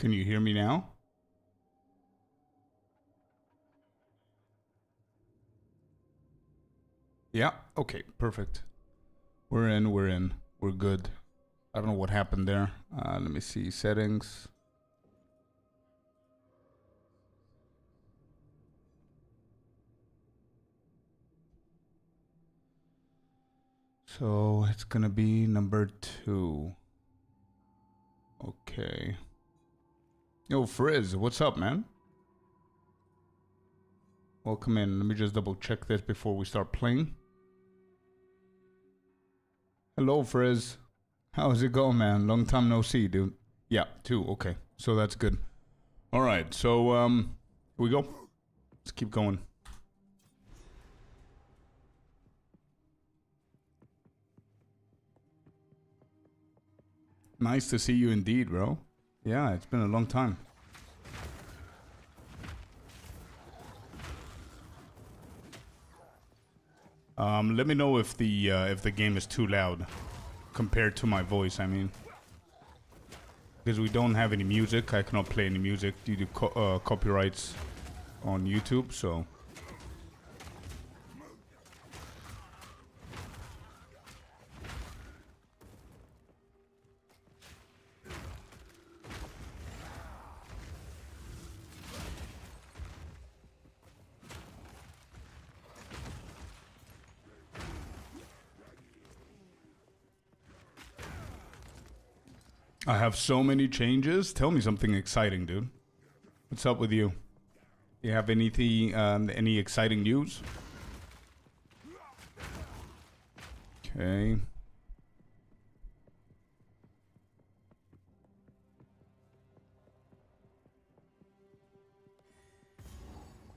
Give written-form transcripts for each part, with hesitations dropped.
Can you hear me now? Yeah, okay, perfect. We're in, we're good. I don't know what happened there. Let me see, settings. So it's gonna be number 2. Okay. Yo, Frizz, what's up, man? Welcome in. Let me just double check this before we start playing. Hello, Frizz. How's it going, man? Long time no see, dude. Yeah, 2. Okay, so that's good. All right, so here we go. Let's keep going. Nice to see you indeed, bro. Yeah, it's been a long time. Let me know if the game is too loud compared to my voice. I mean, because we don't have any music, I cannot play any music due to copyrights on YouTube. So. I have so many changes. Tell me something exciting, dude. What's up with you? You have anything, any exciting news? Okay.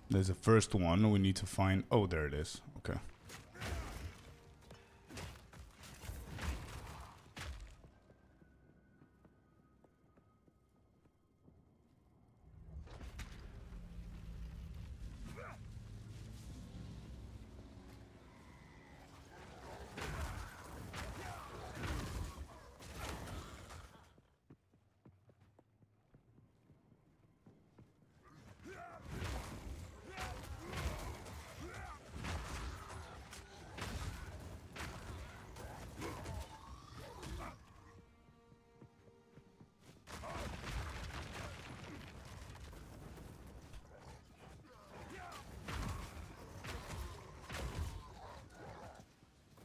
There's a first one we need to find. Oh, there it is. Okay.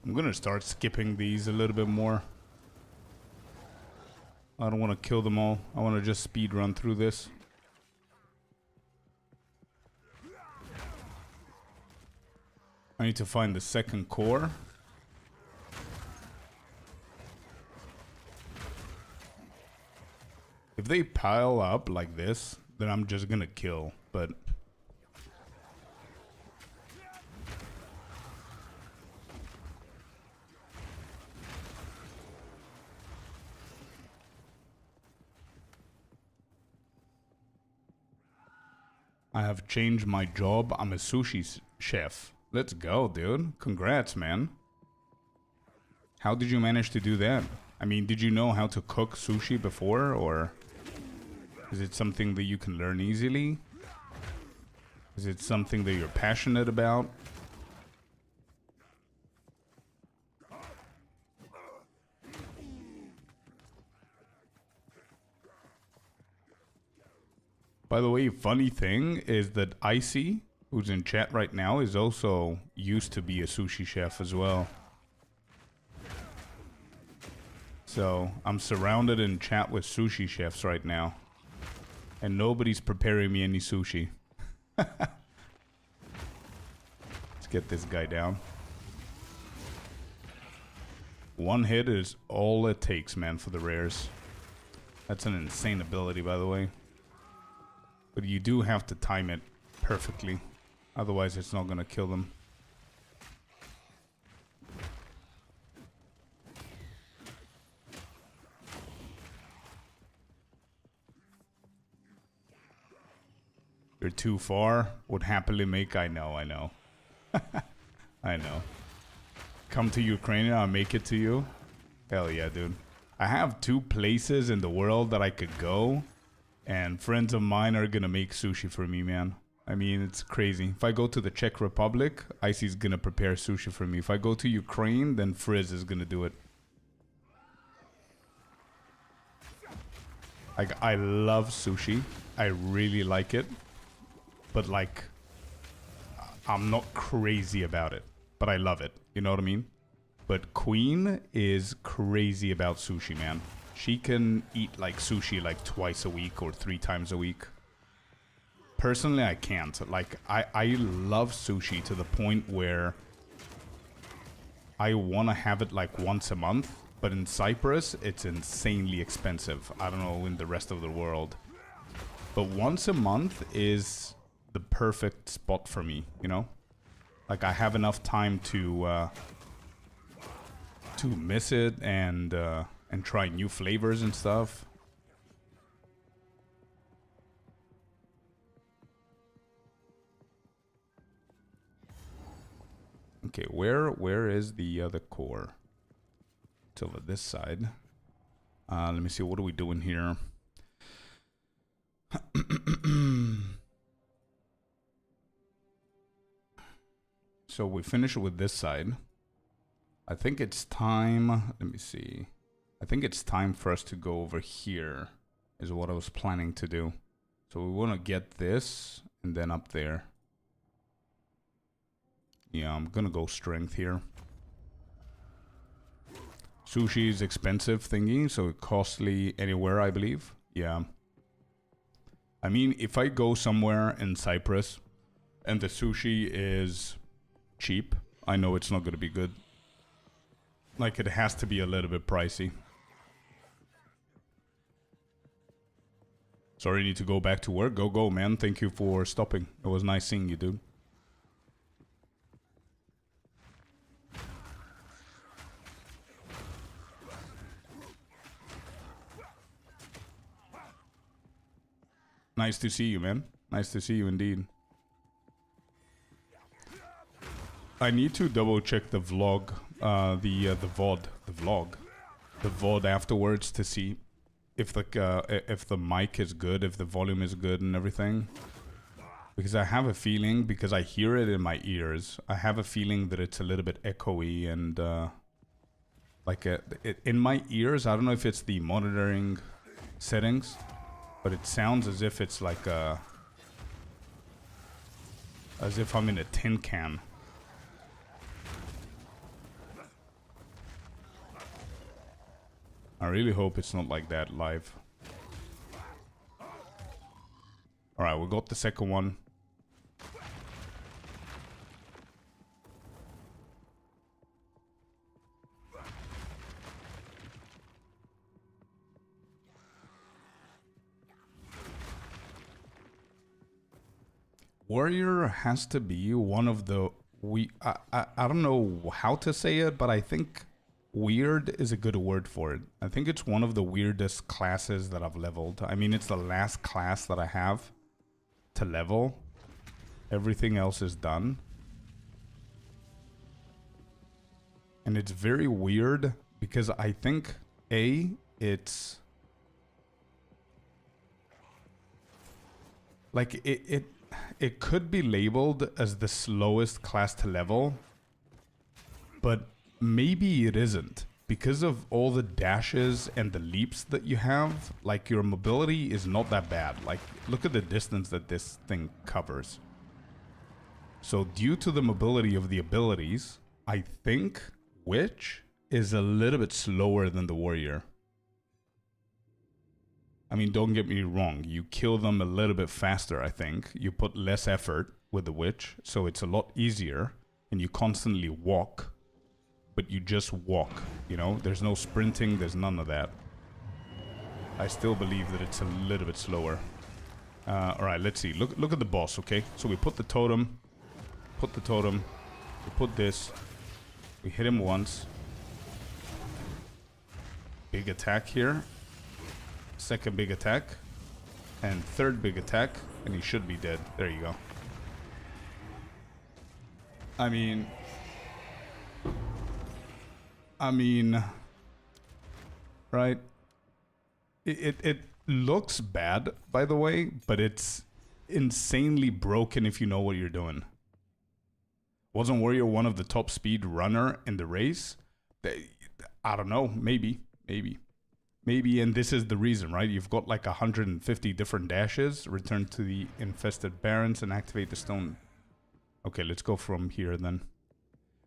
I'm gonna start skipping these a little bit more. I don't want to kill them all. I want to just speed run through this. I need to find the second core. If they pile up like this, then I'm just gonna kill, but... I have changed my job. I'm a sushi chef. Let's go, dude. Congrats, man. How did you manage to do that? I mean, did you know how to cook sushi before, or is it something that you can learn easily? Is it something that you're passionate about? By the way, funny thing is that Icy, who's in chat right now, is also used to be a sushi chef as well. So I'm surrounded in chat with sushi chefs right now. And nobody's preparing me any sushi. Let's get this guy down. One hit is all it takes, man, for the rares. That's an insane ability, by the way. But you do have to time it perfectly. Otherwise, it's not gonna kill them. You're too far. Would happily make. I know. I know. Come to Ukraine and I'll make it to you. Hell yeah, dude. I have 2 places in the world that I could go. And friends of mine are gonna make sushi for me, man. I mean, it's crazy. If I go to the Czech Republic, Icy's gonna prepare sushi for me. If I go to Ukraine, then Frizz is gonna do it. Like, I love sushi. I really like it. But, like, I'm not crazy about it. But I love it. You know what I mean? But Queen is crazy about sushi, man. She can eat, like, sushi, like, twice a week or 3 times a week. Personally, I can't. Like, I love sushi to the point where I want to have it, like, once a month. But in Cyprus, it's insanely expensive. I don't know in the rest of the world. But once a month is the perfect spot for me, you know? Like, I have enough time to miss it and try new flavors and stuff. Okay, where is the other core? It's over this side. Let me see, what are we doing here? So we finish with this side. I think it's time, let me see. I think it's time for us to go over here, is what I was planning to do. So we want to get this and then up there. Yeah, I'm gonna go strength here. Sushi is expensive thingy, so costly anywhere, I believe. Yeah. I mean, if I go somewhere in Cyprus and the sushi is cheap, I know it's not gonna be good. Like, it has to be a little bit pricey. Sorry, I need to go back to work. Go, man. Thank you for stopping. It was nice seeing you, dude. Nice to see you, man. Nice to see you indeed. I need to double check the vlog, the VOD afterwards to see if the mic is good, if the volume is good and everything. Because I have a feeling, because I hear it in my ears, I have a feeling that it's a little bit echoey and like in my ears. I don't know if it's the monitoring settings, but it sounds as if it's like as if I'm in a tin can. I really hope it's not like that live. Alright, we got the second one. Warrior has to be one of the... I don't know how to say it, but I think weird is a good word for it. I think it's one of the weirdest classes that I've leveled. I mean, it's the last class that I have to level. Everything else is done. And it's very weird because I think, it's... like, it could be labeled as the slowest class to level, but maybe it isn't. Because of all the dashes and the leaps that you have, like, your mobility is not that bad. Like, look at the distance that this thing covers. So due to the mobility of the abilities, I think Witch is a little bit slower than the Warrior. I mean, don't get me wrong, you kill them a little bit faster, I think. You put less effort with the Witch, so it's a lot easier, and you constantly walk, but you just walk, you know? There's no sprinting, there's none of that. I still believe that it's a little bit slower. Alright, let's see. Look at the boss, okay? So we put the totem, we put this, we hit him once. Big attack here. Second big attack, and third big attack, and he should be dead. There you go. I mean, right? looks bad, by the way, but it's insanely broken if you know what you're doing. Wasn't Warrior one of the top speed runner in the race? I don't know, maybe, and this is the reason, right? You've got like 150 different dashes. Return to the infested barrens and activate the stone. Okay, let's go from here then.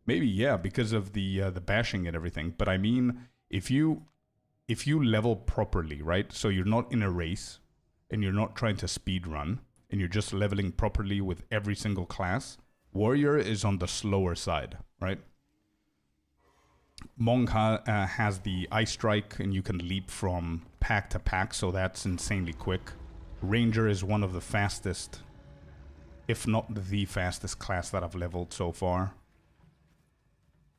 Maybe, yeah, because of the bashing and everything. But I mean, if you level properly, right? So you're not in a race and you're not trying to speed run and you're just leveling properly with every single class. Warrior is on the slower side, right? Monk has the Ice Strike and you can leap from pack to pack, so that's insanely quick. Ranger is one of the fastest, if not the fastest class that I've leveled so far.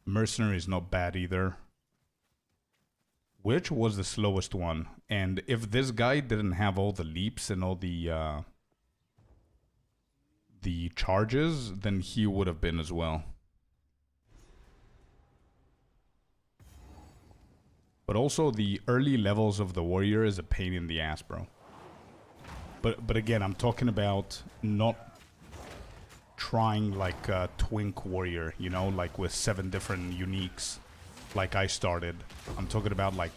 Mercenary is not bad either. Which was the slowest one? And if this guy didn't have all the leaps and all the charges, then he would have been as well. But also the early levels of the warrior is a pain in the ass, bro. But again, I'm talking about not trying like a twink warrior, you know, like with 7 different uniques like I started. I'm talking about like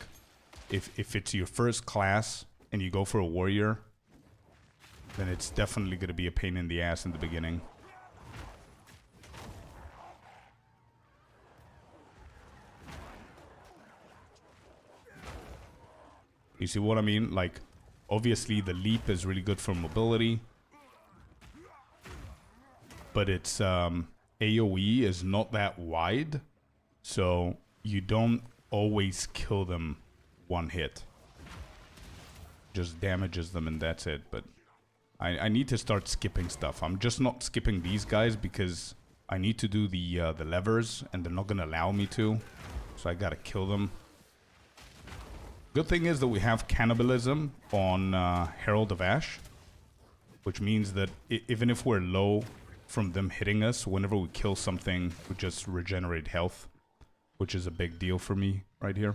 if it's your first class and you go for a warrior, then it's definitely going to be a pain in the ass in the beginning. You see what I mean? Like, obviously the leap is really good for mobility, but its AoE is not that wide, so you don't always kill them one hit. Just damages them and that's it. But I need to start skipping stuff. I'm just not skipping these guys because I need to do the levers and they're not gonna allow me to, so I gotta kill them. Good thing is that we have cannibalism on Herald of Ash, which means that even if we're low from them hitting us, whenever we kill something, we just regenerate health, which is a big deal for me right here.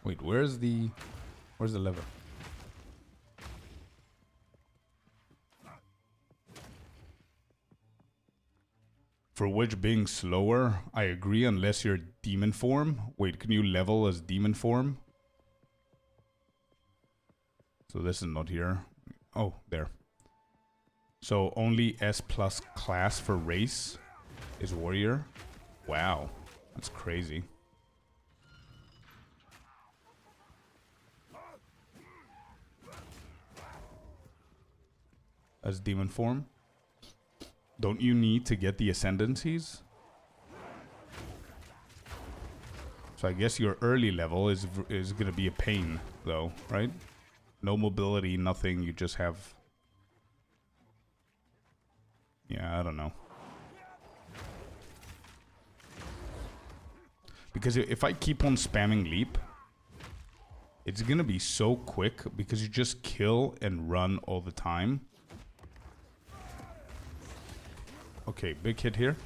Wait, where's the lever? For which being slower, I agree, unless you're demon form. Wait, can you level as demon form? So this is not here. Oh, there. So only S plus class for race is warrior? Wow, that's crazy. As demon form? Don't you need to get the ascendancies? So I guess your early level is gonna be a pain, though, right? No mobility, nothing. You just have. Yeah, I don't know. Because if I keep on spamming leap, it's gonna be so quick because you just kill and run all the time. Okay, big hit here.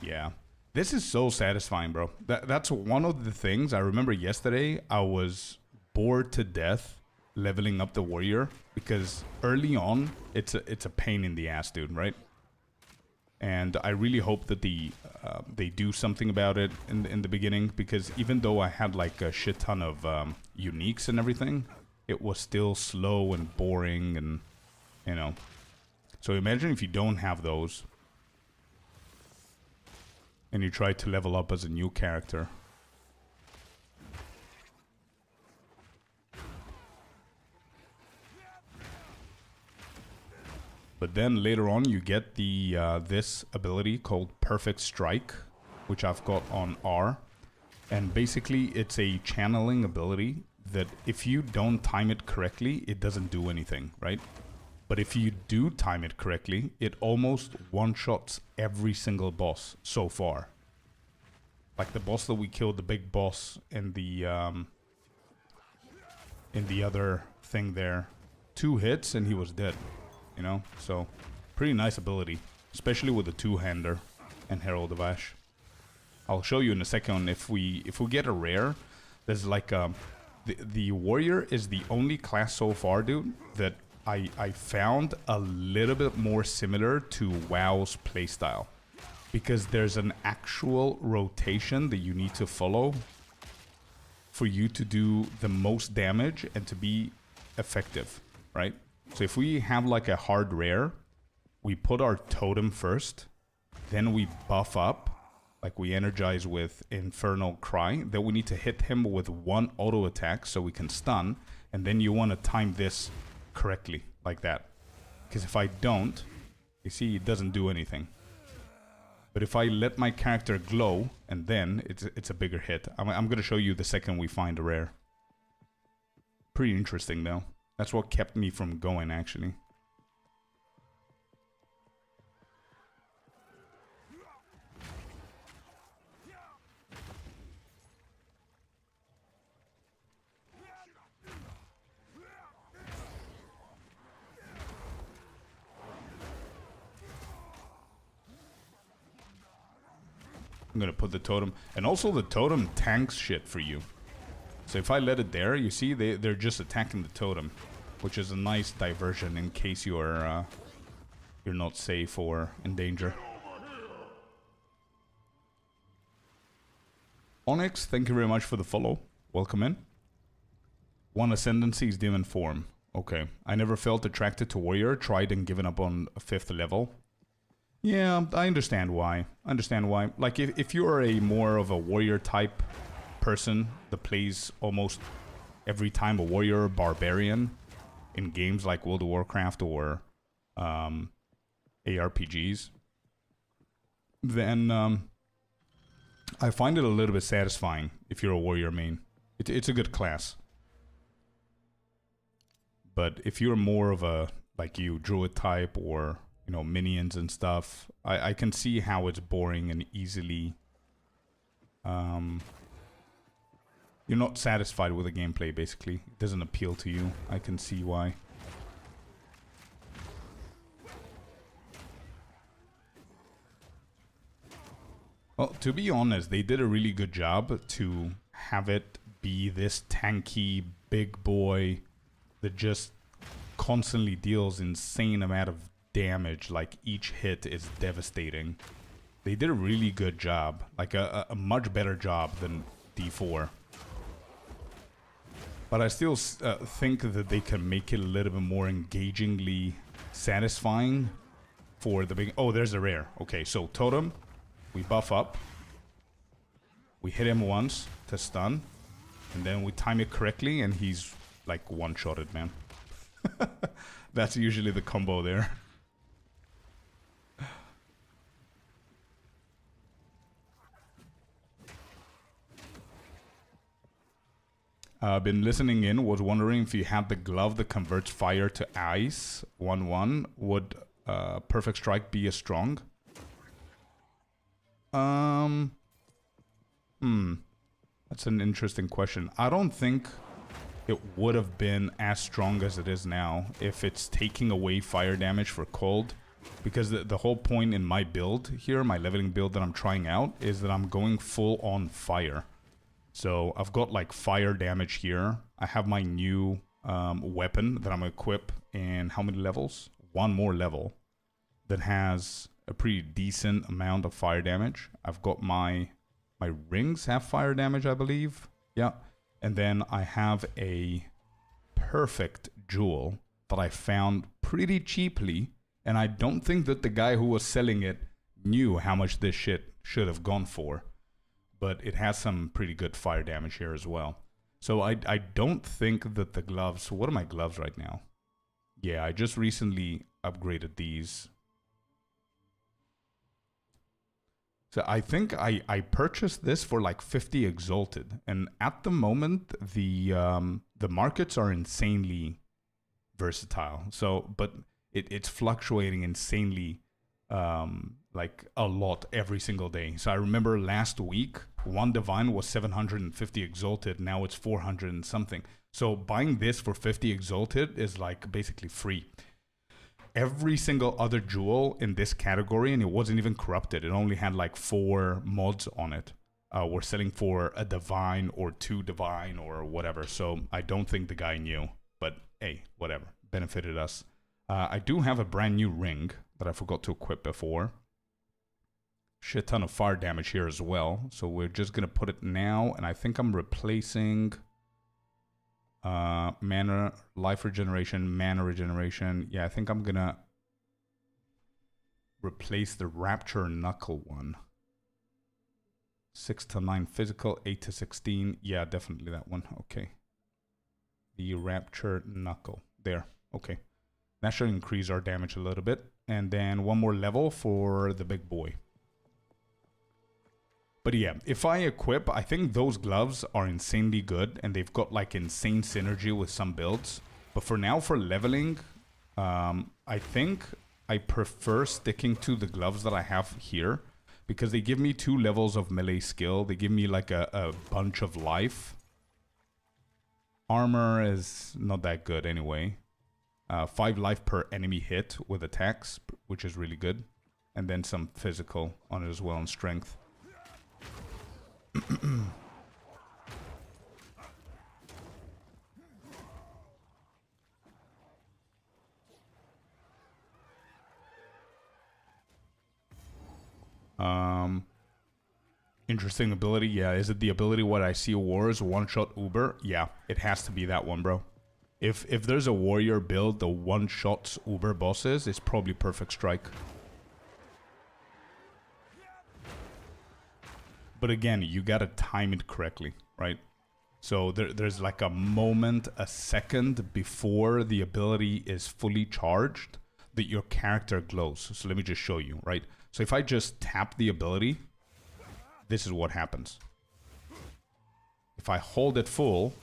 Yeah. This is so satisfying, bro. That's one of the things I remember yesterday. I was bored to death leveling up the warrior because early on it's a pain in the ass, dude, right? And I really hope that they do something about it in the beginning, because even though I had like a shit ton of uniques and everything, it was still slow and boring, and you know. So imagine if you don't have those and you try to level up as a new character. But then later on you get the this ability called Perfect Strike, which I've got on R. And basically it's a channeling ability that if you don't time it correctly, it doesn't do anything, right? But if you do time it correctly, it almost one-shots every single boss so far. Like the boss that we killed, the big boss in the in the other thing there. 2 hits and he was dead, you know? So, pretty nice ability, especially with the 2-hander and Herald of Ash. I'll show you in a second if we get a rare. There's like the warrior is the only class so far, dude, that I found a little bit more similar to WoW's playstyle, because there's an actual rotation that you need to follow for you to do the most damage and to be effective, right? So if we have like a hard rare, we put our totem first, then we buff up, like we energize with Infernal Cry, then we need to hit him with 1 auto attack so we can stun, and then you want to time this correctly, like that. Because if I don't, you see it doesn't do anything. But if I let my character glow, and then it's a bigger hit. I'm going to show you the second we find a rare. Pretty interesting though. That's what kept me from going, actually. I'm gonna put the totem, and also the totem tanks shit for you. So if I let it there, you see they're just attacking the totem, which is a nice diversion in case you're not safe or in danger. Onyx, thank you very much for the follow. Welcome in. 1 Ascendancy is Demon Form. Okay, I never felt attracted to Warrior. Tried and given up on a 5th level. Yeah, I understand why. Like, if you're a more of a warrior type person that plays almost every time a warrior or barbarian in games like World of Warcraft or ARPGs, then I find it a little bit satisfying if you're a warrior main. It's a good class. But if you're more of a, like you, druid type or, you know, minions and stuff, I can see how it's boring and easily you're not satisfied with the gameplay, basically. It doesn't appeal to you. I can see why. Well, to be honest, they did a really good job to have it be this tanky big boy that just constantly deals insane amount of damage. Like, each hit is devastating. They did a really good job, like a much better job than D4. But I still think that they can make it a little bit more engagingly satisfying for the big... Oh, there's a rare. Okay, so Totem, we buff up. We hit him once to stun. And then we time it correctly and he's like one-shotted, man. That's usually the combo there. I've been listening in, was wondering if you had the glove that converts fire to ice, 1/1, would Perfect Strike be as strong? That's an interesting question. I don't think it would have been as strong as it is now if it's taking away fire damage for cold. Because the whole point in my build here, my leveling build that I'm trying out, is that I'm going full on fire. So I've got like fire damage here. I have my new weapon that I'm going to equip in how many levels? 1 more level that has a pretty decent amount of fire damage. I've got my rings have fire damage, I believe. Yeah. And then I have a perfect jewel that I found pretty cheaply. And I don't think that the guy who was selling it knew how much this shit should have gone for. But it has some pretty good fire damage here as well. So I don't think that the gloves... What are my gloves right now? Yeah, I just recently upgraded these. So I think I purchased this for like 50 Exalted. And at the moment, the markets are insanely versatile. So, but it's fluctuating insanely, like a lot every single day. So I remember last week... One divine was 750 exalted, now it's 400 and something. So buying this for 50 exalted is like basically free. Every single other jewel in this category, and it wasn't even corrupted, it only had like 4 mods on it, were selling for a divine or 2 divine or whatever. So I don't think the guy knew, but hey, whatever, benefited us. I do have a brand new ring that I forgot to equip before. Shit ton of fire damage here as well, so we're just gonna put it now, and I think I'm replacing mana, life regeneration, mana regeneration. Yeah, I think I'm gonna replace the Rapture Knuckle one. 6 to 9 physical, 8 to 16. Yeah, definitely that one. Okay. The Rapture Knuckle. There. Okay. That should increase our damage a little bit. And then one more level for the big boy. But yeah, if I equip, I think those gloves are insanely good, and they've got like insane synergy with some builds. But for now, for leveling, I think I prefer sticking to the gloves that I have here, because they give me 2 levels of melee skill. They give me like a bunch of life. Armor is not that good anyway. 5 life per enemy hit with attacks, which is really good. And then some physical on it as well, and strength. Interesting ability. Yeah, is it the ability what I see wars one-shot Uber? Yeah, it has to be that one, bro. If there's a warrior build, the one-shot Uber bosses is probably Perfect Strike. But again, you gotta time it correctly, right? So there's like a moment, a second before the ability is fully charged that your character glows. So let me just show you, right? So if I just tap the ability, this is what happens. If I hold it full,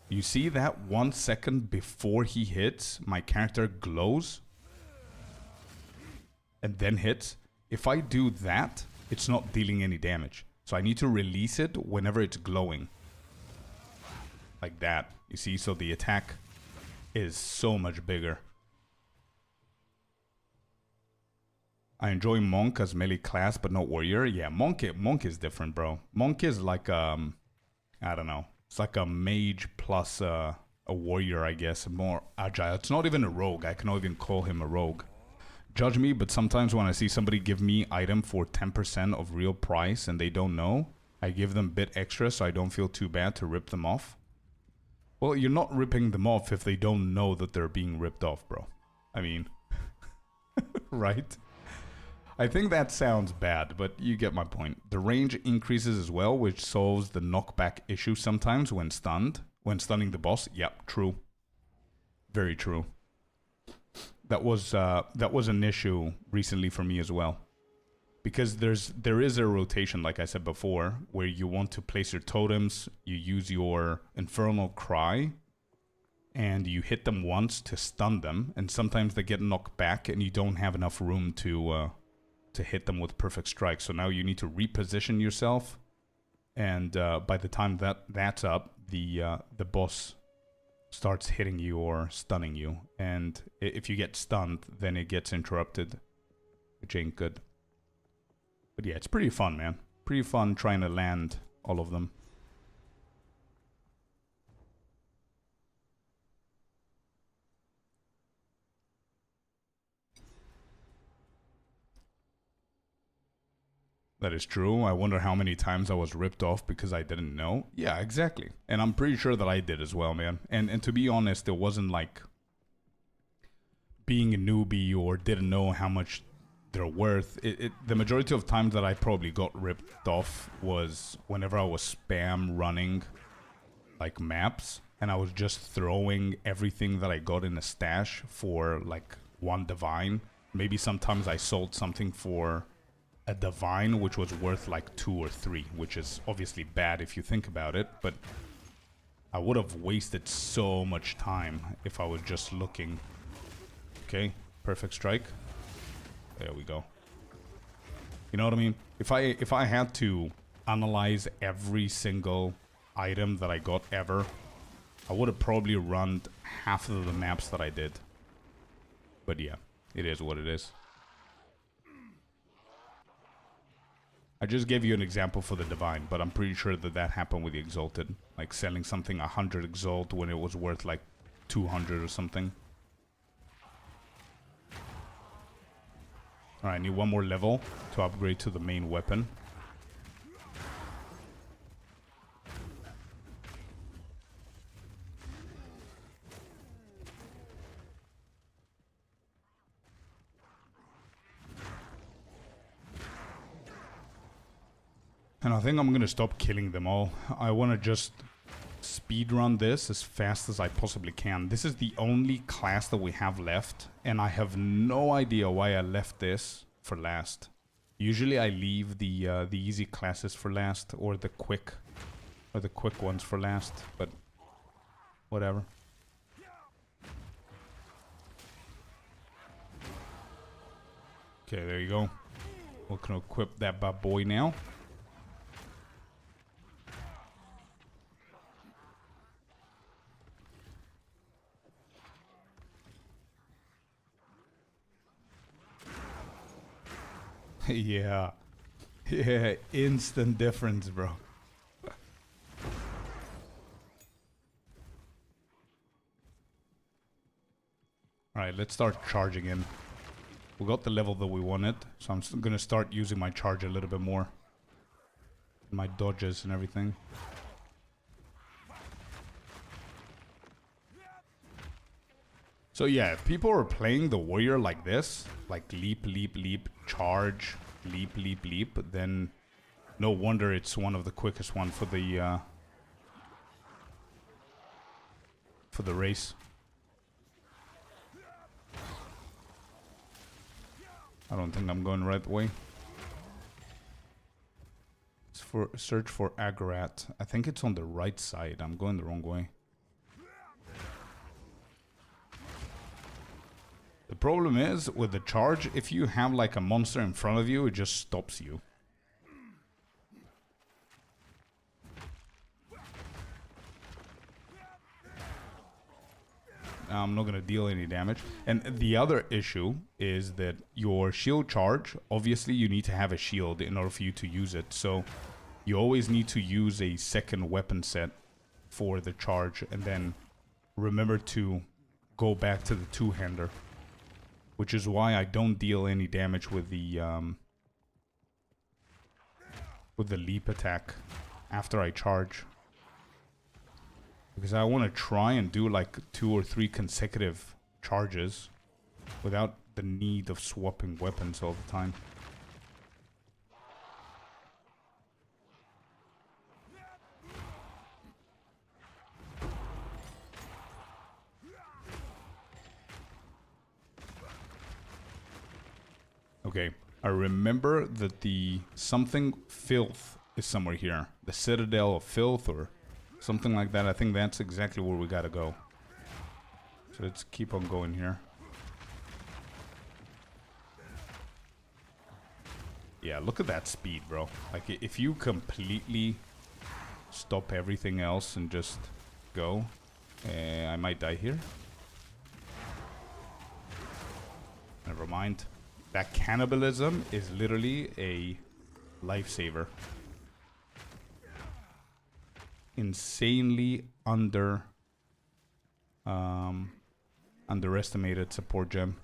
you see that 1 second before he hits, my character glows and then hits. If I do that, it's not dealing any damage. So I need to release it whenever it's glowing. Like that. You see, so the attack is so much bigger. I enjoy Monk as melee class, but not warrior. Yeah, Monk is different, bro. Monk is like, I don't know. It's like a mage plus a warrior, I guess. More agile. It's not even a rogue. I cannot even call him a rogue. Judge me, but sometimes when I see somebody give me item for 10% of real price and they don't know, I give them a bit extra so I don't feel too bad to rip them off. Well, you're not ripping them off if they don't know that they're being ripped off, bro. I mean, right? I think that sounds bad, but you get my point. The range increases as well, which solves the knockback issue sometimes when stunned. When stunning the boss. Yep, true. Very true. That was an issue recently for me as well, because there is a rotation, like I said before, where you want to place your totems, you use your Infernal Cry, and you hit them once to stun them, and sometimes they get knocked back, and you don't have enough room to hit them with Perfect Strike. So now you need to reposition yourself, and by the time that's up, the boss starts hitting you or stunning you, and if you get stunned, then it gets interrupted, which ain't good. But yeah, it's pretty fun, man. Pretty fun trying to land all of them. That is true. I wonder how many times I was ripped off because I didn't know. Yeah, exactly. And I'm pretty sure that I did as well, man. And to be honest, it wasn't like being a newbie or didn't know how much they're worth. The majority of times that I probably got ripped off was whenever I was spam running like maps and I was just throwing everything that I got in a stash for like one divine. Maybe sometimes I sold something for a divine which was worth like 2 or 3, which is obviously bad if you think about it, but I would have wasted so much time if I was just looking. Okay, Perfect Strike. There we go. You know what I mean? If I had to analyze every single item that I got ever, I would have probably run half of the maps that I did. But yeah, it is what it is. I just gave you an example for the Divine, but I'm pretty sure that that happened with the Exalted. Like selling something 100 Exalt when it was worth like 200 or something. Alright, I need one more level to upgrade to the main weapon. And I think I'm gonna stop killing them all. I wanna just speedrun this as fast as I possibly can. This is the only class that we have left, and I have no idea why I left this for last. Usually I leave the easy classes for last, or the quick ones for last, but whatever. Okay, there you go. We can equip that bad boy now. Yeah. Yeah, instant difference, bro. Alright, let's start charging in. We got the level that we wanted, so I'm gonna start using my charge a little bit more. My dodges and everything. So yeah, if people are playing the warrior like this, like leap, leap, leap, charge, leap, leap, leap, then no wonder it's one of the quickest one for the race. I don't think I'm going the right way. It's for search for Agarat. I think it's on the right side. I'm going the wrong way. The problem is, with the charge, if you have like a monster in front of you, it just stops you. I'm not going to deal any damage. And the other issue is that your shield charge, obviously you need to have a shield in order for you to use it. So you always need to use a second weapon set for the charge. And then remember to go back to the two-hander. Which is why I don't deal any damage with the leap attack after I charge. Because I want to try and do like 2 or 3 consecutive charges without the need of swapping weapons all the time. Okay, I remember that the something filth is somewhere here. The Citadel of Filth or something like that. I think that's exactly where we gotta go. So let's keep on going here. Yeah, look at that speed, bro. Like, if you completely stop everything else and just go, I might die here. Never mind. That cannibalism is literally a lifesaver. Insanely underestimated support gem.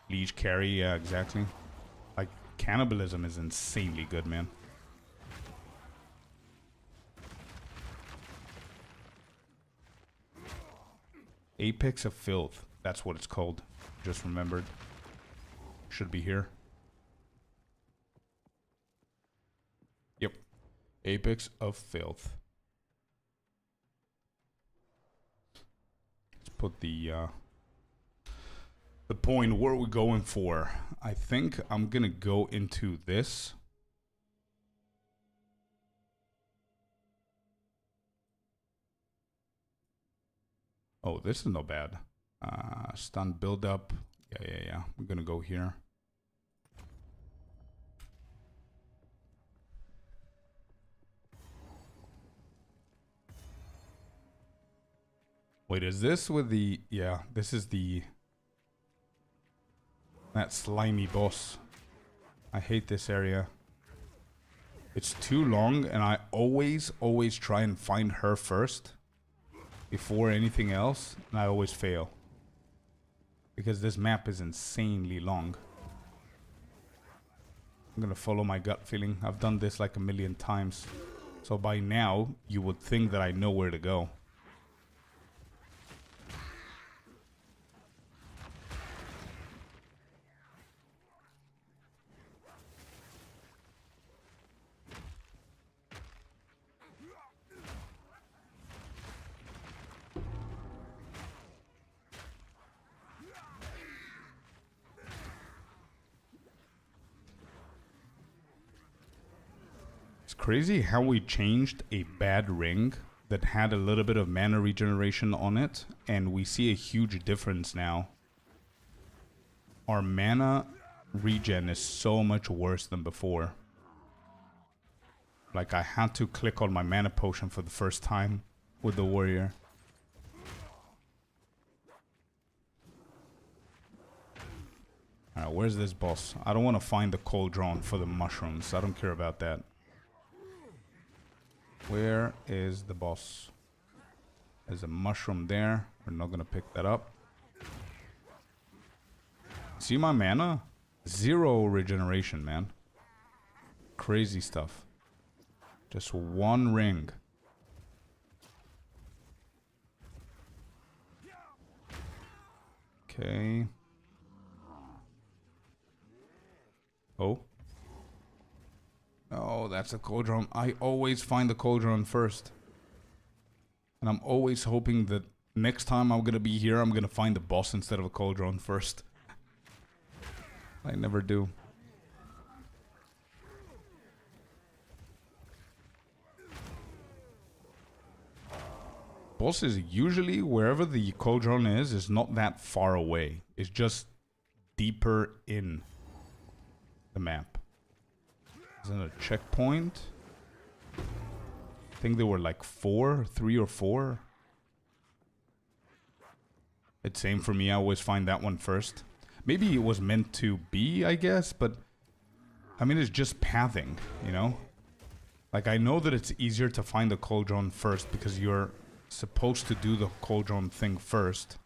Leech carry, yeah, exactly. Like, cannibalism is insanely good, man. Apex of Filth. That's what it's called. Just remembered. Should be here. Yep. Apex of Filth. Let's put the point. Where are we going for? I think I'm gonna go into this. Oh, this is not bad. Stun build up. Yeah. We're gonna go here. Wait, is this with the... Yeah, this is the... That slimy boss. I hate this area. It's too long, and I always try and find her first. Before anything else, and I always fail. Because this map is insanely long. I'm gonna follow my gut feeling. I've done this like a million times. So by now, you would think that I know where to go. Crazy how we changed a bad ring that had a little bit of mana regeneration on it, and we see a huge difference now. Our mana regen is so much worse than before. Like, I had to click on my mana potion for the first time with the warrior. Alright, where's this boss? I don't want to find the cauldron for the mushrooms. I don't care about that. Where is the boss? There's a mushroom there. We're not gonna pick that up. See my mana? 0 regeneration, man. Crazy stuff. Just one ring. Okay. Oh. Oh, that's a cauldron. I always find the cauldron first. And I'm always hoping that next time I'm gonna be here, I'm gonna find the boss instead of a cauldron first. I never do. Boss is usually wherever the cauldron is not that far away. It's just deeper in the map. Isn't it a checkpoint? I think there were like 3 or 4. It's same for me. I always find that one first. Maybe it was meant to be, I guess, but I mean, it's just pathing, you know? Like, I know that it's easier to find the cauldron first because you're supposed to do the cauldron thing first.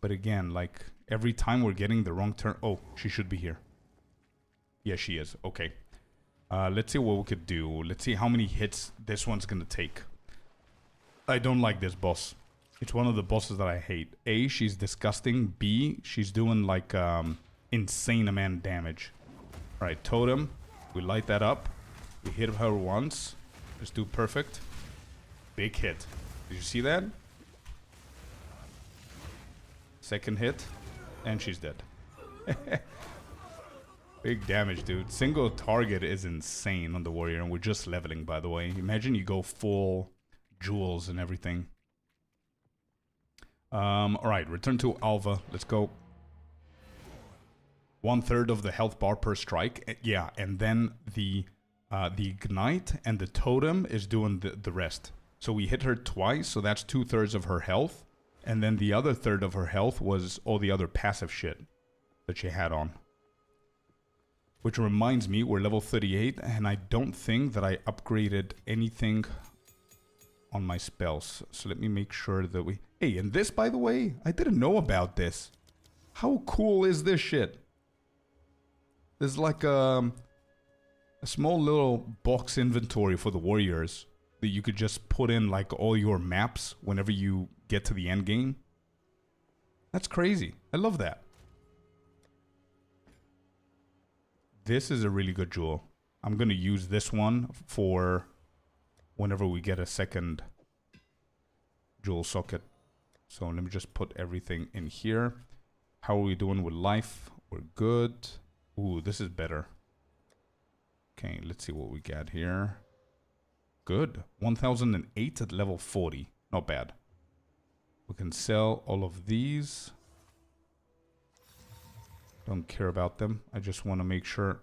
But again, like, every time we're getting the wrong turn... Oh, she should be here. Yeah, she is. Okay. Let's see what we could do. Let's see how many hits this one's gonna take. I don't like this boss. It's one of the bosses that I hate. A, she's disgusting. B, she's doing like insane amount of damage. Alright, totem. We light that up. We hit her once. Just do perfect. Big hit. Did you see that? Second hit. And she's dead. Big damage, dude. Single target is insane on the warrior, and we're just leveling, by the way. Imagine you go full jewels and everything. Alright, return to Alva. Let's go. 1/3 of the health bar per strike. Yeah, and then the ignite and the totem is doing the rest. So we hit her twice, so that's 2/3 of her health. And then the other third of her health was all the other passive shit that she had on. Which reminds me, we're level 38, and I don't think that I upgraded anything on my spells. So let me make sure that we... Hey, and this, by the way, I didn't know about this. How cool is this shit? There's like a small little box inventory for the warriors that you could just put in like all your maps whenever you get to the end game. That's crazy. I love that. This is a really good jewel. I'm going to use this one for whenever we get a second jewel socket. So let me just put everything in here. How are we doing with life? We're good. Ooh, this is better. Okay, let's see what we got here. Good. 1008 at level 40. Not bad. We can sell all of these. Don't care about them. I just want to make sure.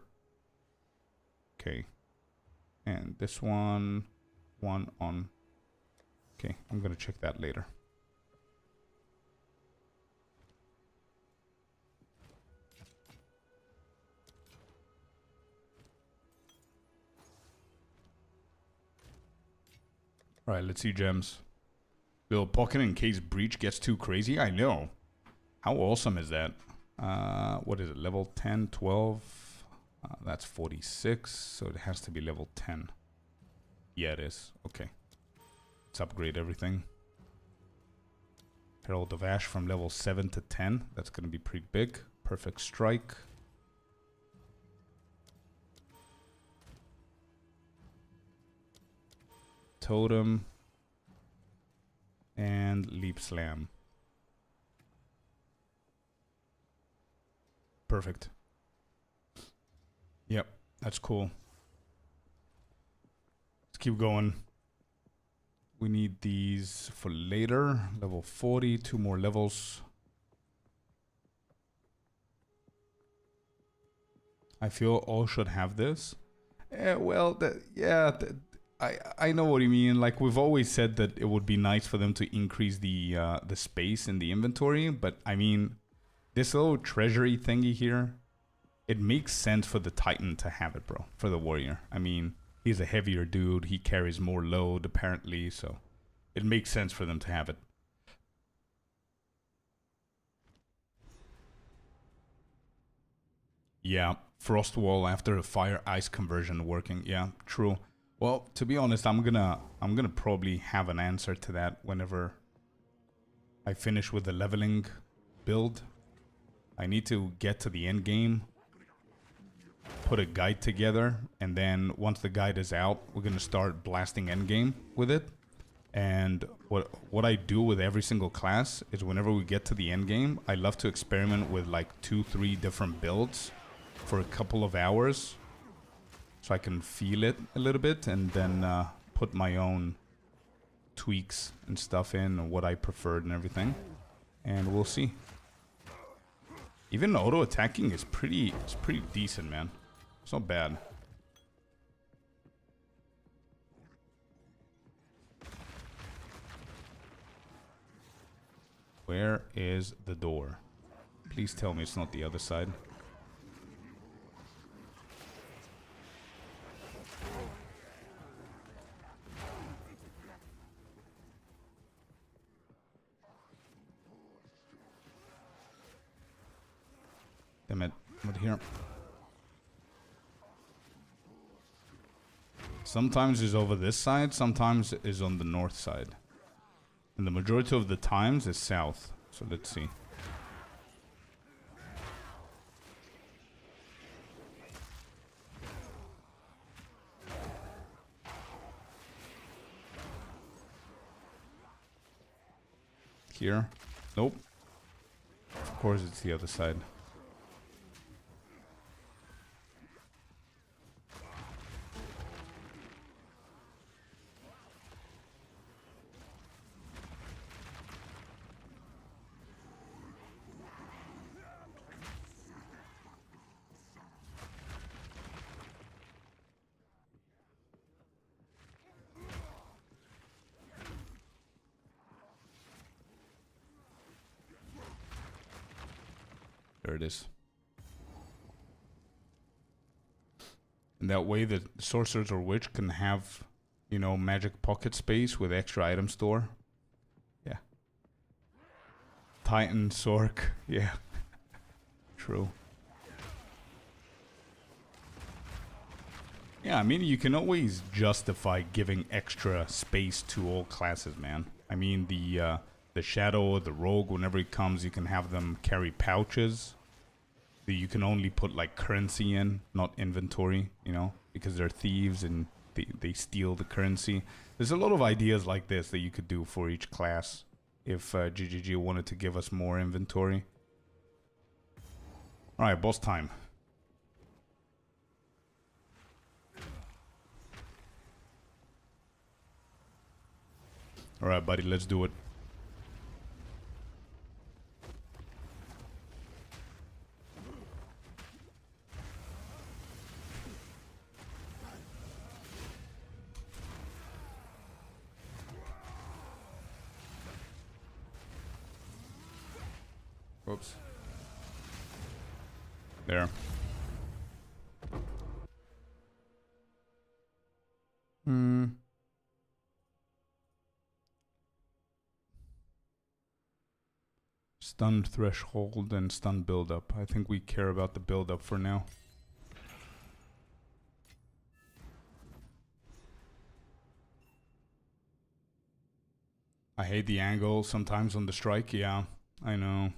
Okay. And this one on. Okay, I'm going to check that later. Alright, let's see gems. Little pocket in case breach gets too crazy. I know. How awesome is that? What is it? Level 10, 12? That's 46, so it has to be level 10. Yeah, it is. Okay. Let's upgrade everything. Herald of Ash from level 7 to 10. That's going to be pretty big. Perfect Strike. Totem. And Leap Slam. Perfect. Yep, that's cool. Let's keep going. We need these for later. Level 40, 2 more levels. I feel all should have this. Well, I know what you mean. Like, we've always said that it would be nice for them to increase the space in the inventory, but I mean, this little treasury thingy here, it makes sense for the Titan to have it, bro. For the warrior. I mean, he's a heavier dude. He carries more load, apparently, so it makes sense for them to have it. Yeah, Frost Wall after a fire-ice conversion working. Yeah, true. Well, to be honest, I'm gonna probably have an answer to that whenever I finish with the leveling build. I need to get to the end game, put a guide together, and then once the guide is out, we're gonna start blasting end game with it. And what I do with every single class is whenever we get to the end game, I love to experiment with like 2-3 different builds for a couple of hours, so I can feel it a little bit, and then put my own tweaks and stuff in, and what I preferred and everything, and we'll see. Even auto attacking is pretty decent, man. It's not bad. Where is the door? Please tell me it's not the other side. Damn it. Right here. Sometimes it's over this side, sometimes it's on the north side. And the majority of the times is south. So let's see. Here. Nope. Of course it's the other side. There it is. And that way the sorcerers or witch can have, you know, magic pocket space with extra item store. Yeah. Titan, Sork. Yeah. True. Yeah, I mean, you can always justify giving extra space to all classes, man. I mean, the shadow, the rogue, whenever it comes, you can have them carry pouches that you can only put like currency in, not inventory, you know, because they're thieves and they steal the currency. There's a lot of ideas like this that you could do for each class if GGG wanted to give us more inventory. Alright, boss time. Alright, buddy, let's do it. Whoops. There. Stun threshold and stun buildup. I think we care about the buildup for now. I hate the angle sometimes on the strike. Yeah, I know.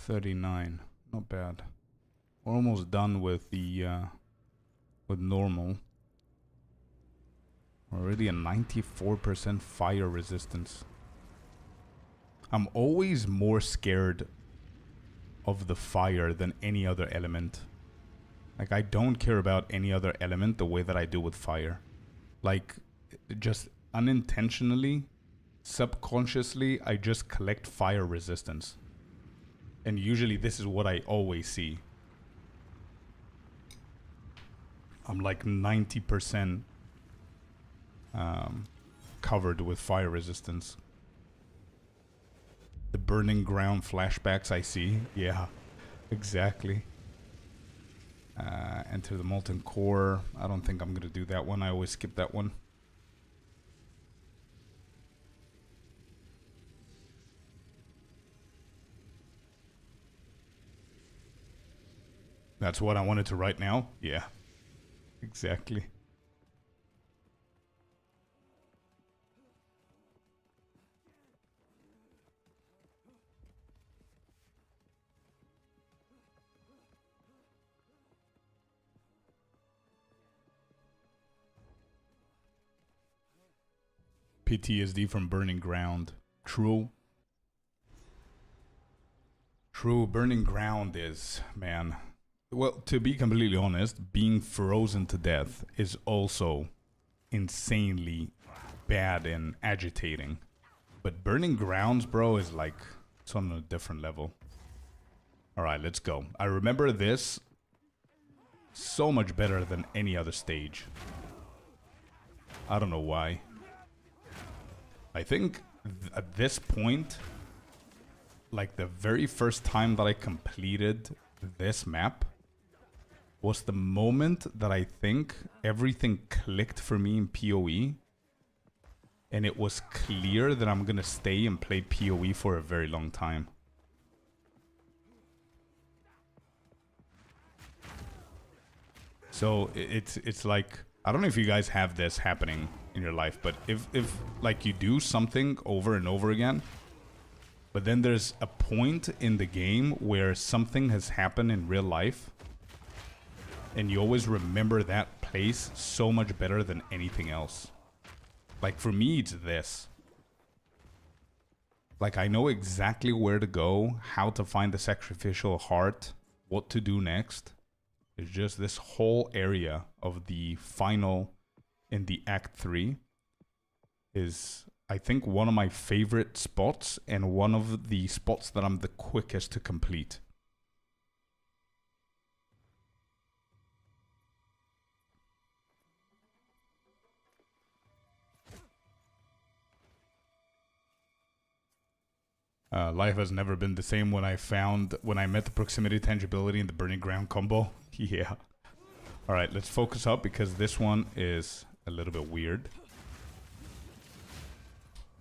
$39, not bad. We're almost done with the with normal. Already a 94% fire resistance. I'm always more scared of the fire than any other element. Like, I don't care about any other element the way that I do with fire. Like, just unintentionally, subconsciously, I just collect fire resistance. And usually this is what I always see. I'm like 90% covered with fire resistance. The burning ground flashbacks I see. Yeah, exactly. Enter the molten core. I don't think I'm gonna do that one. I always skip that one. That's what I wanted to write now? Yeah, exactly. PTSD from burning ground. True. True, burning ground is, man. Well, to be completely honest, being frozen to death is also insanely bad and agitating. But burning grounds, bro, is like, it's on a different level. Alright, let's go. I remember this so much better than any other stage. I don't know why. I think at this point, like the very first time that I completed this map was the moment that I think everything clicked for me in PoE. And it was clear that I'm gonna stay and play PoE for a very long time. So it's like, I don't know if you guys have this happening in your life, but if like you do something over and over again, but then there's a point in the game where something has happened in real life, and you always remember that place so much better than anything else. Like for me, it's this. Like I know exactly where to go, how to find the sacrificial heart, what to do next. It's just this whole area of the final in the Act 3 is, I think, one of my favorite spots and one of the spots that I'm the quickest to complete. Life has never been the same when I met the proximity tangibility and the burning ground combo. Yeah. Alright, let's focus up because this one is a little bit weird.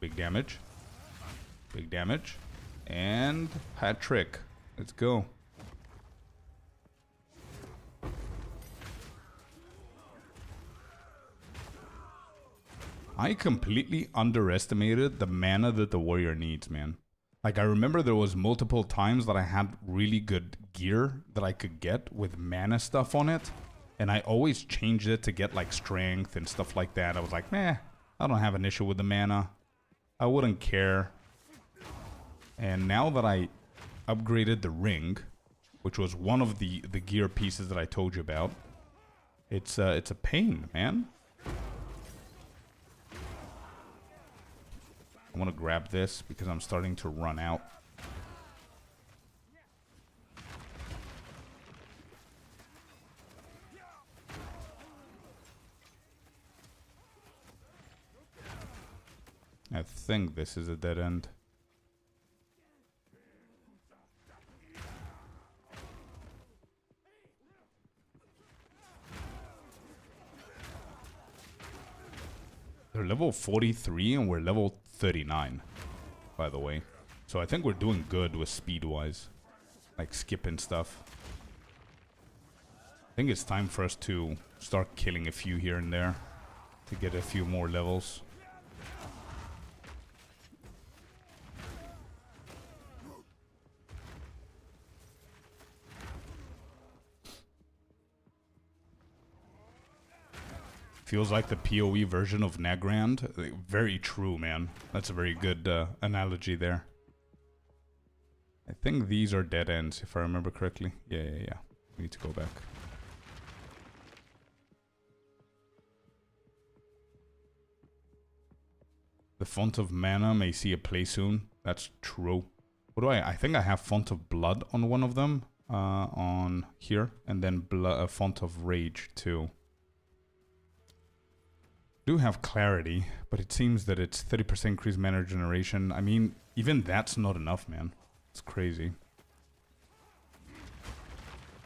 Big damage. Big damage. And hat trick. Let's go. I completely underestimated the mana that the warrior needs, man. Like, I remember there was multiple times that I had really good gear that I could get with mana stuff on it. And I always changed it to get, like, strength and stuff like that. I was like, meh, I don't have an issue with the mana. I wouldn't care. And now that I upgraded the ring, which was one of the gear pieces that I told you about, it's a pain, man. I want to grab this because I'm starting to run out. I think this is a dead end. They're level 43 and we're level 39, by the way. So I think we're doing good with speed-wise. Like skipping stuff. I think it's time for us to start killing a few here and there. To get a few more levels. Feels like the PoE version of Nagrand. Very true, man. That's a very good analogy there. I think these are dead ends, if I remember correctly. Yeah. We need to go back. The Font of Mana may see a play soon. That's true. What do I think I have Font of Blood on one of them. On here. And then Font of Rage, too. Do have Clarity, but it seems that it's 30% increased mana generation. I mean, even that's not enough, man. It's crazy.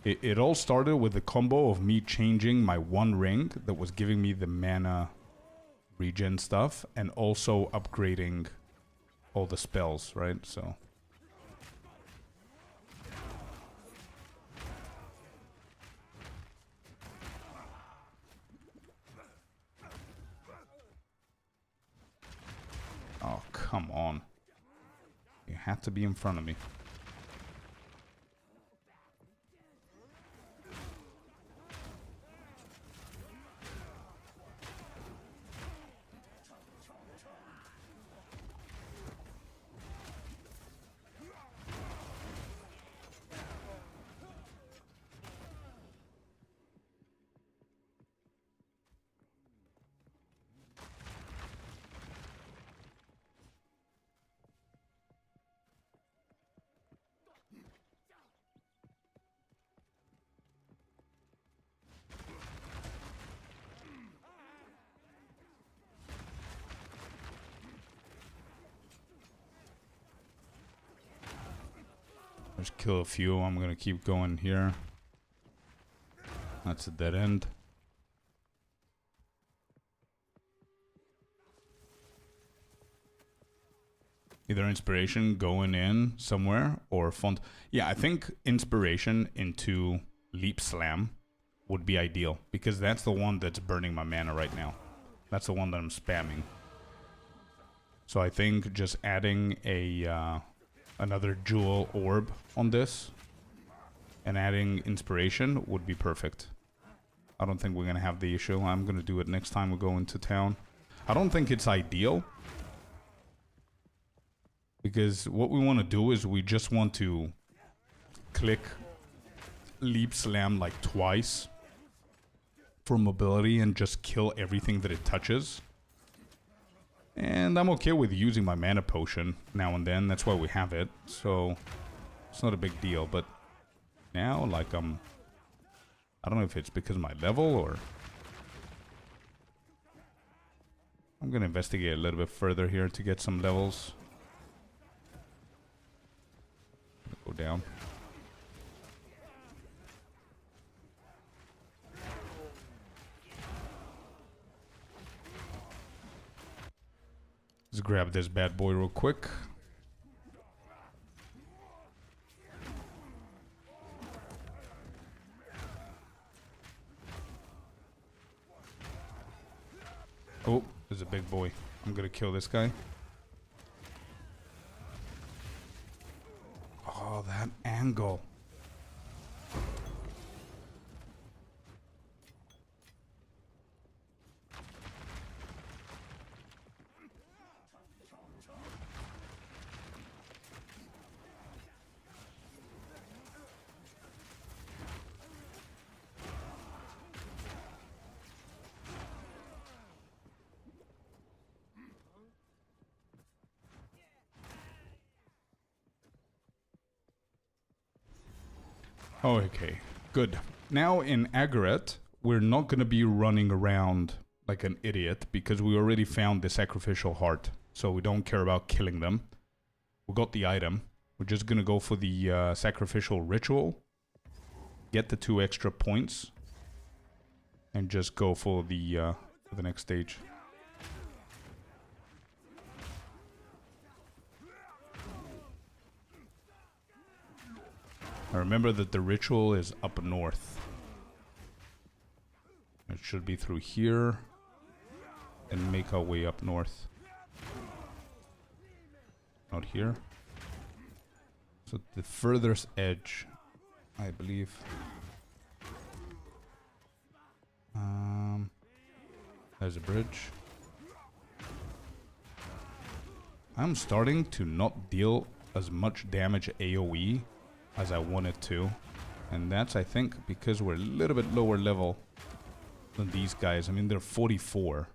It all started with the combo of me changing my one ring that was giving me the mana regen stuff and also upgrading all the spells, right? So... Oh, come on. You have to be in front of me. Just kill a few. I'm gonna keep going here. That's a dead end. Either inspiration going in somewhere or font. Yeah, I think inspiration into Leap Slam would be ideal because that's the one that's burning my mana right now. That's the one that I'm spamming. So I think just adding a another jewel orb on this and adding inspiration would be perfect. I don't think we're gonna have the issue. I'm gonna do it next time we go into town. I don't think it's ideal because what we want to do is we just want to click Leap Slam like twice for mobility and just kill everything that it touches. And I'm okay with using my mana potion now and then. That's why we have it. So it's not a big deal. But now, like, I don't know if it's because of my level or... I'm going to investigate a little bit further here to get some levels. Go down. Let's grab this bad boy real quick. Oh, there's a big boy. I'm gonna kill this guy. Oh, that angle. Oh, okay, good. Now in Agaret, we're not going to be running around like an idiot because we already found the sacrificial heart. So we don't care about killing them. We got the item. We're just going to go for the sacrificial ritual. Get the 2 extra points. And just go for the next stage. I remember that the ritual is up north. It should be through here and make our way up north. Out here. So the furthest edge, I believe. There's a bridge. I'm starting to not deal as much damage AoE as I wanted to. And that's, I think, because we're a little bit lower level than these guys. I mean, they're 44.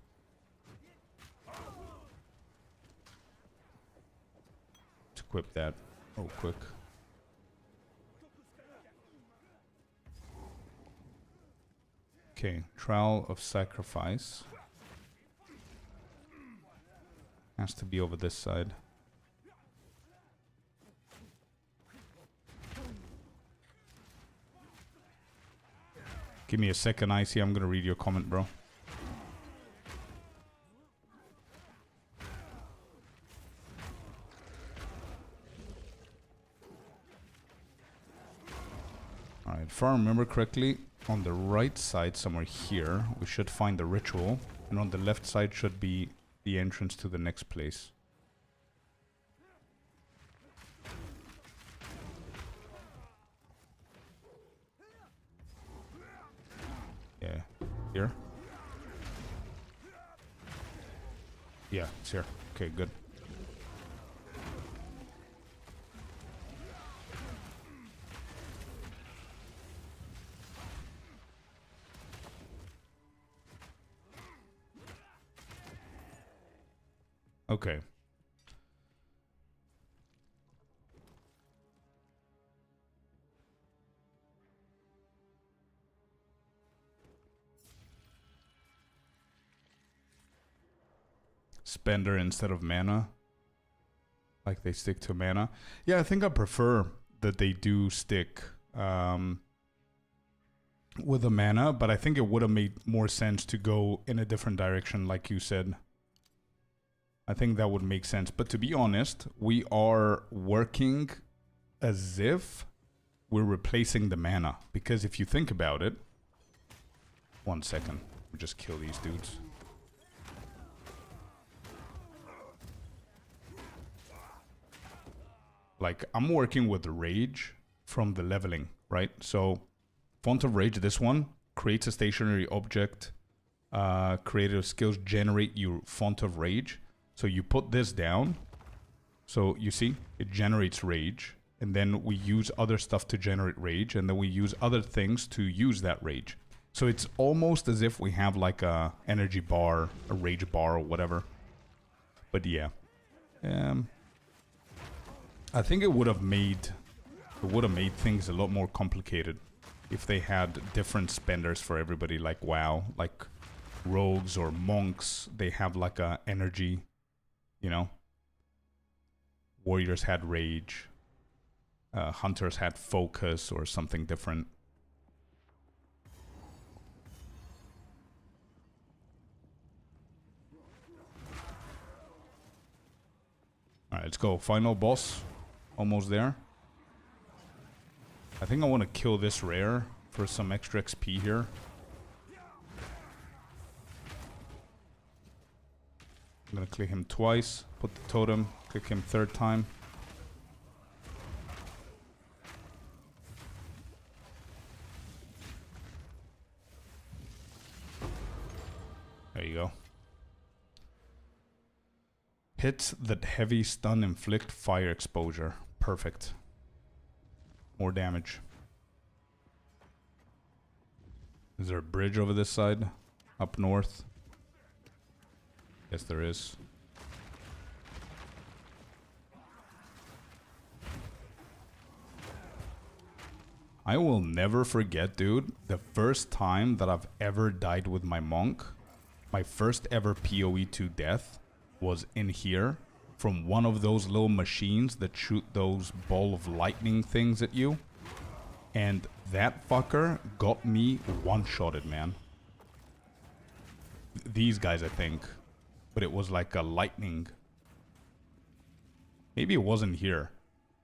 Let's equip that real quick. Okay, Trial of Sacrifice. Has to be over this side. Give me a second, Icy. I'm gonna read your comment, bro. Alright, if I remember correctly, on the right side, somewhere here, we should find the ritual. And on the left side should be the entrance to the next place. Yeah, here? Yeah, it's here. Okay, good. Okay. Spender instead of mana. Like they stick to mana. Yeah, I think I prefer that they do stick with the mana, but I think it would have made more sense to go in a different direction, like you said. I think that would make sense. But to be honest, we are working as if we're replacing the mana. Because if you think about it... 1 second. We'll just kill these dudes. Like, I'm working with Rage from the leveling, right? So, Font of Rage, this one, creates a stationary object. Creative skills generate your Font of Rage. So you put this down. So you see, it generates rage. And then we use other stuff to generate rage. And then we use other things to use that rage. So it's almost as if we have like a energy bar, a rage bar or whatever. But yeah. I think it would have made things a lot more complicated if they had different spenders for everybody. Like WoW, like rogues or monks, they have like a energy. You know, warriors had rage, hunters had focus or something different. Alright, let's go. Final boss. Almost there. I think I want to kill this rare for some extra XP here. I'm gonna click him twice, put the totem, click him third time. There you go. Hits that heavy stun inflict fire exposure. Perfect. More damage. Is there a bridge over this side? Up north? Yes, there is. I will never forget, dude, the first time that I've ever died with my monk. My first ever PoE to death was in here from one of those little machines that shoot those ball of lightning things at you. And that fucker got me one-shotted, man. These guys, I think. But it was like a lightning. Maybe it wasn't here.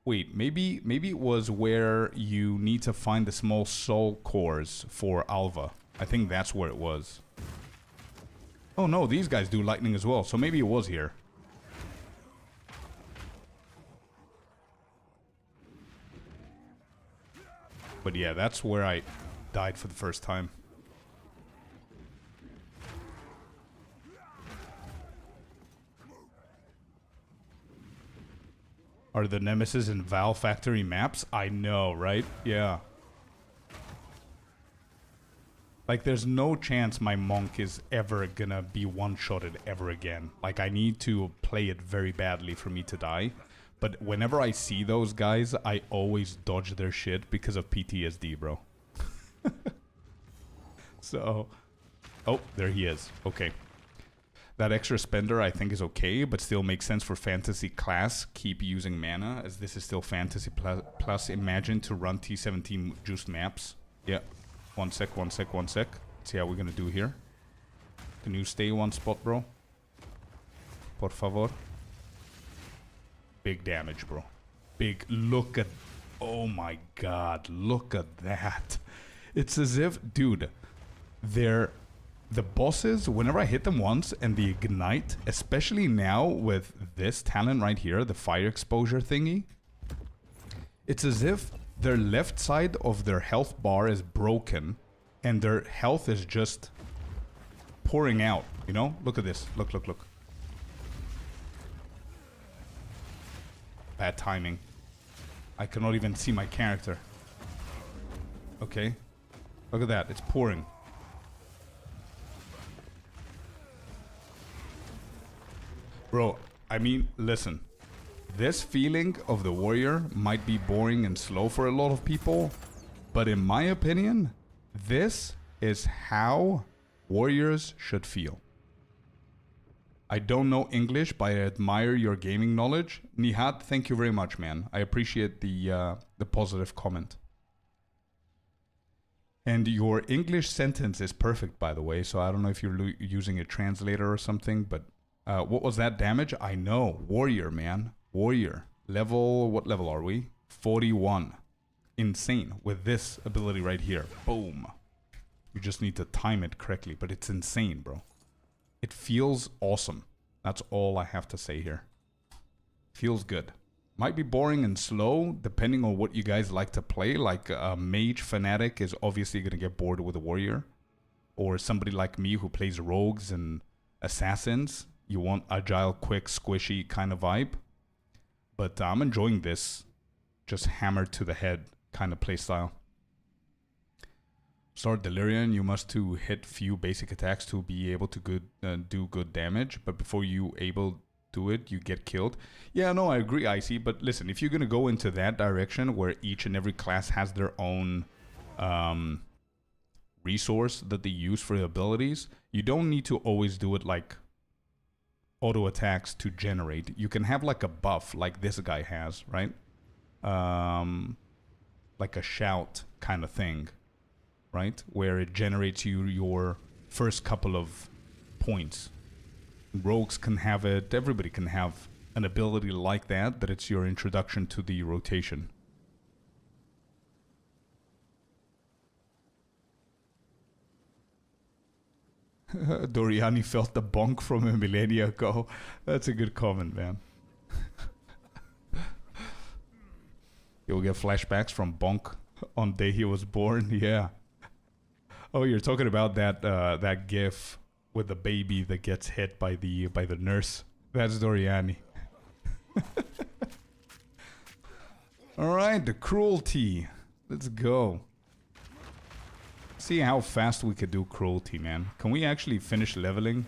Wait, maybe it was where you need to find the small soul cores for Alva. I think that's where it was. Oh no, these guys do lightning as well, so maybe it was here. But yeah, that's where I died for the first time. Are the Nemesis in Val Factory maps? I know, right? Yeah. Like, there's no chance my monk is ever gonna be one-shotted ever again. Like, I need to play it very badly for me to die. But whenever I see those guys, I always dodge their shit because of PTSD, bro. So... Oh, there he is. Okay. That extra spender I think is okay, but still makes sense for fantasy class. Keep using mana, as this is still fantasy plus imagine to run T17 juiced maps. Yeah. One sec. Let's see how we're gonna do here. Can you stay one spot, bro? Por favor. Big damage, bro. Big. Look at... Oh my god. Look at that. It's as if... Dude. They're... The bosses, whenever I hit them once and the ignite, especially now with this talent right here, the fire exposure thingy, it's as if their left side of their health bar is broken and their health is just pouring out, you know? Look at this. Look. Bad timing. I cannot even see my character. Okay. Look at that. It's pouring. Bro, I mean, listen. This feeling of the warrior might be boring and slow for a lot of people, but in my opinion, this is how warriors should feel. I don't know English, but I admire your gaming knowledge. Nihat, thank you very much, man. I appreciate the positive comment. And your English sentence is perfect, by the way, so I don't know if you're using a translator or something, but... what was that damage? I know. Warrior, man. Warrior. Level... What level are we? 41. Insane. With this ability right here. Boom. You just need to time it correctly. But it's insane, bro. It feels awesome. That's all I have to say here. Feels good. Might be boring and slow, depending on what you guys like to play. Like, a mage fanatic is obviously going to get bored with a warrior. Or somebody like me who plays rogues and assassins. You want agile, quick, squishy kind of vibe. But I'm enjoying this just hammered to the head kind of playstyle. Start Delirium, you must to hit few basic attacks to be able to do good damage. But before you able do it, you get killed. Yeah, no, I agree, Icy. But listen, if you're going to go into that direction where each and every class has their own resource that they use for the abilities, you don't need to always do it like auto attacks to generate. You can have like a buff like this guy has, right? Like a shout kind of thing, right? Where it generates you your first couple of points. Rogues can have it. Everybody can have an ability like that, that it's your introduction to the rotation. Doriani felt the bonk from a millennia ago. That's a good comment, man. You'll get flashbacks from bonk on day he was born. Yeah. Oh, you're talking about that that gif with the baby that gets hit by the nurse. That's Doriani. All right, the cruelty. Let's go. See how fast we could do cruelty, man. Can we actually finish leveling?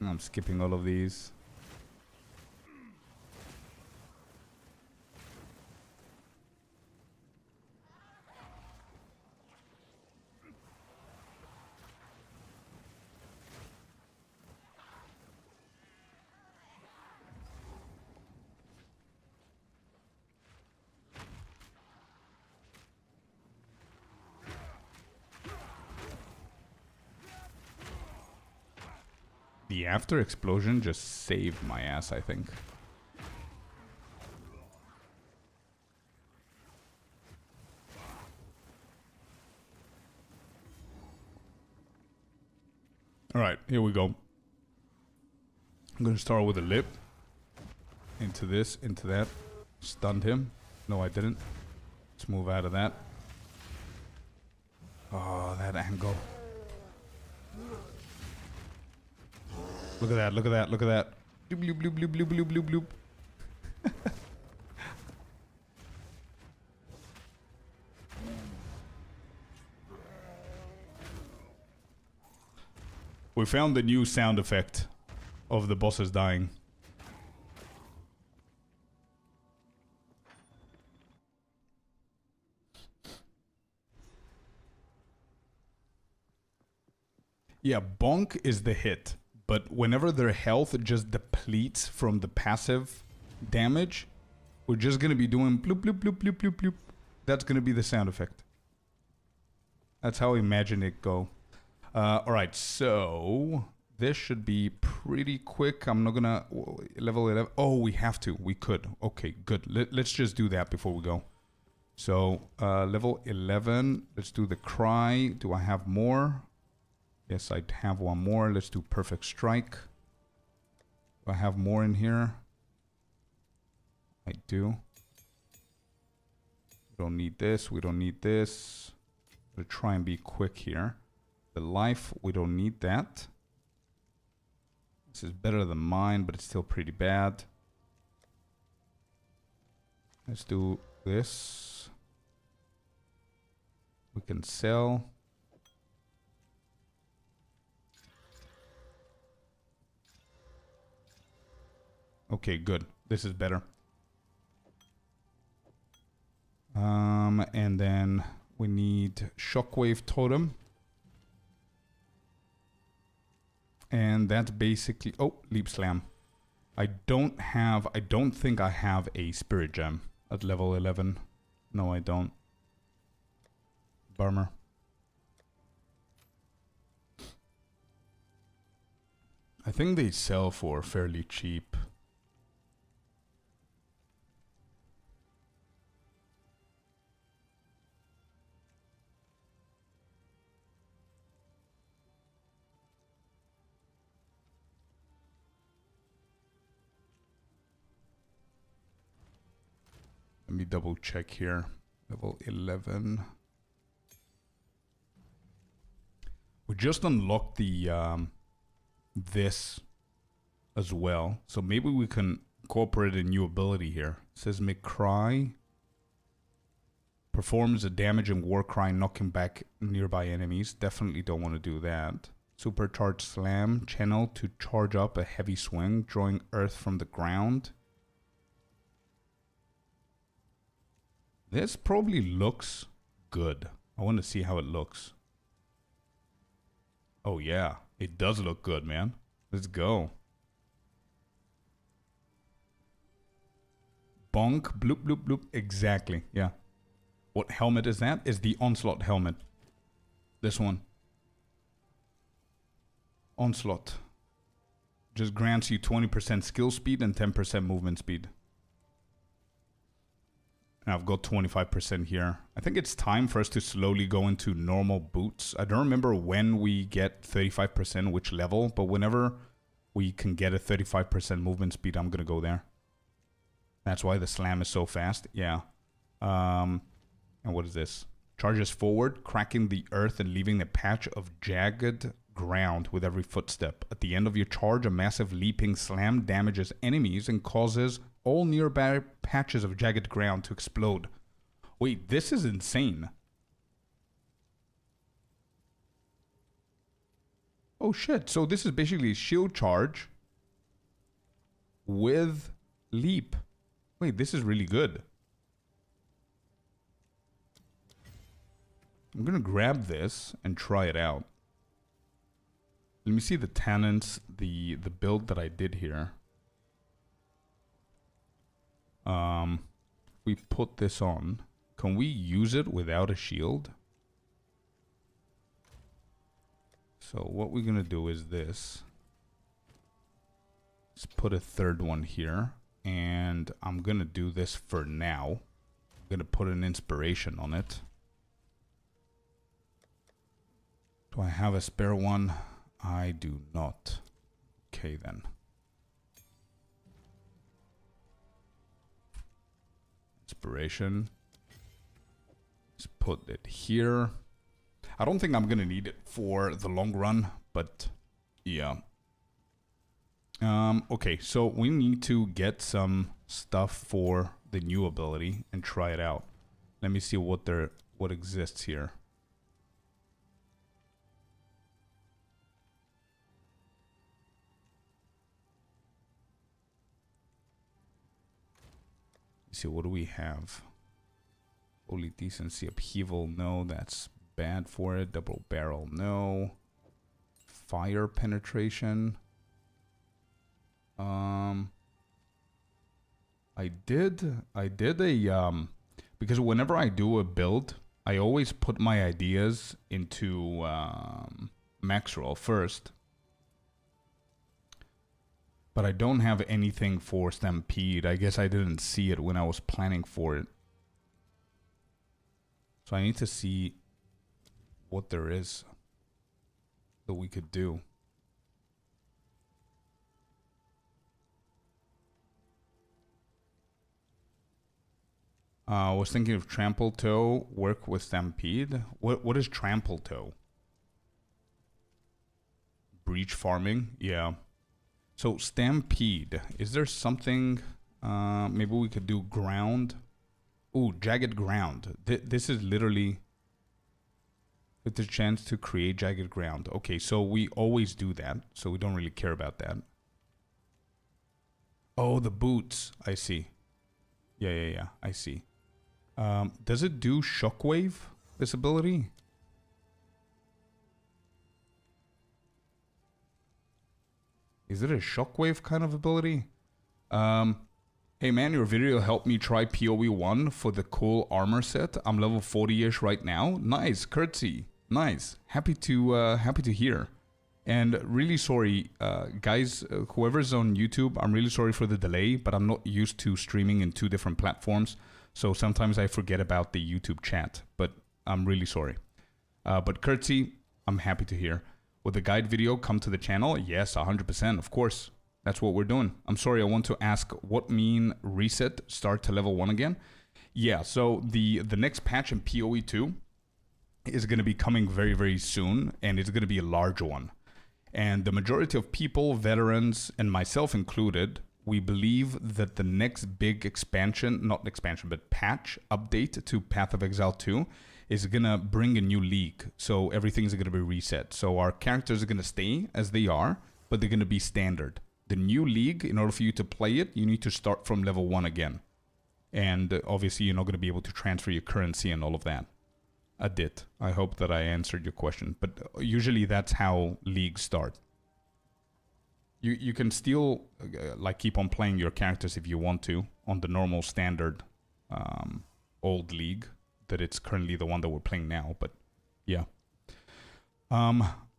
I'm skipping all of these. the after explosion just saved my ass, I think. Alright, here we go. I'm gonna start with a lip. Into this, into that. Stunned him. No, I didn't. Let's move out of that. Oh, that angle. Look at that, look at that, look at that. Bloop, bloop, bloop, bloop, bloop, bloop, bloop, bloop. We found the new sound effect of the bosses dying. Yeah, bonk is the hit, but whenever their health just depletes from the passive damage, we're just gonna be doing bloop bloop bloop bloop bloop bloop. That's gonna be the sound effect. That's how I imagine it go. Alright, so this should be pretty quick. I'm not gonna level 11. Oh, we have to. We could. Okay, good. Let's just do that before we go. So level 11. Let's do the cry. Do I have more? Yes, I have one more. Let's do perfect strike. Do I have more in here? I do. We don't need this. We don't need this. I'm gonna try and be quick here. The life, we don't need that. This is better than mine, but it's still pretty bad. Let's do this. We can sell. Okay, good. This is better. And then we need Shockwave Totem. And that's basically... Oh, Leap Slam. I don't think I have a Spirit Gem at level 11. No, I don't. Bummer. I think they sell for fairly cheap. Let me double check here. Level 11. We just unlocked the this as well. So maybe we can incorporate a new ability here. It says make cry. Performs a damage and war cry, knocking back nearby enemies. Definitely don't want to do that. Supercharged slam. Channel to charge up a heavy swing, drawing earth from the ground. This probably looks good. I want to see how it looks. Oh yeah, it does look good, man. Let's go. Bonk, bloop, bloop, bloop. Exactly, yeah. What helmet is that? Is the Onslaught helmet. This one. Onslaught. Just grants you 20% skill speed and 10% movement speed. And I've got 25% here. I think it's time for us to slowly go into normal boots. I don't remember when we get 35%, which level, but whenever we can get a 35% movement speed, I'm going to go there. That's why the slam is so fast. Yeah. And what is this? Charges forward, cracking the earth and leaving a patch of jagged ground with every footstep. At the end of your charge, a massive leaping slam damages enemies and causes all nearby patches of jagged ground to explode. Wait, this is insane. Oh shit, so this is basically shield charge with leap. Wait, this is really good. I'm gonna grab this and try it out. Let me see the tenants, the build that I did here. We put this on. Can we use it without a shield? So what we're gonna do is this. Let's put a third one here. And I'm going to do this for now. I'm going to put an inspiration on it. Do I have a spare one? I do not. Okay, then. Inspiration. Let's put it here. I don't think I'm going to need it for the long run, but yeah. Okay, so we need to get some stuff for the new ability and try it out. Let me see what exists here. Let's see, what do we have? Holy Decency, Upheaval, no, that's bad for it. Double Barrel, no. Fire Penetration. I did a, because whenever I do a build, I always put my ideas into, max roll first. But I don't have anything for Stampede. I guess I didn't see it when I was planning for it. So I need to see what there is that we could do. I was thinking of Trample Toe, work with Stampede. What is Trample Toe? Breach farming? Yeah. So Stampede, is there something, maybe we could do ground? Ooh, Jagged Ground. This is literally with the chance to create Jagged Ground. Okay, so we always do that, so we don't really care about that. Oh, the boots, I see. Yeah, I see. Does it do Shockwave, this ability? Is it a Shockwave kind of ability? Hey man, your video helped me try PoE 1 for the cool armor set. I'm level 40-ish right now. Nice, curtsy. Nice. Happy to hear. And really sorry, guys, whoever's on YouTube, I'm really sorry for the delay, but I'm not used to streaming in 2 different platforms. So sometimes I forget about the YouTube chat, but I'm really sorry. But curtsy, I'm happy to hear. Will the guide video come to the channel? Yes, 100%, of course. That's what we're doing. I'm sorry, I want to ask, what mean reset, start to level 1 again? Yeah, so the next patch in PoE 2 is going to be coming very, very soon, and it's going to be a large one. And the majority of people, veterans, and myself included, we believe that the next big expansion, not expansion, but patch, update to Path of Exile 2 is going to bring a new league. So everything's going to be reset. So our characters are going to stay as they are, but they're going to be standard. The new league, in order for you to play it, you need to start from level 1 again. And obviously, you're not going to be able to transfer your currency and all of that. I did. I hope that I answered your question. But usually that's how leagues start. You can still like keep on playing your characters if you want to on the normal standard old league. That it's currently the one that we're playing now. But yeah.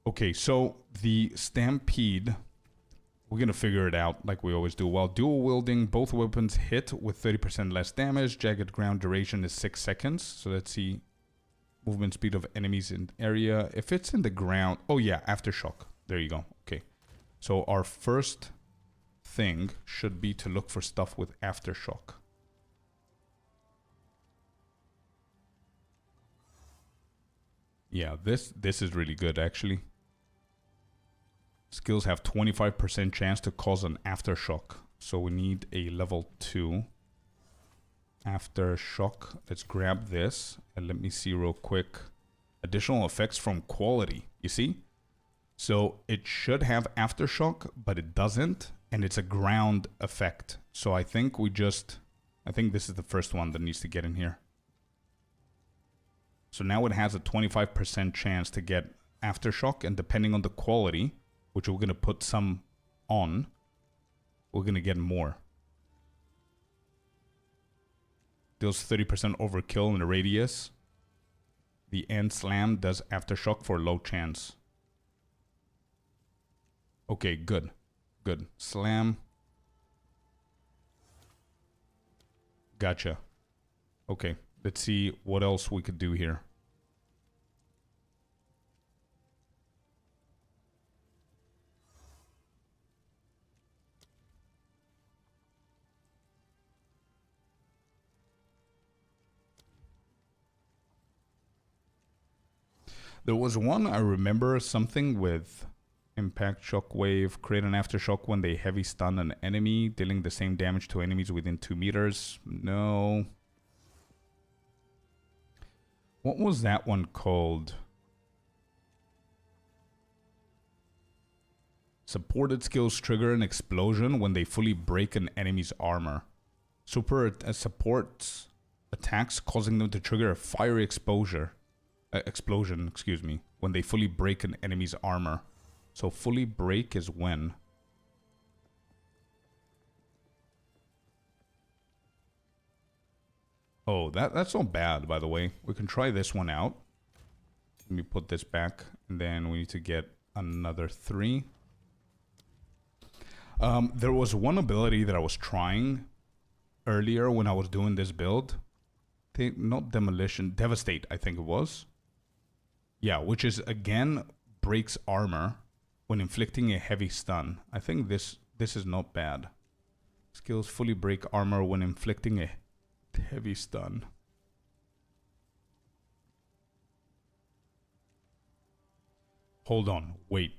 Okay, so the Stampede... We're going to figure it out like we always do. While dual wielding, both weapons hit with 30% less damage. Jagged ground duration is 6 seconds. So let's see. Movement speed of enemies in area. If it's in the ground... Oh yeah, Aftershock. There you go. Okay. So our first thing should be to look for stuff with Aftershock. Yeah, this is really good actually. Skills have 25% chance to cause an Aftershock. So we need a level 2 Aftershock. Let's grab this and let me see real quick. Additional effects from quality. You see? So it should have Aftershock, but it doesn't. And it's a ground effect. So I think this is the first one that needs to get in here. So now it has a 25% chance to get Aftershock, and depending on the quality, which we're going to put some on, we're going to get more. Deals 30% overkill in the radius. The end slam does Aftershock for low chance. Okay, good. Good. Slam. Gotcha. Okay, let's see what else we could do here. There was one, I remember, something with impact shockwave, create an aftershock when they heavy stun an enemy, dealing the same damage to enemies within 2 meters. No. What was that one called? Supported skills trigger an explosion when they fully break an enemy's armor. Super supports attacks, causing them to trigger a fiery explosion, excuse me, when they fully break an enemy's armor. So fully break is when? Oh, that's not bad, by the way. We can try this one out. Let me put this back, and then we need to get another 3. There was one ability that I was trying earlier when I was doing this build. Not demolition, devastate, I think it was. Yeah, which is again breaks armor when inflicting a heavy stun. I think this is not bad. Skills fully break armor when inflicting a heavy stun. Hold on, wait.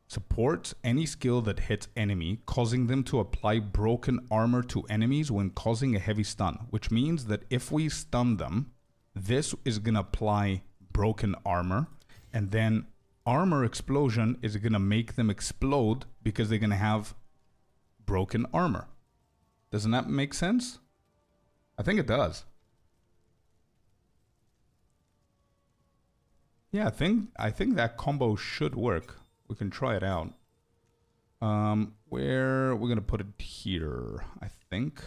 Supports any skill that hits enemy, causing them to apply broken armor to enemies when causing a heavy stun. Which means that if we stun them, this is gonna apply broken armor, and then armor explosion is gonna make them explode because they're gonna have broken armor. Doesn't that make sense? I think it does. Yeah, I think that combo should work. We can try it out. Where we're gonna put it here, I think.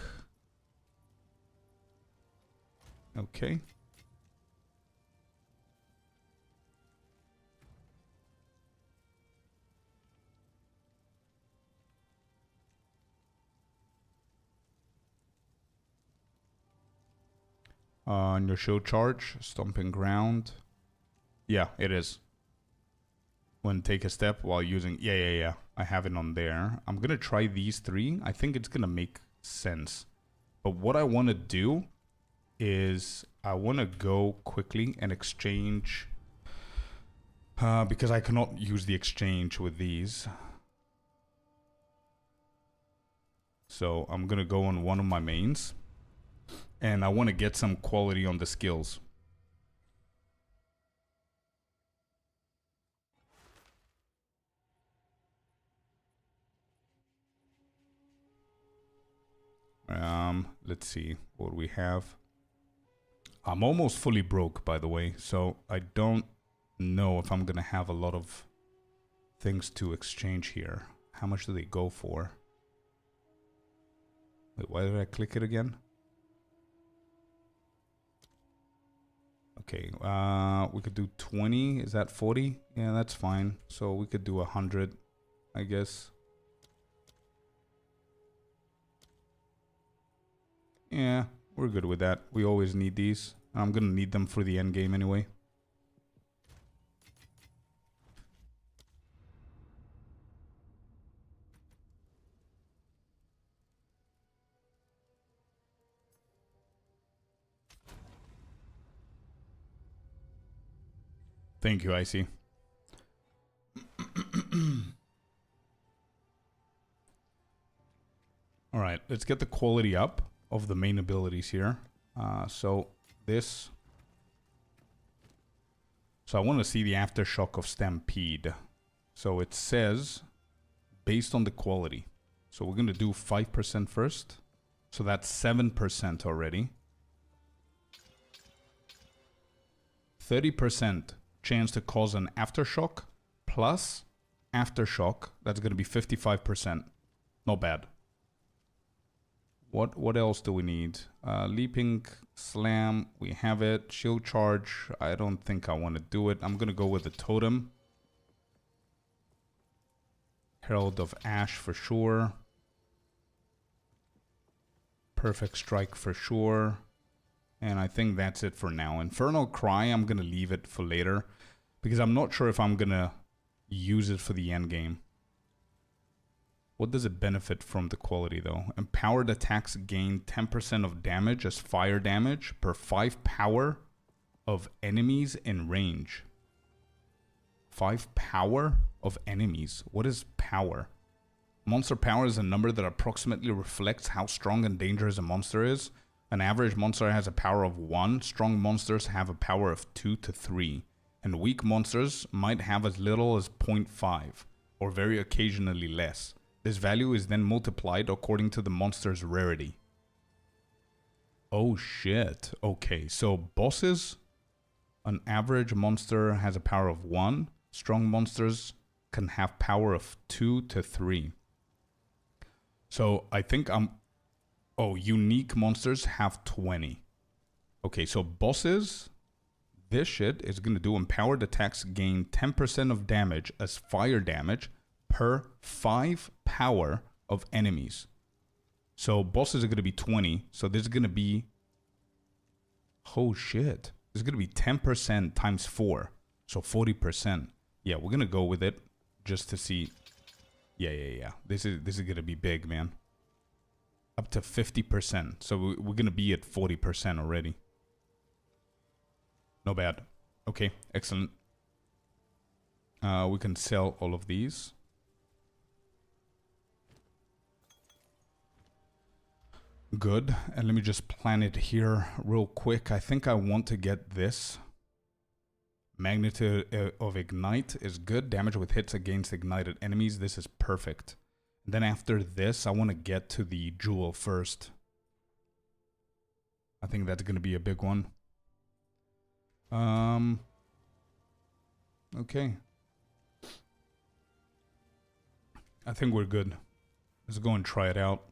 Okay. On your show charge, stomping ground. Yeah, it is. When take a step while using... Yeah. I have it on there. I'm going to try these 3. I think it's going to make sense. But what I want to do is I want to go quickly and exchange... because I cannot use the exchange with these. So I'm going to go on one of my mains. And I want to get some quality on the skills. Let's see what we have. I'm almost fully broke, by the way, so I don't know if I'm gonna have a lot of things to exchange here. How much do they go for? Wait, why did I click it again? Okay, we could do 20. Is that 40? Yeah, that's fine. So we could do 100, I guess. Yeah, we're good with that. We always need these. I'm gonna need them for the end game anyway. Thank you, Icy. Alright, let's get the quality up of the main abilities here. So I want to see the aftershock of Stampede. So it says, based on the quality. So we're going to do 5% first. So that's 7% already. 30% chance to cause an aftershock plus aftershock. That's going to be 55%. Not bad. What else do we need? Leaping slam, we have it. Shield charge, I don't think I want to do it. I'm gonna go with the totem. Herald of Ash for sure. Perfect Strike for sure. And I think that's it for now. Infernal Cry, I'm going to leave it for later. Because I'm not sure if I'm going to use it for the end game. What does it benefit from the quality though? Empowered attacks gain 10% of damage as fire damage per 5 power of enemies in range. 5 power of enemies. What is power? Monster power is a number that approximately reflects how strong and dangerous a monster is. An average monster has a power of 1. Strong monsters have a power of 2 to 3. And weak monsters might have as little as 0.5 or very occasionally less. This value is then multiplied according to the monster's rarity. Oh shit. Okay, so bosses, an average monster has a power of 1. Strong monsters can have power of 2 to 3. So I think unique monsters have 20. Okay, so bosses, this shit is going to do empowered attacks gain 10% of damage as fire damage per 5 power of enemies. So bosses are going to be 20. So this is going to be... Oh shit. This is going to be 10% times 4. So 40%. Yeah, we're going to go with it just to see... Yeah. This is going to be big, man. Up to 50%. So we're going to be at 40% already. No bad. Okay, excellent. We can sell all of these. Good. And let me just plan it here real quick. I think I want to get this. Magnitude of Ignite is good. Damage with hits against ignited enemies. This is perfect. And then after this, I want to get to the jewel first. I think that's going to be a big one. Okay. I think we're good. Let's go and try it out.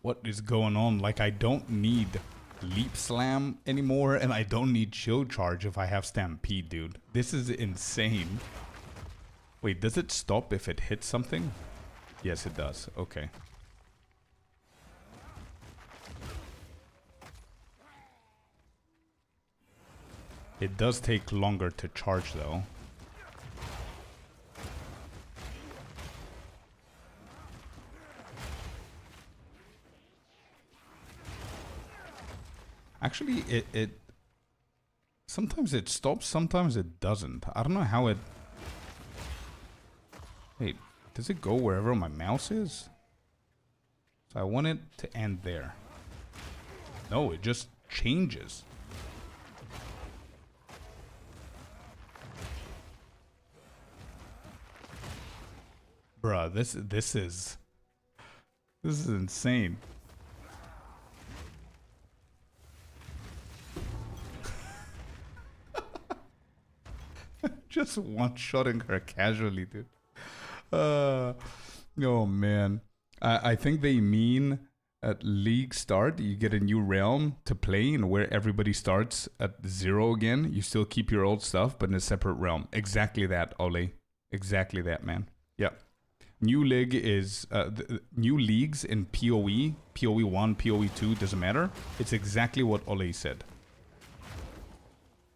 What is going on? Like, I don't need Leap Slam anymore, and I don't need Shield Charge if I have Stampede, dude. This is insane. Wait, does it stop if it hits something? Yes, it does. Okay. It does take longer to charge, though. Actually, it sometimes it stops, sometimes it doesn't. I don't know how it... Wait, does it go wherever my mouse is? So I want it to end there. No, it just changes. Bruh, this is insane. Just one-shotting her casually, dude. Oh man. I think they mean at League start, you get a new realm to play, and where everybody starts at 0 again. You still keep your old stuff, but in a separate realm. Exactly that, Ole. Exactly that, man. Yeah. New league is new leagues in PoE, PoE 1, PoE 2, doesn't matter. It's exactly what Ole said.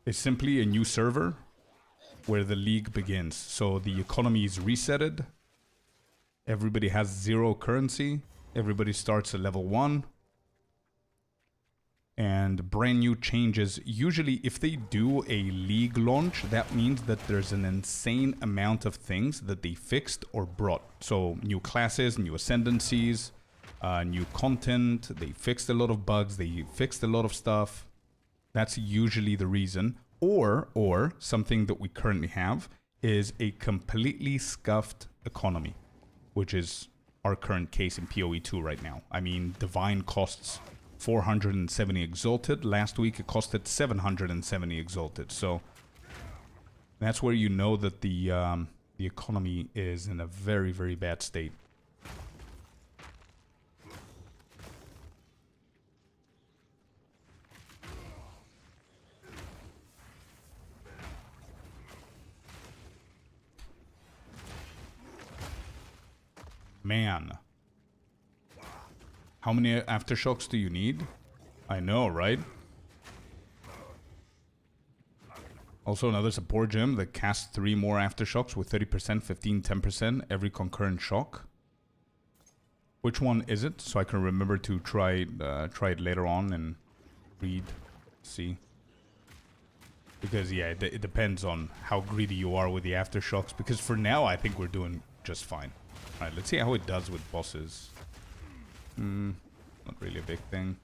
It's simply a new server where the league begins. So the economy is resetted. Everybody has 0 currency. Everybody starts at level 1. And brand new changes. Usually if they do a league launch, that means that there's an insane amount of things that they fixed or brought. So new classes, new ascendancies, new content. They fixed a lot of bugs. They fixed a lot of stuff. That's usually the reason. Or something that we currently have is a completely scuffed economy, which is our current case in PoE 2 right now. I mean, Divine costs 470 Exalted. Last week it costed 770 Exalted. So That's where you know that the economy is in a very, very bad state. Man. How many aftershocks do you need? I know, right? Also another support gem that casts 3 more aftershocks with 30%, 15, 10% every concurrent shock. Which one is it? So I can remember to try it later on and read, see. Because yeah, it depends on how greedy you are with the aftershocks. Because for now, I think we're doing just fine. Alright, let's see how it does with bosses. Not really a big thing.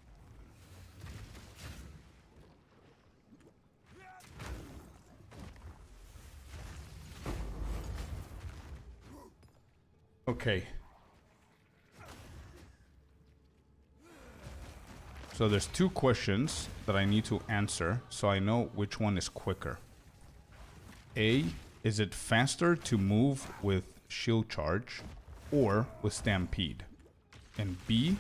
Okay. So there's 2 questions that I need to answer, so I know which one is quicker. A, is it faster to move with shield charge or with stampede? And B,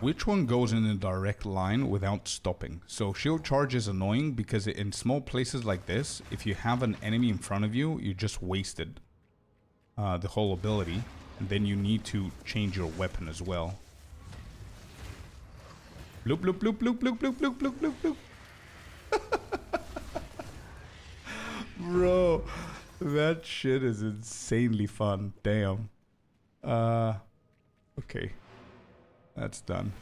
which one goes in a direct line without stopping? So shield charge is annoying because in small places like this, if you have an enemy in front of you, you just wasted the whole ability. And then you need to change your weapon as well. Bloop, bloop, bloop, bloop, bloop, bloop, bloop, bloop, bloop, bloop. Bro, that shit is insanely fun. Damn. Okay. That's done.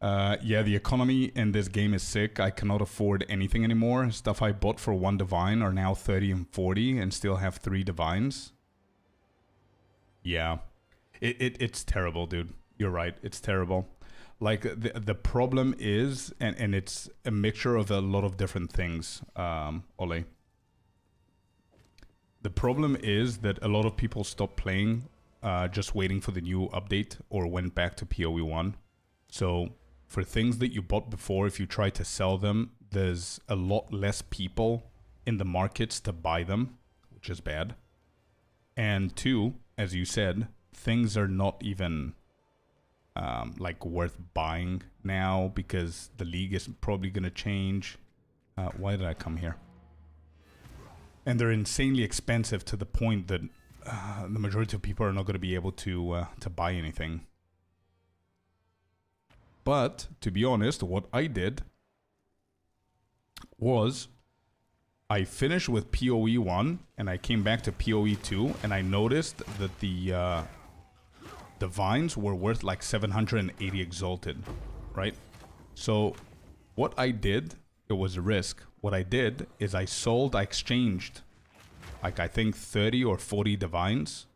Yeah, the economy in this game is sick. I cannot afford anything anymore. Stuff I bought for 1 divine are now 30 and 40 and still have 3 divines. Yeah. It's terrible, dude. You're right. It's terrible. Like, the problem is, and it's a mixture of a lot of different things, Ole. The problem is that a lot of people stopped playing just waiting for the new update or went back to PoE 1. So for things that you bought before, if you try to sell them, there's a lot less people in the markets to buy them, which is bad. And 2, as you said, things are not even like worth buying now because the league is probably going to change. Why did I come here? And they're insanely expensive to the point that the majority of people are not going to be able to buy anything. But, to be honest, what I did was I finished with PoE 1 and I came back to PoE 2 and I noticed that the divines were worth like 780 exalted, right? So what I did, it was a risk. What I did is I exchanged like I think 30 or 40 divines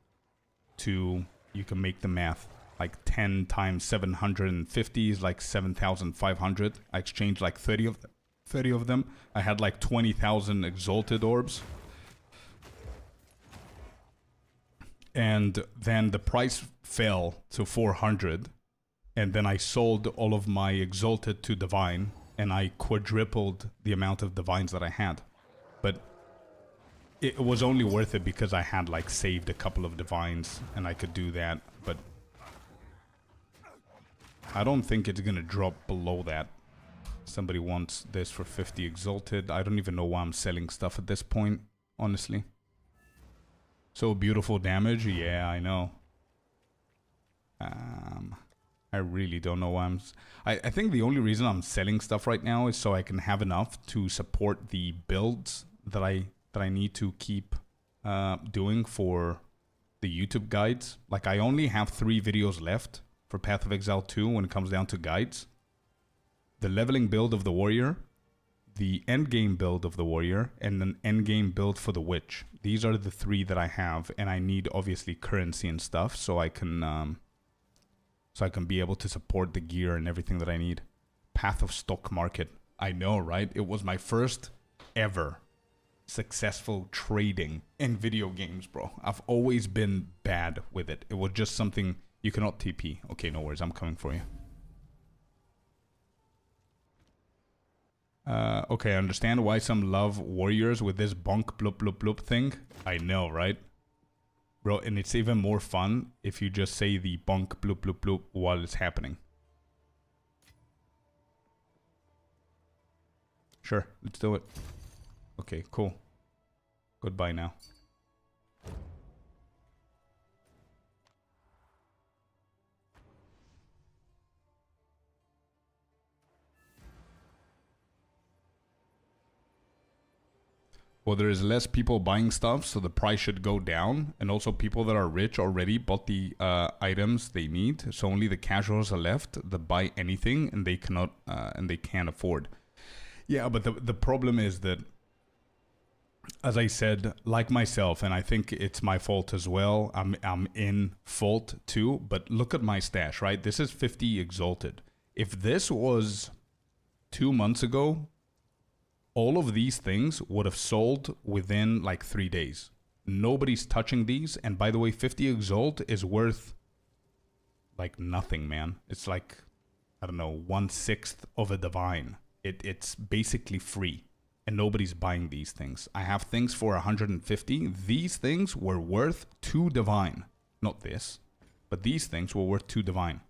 to, you can make the math, like 10 times 750 is like 7,500. I exchanged like 30 of them. I had like 20,000 exalted orbs. And then the price fell to 400. And then I sold all of my exalted to divine. And I quadrupled the amount of divines that I had. But it was only worth it because I had like saved a couple of divines. And I could do that. But I don't think it's going to drop below that. Somebody wants this for 50 exalted. I don't even know why I'm selling stuff at this point, honestly. So beautiful damage. Yeah, I know. I really don't know why I think the only reason I'm selling stuff right now is so I can have enough to support the builds that I need to keep doing for the YouTube guides. Like, I only have 3 videos left for Path of Exile 2 when it comes down to guides. The leveling build of the warrior, the endgame build of the warrior, and an endgame build for the witch. These are the 3 that I have, and I need obviously currency and stuff so I can be able to support the gear and everything that I need. Path of stock market. I know, right? It was my first ever successful trading in video games, bro. I've always been bad with it. It was just something You cannot TP. Okay, no worries. I'm coming for you. Okay, I understand why some love warriors with this bonk bloop bloop bloop thing. I know, right? Bro, and it's even more fun if you just say the bonk bloop bloop bloop while it's happening. Sure, let's do it. Okay, cool. Goodbye now. Well, there is less people buying stuff, so the price should go down. And also people that are rich already bought the items they need. So only the casuals are left that buy anything and they cannot and they can't afford. Yeah, but the problem is that, as I said, like myself, and I think it's my fault as well. I'm in fault too, but look at my stash, right? This is 50 exalted. If this was 2 months ago, all of these things would have sold within like 3 days. Nobody's touching these. And by the way, 50 exalt is worth like nothing, man. It's like, I don't know, 1/6 of a divine. It's basically free. And nobody's buying these things. I have things for 150. These things were worth 2 divine. Not this. But these things were worth 2 divine.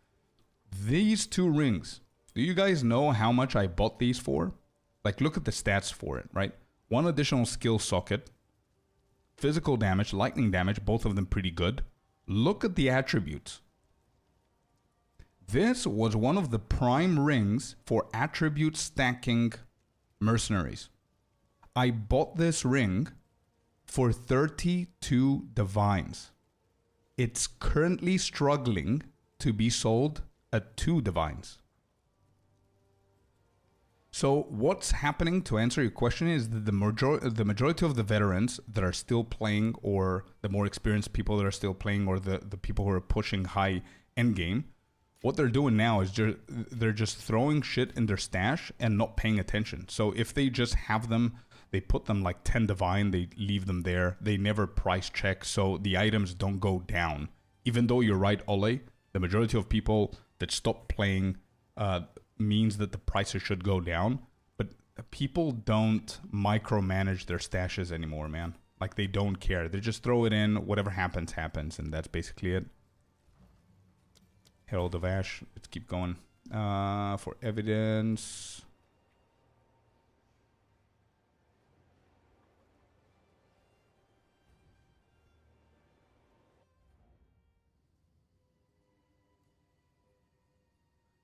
These 2 rings. Do you guys know how much I bought these for? Like, look at the stats for it, right? 1 additional skill socket. Physical damage, lightning damage, both of them pretty good. Look at the attributes. This was one of the prime rings for attribute stacking mercenaries. I bought this ring for 32 divines. It's currently struggling to be sold at 2 divines. So what's happening, to answer your question, is that the majority of the veterans that are still playing, or the more experienced people that are still playing, or the people who are pushing high endgame, what they're doing now is they're just throwing shit in their stash and not paying attention. So if they just have them, they put them like 10 divine, they leave them there. They never price check, so the items don't go down. Even though you're right, Ole, the majority of people that stop playing means that the prices should go down. But people don't micromanage their stashes anymore, man. Like, they don't care. They just throw it in, whatever happens, happens, and that's basically it. Herald of Ash. Let's keep going. For evidence.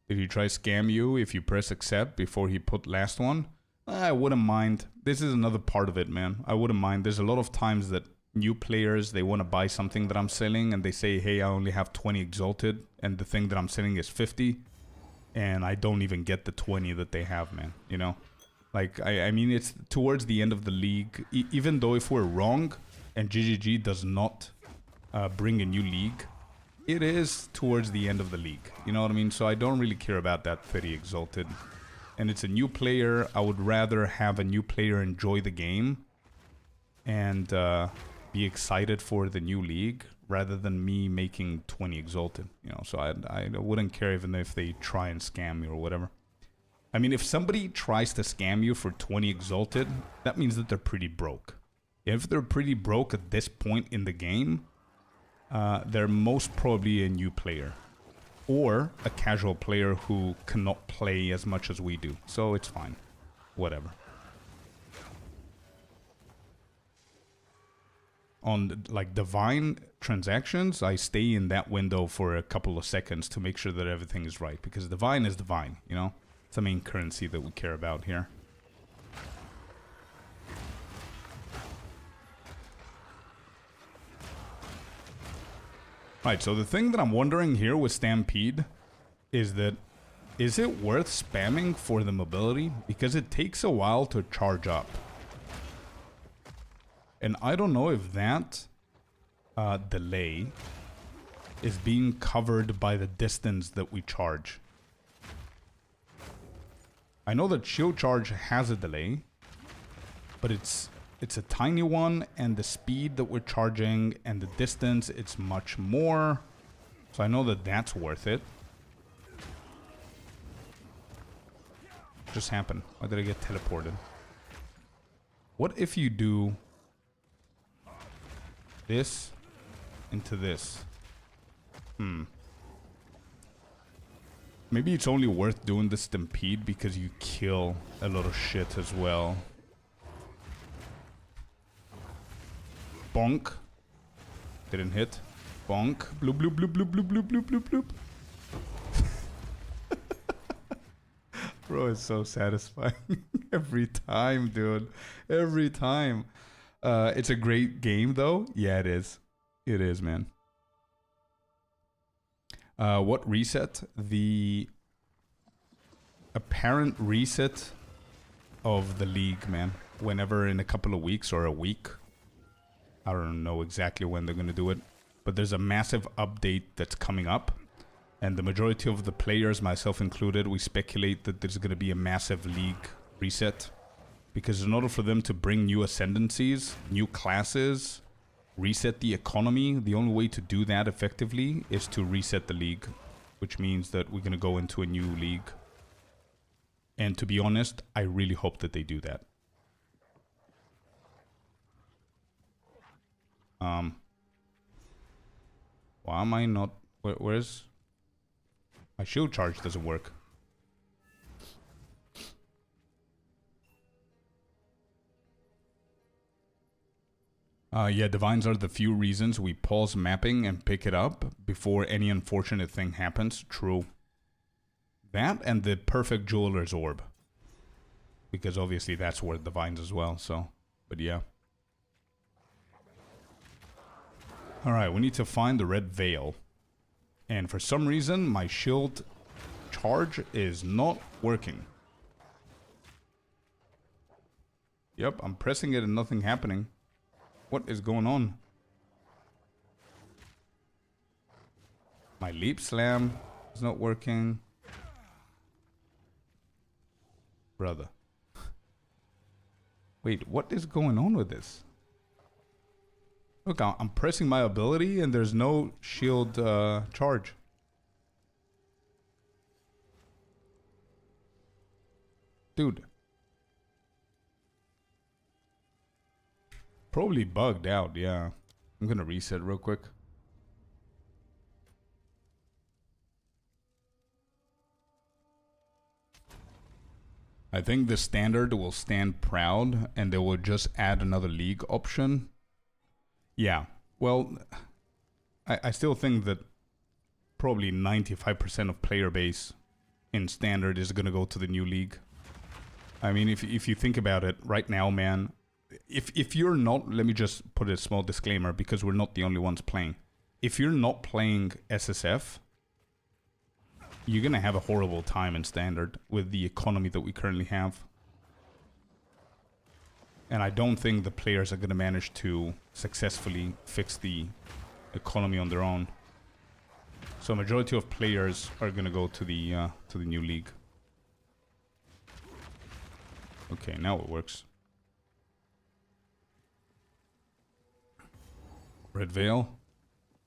Did he try scam you if you press accept before he put last one? I wouldn't mind. This is another part of it, man. I wouldn't mind. There's a lot of times that new players, they want to buy something that I'm selling and they say, hey, I only have 20 exalted and the thing that I'm selling is 50. And I don't even get the 20 that they have, man. You know? Like, I mean, it's towards the end of the league. Even though if we're wrong and GGG does not bring a new league, it is towards the end of the league. You know what I mean? So I don't really care about that 30 exalted. And it's a new player. I would rather have a new player enjoy the game and be excited for the new league rather than me making 20 exalted. You know, so I wouldn't care even if they try and scam me or whatever. I mean, if somebody tries to scam you for 20 exalted, that means that they're pretty broke. If they're pretty broke at this point in the game, they're most probably a new player or a casual player who cannot play as much as we do. So it's fine. Whatever. On like divine transactions, I stay in that window for a couple of seconds to make sure that everything is right, because divine is divine, you know? It's the main currency that we care about here. Right, so the thing that I'm wondering here with Stampede is that, is it worth spamming for the mobility? Because it takes a while to charge up. And I don't know if that delay is being covered by the distance that we charge. I know that shield charge has a delay, but it's a tiny one, and the speed that we're charging and the distance, it's much more. So I know that that's worth it. What just happened? Why did I get teleported? What if you do this into this? Maybe it's only worth doing the stampede because you kill a lot of shit as well. Bonk. Didn't hit. Bonk. Bloop, bloop, bloop, bloop, bloop, bloop, bloop, bloop, bloop. Bro, it's so satisfying. Every time, dude. Every time. It's a great game, though. Yeah, it is. It is, man. What reset? The apparent reset of the league, man. Whenever in a couple of weeks or a week. I don't know exactly when they're going to do it. But there's a massive update that's coming up. And the majority of the players, myself included, we speculate that there's going to be a massive league reset. Because in order for them to bring new ascendancies, new classes, reset the economy, the only way to do that effectively is to reset the league. Which means that we're going to go into a new league. And to be honest, I really hope that they do that. Why am I not... Where's... My shield charge doesn't work. Yeah, divines are the few reasons we pause mapping and pick it up before any unfortunate thing happens. True. That and the perfect jeweler's orb. Because obviously that's worth divines as well, so... But yeah. Alright, we need to find the red veil. And for some reason, my shield charge is not working. Yep, I'm pressing it and nothing happening. What is going on? My leap slam is not working. Brother. Wait, what is going on with this? Look, I'm pressing my ability and there's no shield charge. Dude. Probably bugged out, yeah. I'm gonna reset real quick. I think the standard will stand proud and they will just add another league option. Yeah, well, I still think that probably 95% of player base in standard is gonna go to the new league. I mean, if you think about it right now, man, if you're not, let me just put a small disclaimer because we're not the only ones playing. If you're not playing SSF, you're gonna have a horrible time in standard with the economy that we currently have. And I don't think the players are going to manage to successfully fix the economy on their own. So a majority of players are going to go to the new league. Okay, now it works. Red Veil?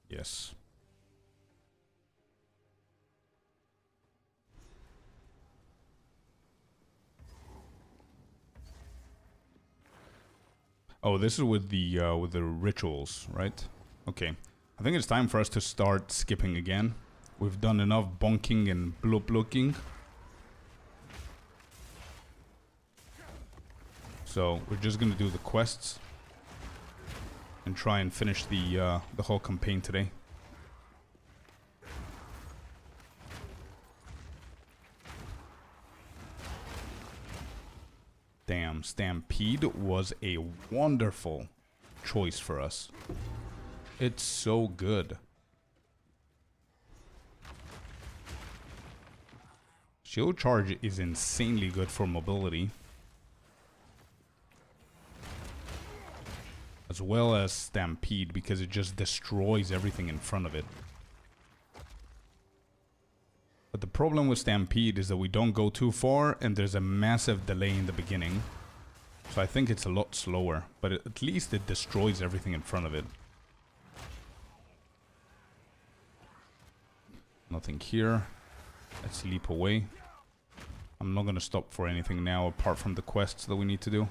Yes. Oh, this is with the rituals, right? Okay. I think it's time for us to start skipping again. We've done enough bonking and bloop looking. So we're just gonna do the quests and try and finish the whole campaign today. Damn, Stampede was a wonderful choice for us. It's so good. Shield Charge is insanely good for mobility. As well as Stampede because it just destroys everything in front of it. But the problem with Stampede is that we don't go too far and there's a massive delay in the beginning. So I think it's a lot slower, but at least it destroys everything in front of it. Nothing here. Let's leap away. I'm not gonna stop for anything now apart from the quests that we need to do.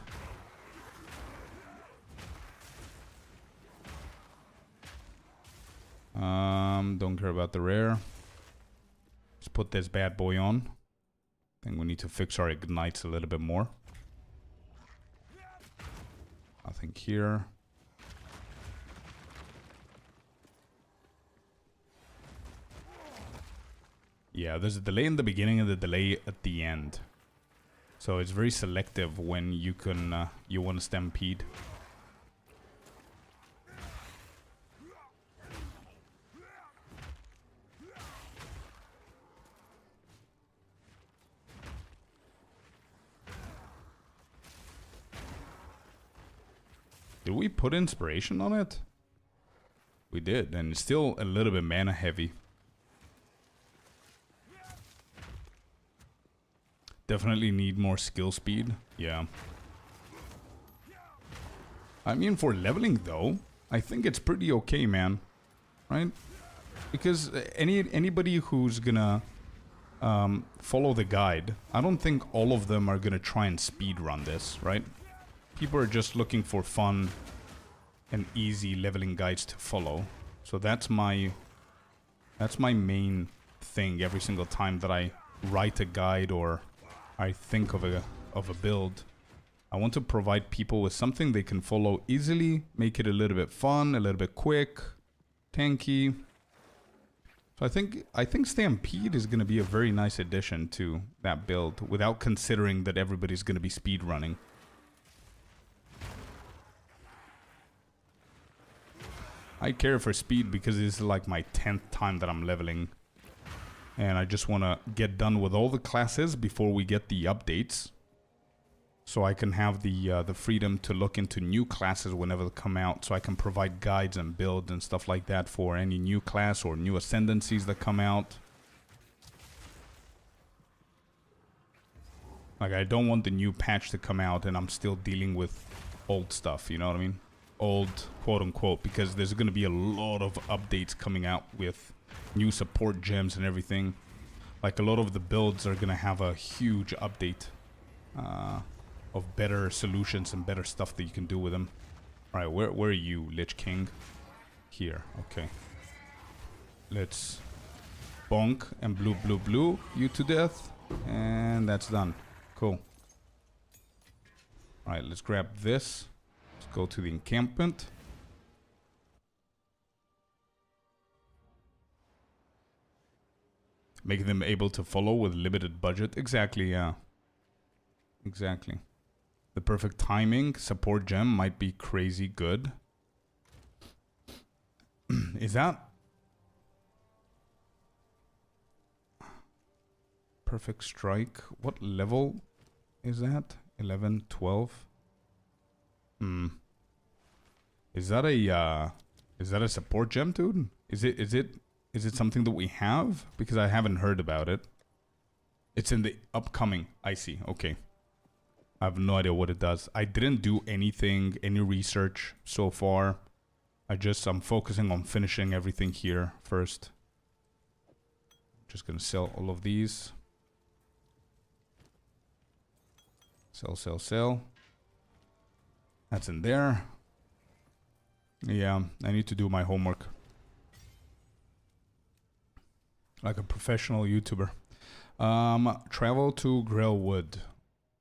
Don't care about the rare. Let's put this bad boy on. I think we need to fix our ignites a little bit more. Nothing here. Yeah, there's a delay in the beginning and the delay at the end. So it's very selective when you can you want to stampede. Did we put inspiration on it? We did, and it's still a little bit mana heavy. Definitely need more skill speed. Yeah. I mean, for leveling though, I think it's pretty okay, man. Right? Because anybody who's gonna follow the guide, I don't think all of them are gonna try and speed run this, right? People are just looking for fun and easy leveling guides to follow. So that's my main thing every single time that I write a guide or I think of a build. I want to provide people with something they can follow easily, make it a little bit fun, a little bit quick, tanky. So I think Stampede is going to be a very nice addition to that build without considering that everybody's going to be speed running. I care for speed because this is like my 10th time that I'm leveling. And I just want to get done with all the classes before we get the updates. So I can have the freedom to look into new classes whenever they come out. So I can provide guides and builds and stuff like that for any new class or new ascendancies that come out. Like, I don't want the new patch to come out and I'm still dealing with old stuff, you know what I mean? Old, quote unquote, because there's going to be a lot of updates coming out with new support gems and everything. Like, a lot of the builds are going to have a huge update of better solutions and better stuff that you can do with them. Alright, where are you, Lich King? Here, okay. Let's bonk and blue you to death. And that's done. Cool. Alright, let's grab this. Let's go to the encampment. Make them able to follow with limited budget. Exactly, yeah. Exactly. The perfect timing. Support gem might be crazy good. Is that... Perfect strike. What level is that? 11, 12? Is that a support gem, dude? Is it something that we have? Because I haven't heard about it. It's in the upcoming. I see. Okay. I have no idea what it does. I didn't do anything, any research so far. I'm focusing on finishing everything here first. Just gonna sell all of these. Sell. That's in there. Yeah, I need to do my homework. Like a professional YouTuber. Travel to Grellwood.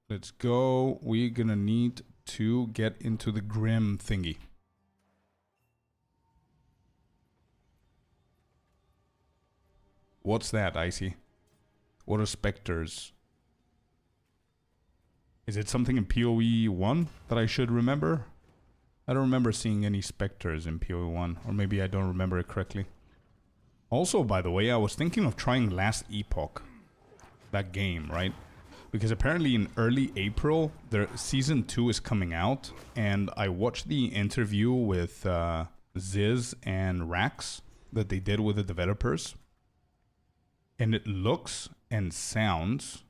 Let's go. We're gonna need to get into the Grim thingy. What's that, Icy? What are specters? Is it something in PoE 1 that I should remember? I don't remember seeing any specters in PoE 1. Or maybe I don't remember it correctly. Also, by the way, I was thinking of trying Last Epoch. That game, right? Because apparently in early April, their Season 2 is coming out. And I watched the interview with Ziz and Rax that they did with the developers. And it looks and sounds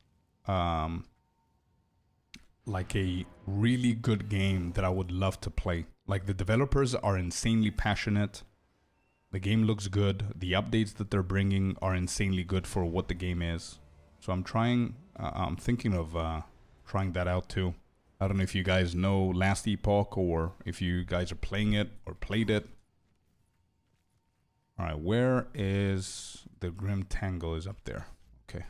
like a really good game that I would love to play. Like, the developers are insanely passionate. The game looks good. The updates that they're bringing are insanely good for what the game is. So I'm thinking of trying that out too. I don't know if you guys know Last Epoch or if you guys are playing it or played it. Alright, where is the Grim Tangle? Is up there. Okay.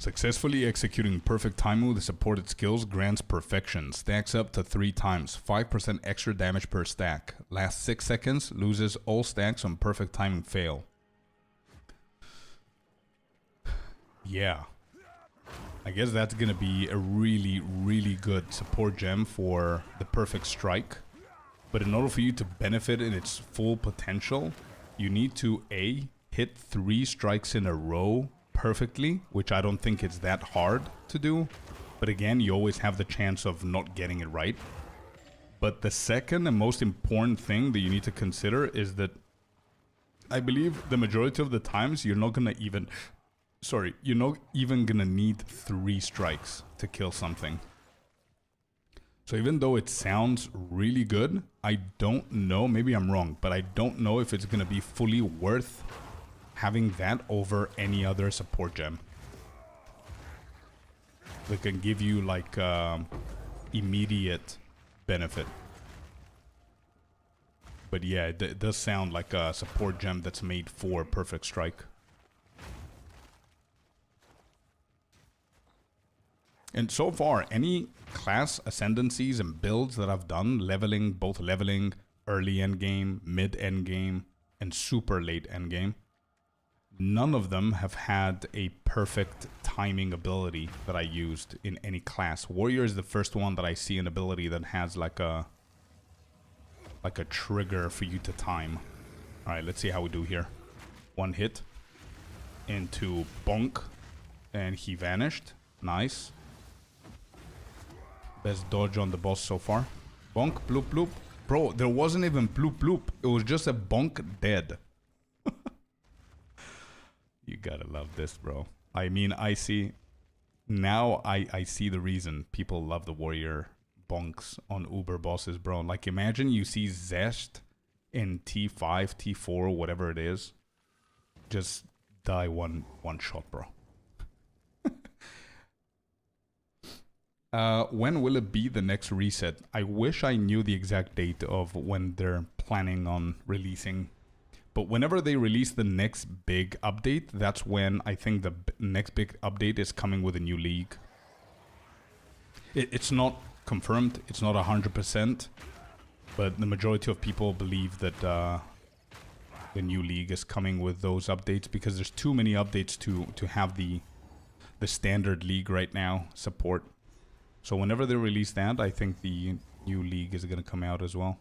Successfully executing perfect timing with supported skills grants perfection. Stacks up to 3 times. 5% extra damage per stack. Lasts 6 seconds. Loses all stacks on perfect timing fail. Yeah. I guess that's gonna be a really, really good support gem for the perfect strike. But in order for you to benefit in its full potential, you need to A, hit 3 strikes in a row perfectly, which I don't think it's that hard to do. But again, you always have the chance of not getting it right. But the second and most important thing that you need to consider is that I believe the majority of the times you're not gonna even... Sorry, you're not even gonna need 3 strikes to kill something. So even though it sounds really good, I don't know, maybe I'm wrong, but I don't know if it's gonna be fully worth having that over any other support gem that can give you like immediate benefit. But yeah, it does sound like a support gem that's made for perfect strike. And so far, any class ascendancies and builds that I've done, leveling, both leveling, early endgame, mid endgame, and super late endgame, none of them have had a perfect timing ability that I used in any class. Warrior is the first one that I see an ability that has like a trigger for you to time. Alright, let's see how we do here. 1 hit into bonk, and he vanished. Nice. Best dodge on the boss so far. Bonk, bloop, bloop. Bro, there wasn't even bloop, bloop. It was just a bonk dead. You gotta love this, bro. I mean, I see... Now I see the reason people love the warrior bonks on Uber bosses, bro. Like, imagine you see Zest in T5, T4, whatever it is. Just die one shot, bro. When will it be the next reset? I wish I knew the exact date of when they're planning on releasing. But whenever they release the next big update, that's when I think the next big update is coming with a new league. It's not confirmed, it's not 100%, but the majority of people believe that the new league is coming with those updates because there's too many updates to have the standard league right now support. So whenever they release that, I think the new league is going to come out as well.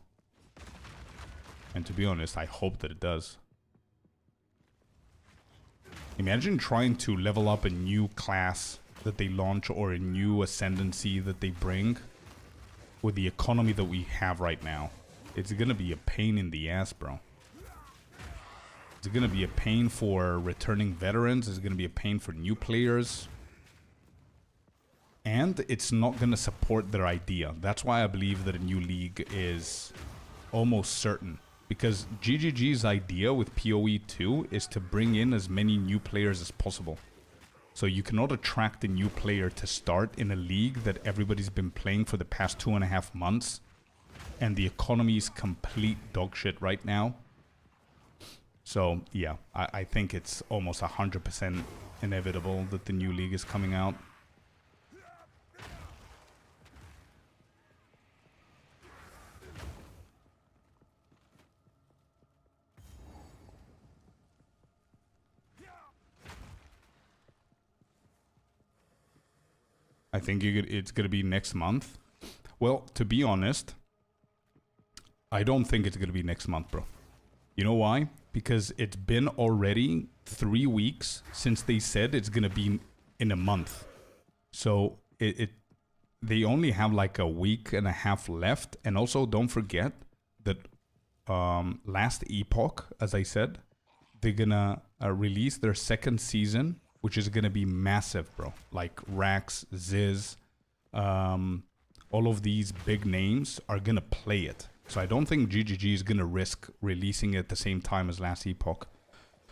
And to be honest, I hope that it does. Imagine trying to level up a new class that they launch or a new ascendancy that they bring with the economy that we have right now. It's going to be a pain in the ass, bro. It's going to be a pain for returning veterans. It's going to be a pain for new players. And it's not going to support their idea. That's why I believe that a new league is almost certain. Because GGG's idea with PoE 2 is to bring in as many new players as possible. So you cannot attract a new player to start in a league that everybody's been playing for the past 2.5 months. And the economy is complete dog shit right now. So yeah, I think it's almost 100% inevitable that the new league is coming out. I think it's going to be next month. Well, to be honest, I don't think it's going to be next month, bro. You know why? Because it's been already 3 weeks since they said it's going to be in a month. So they only have like a week and a half left. And also don't forget that last Epoch, as I said, they're going to release their second season, which is going to be massive, bro. Like Rax, Ziz, all of these big names are going to play it. So I don't think GGG is going to risk releasing it at the same time as last Epoch.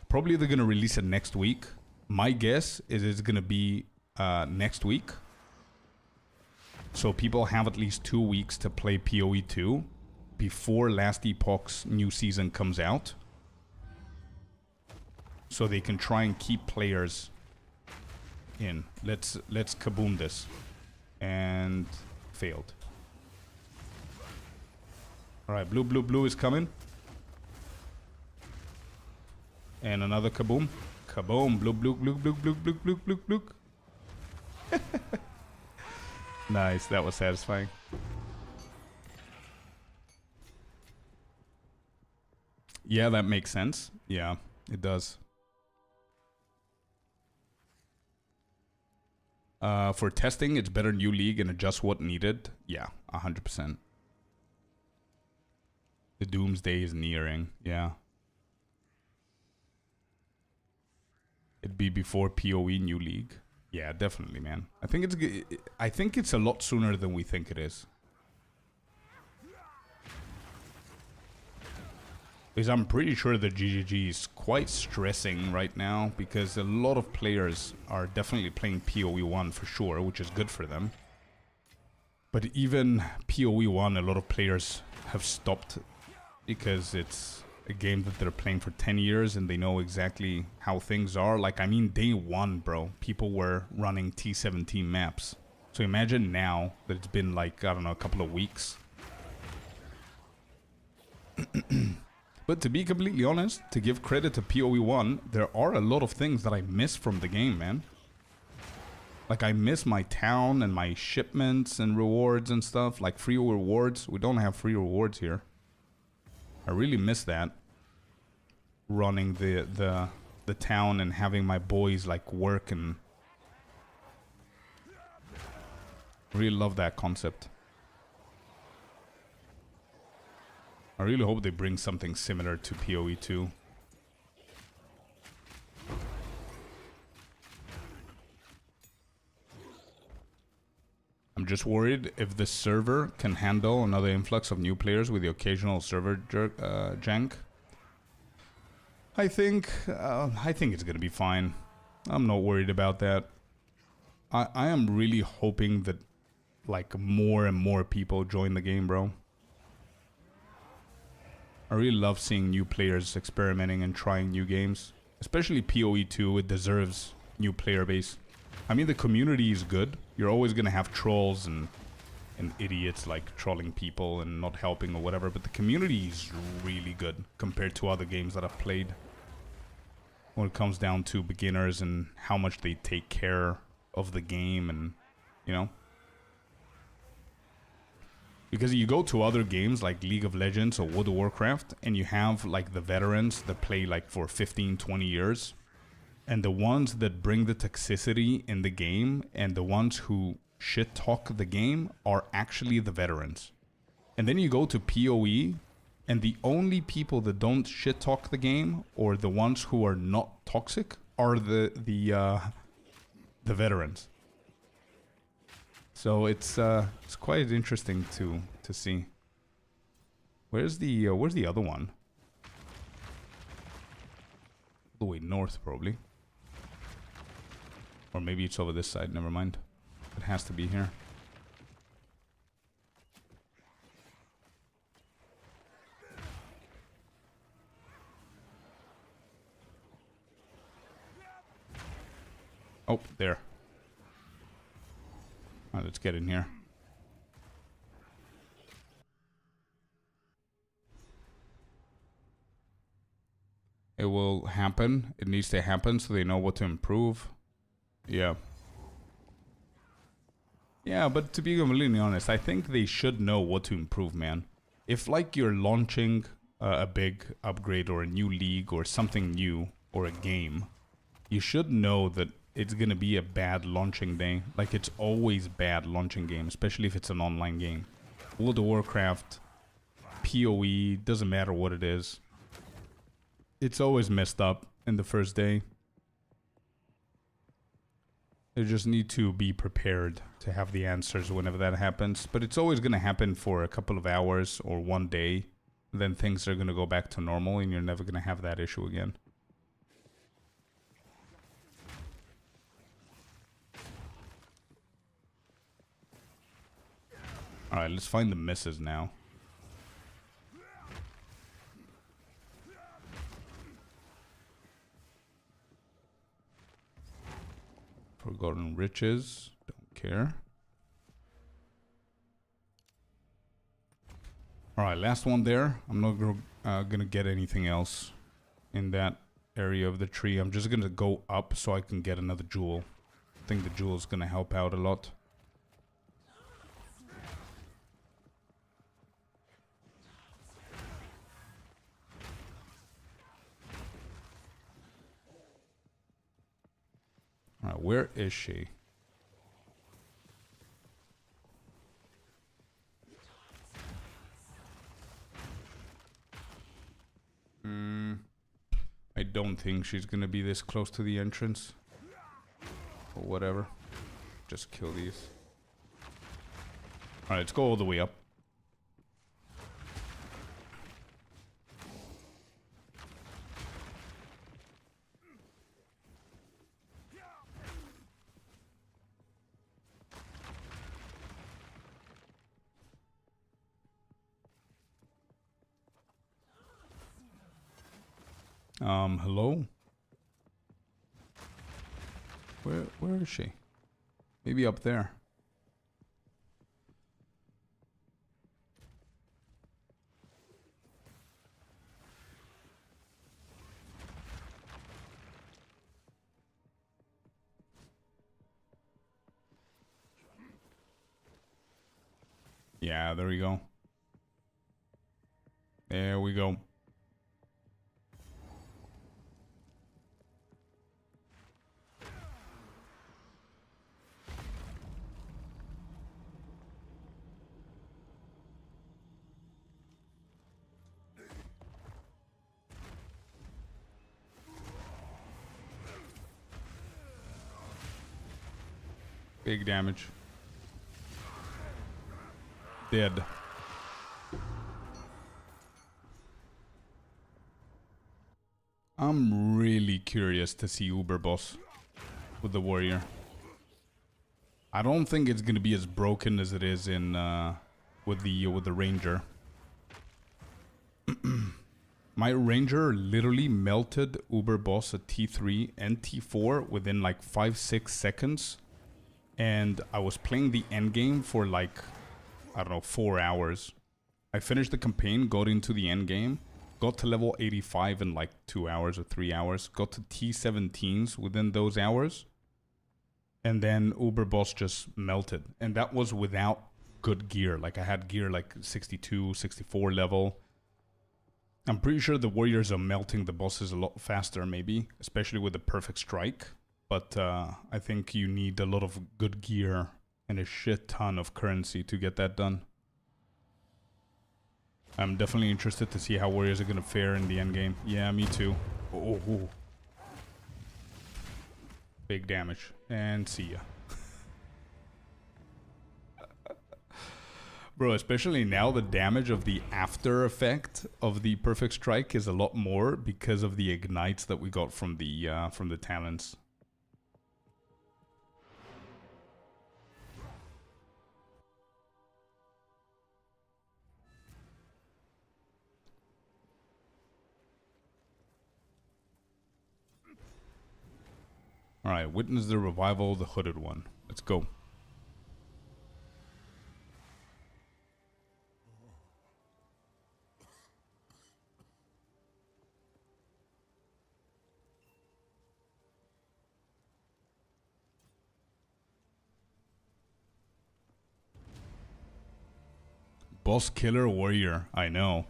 Probably they're going to release it next week. My guess is it's going to be next week. So people have at least 2 weeks to play PoE 2 before last Epoch's new season comes out. So they can try and keep players in. Let's kaboom this. And failed. Alright, blue is coming. And another kaboom. Kaboom, blue. Nice, that was satisfying. Yeah, that makes sense. Yeah, it does. For testing, it's better new league and adjust what needed. Yeah, 100%. The doomsday is nearing. Yeah. It'd be before PoE new league. Yeah, definitely, man. I think it's a lot sooner than we think it is. Because I'm pretty sure that GGG is quite stressing right now because a lot of players are definitely playing PoE 1 for sure, which is good for them. But even PoE 1, a lot of players have stopped because it's a game that they're playing for 10 years and they know exactly how things are. Like, I mean, day 1, bro, people were running T17 maps. So imagine now that it's been like, I don't know, a couple of weeks. But to be completely honest, to give credit to PoE 1, there are a lot of things that I miss from the game, man. Like, I miss my town and my shipments and rewards and stuff. Like, free rewards. We don't have free rewards here. I really miss that. Running the town and having my boys, like, work and... I really love that concept. I really hope they bring something similar to PoE 2. I'm just worried if the server can handle another influx of new players with the occasional server jank. I think it's gonna be fine. I'm not worried about that. I am really hoping that like more and more people join the game, bro. I really love seeing new players experimenting and trying new games. Especially PoE 2, it deserves new player base. I mean, the community is good. You're always going to have trolls and idiots like trolling people and not helping or whatever. But the community is really good compared to other games that I've played. When it comes down to beginners and how much they take care of the game and, you know. Because you go to other games like League of Legends or World of Warcraft and you have like the veterans that play like for 15, 20 years. And the ones that bring the toxicity in the game and the ones who shit talk the game are actually the veterans. And then you go to PoE and the only people that don't shit talk the game or the ones who are not toxic are the veterans. So it's quite interesting to see. Where's the other one? All the way north, probably. Or maybe it's over this side. Never mind. It has to be here. Oh, there. All right, let's get in here. It will happen. It needs to happen so they know what to improve. Yeah. Yeah, but to be completely honest, I think they should know what to improve, man. If like you're launching a big upgrade or a new league or something new or a game, you should know that it's gonna be a bad launching day. Like it's always bad launching game, especially if it's an online game. World of Warcraft, PoE, doesn't matter what it is. It's always messed up in the first day. They just need to be prepared to have the answers whenever that happens. But it's always going to happen for a couple of hours or one day. Then things are going to go back to normal and you're never going to have that issue again. Alright, let's find the misses now. Forgotten Riches. Don't care. Alright, last one there. I'm not gonna get anything else in that area of the tree. I'm just gonna go up so I can get another jewel. I think the jewel is gonna help out a lot. Alright, where is she? I don't think she's gonna be this close to the entrance. Or whatever. Just kill these. Alright, let's go all the way up. Hello? Where is she? Maybe up there. Yeah, there we go. There we go. Big damage. Dead. I'm really curious to see Uber Boss with the warrior. I don't think it's gonna be as broken as it is in with the ranger. My ranger literally melted Uber Boss at T3 and T4 within like 5-6 seconds. And I was playing the endgame for like, I don't know, 4 hours. I finished the campaign, got into the endgame, got to level 85 in like 2 hours or 3 hours, got to T17s within those hours. And then Uber Boss just melted. And that was without good gear. Like I had gear like 62, 64 level. I'm pretty sure the warriors are melting the bosses a lot faster maybe, especially with the perfect strike. But I think you need a lot of good gear and a shit ton of currency to get that done. I'm definitely interested to see how warriors are going to fare in the endgame. Yeah, me too. Oh, oh. Big damage. And see ya. Bro, especially now the damage of the after effect of the perfect strike is a lot more because of the ignites that we got from the talents. Alright, witness the revival of the hooded one. Let's go. boss killer warrior. I know.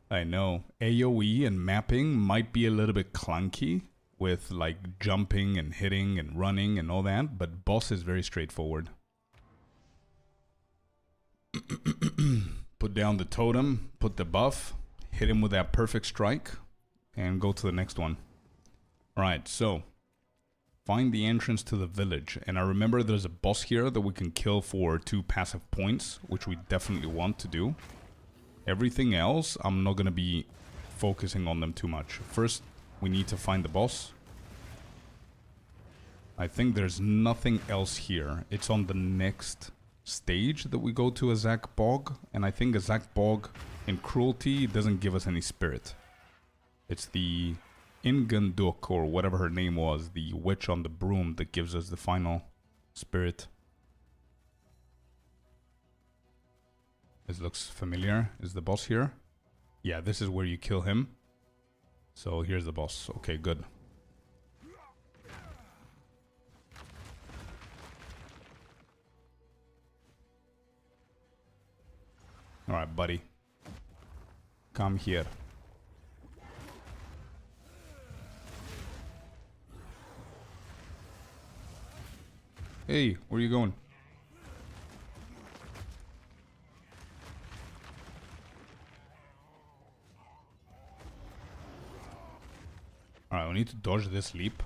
I know. AoE and mapping might be a little bit clunky with like jumping and hitting and running and all that, but boss is very straightforward. Put down the totem, put the buff, hit him with that perfect strike, and go to the next one. Alright, so find the entrance to the village. And I remember there's a boss here that we can kill for 2 passive points, which we definitely want to do. Everything else, I'm not going to be focusing on them too much. First, we need to find the boss. I think there's nothing else here. It's on the next stage that we go to Azak Bog. And I think Azak Bog in Cruelty doesn't give us any spirit. It's the Ingunduk, or whatever her name was, the witch on the broom, that gives us the final spirit. This looks familiar. Is the boss here? Yeah, this is where you kill him. So here's the boss. Okay, good. Alright, buddy. Come here. Hey, where are you going? Alright, we need to dodge this leap.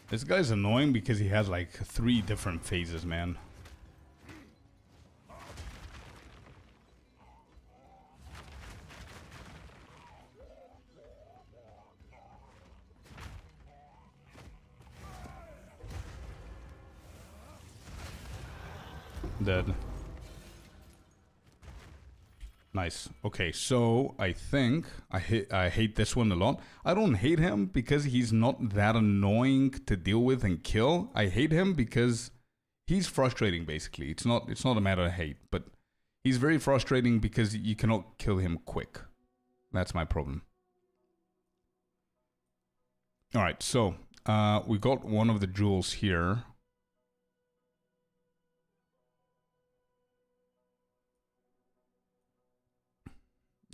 This guy's annoying because he has like 3 different phases, man. Dead. Nice. Okay, so I think I hate this one a lot. I don't hate him because he's not that annoying to deal with and kill. I hate him because he's frustrating, basically. It's not a matter of hate, but he's very frustrating because you cannot kill him quick. That's my problem. Alright, so we got one of the jewels here.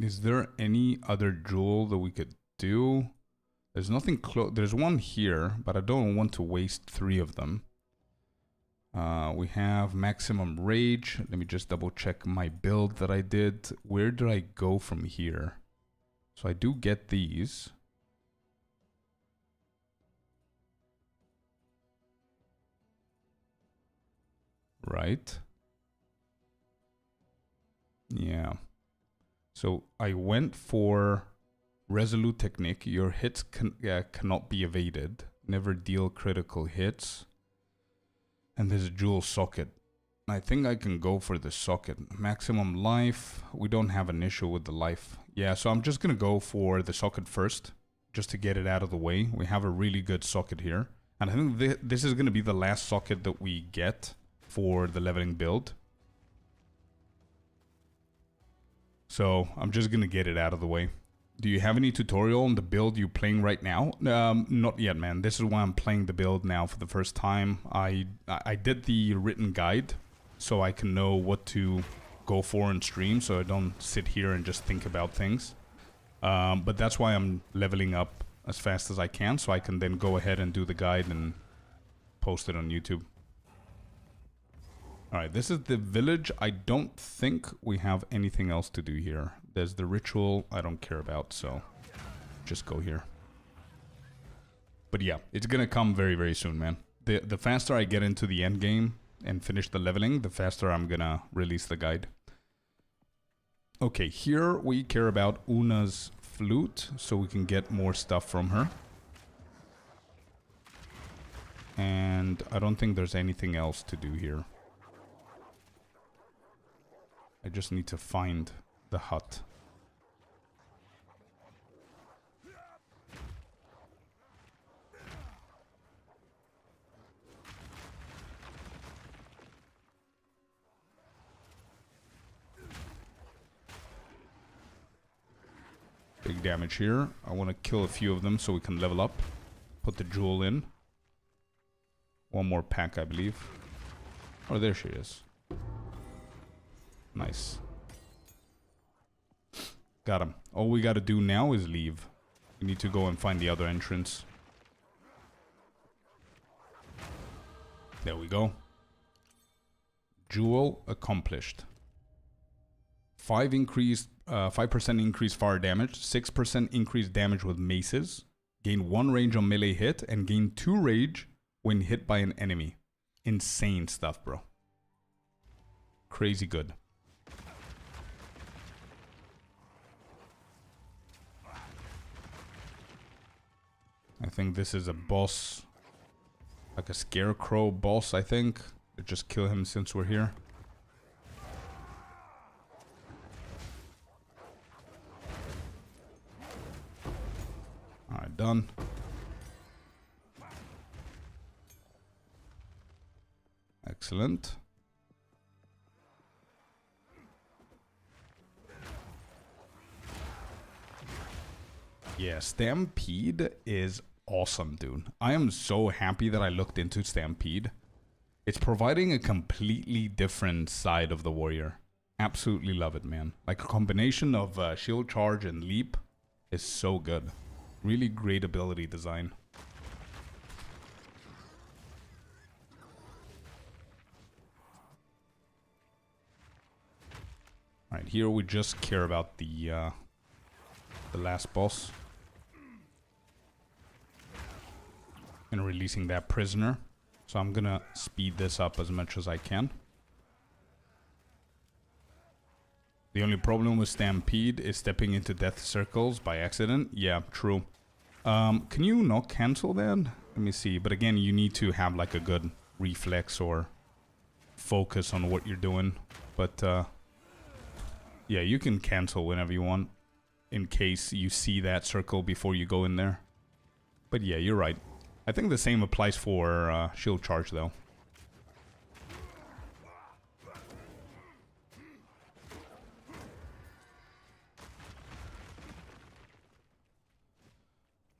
Is there any other jewel that we could do? There's nothing close. There's one here, but I don't want to waste 3 of them. We have maximum rage. Let me just double check my build that I did. Where did I go from here? So I do get these. Right. Yeah. So I went for Resolute Technique. Your hits cannot be evaded. Never deal critical hits. And there's a jewel socket. I think I can go for the socket. Maximum life. We don't have an issue with the life. Yeah, so I'm just going to go for the socket first. Just to get it out of the way. We have a really good socket here. And I think this is going to be the last socket that we get for the leveling build. So I'm just going to get it out of the way. Do you have any tutorial on the build you're playing right now? Not yet, man. This is why I'm playing the build now for the first time. I did the written guide so I can know what to go for in stream, so I don't sit here and just think about things. But that's why I'm leveling up as fast as I can, so I can then go ahead and do the guide and post it on YouTube. Alright, this is the village. I don't think we have anything else to do here. There's the ritual I don't care about, so just go here. But yeah, it's gonna come very, very soon, man. The faster I get into the end game and finish the leveling, the faster I'm gonna release the guide. Okay, here we care about Una's flute, so we can get more stuff from her. And I don't think there's anything else to do here. I just need to find the hut. big damage here. I want to kill a few of them so we can level up. Put the jewel in. One more pack, I believe. Oh, there she is. Nice. Got him. All we got to do now is leave. We need to go and find the other entrance. There we go. Jewel accomplished. 5% increased fire damage, 6% increased damage with maces, gain 1 range on melee hit, and gain 2 rage when hit by an enemy. Insane stuff, bro. Crazy good. I think this is a boss, like a scarecrow boss, I think. Let's just kill him since we're here. Alright, done. Excellent. Yeah, Stampede is awesome, dude. I am so happy that I looked into Stampede. It's providing a completely different side of the warrior. Absolutely love it, man. Like a combination of shield charge and leap is so good. Really great ability design. Alright, here we just care about the last boss. And releasing that prisoner. So I'm gonna speed this up as much as I can. The only problem with Stampede is stepping into death circles by accident. Yeah, true. Can you not cancel that? Let me see. But again, you need to have like a good reflex or focus on what you're doing. But yeah, you can cancel whenever you want in case you see that circle before you go in there. But yeah, you're right. I think the same applies for shield charge though.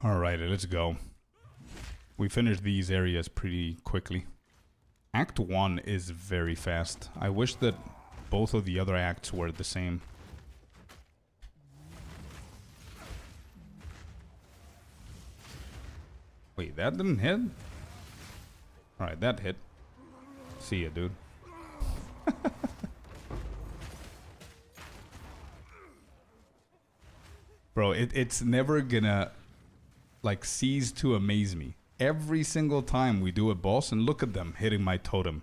Alrighty, let's go. We finished these areas pretty quickly. Act 1 is very fast. I wish that both of the other acts were the same. Wait, that didn't hit? Alright, that hit. See ya, dude. Bro, it's never gonna like cease to amaze me. Every single time we do a boss, and look at them hitting my totem.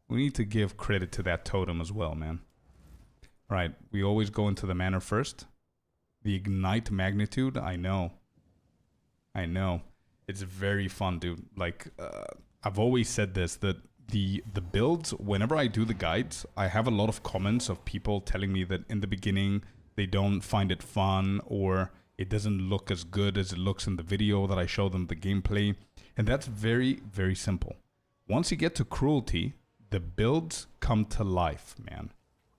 We need to give credit to that totem as well, man. Right, we always go into the manor first. The ignite magnitude, I know. I know. It's very fun, dude. Like, I've always said this, that the builds, whenever I do the guides, I have a lot of comments of people telling me that in the beginning, they don't find it fun, or it doesn't look as good as it looks in the video that I show them the gameplay. And that's very, very simple. Once you get to cruelty, the builds come to life, man.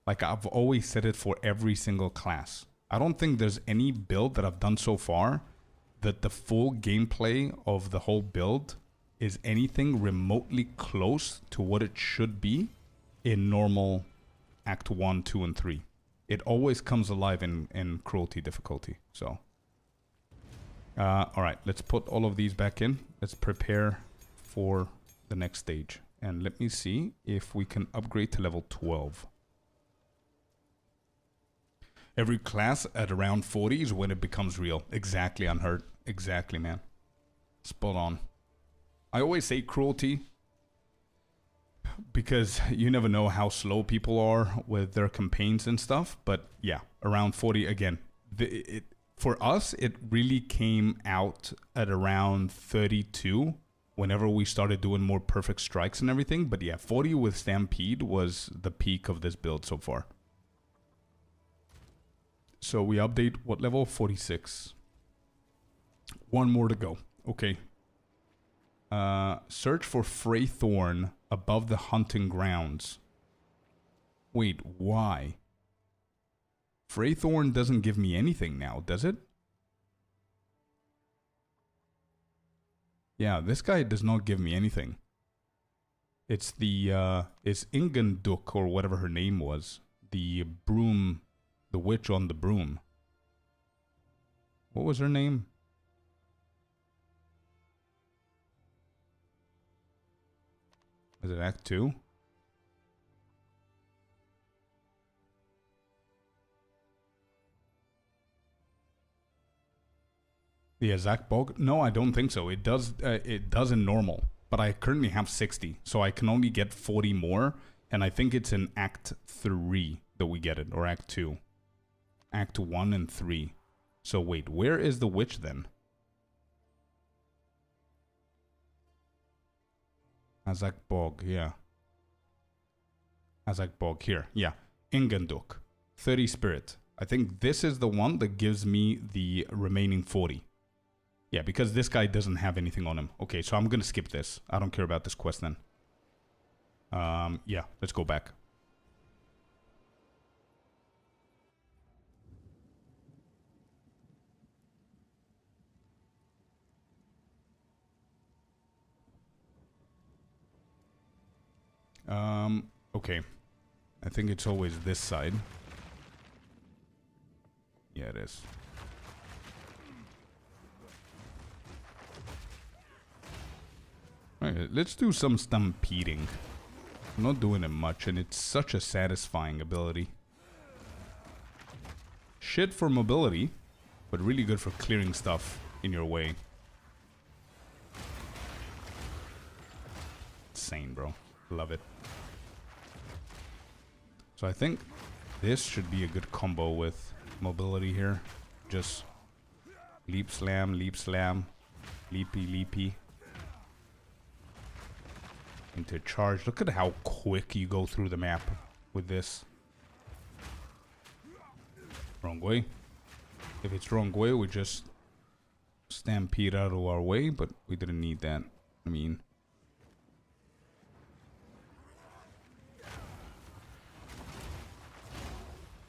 Like I've always said it for every single class. I don't think there's any build that I've done so far that the full gameplay of the whole build is anything remotely close to what it should be in normal Act 1, 2, and 3. It always comes alive in cruelty difficulty, so. Alright, let's put all of these back in. Let's prepare for the next stage. And let me see if we can upgrade to level 12. Every class at around 40 is when it becomes real. Exactly, Unhurt. Exactly, man. Spot on. I always say cruelty because you never know how slow people are with their campaigns and stuff. But yeah, around 40 again. For us, it really came out at around 32 whenever we started doing more perfect strikes and everything. But yeah, 40 with Stampede was the peak of this build so far. So we update what level? 46. One more to go. Okay. Search for Freythorn above the hunting grounds. Wait, why? Freythorn doesn't give me anything now, does it? Yeah, this guy does not give me anything. It's the, it's Inganduk, or whatever her name was. The broom, the witch on the broom. What was her name? Is it Act 2? The Azak Bog? No, I don't think so. It does in normal. But I currently have 60, so I can only get 40 more. And I think it's in Act 3 that we get it, or Act 2. Act 1 and 3. So wait, where is the witch then? Azak Bog, yeah. Azak Bog, here, yeah. Inganduk, 30 spirit. I think this is the one that gives me the remaining 40. Yeah, because this guy doesn't have anything on him. Okay, so I'm gonna skip this. I don't care about this quest then. Yeah, let's go back. Okay. I think it's always this side. Yeah, it is. Alright, let's do some stampeding. I'm not doing it much, and it's such a satisfying ability. Shit for mobility, but really good for clearing stuff in your way. Insane, bro. Love it. So I think this should be a good combo with mobility here. Just leap slam, leapy, leapy. Into charge. Look at how quick you go through the map with this. Wrong way. If it's wrong way, we just stampede out of our way, but we didn't need that. I mean...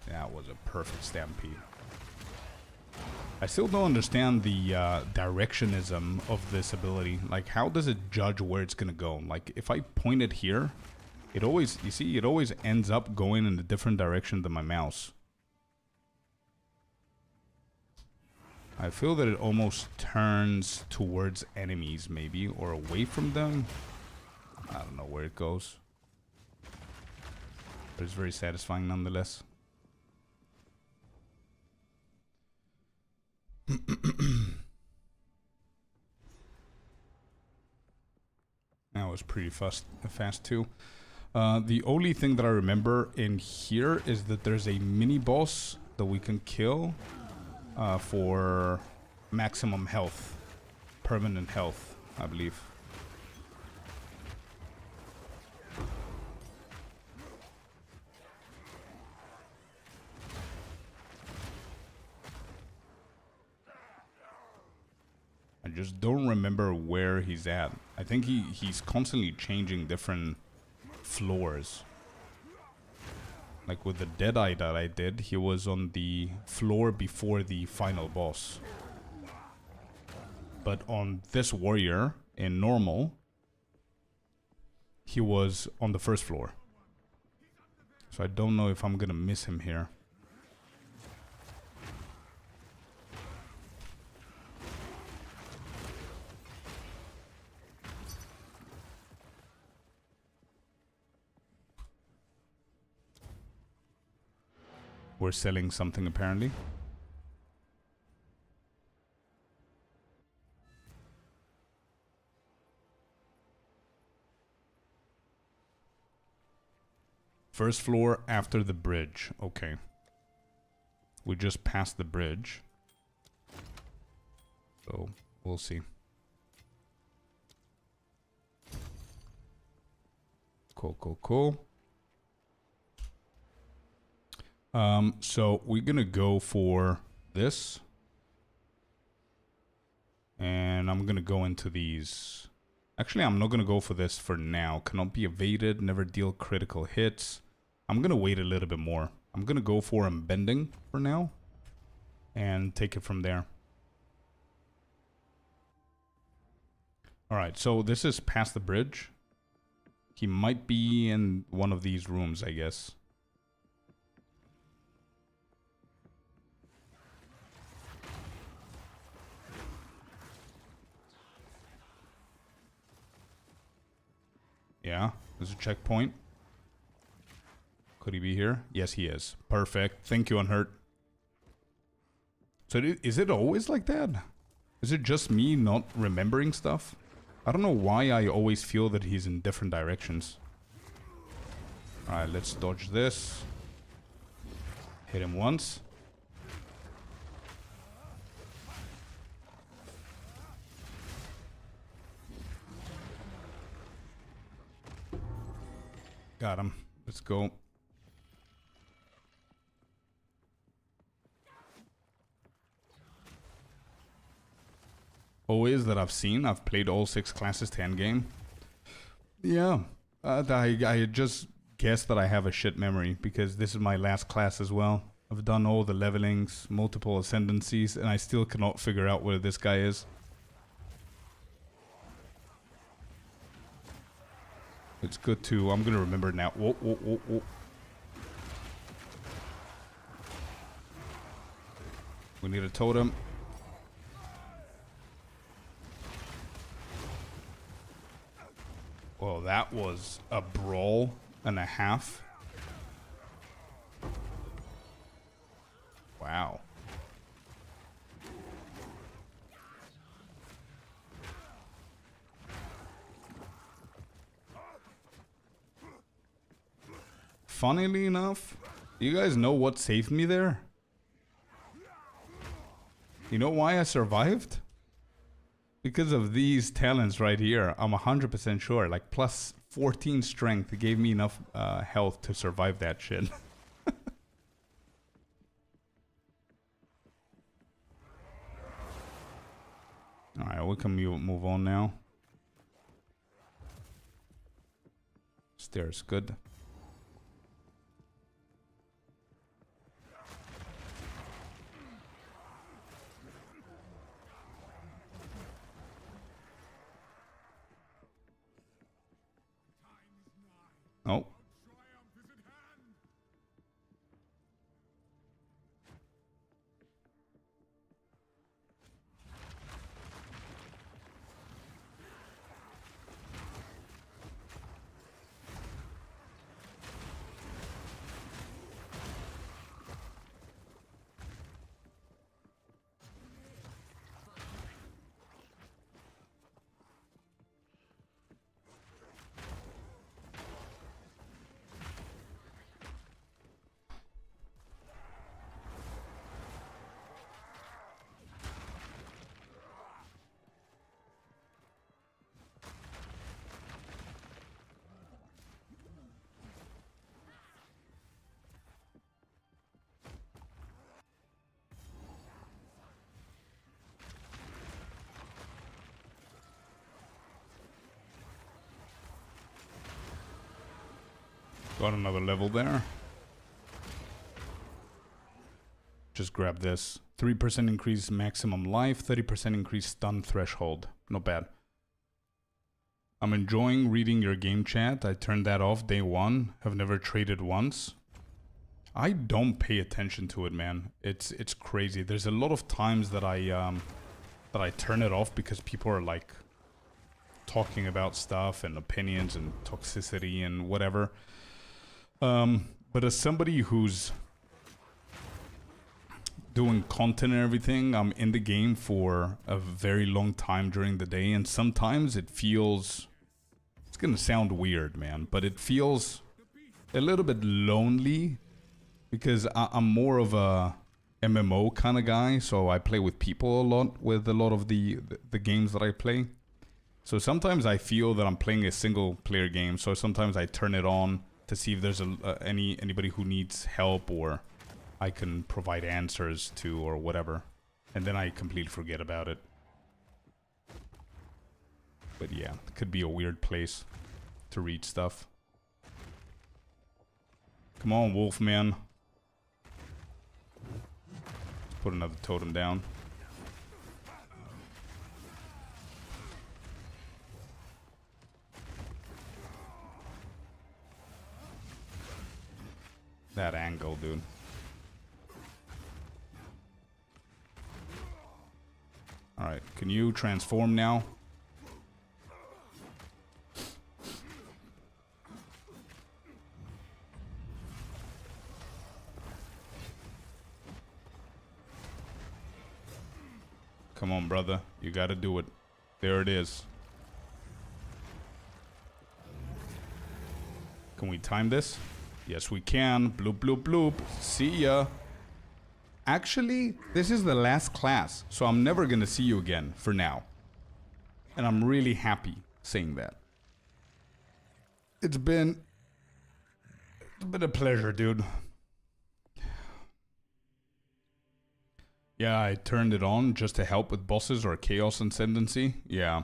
that was a perfect stampede. I still don't understand the directionism of this ability. Like, how does it judge where it's gonna go? Like, if I point it here, it always, you see, it always ends up going in a different direction than my mouse. I feel that it almost turns towards enemies, maybe, or away from them. I don't know where it goes. But it's very satisfying nonetheless. That was pretty fast too. The only thing that I remember in here is that there's a mini boss that we can kill for maximum health, permanent health, I believe. I just don't remember where he's at. I think he's constantly changing different floors. Like with the Deadeye that I did, he was on the floor before the final boss. But on this warrior, in normal, he was on the first floor. So I don't know if I'm gonna miss him here. We're selling something apparently. First floor after the bridge. Okay. We just passed the bridge. So, we'll see. Cool, cool, cool. So we're gonna go for this. And I'm gonna go into these. Actually, I'm not gonna go for this for now. Cannot be evaded, never deal critical hits. I'm gonna wait a little bit more. I'm gonna go for unbending for now. And take it from there. Alright, so this is past the bridge. He might be in one of these rooms, I guess. Yeah, there's a checkpoint. Could he be here? Yes, he is. Perfect. Thank you, Unhurt. So is it always like that? Is it just me not remembering stuff? I don't know why I always feel that he's in different directions. Alright, let's dodge this. Hit him once. Got him. Let's go. Always that I've seen. I've played all 6 classes to endgame. Yeah. I just guess that I have a shit memory because this is my last class as well. I've done all the levelings, multiple ascendancies, and I still cannot figure out where this guy is. It's good to... I'm gonna remember now. Whoa, whoa, whoa, whoa. We need a totem. Well, that was a brawl and a half. Wow. Funnily enough, you guys know what saved me there? You know why I survived? Because of these talents right here. I'm 100% sure. Like plus 14 strength gave me enough health to survive that shit. Alright, we can move on now. Stairs, good. Oh. Got another level there. Just grab this. 3% increase maximum life, 30% increase stun threshold. Not bad. I'm enjoying reading your game chat. I turned that off day 1. Have never traded once. I don't pay attention to it, man. It's crazy. There's a lot of times that I turn it off because people are like talking about stuff and opinions and toxicity and whatever. But as somebody who's doing content and everything, I'm in the game for a very long time during the day, and sometimes it feels, it's gonna sound weird, man, but it feels a little bit lonely because I'm more of a MMO kind of guy, so I play with people a lot with a lot of the games that I play. So sometimes I feel that I'm playing a single player game, so sometimes I turn it on to see if there's anybody who needs help or I can provide answers to or whatever. And then I completely forget about it. But yeah, it could be a weird place to read stuff. Come on, Wolfman. Put another totem down. That angle, dude. Alright, can you transform now? Come on, brother. You gotta do it. There it is. Can we time this? Yes, we can. Bloop, bloop, bloop. See ya. Actually, this is the last class, so I'm never gonna see you again for now. And I'm really happy saying that. It's been a pleasure, dude. Yeah, I turned it on just to help with bosses or chaos ascendancy. Yeah.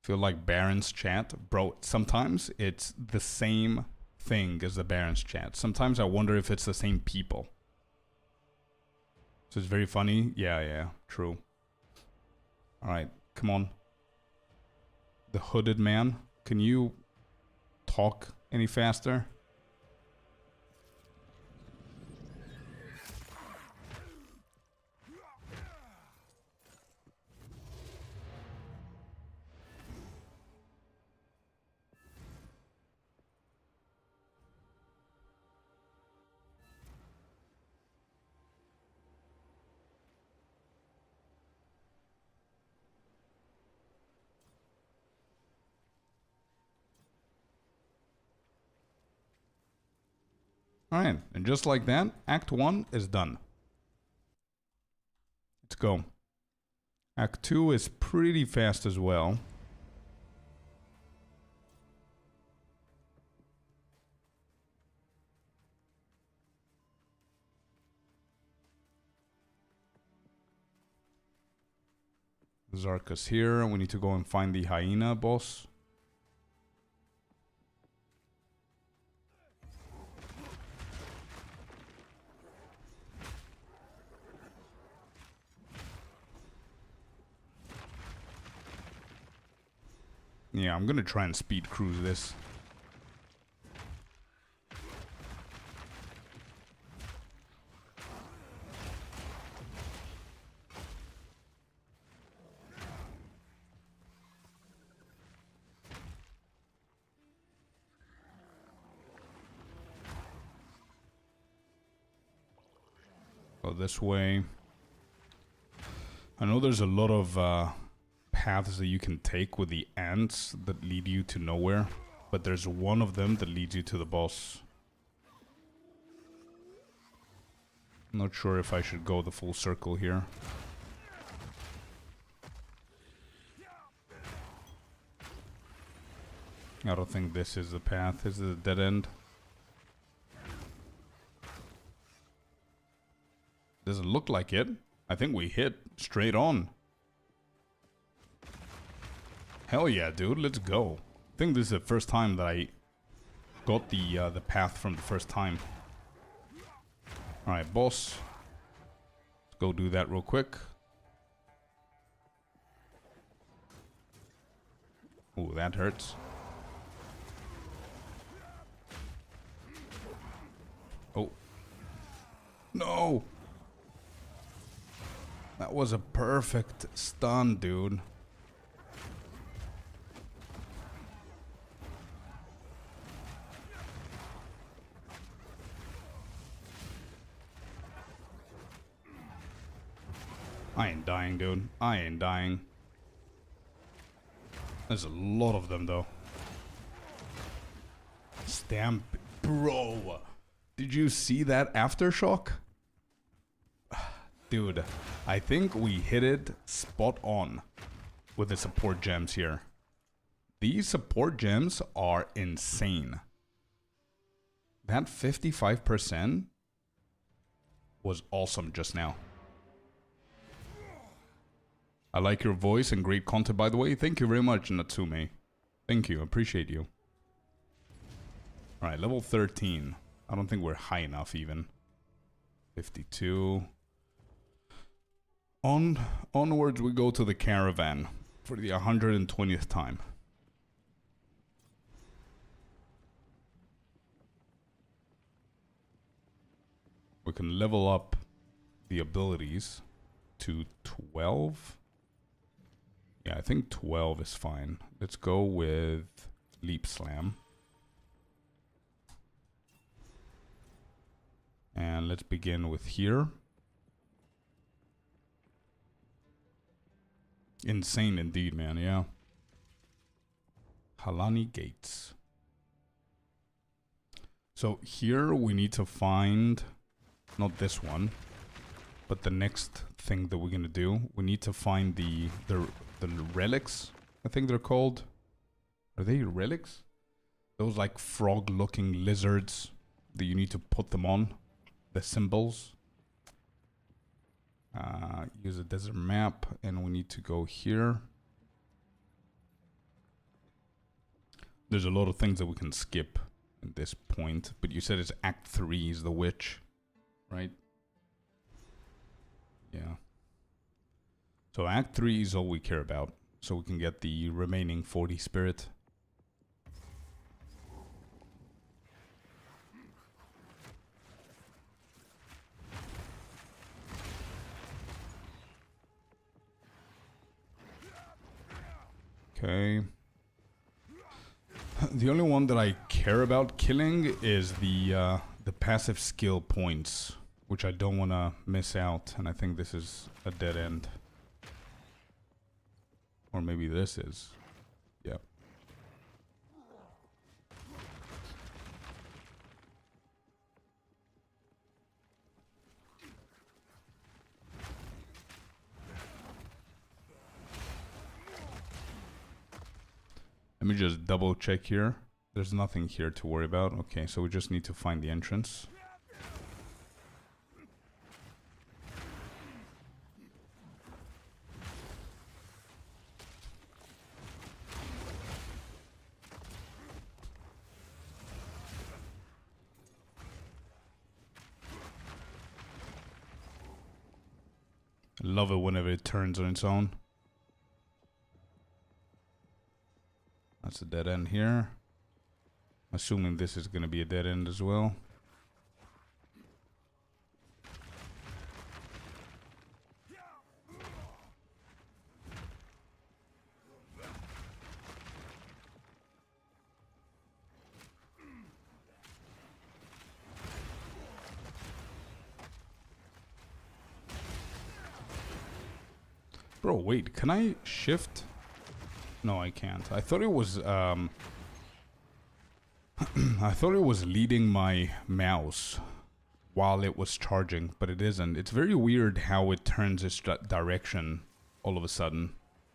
Feel like Baron's chat. Bro, sometimes it's the same thing as the Baron's chat. Sometimes I wonder if it's the same people. So it's very funny. Yeah, true. Alright, come on. The hooded man. Can you talk any faster? Alright, and just like that, Act 1 is done. Let's go. Act 2 is pretty fast as well. Zarka's here. We need to go and find the hyena boss. Yeah, I'm gonna try and speed cruise this. Go this way. I know there's a lot of paths that you can take with the ants that lead you to nowhere, but there's one of them that leads you to the boss. I'm not sure if I should go the full circle here. I don't think this is the path. This is a dead end. Doesn't look like it. I think we hit straight on. Hell yeah, dude, let's go. I think this is the first time that I got the path from the first time. Alright, boss. Let's go do that real quick. Ooh, that hurts. Oh. No! That was a perfect stun, dude. I ain't dying, dude. I ain't dying. There's a lot of them, though. Stamp. Bro. Did you see that aftershock? Dude, I think we hit it spot on with the support gems here. These support gems are insane. That 55% was awesome just now. I like your voice and great content, by the way. Thank you very much, Natsume. Thank you. Appreciate you. Alright, level 13. I don't think we're high enough, even. 52. Onwards we go to the caravan for the 120th time. We can level up the abilities to 12. Yeah, I think 12 is fine. Let's go with Leap Slam. And let's begin with here. Insane indeed, man, yeah. Halani Gates. So here we need to find, not this one, but the next thing that we're gonna do. We need to find the relics, I think they're called. Are they relics? Those like frog-looking lizards that you need to put them on. The symbols. Use a desert map, and we need to go here. There's a lot of things that we can skip at this point, but you said it's Act 3 is the witch, right? Yeah. So Act 3 is all we care about, so we can get the remaining 40 spirit. Okay. The only one that I care about killing is the passive skill points, which I don't want to miss out, and I think this is a dead end. Or maybe this is. Yeah. Let me just double check here. There's nothing here to worry about. Okay, so we just need to find the entrance. I love it whenever it turns on its own. That's a dead end here. Assuming this is going to be a dead end as well. Bro, wait, can I shift? No, I can't. I thought it was I thought it was leading my mouse while it was charging, but it isn't. It's very weird how it turns its direction all of a sudden.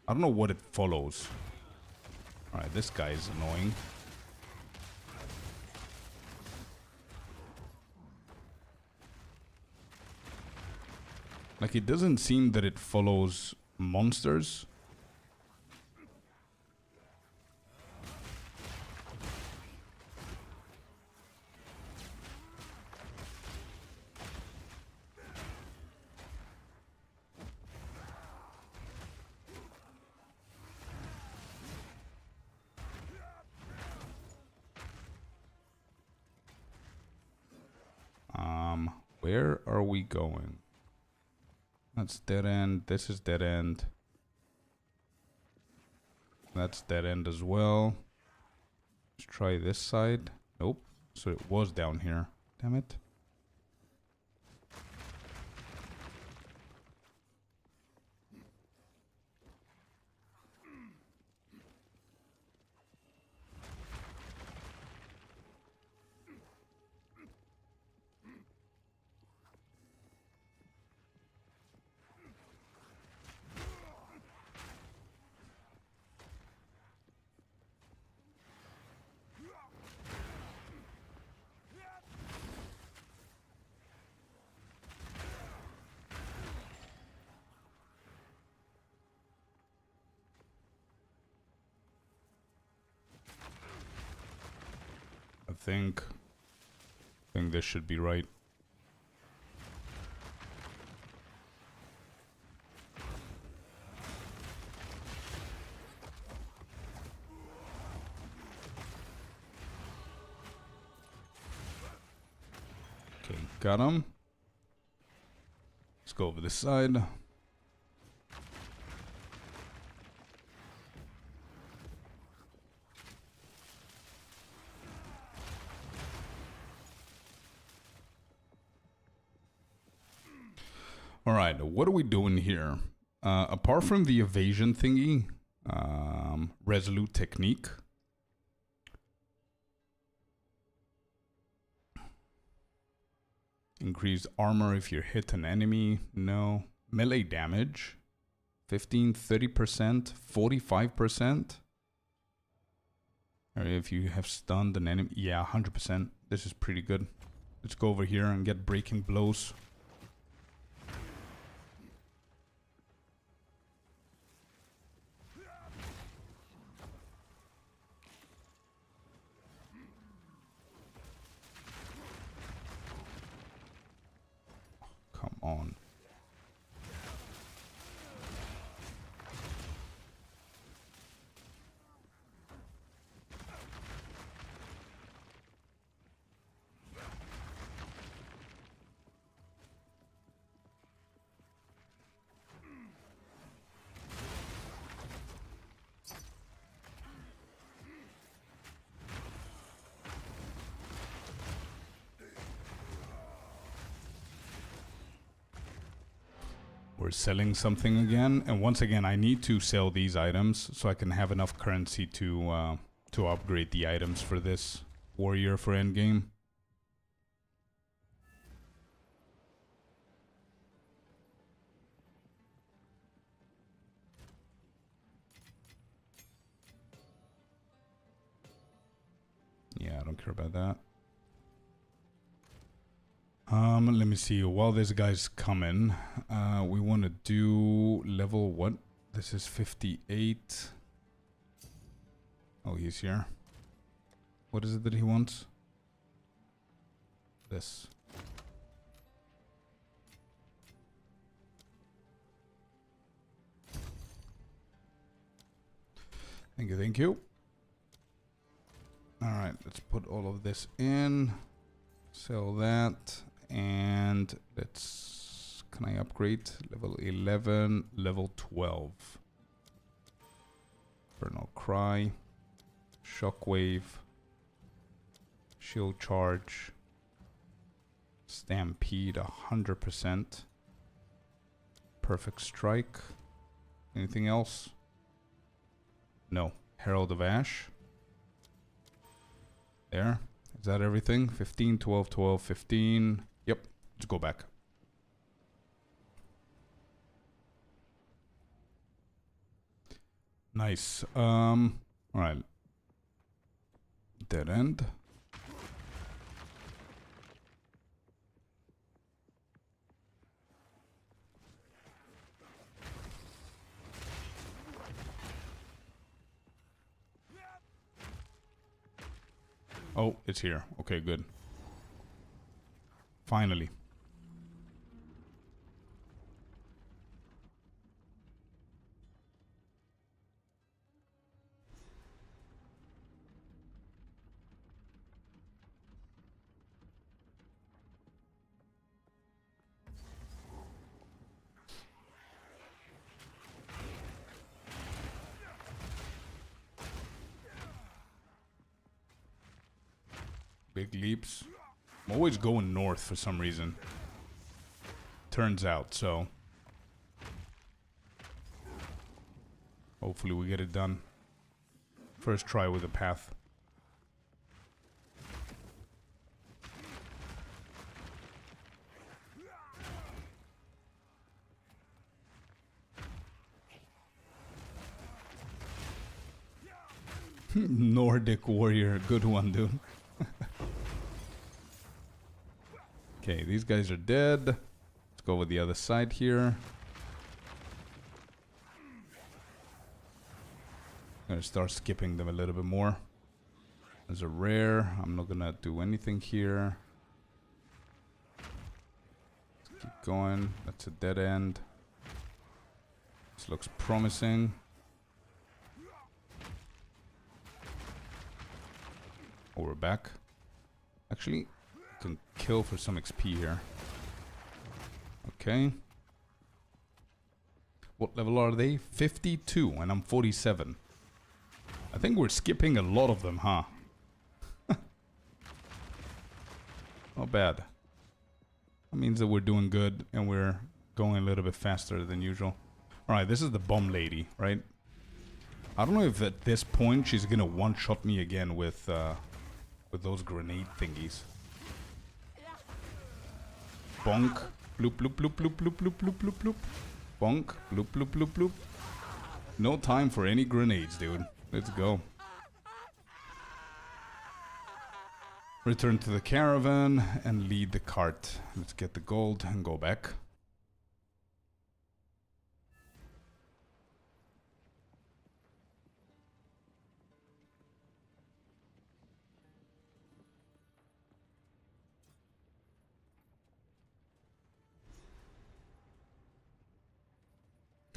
I don't know what it follows. Alright, this guy is annoying. Like, it doesn't seem that it follows monsters. Where are we going? That's dead end. This is dead end. That's dead end as well. Let's try this side. Nope. So it was down here. Damn it. I think this should be right. Okay, got him. Let's go over this side. Alright, what are we doing here? Apart from the evasion thingy, resolute technique. Increased armor if you hit an enemy. No. Melee damage. 15, 30%, 45%. Or if you have stunned an enemy. Yeah, 100%. This is pretty good. Let's go over here and get breaking blows. Come on. We're selling something again, and once again I need to sell these items so I can have enough currency to upgrade the items for this warrior for endgame. Yeah, I don't care about that. Let me see. While this guy's coming, we want to do level what? This is 58. Oh, he's here. What is it that he wants? This. Thank you, thank you. Alright, let's put all of this in. Sell that. And let's... Can I upgrade? Level 11, level 12. Infernal Cry. Shockwave. Shield Charge. Stampede 100%. Perfect Strike. Anything else? No. Herald of Ash. There. Is that everything? 15, 12, 12, 15. Yep. Let's go back. Nice. Alright. Dead end. Oh, it's here. Okay, good. Finally. Big leaps. I'm always going north for some reason. Turns out, so. Hopefully we get it done. First try with the path. Nordic warrior, good one, dude. Okay, these guys are dead. Let's go with the other side here. I'm gonna start skipping them a little bit more. There's a rare. I'm not gonna do anything here. Let's keep going. That's a dead end. This looks promising. Oh, we're back. Actually, can kill for some XP here. Okay. What level are they? 52, and I'm 47. I think we're skipping a lot of them, huh? Not bad. That means that we're doing good, and we're going a little bit faster than usual. Alright, this is the bomb lady, right? I don't know if at this point she's gonna one-shot me again with those grenade thingies. Bonk. Bloop, bloop, bloop, bloop, bloop, bloop, bloop, bloop, bloop. Bonk. Bloop, bloop, bloop, bloop. No time for any grenades, dude. Let's go. Return to the caravan and lead the cart. Let's get the gold and go back.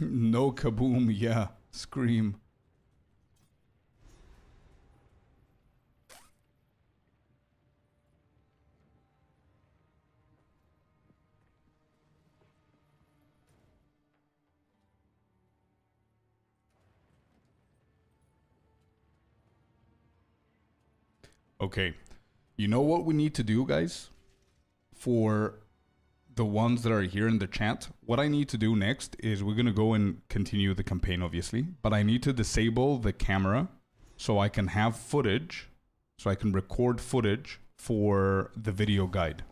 No kaboom, yeah. Scream. Okay. You know what we need to do, guys? For the ones that are here in the chat, what I need to do next is we're going to go and continue the campaign, obviously, but I need to disable the camera so I can have footage, so I can record footage for the video guide.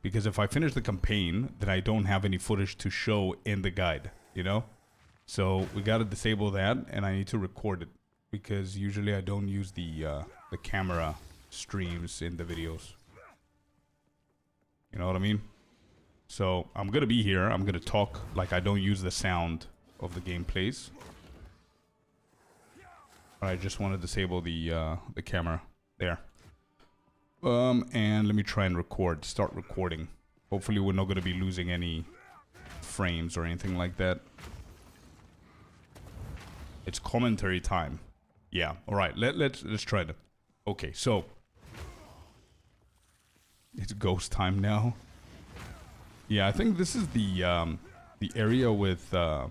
Because if I finish the campaign, then I don't have any footage to show in the guide, you know? So we got to disable that, and I need to record it, because usually I don't use the camera streams in the videos. You know what I mean? So I'm gonna be here. I'm gonna talk like I don't use the sound of the gameplays. But I just want to disable the camera there. And let me try and record. Start recording. Hopefully we're not gonna be losing any frames or anything like that. It's commentary time. Yeah. All right. Let's try that. Okay. So it's ghost time now. Yeah, I think this is the area with the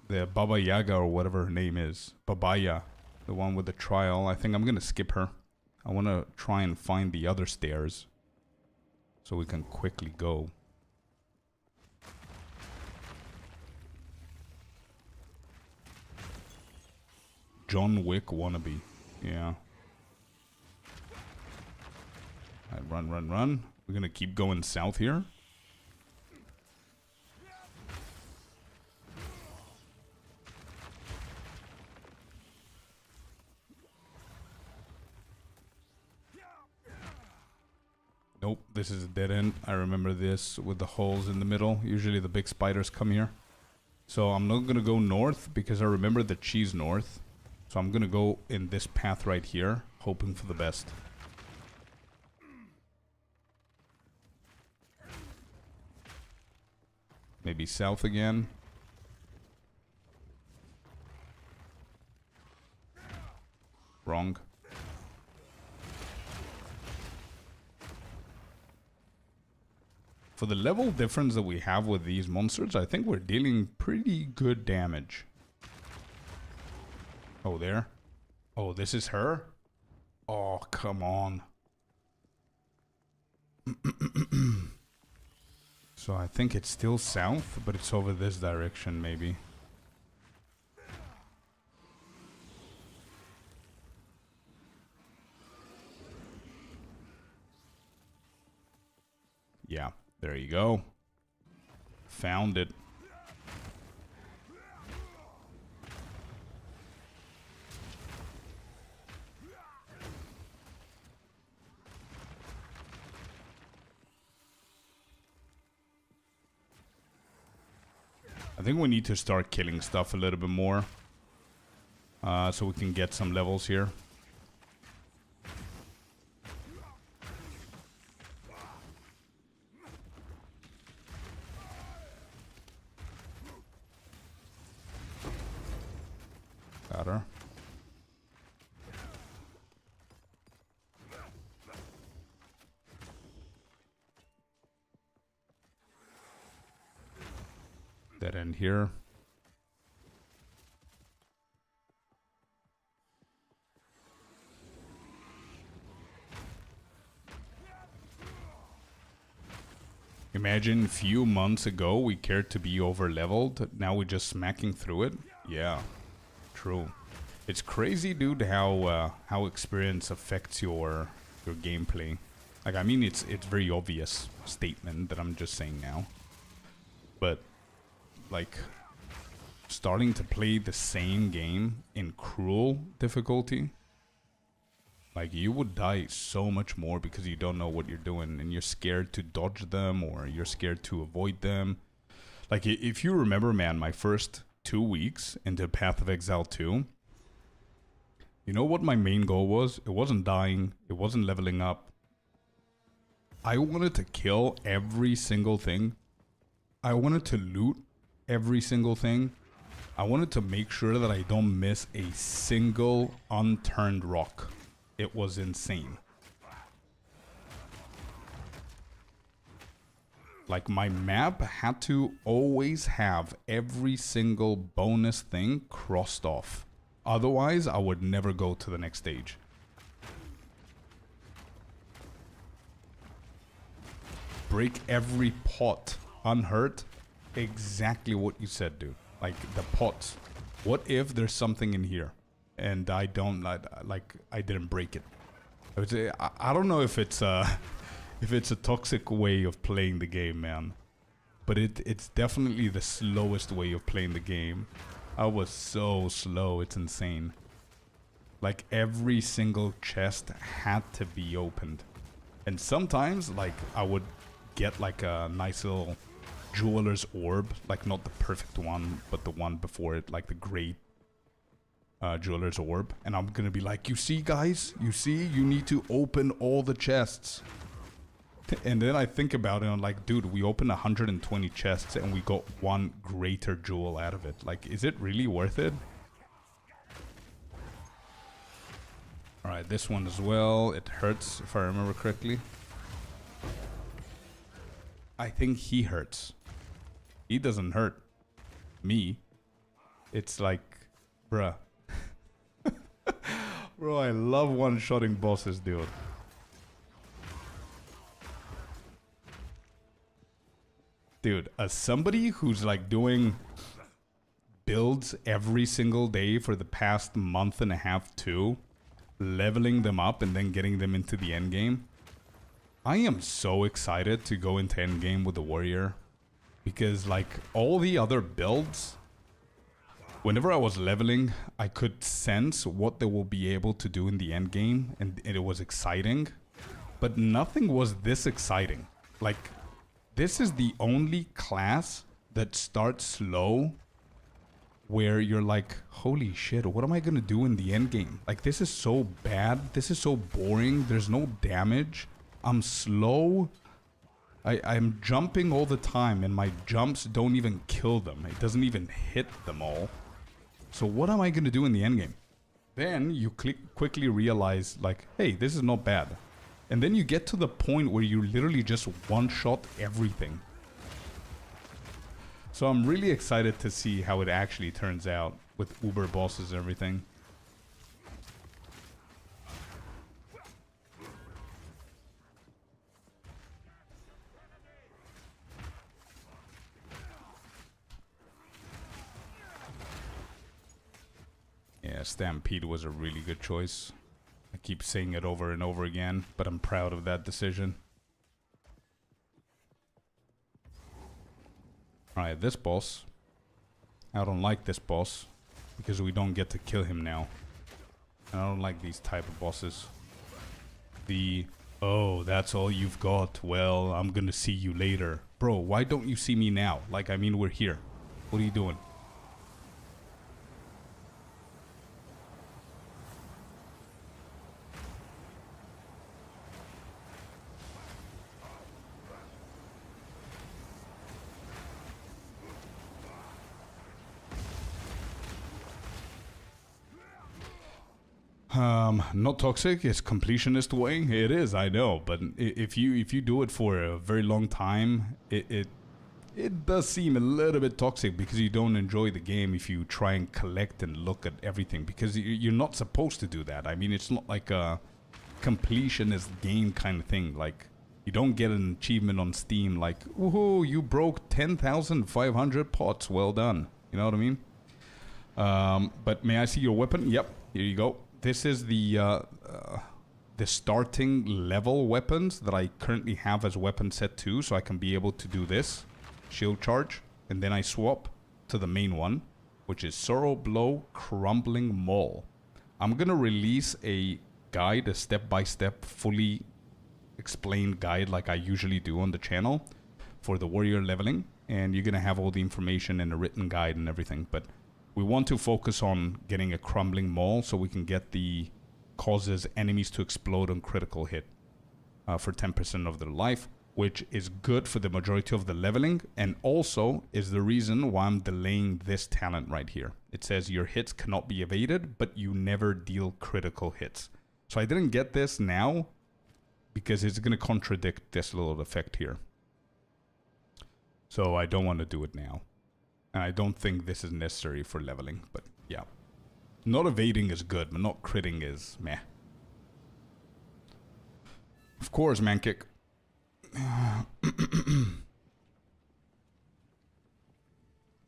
Baba Yaga or whatever her name is. Babaya, the one with the trial. I think I'm gonna skip her. I want to try and find the other stairs so we can quickly go. John Wick wannabe. Yeah. All right, run, run, run. We're gonna keep going south here. Nope, this is a dead end. I remember this with the holes in the middle. Usually the big spiders come here. So I'm not gonna go north because I remember that she's north. So I'm gonna go in this path right here, hoping for the best. Maybe south again. Wrong. For the level difference that we have with these monsters, I think we're dealing pretty good damage. Oh, there. Oh, this is her? Oh, come on. So I think it's still south, but it's over this direction, maybe. Yeah. There you go. Found it. I think we need to start killing stuff a little bit more. So we can get some levels here. Got her. Dead end here. Imagine a few months ago we cared to be over leveled. Now we're just smacking through it. Yeah, true. It's crazy, dude, how experience affects your gameplay. Like, I mean, it's very obvious statement that I'm just saying now. But like starting to play the same game in cruel difficulty, like you would die so much more because you don't know what you're doing and you're scared to dodge them or you're scared to avoid them. Like if you remember, man, my first 2 weeks into Path of Exile 2, you know what my main goal was? It wasn't dying, it wasn't leveling up. I wanted to kill every single thing. I wanted to loot every single thing. I wanted to make sure that I don't miss a single unturned rock. It was insane. Like my map had to always have every single bonus thing crossed off. Otherwise, I would never go to the next stage. Break every pot unhurt. Exactly what you said, dude. Like the pots. What if there's something in here and I don't like I didn't break it? I would say I don't know if it's a toxic way of playing the game, man. But it's definitely the slowest way of playing the game. I was so slow, it's insane. Like every single chest had to be opened. And sometimes like I would get like a nice little jeweler's orb, like not the perfect one, but the one before it, like the great jeweler's orb. And I'm gonna be like, you see guys, you see, you need to open all the chests. And then I think about it and I'm like, dude, we opened 120 chests and we got one greater jewel out of it. Like, is it really worth it? Alright, this one as well. It hurts, if I remember correctly. I think he hurts. He doesn't hurt me. It's like, bruh. Bro, I love one-shotting bosses, dude. Dude, as somebody who's like doing builds every single day for the past month and a half too, leveling them up and then getting them into the end game, I am so excited to go into end game with the warrior. Because like all the other builds, whenever I was leveling, I could sense what they will be able to do in the end game, and it was exciting. But nothing was this exciting. Like, this is the only class that starts slow where you're like, holy shit, what am I gonna do in the end game? Like, this is so bad. This is so boring. There's no damage. I'm slow. I'm jumping all the time and my jumps don't even kill them. It doesn't even hit them all. So what am I gonna do in the end game? Then you quickly realize like, hey, this is not bad. And then you get to the point where you literally just one-shot everything. So I'm really excited to see how it actually turns out with Uber bosses and everything. Yeah, Stampede was a really good choice. I keep saying it over and over again, but I'm proud of that decision. Alright, this boss. I don't like this boss because we don't get to kill him now. And I don't like these type of bosses. Oh, that's all you've got. Well, I'm gonna see you later. Bro, why don't you see me now? Like, I mean, we're here. What are you doing? Not toxic, it's completionist way. It is, I know, but if you do it for a very long time, it It does seem a little bit toxic because you don't enjoy the game if you try and collect and look at everything, because you're not supposed to do that. I mean, it's not like a completionist game kind of thing. Like, you don't get an achievement on Steam like, woohoo, you broke 10,500 pots, well done. You know what I mean? But may I see your weapon? Yep, here you go. This is the starting level weapons that I currently have as weapon set 2, so I can be able to do this shield charge, and then I swap to the main one, which is Sorrow Blow Crumbling Maul. I'm gonna release a guide, a step-by-step fully explained guide like I usually do on the channel for the warrior leveling, and you're gonna have all the information in a written guide and everything. But we want to focus on getting a Crumbling Maul so we can get the causes enemies to explode on critical hit for 10% of their life, which is good for the majority of the leveling, and also is the reason why I'm delaying this talent right here. It says your hits cannot be evaded, but you never deal critical hits. So I didn't get this now because it's going to contradict this little effect here. So I don't want to do it now. And I don't think this is necessary for leveling, but yeah. Not evading is good, but not critting is meh. Of course, man kick.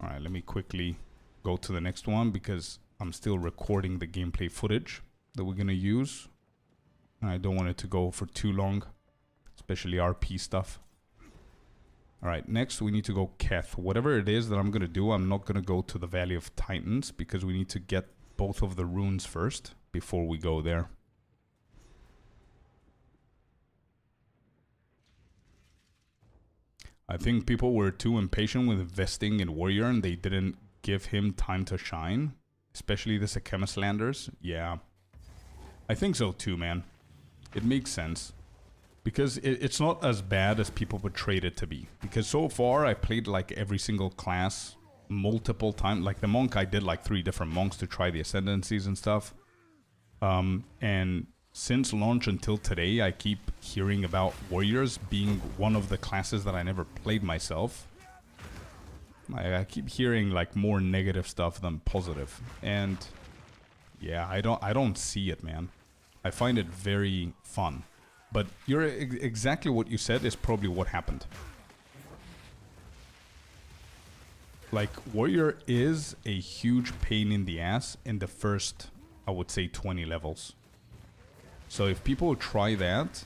Alright, let me quickly go to the next one because I'm still recording the gameplay footage that we're gonna use. And I don't want it to go for too long, especially RP stuff. Alright, next we need to go Keth. Whatever it is that I'm gonna do, I'm not gonna go to the Valley of Titans because we need to get both of the runes first before we go there. I think people were too impatient with investing in Warrior and they didn't give him time to shine. Especially the Chemislanders. Yeah. I think so too, man. It makes sense. Because it's not as bad as people portrayed it to be. Because so far I played like every single class multiple times. Like the monk, I did like 3 different monks to try the ascendancies and stuff. And since launch until today, I keep hearing about warriors being one of the classes that I never played myself. I keep hearing like more negative stuff than positive, and yeah, I don't see it, man. I find it very fun, but you're exactly what you said is probably what happened. Like, warrior is a huge pain in the ass in the first, I would say, 20 levels. So if people try that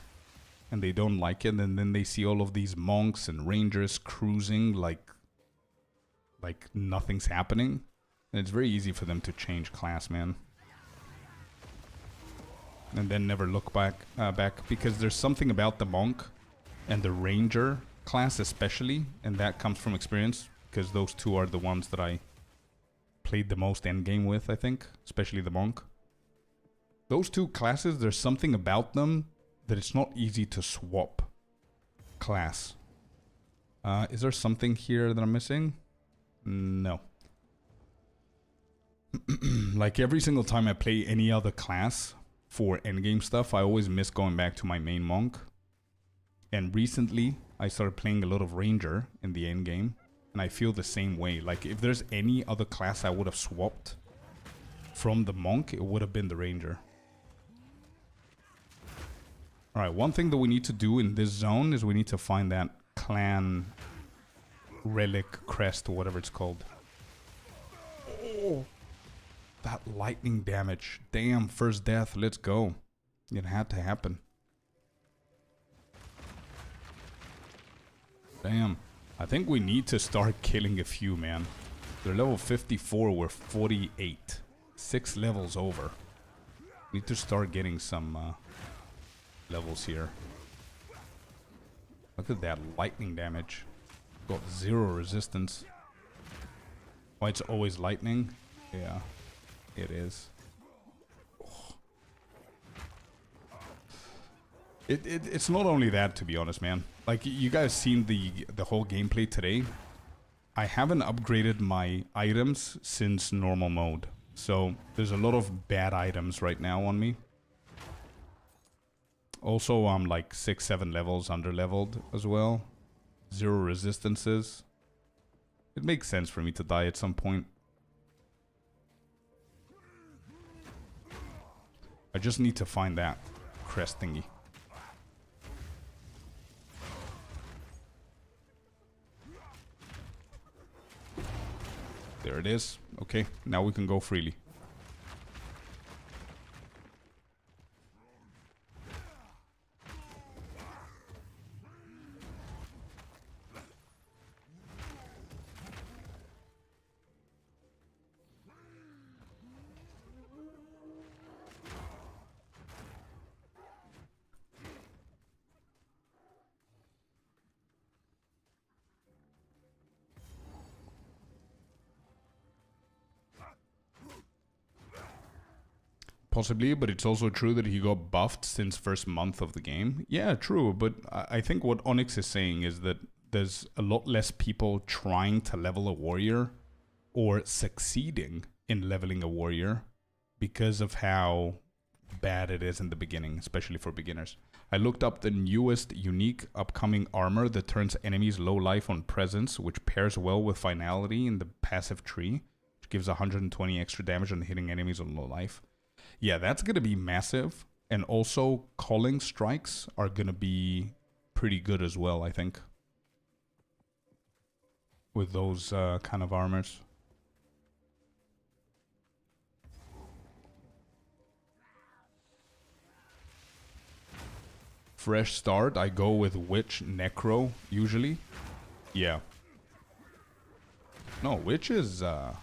and they don't like it, and then they see all of these monks and rangers cruising like nothing's happening, then it's very easy for them to change class, man. And then never look back, because there's something about the monk and the ranger class especially, and that comes from experience, because those two are the ones that I played the most endgame with, I think, especially the monk. Those two classes, there's something about them that it's not easy to swap class. Is there something here that I'm missing? No. Like every single time I play any other class for endgame stuff, I always miss going back to my main monk. And recently, I started playing a lot of ranger in the endgame, and I feel the same way. Like if there's any other class I would have swapped from the monk, it would have been the ranger. Alright, one thing that we need to do in this zone is we need to find that clan relic crest or whatever it's called. Oh, that lightning damage. Damn, first death, let's go. It had to happen. Damn, I think we need to start killing a few, man. They're level 54, we're 48. 6 levels over. Need to start getting some levels here. Look at that lightning damage. Got 0 resistance. Why, it's always lightning? Yeah, it is. Oh. It's not only that, to be honest, man. Like, you guys seen the whole gameplay today. I haven't upgraded my items since normal mode. So, there's a lot of bad items right now on me. Also, I'm like 6-7 levels under leveled as well. 0 resistances. It makes sense for me to die at some point. I just need to find that crest thingy. There it is. Okay, now we can go freely. Possibly, but it's also true that he got buffed since first month of the game. Yeah, true, but I think what Onyx is saying is that there's a lot less people trying to level a warrior or succeeding in leveling a warrior because of how bad it is in the beginning, especially for beginners. I looked up the newest unique upcoming armor that turns enemies low life on presence, which pairs well with finality in the passive tree, which gives 120 extra damage on hitting enemies on low life. Yeah, that's going to be massive. And also, calling strikes are going to be pretty good as well, I think. With those kind of armors. Fresh start, I go with Witch Necro, usually. Yeah. No, Witch is a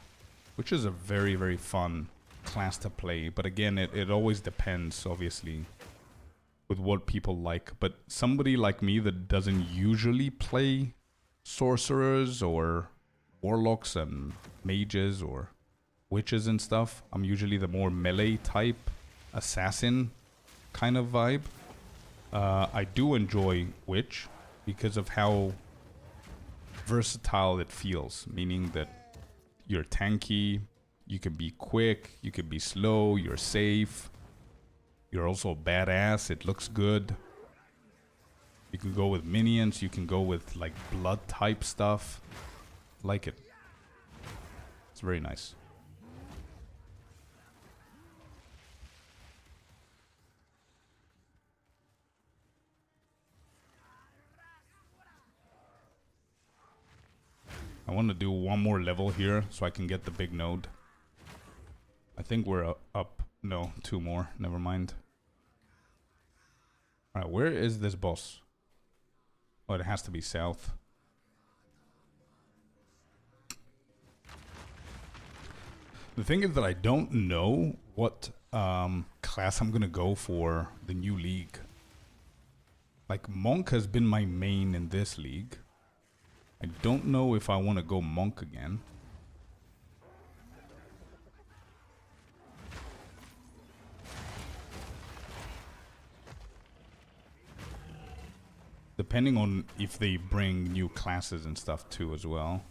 very, very fun class to play, but again, it always depends, obviously, with what people like. But somebody like me that doesn't usually play sorcerers or warlocks and mages or witches and stuff, I'm usually the more melee type assassin kind of vibe. I do enjoy Witch because of how versatile it feels, meaning that you're tanky, you can be quick, you can be slow, you're safe. You're also badass, it looks good. You can go with minions, you can go with like blood type stuff. Like it. It's very nice. I want to do one more level here so I can get the big node. I think we're up. No, two more. Never mind. Alright, where is this boss? Oh, it has to be south. The thing is that I don't know what class I'm gonna go for the new league. Like, Monk has been my main in this league. I don't know if I want to go Monk again. Depending on if they bring new classes and stuff too as well.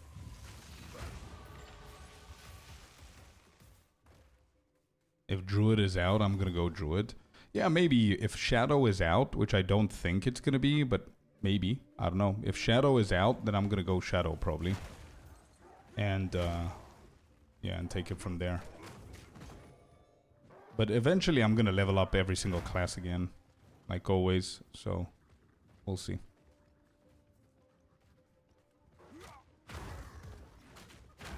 If Druid is out, I'm gonna go Druid. Yeah, maybe if Shadow is out, which I don't think it's gonna be, but maybe. I don't know. If Shadow is out, then I'm gonna go Shadow probably. And, yeah, and take it from there. But eventually I'm gonna level up every single class again. Like always, so we'll see.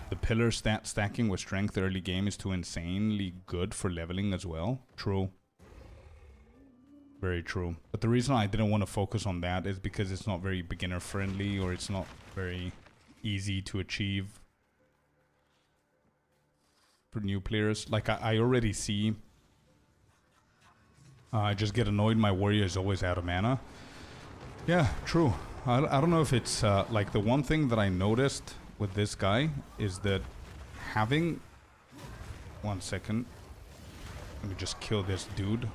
The pillar stat stacking with strength early game is too insanely good for leveling as well. True. Very true. But the reason I didn't want to focus on that is because it's not very beginner friendly, or it's not very easy to achieve for new players. Like I already see I just get annoyed my warrior is always out of mana. Yeah, true. I don't know if it's like the one thing that I noticed with this guy is that having... One second. Let me just kill this dude.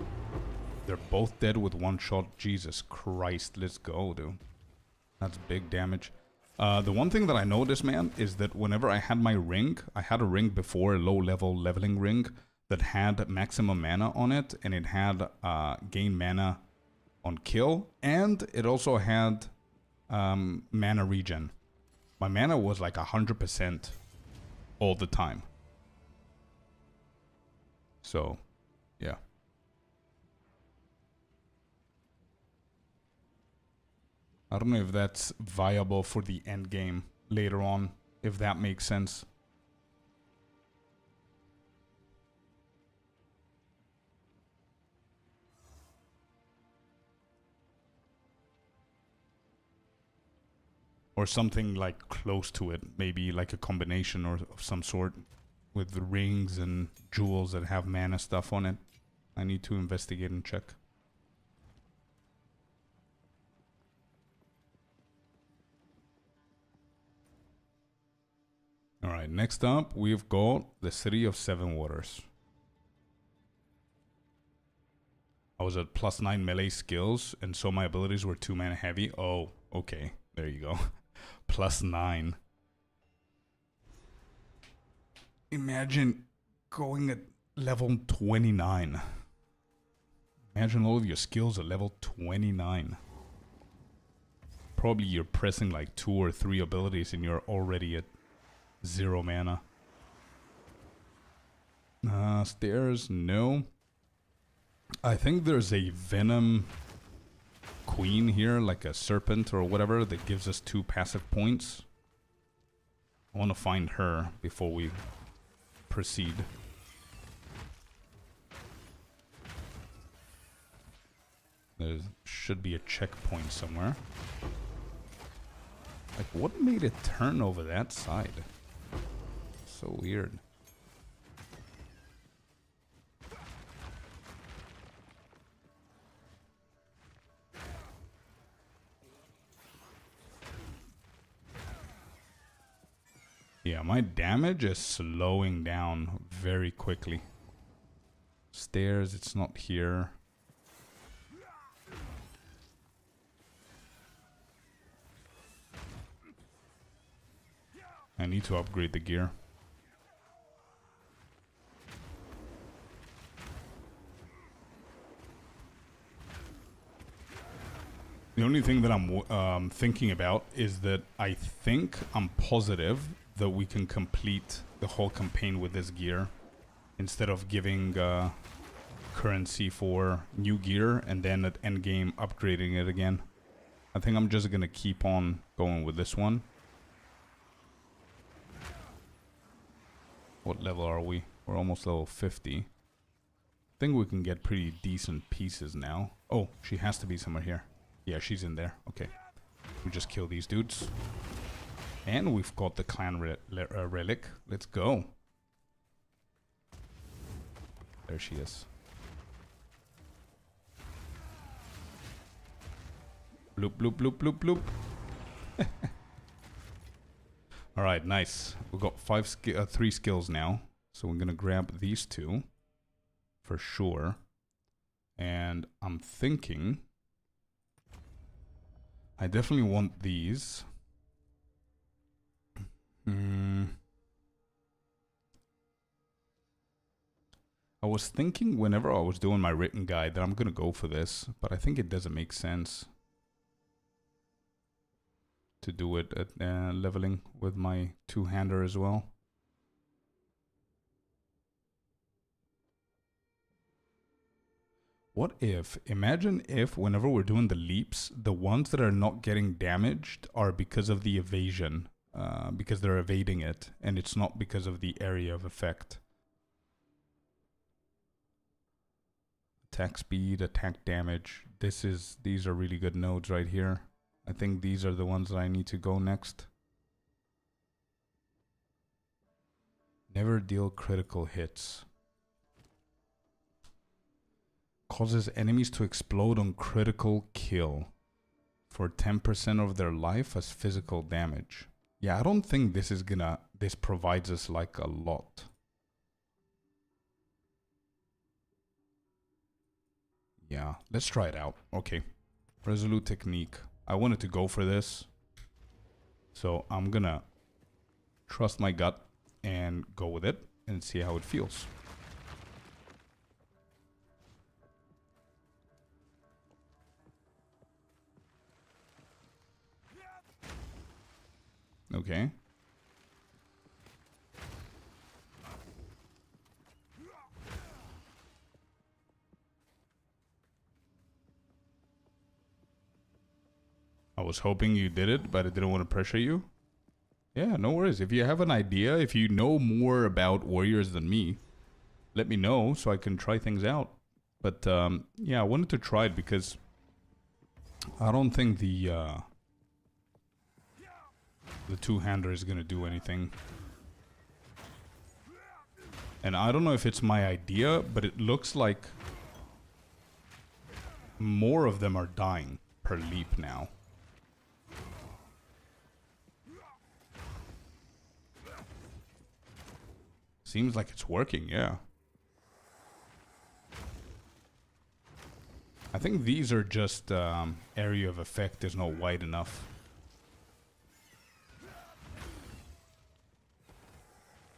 They're both dead with one shot. Jesus Christ, let's go, dude. That's big damage. The one thing that I noticed, man, is that whenever I had my ring, I had a ring before, a low-level leveling ring, that had maximum mana on it, and it had gain mana on kill, and it also had mana regen. My mana was like 100% all the time. So, yeah. I don't know if that's viable for the end game later on, if that makes sense. Or something like close to it, maybe like a combination or of some sort with the rings and jewels that have mana stuff on it. I need to investigate and check. Alright, next up we've got the City of Seven Waters. I was at +9 melee skills, and so my abilities were 2 mana heavy. Oh, okay. There you go. +9. Imagine going at level 29. Imagine all of your skills at level 29. Probably you're pressing like 2 or 3 abilities and you're already at 0 mana. Stairs, no. I think there's a Venom Queen here, like a serpent or whatever, that gives us 2 passive points. I want to find her before we proceed. There should be a checkpoint somewhere. Like, what made it turn over that side? So weird. Yeah, my damage is slowing down very quickly. Stairs, it's not here. I need to upgrade the gear. The only thing that I'm thinking about is that I'm positive that we can complete the whole campaign with this gear instead of giving currency for new gear and then at endgame upgrading it again. I think I'm just gonna keep on going with this one. What level are we? We're almost level 50. I think we can get pretty decent pieces now. Oh, she has to be somewhere here. Yeah, she's in there. Okay. We just kill these dudes. And we've got the clan relic. Let's go. There she is. Bloop, bloop, bloop, bloop, bloop. Alright, nice. We've got 3 skills now. So we're going to grab these 2. For sure. And I'm thinking I definitely want these. I was thinking whenever I was doing my written guide that I'm going to go for this, but I think it doesn't make sense to do it at leveling with my 2-hander as well. What if, imagine if whenever we're doing the leaps, the ones that are not getting damaged are because of the evasion, because they're evading it, and it's not because of the area of effect. Attack speed, attack damage. These are really good nodes right here. I think these are the ones that I need to go next. Never deal critical hits. Causes enemies to explode on critical kill for 10% of their life as physical damage. Yeah, I don't think this provides us like a lot. Yeah, let's try it out. Okay. Resolute technique. I wanted to go for this. So I'm gonna trust my gut and go with it and see how it feels. Okay. I was hoping you did it, but I didn't want to pressure you. Yeah, no worries. If you have an idea, if you know more about warriors than me, let me know so I can try things out. But yeah, I wanted to try it because I don't think the two-hander is gonna do anything. And I don't know if it's my idea, but it looks like more of them are dying per leap now. Seems like it's working, yeah. I think these are just area of effect is not wide enough.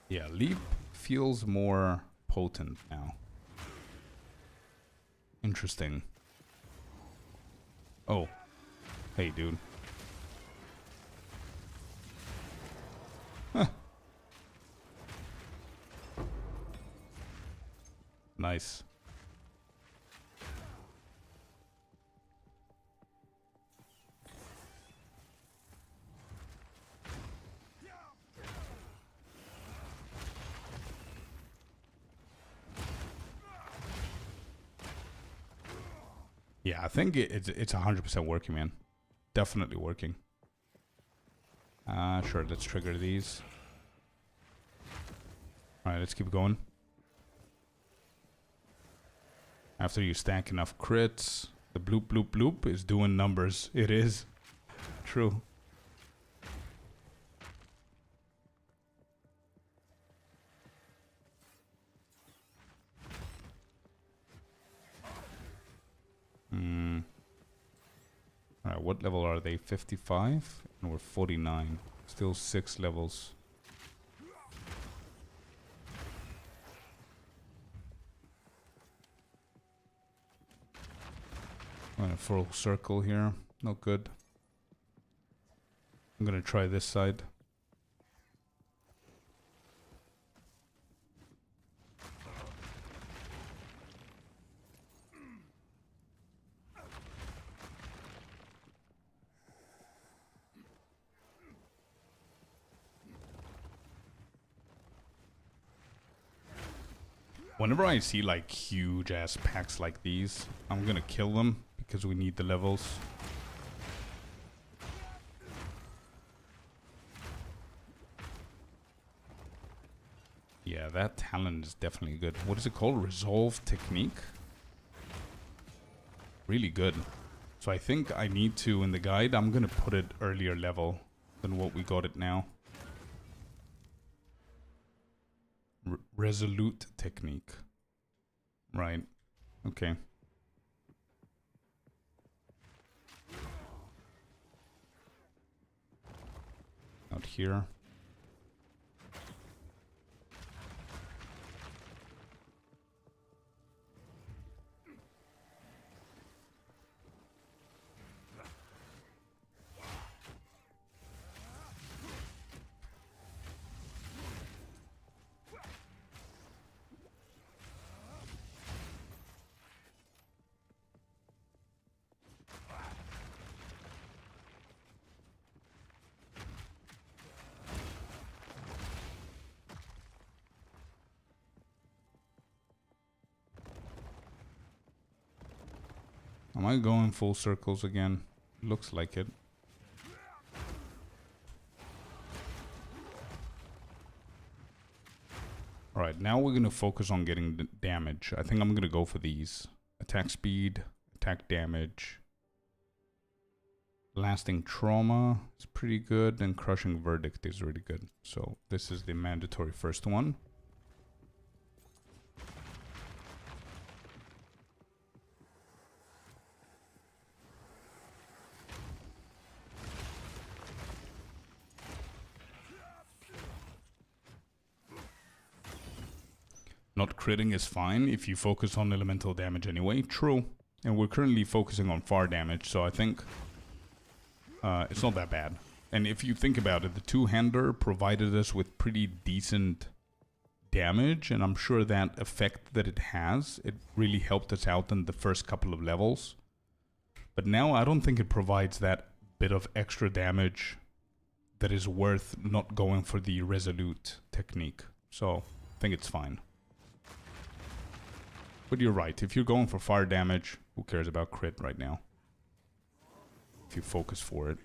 Yeah, leap feels more potent now. Interesting. Oh. Hey, dude. Huh. Nice. Yeah, I think it's 100% working, man. Definitely working. Sure, let's trigger these. Alright, let's keep going. After you stack enough crits, the bloop bloop bloop is doing numbers. It is. True. Alright, what level are they? 55? And we're 49. Still 6 levels. I'm in a full circle here. Not good. I'm gonna try this side. Whenever I see like huge ass packs like these, I'm gonna kill them because we need the levels. Yeah, that talent is definitely good. What is it called? Resolve technique? Really good. So I think I need to, in the guide, I'm gonna put it earlier level than what we got it now. Resolute technique. Right. Okay. Out here. Am I going full circles again? Looks like it. Alright, now we're going to focus on getting the damage. I think I'm going to go for these. Attack speed, attack damage. Lasting trauma is pretty good, and crushing verdict is really good. So this is the mandatory first one. Not critting is fine if you focus on elemental damage anyway. True. And we're currently focusing on far damage, so I think it's not that bad. And if you think about it, the two-hander provided us with pretty decent damage, and I'm sure that effect that it has, it really helped us out in the first couple of levels. But now I don't think it provides that bit of extra damage that is worth not going for the resolute technique. So I think it's fine. But you're right, if you're going for fire damage, who cares about crit right now? If you focus for it.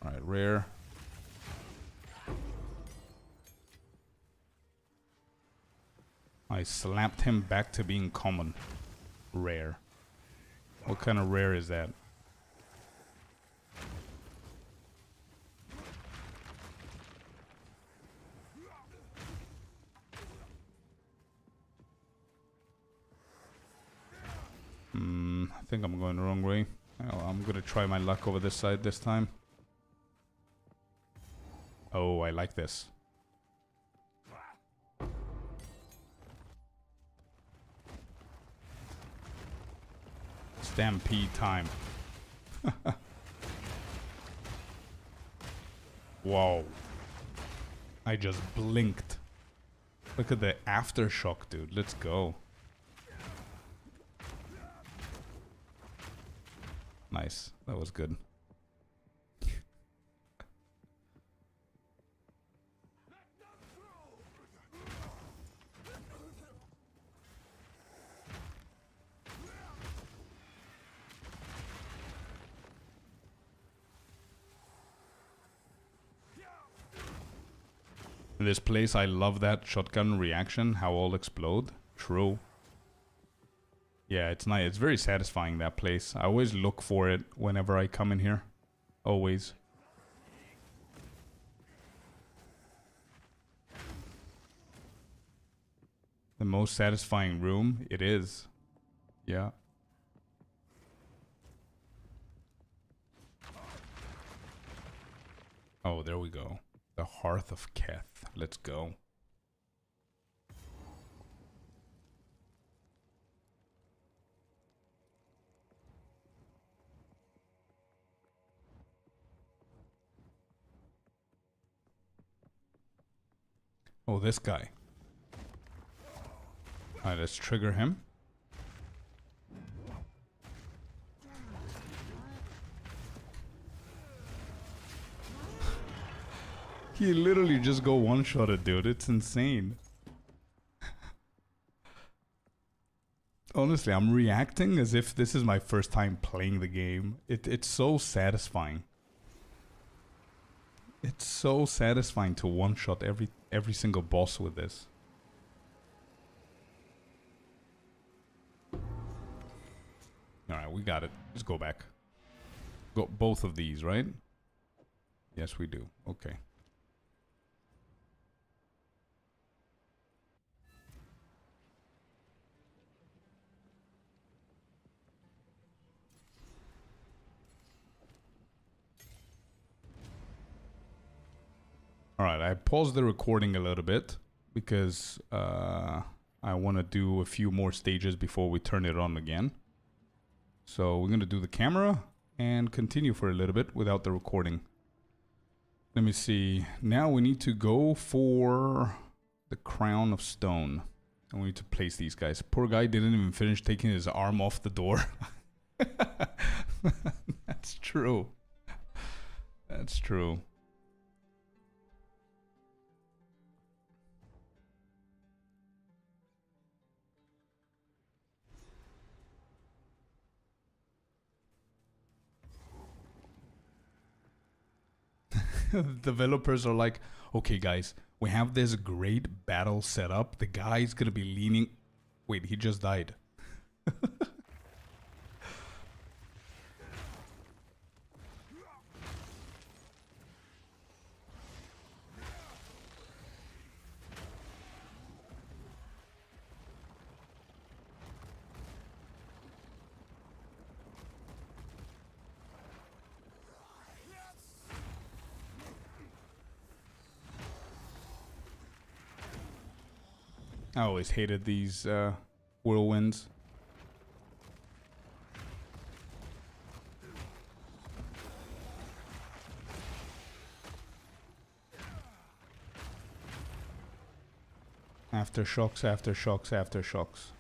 Alright, rare. I slapped him back to being common. Rare. What kind of rare is that? I think I'm going the wrong way. Oh, I'm gonna try my luck over this side this time. Oh, I like this. Stampede time. Whoa. I just blinked. Look at the aftershock, dude. Let's go. Nice. That was good. In this place, I love that shotgun reaction, how all explode. True. Yeah, it's nice. It's very satisfying, that place. I always look for it whenever I come in here. Always. The most satisfying room? It is. Yeah. Oh, there we go. The Hearth of Keth. Let's go. Oh, this guy. Alright, let's trigger him. He literally just go one-shot it, dude. It's insane. Honestly, I'm reacting as if this is my first time playing the game. It's so satisfying. It's so satisfying to one-shot every single boss with this. Alright, we got it. Let's go back. Got both of these, right? Yes, we do. Okay. Alright, I paused the recording a little bit because I want to do a few more stages before we turn it on again. So we're going to do the camera and continue for a little bit without the recording. Let me see. Now we need to go for the Crown of Stone. And we need to place these guys. Poor guy didn't even finish taking his arm off the door. That's true. That's true. Developers are like, okay guys, we have this great battle set up. The guy's gonna be leaning... Wait, he just died. I always hated these whirlwinds. Aftershocks, aftershocks, aftershocks.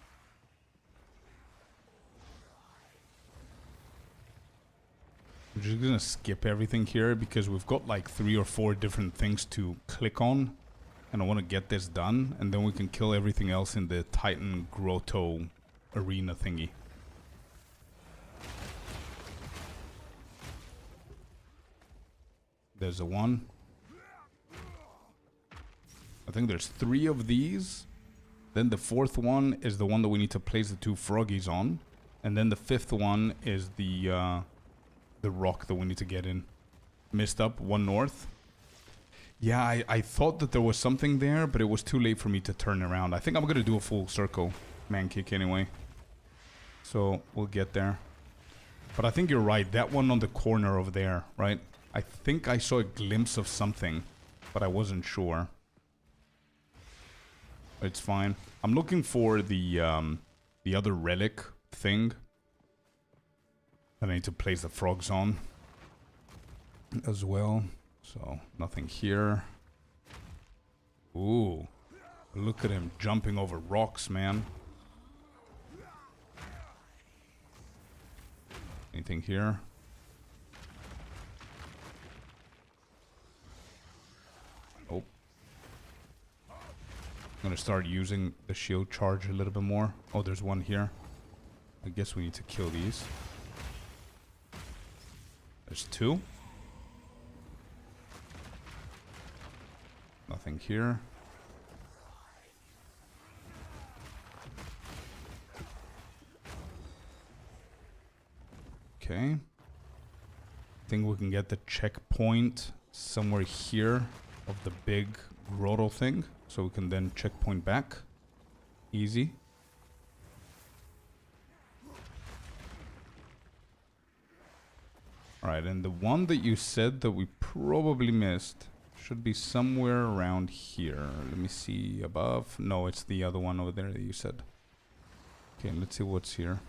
I'm just gonna skip everything here because we've got like 3 or 4 different things to click on. And I want to get this done. And then we can kill everything else in the Titan Grotto arena thingy. There's a one. I think there's 3 of these. Then the 4th one is the one that we need to place the 2 froggies on. And then the 5th one is the rock that we need to get in. Missed up, 1 north. Yeah, I thought that there was something there, but it was too late for me to turn around. I think I'm gonna do a full circle man kick anyway. So we'll get there. But I think you're right, that one on the corner over there, right? I think I saw a glimpse of something, but I wasn't sure. It's fine. I'm looking for the other relic thing that I need to place the frogs on as well. So nothing here. Ooh, look at him jumping over rocks, man. Anything here? Oh. I'm gonna start using the shield charge a little bit more. Oh, there's one here. I guess we need to kill these. There's 2. Nothing here. Okay. I think we can get the checkpoint somewhere here of the big grotto thing. So we can then checkpoint back. Easy. Alright, and the one that you said that we probably missed should be somewhere around here. Let me see above. No, it's the other one over there that you said. Okay, let's see what's here.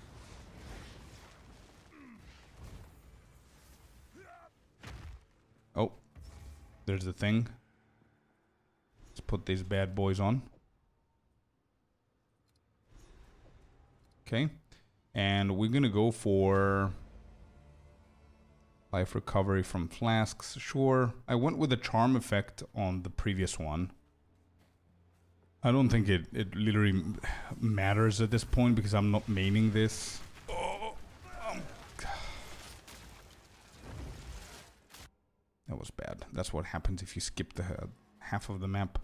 Oh, there's the thing. Let's put these bad boys on. Okay, and we're gonna go for life recovery from flasks. Sure, I went with the charm effect on the previous one. I don't think it literally matters at this point because I'm not maining this. Oh, that was bad. That's what happens if you skip the half of the map.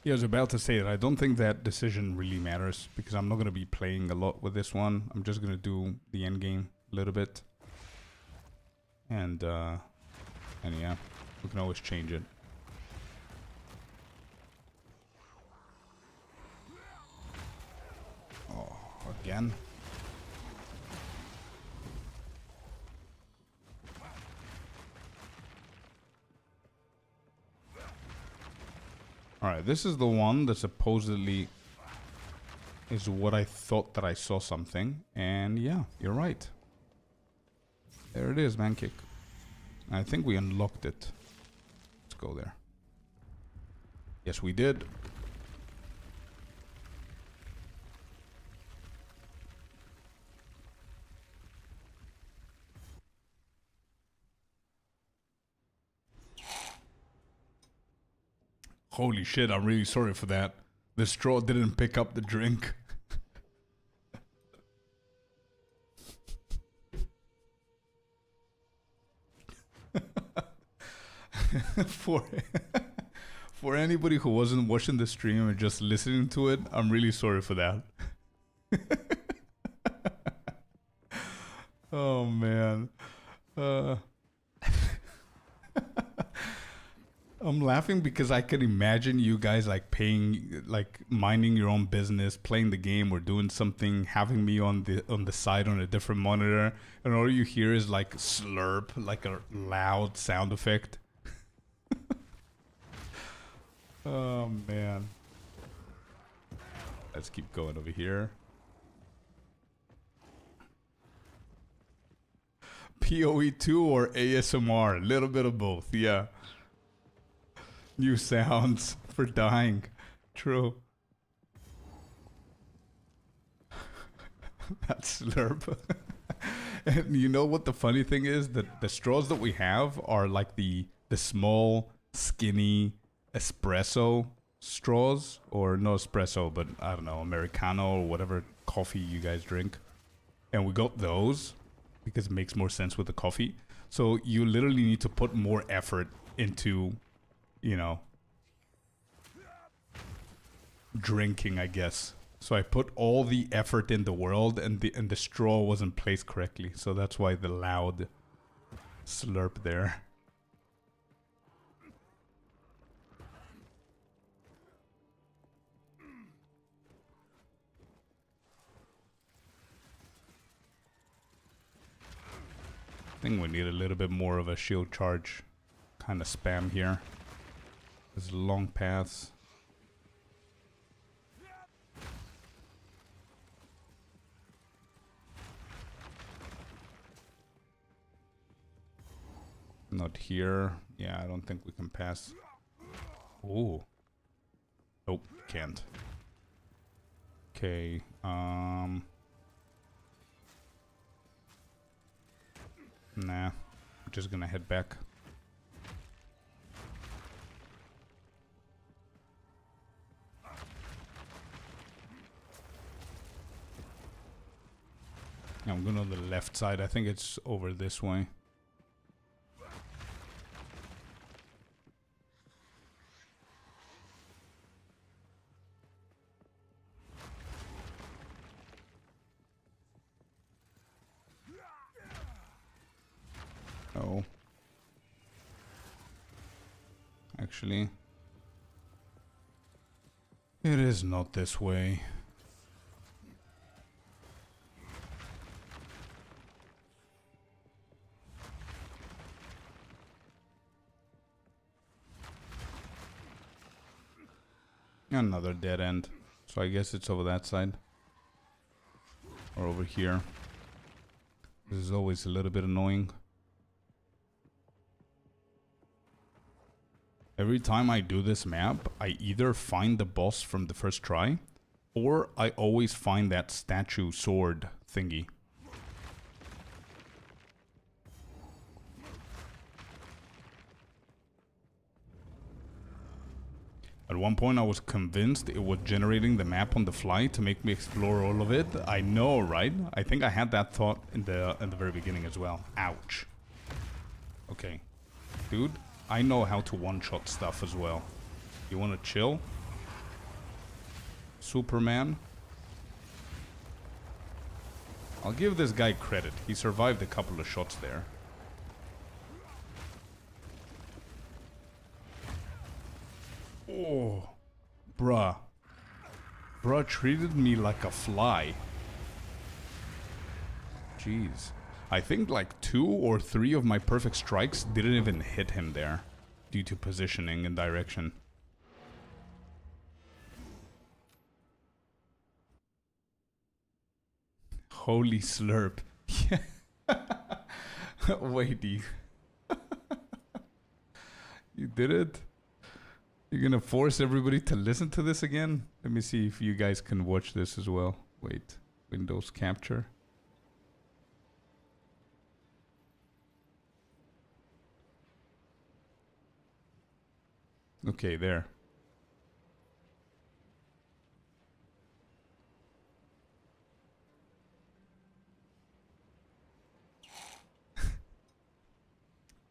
Yeah, I was about to say that I don't think that decision really matters because I'm not going to be playing a lot with this one. I'm just going to do the end game a little bit. And yeah, we can always change it. Oh, again. Alright, this is the one that supposedly is what I thought that I saw something. And yeah, you're right. There it is, man kick. I think we unlocked it. Let's go there. Yes, we did. Holy shit, I'm really sorry for that. The straw didn't pick up the drink. For anybody who wasn't watching the stream and just listening to it, I'm really sorry for that. Oh man. I'm laughing because I can imagine you guys like paying, like minding your own business, playing the game or doing something, having me on the side on a different monitor, and all you hear is like slurp, like a loud sound effect. Oh man. Let's keep going over here. PoE 2 or ASMR, a little bit of both, yeah. New sounds for dying. True. That's slurp. And you know what the funny thing is? That the straws that we have are like the small, skinny espresso straws. Or no espresso, but I don't know, Americano or whatever coffee you guys drink. And we got those because it makes more sense with the coffee. So you literally need to put more effort into, you know, drinking, I guess. So I put all the effort in the world, and the straw wasn't placed correctly. So that's why the loud slurp there. I think we need a little bit more of a shield charge kind of spam here. There's long paths. Not here. Yeah, I don't think we can pass. Ooh. Nope, can't. Okay, Nah, I'm just gonna head back. I'm going on the left side. I think it's over this way. Oh. Actually, it is not this way. Another dead end. So I guess it's over that side. Or over here. This is always a little bit annoying. Every time I do this map, I either find the boss from the first try, or I always find that statue sword thingy. At one point I was convinced it was generating the map on the fly to make me explore all of it. I know, right? I think I had that thought in the very beginning as well. Ouch. Okay. Dude, I know how to one-shot stuff as well. You wanna chill? Superman? I'll give this guy credit. He survived a couple of shots there. Oh, bruh. Bruh treated me like a fly. Jeez. I think like 2 or 3 of my perfect strikes didn't even hit him there. Due to positioning and direction. Holy slurp. Wait, you did it? You're gonna force everybody to listen to this again? Let me see if you guys can watch this as well. Wait, Windows capture. Okay, there.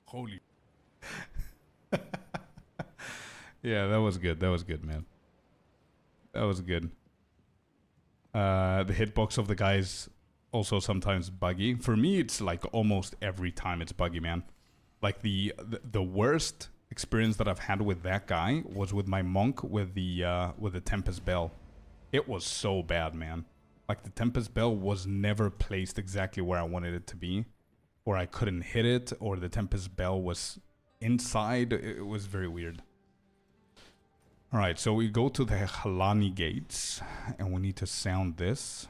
Holy. Yeah, that was good. That was good, man. That was good. The hitbox of the guys also sometimes buggy. For me, it's like almost every time it's buggy, man. Like the worst experience that I've had with that guy was with my monk with the Tempest Bell. It was so bad, man. Like the Tempest Bell was never placed exactly where I wanted it to be, or I couldn't hit it, or the Tempest Bell was inside. It was very weird. Alright, so we go to the Halani gates, and we need to sound this.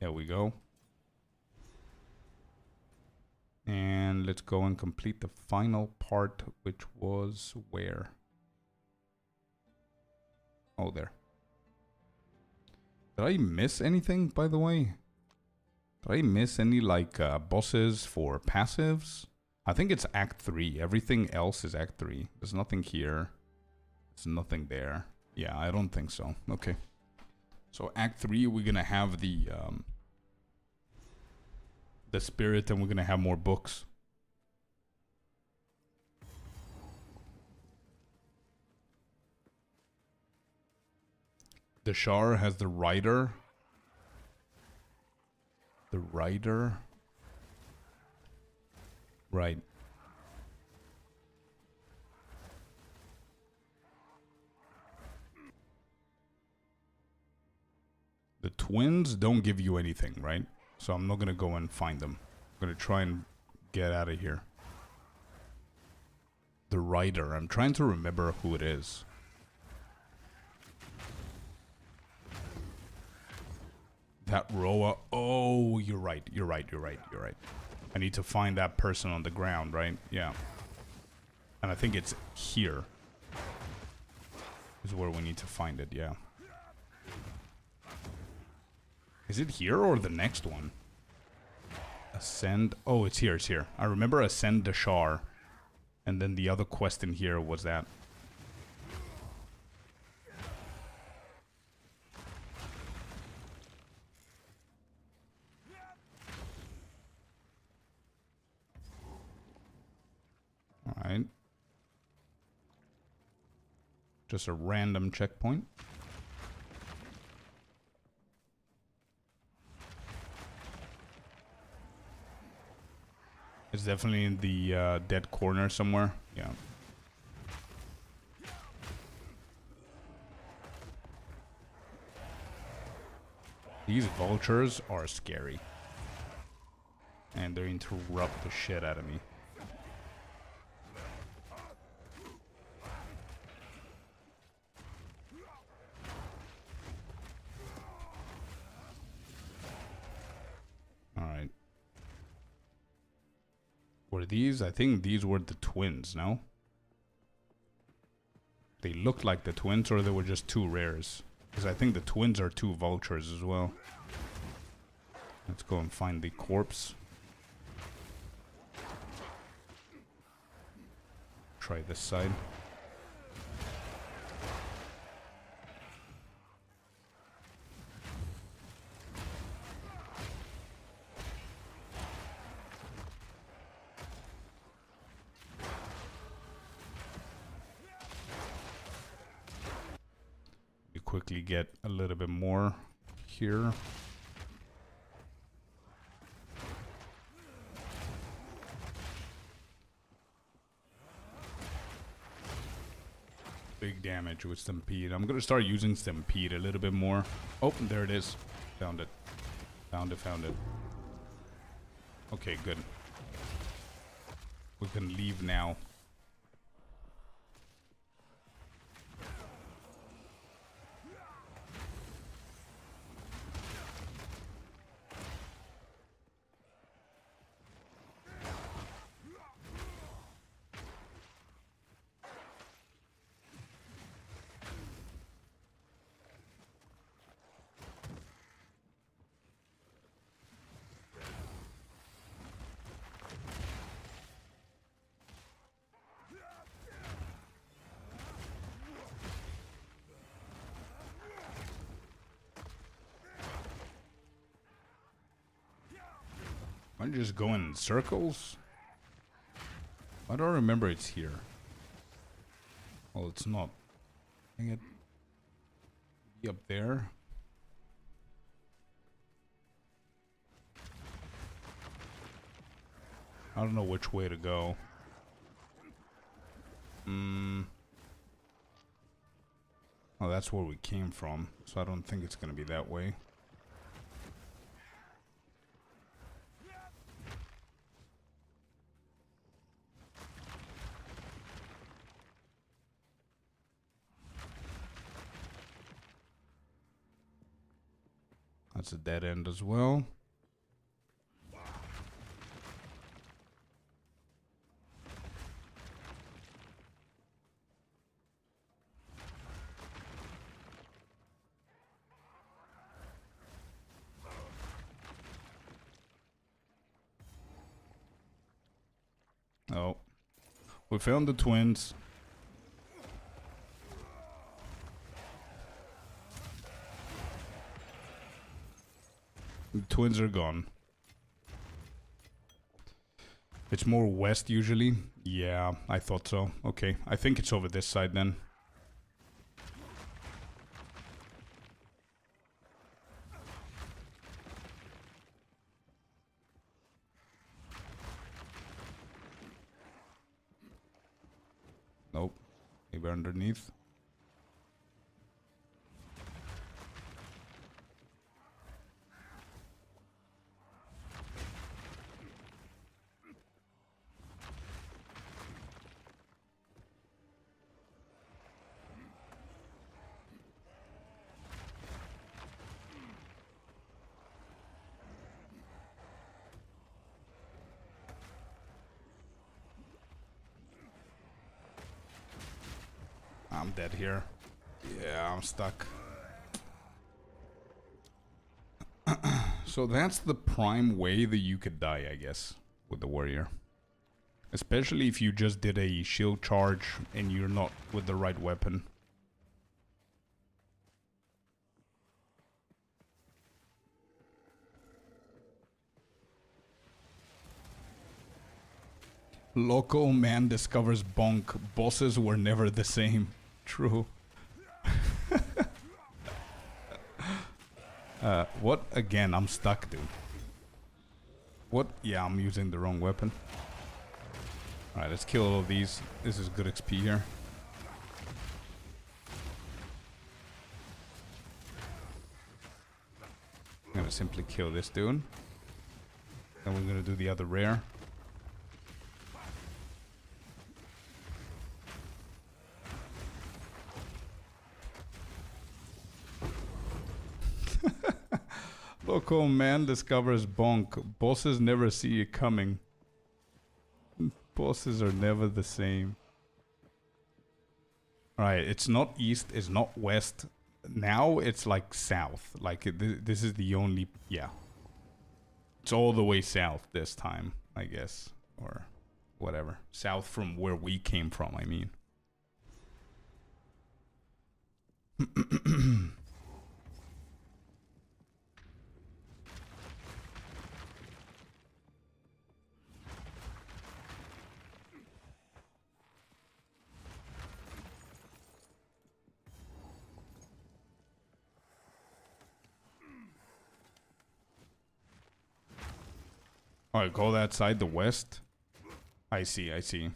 There we go. And let's go and complete the final part, which was where? Oh, there. Did I miss anything, by the way? Did I miss any, like, bosses for passives? I think it's Act 3. Everything else is Act 3. There's nothing here. There's nothing there. Yeah, I don't think so. Okay. So Act 3, we're gonna have the spirit, and we're gonna have more books. The Shar has the rider. The rider. Right. The twins don't give you anything, right? So I'm not gonna go and find them. I'm gonna try and get out of here. The rider. I'm trying to remember who it is. That Roa. Oh, you're right. You're right. You're right. You're right. I need to find that person on the ground, right? Yeah. And I think it's here. Is where we need to find it, yeah. Is it here or the next one? Ascend. Oh, it's here. It's here. I remember Ascend the Shar. And then the other quest in here was that. Alright. Just a random checkpoint. It's definitely in the dead corner somewhere. Yeah. These vultures are scary. And they interrupt the shit out of me. Alright. Were these? I think these were the twins, no? They looked like the twins, or they were just two rares. Because I think the twins are two vultures as well. Let's go and find the corpse. Try this side. We quickly get a little bit more here. Big damage with Stampede. I'm gonna start using Stampede a little bit more. Oh, there it is. Found it. Found it, found it. Okay, good. We can leave now. I'm just going in circles. Why do I remember it's here? Well, it's not. Dang it. Be up there. I don't know which way to go. Oh, that's where we came from. So I don't think it's gonna be that way. That's a dead end as well. Oh. We found the twins. The twins are gone. It's more west usually. Yeah, I thought so. Okay, I think it's over this side then. Nope. Maybe underneath. I'm dead here. Yeah, I'm stuck. So that's the prime way that you could die, I guess, with the warrior. Especially if you just did a shield charge and you're not with the right weapon. Local man discovers bonk. Bosses were never the same. True. What? Again, I'm stuck, dude. What? Yeah, I'm using the wrong weapon. Alright, let's kill all of these. This is good XP here. I'm gonna simply kill this dude. Then we're gonna do the other rare. Local man discovers bonk. Bosses never see it coming. Bosses are never the same. Alright, it's not east, it's not west. Now it's like south. Like this is the only... Yeah. It's all the way south this time, I guess. Or whatever. South from where we came from, I mean. Alright, call that side the west. I see, I see.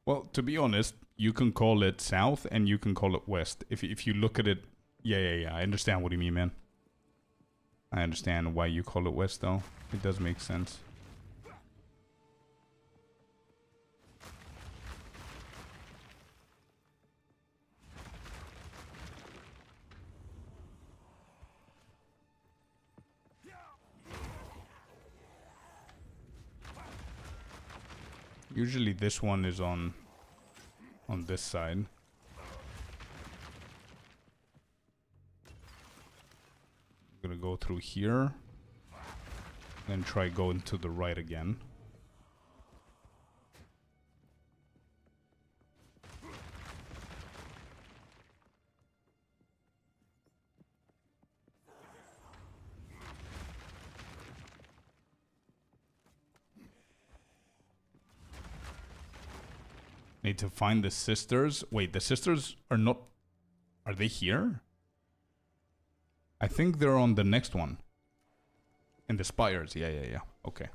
Well, to be honest, you can call it south and you can call it west. If you look at it... Yeah. I understand what you mean, man. I understand why you call it west, though. It does make sense. Usually this one is on this side. I'm gonna go through here. Then try going to the right again. Need to find the sisters. Wait, the sisters are not... Are they here? I think they're on the next one. In the spires. Yeah. Okay.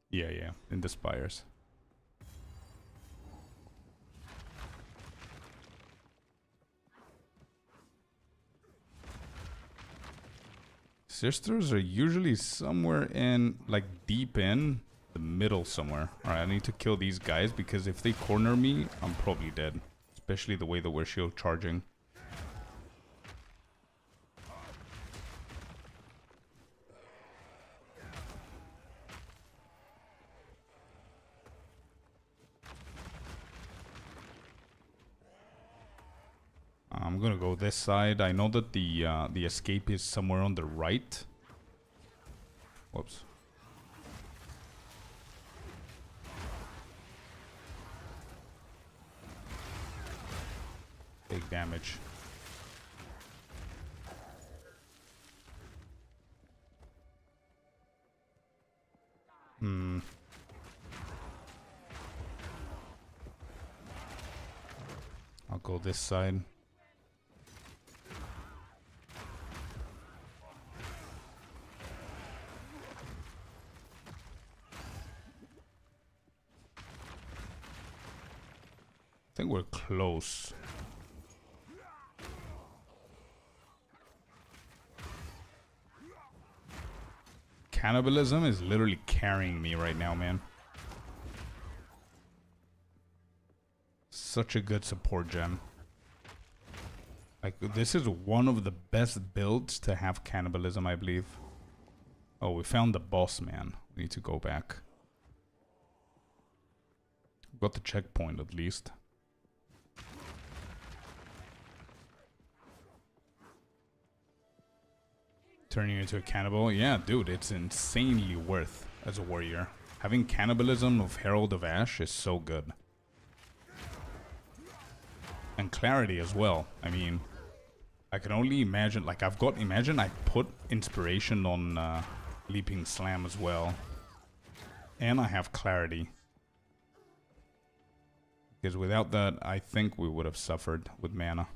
Yeah. In the spires. Sisters are usually somewhere in... Like, deep in... the middle somewhere. Alright, I need to kill these guys because if they corner me, I'm probably dead. Especially the way that we're shield charging. I'm gonna go this side. I know that the escape is somewhere on the right. Whoops. Big damage. I'll go this side. I think we're close. Cannibalism is literally carrying me right now, man. Such a good support gem. Like, this is one of the best builds to have cannibalism, I believe. Oh, we found the boss, man. We need to go back. Got the checkpoint, at least. Turning into a cannibal. Yeah, dude, it's insanely worth as a warrior. Having cannibalism of Herald of Ash is so good. And clarity as well. I mean, I can only imagine, like, imagine I put inspiration on Leaping Slam as well. And I have clarity. Because without that, I think we would have suffered with mana.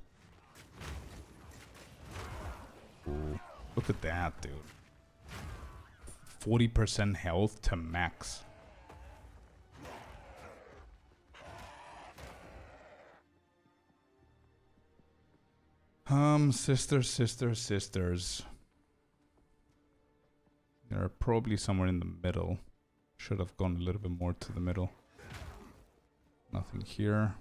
Ooh. Look at that, dude. 40% health to max. Sisters. They're probably somewhere in the middle. Should have gone a little bit more to the middle. Nothing here.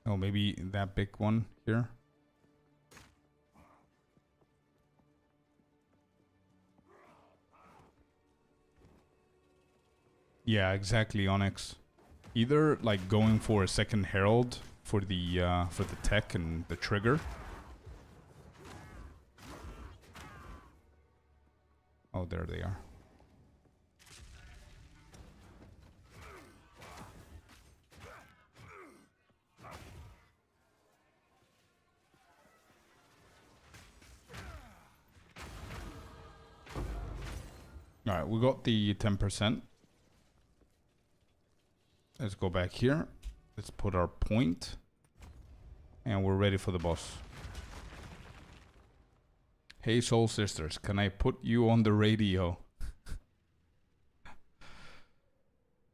Oh, maybe that big one here. Yeah, exactly, Onyx. Either like going for a second Herald for the tech and the trigger. Oh, there they are. Alright, we got the 10%. Let's go back here. Let's put our point. And we're ready for the boss. Hey, Soul Sisters, can I put you on the radio?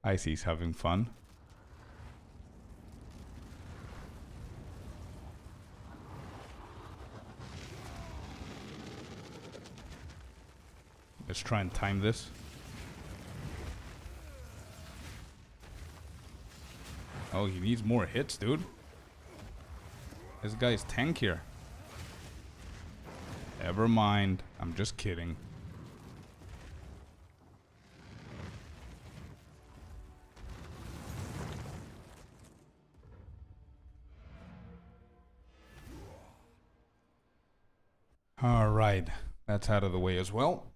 Icy's having fun. Let's try and time this. Oh, he needs more hits, dude. This guy's tankier. Never mind. I'm just kidding. All right. That's out of the way as well.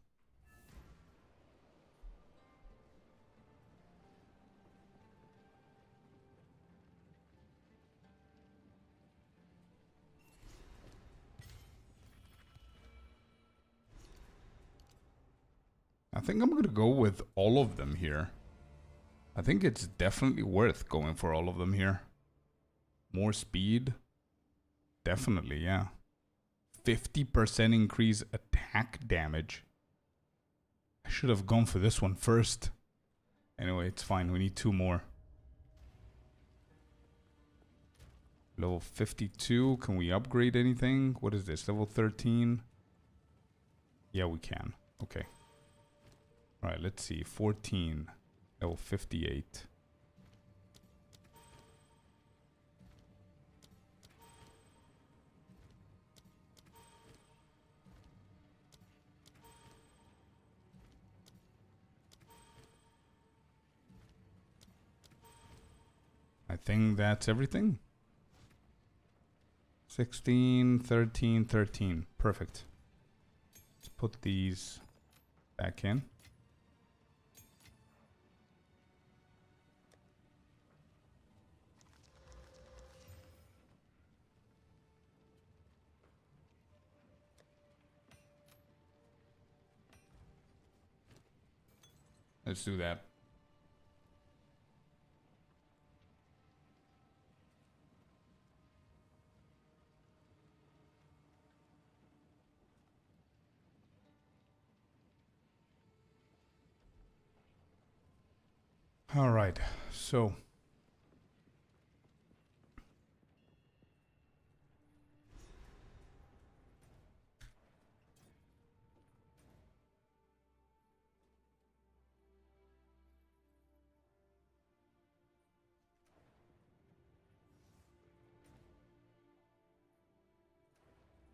I think I'm going to go with all of them here. I think it's definitely worth going for all of them here. More speed. Definitely, yeah. 50% increase attack damage. I should have gone for this one first. Anyway, it's fine. We need 2 more. Level 52. Can we upgrade anything? What is this? Level 13? Yeah, we can. Okay. Alright, let's see. 14. Level 58. I think that's everything. 16, 13, 13. Perfect. Let's put these back in. Let's do that. All right, so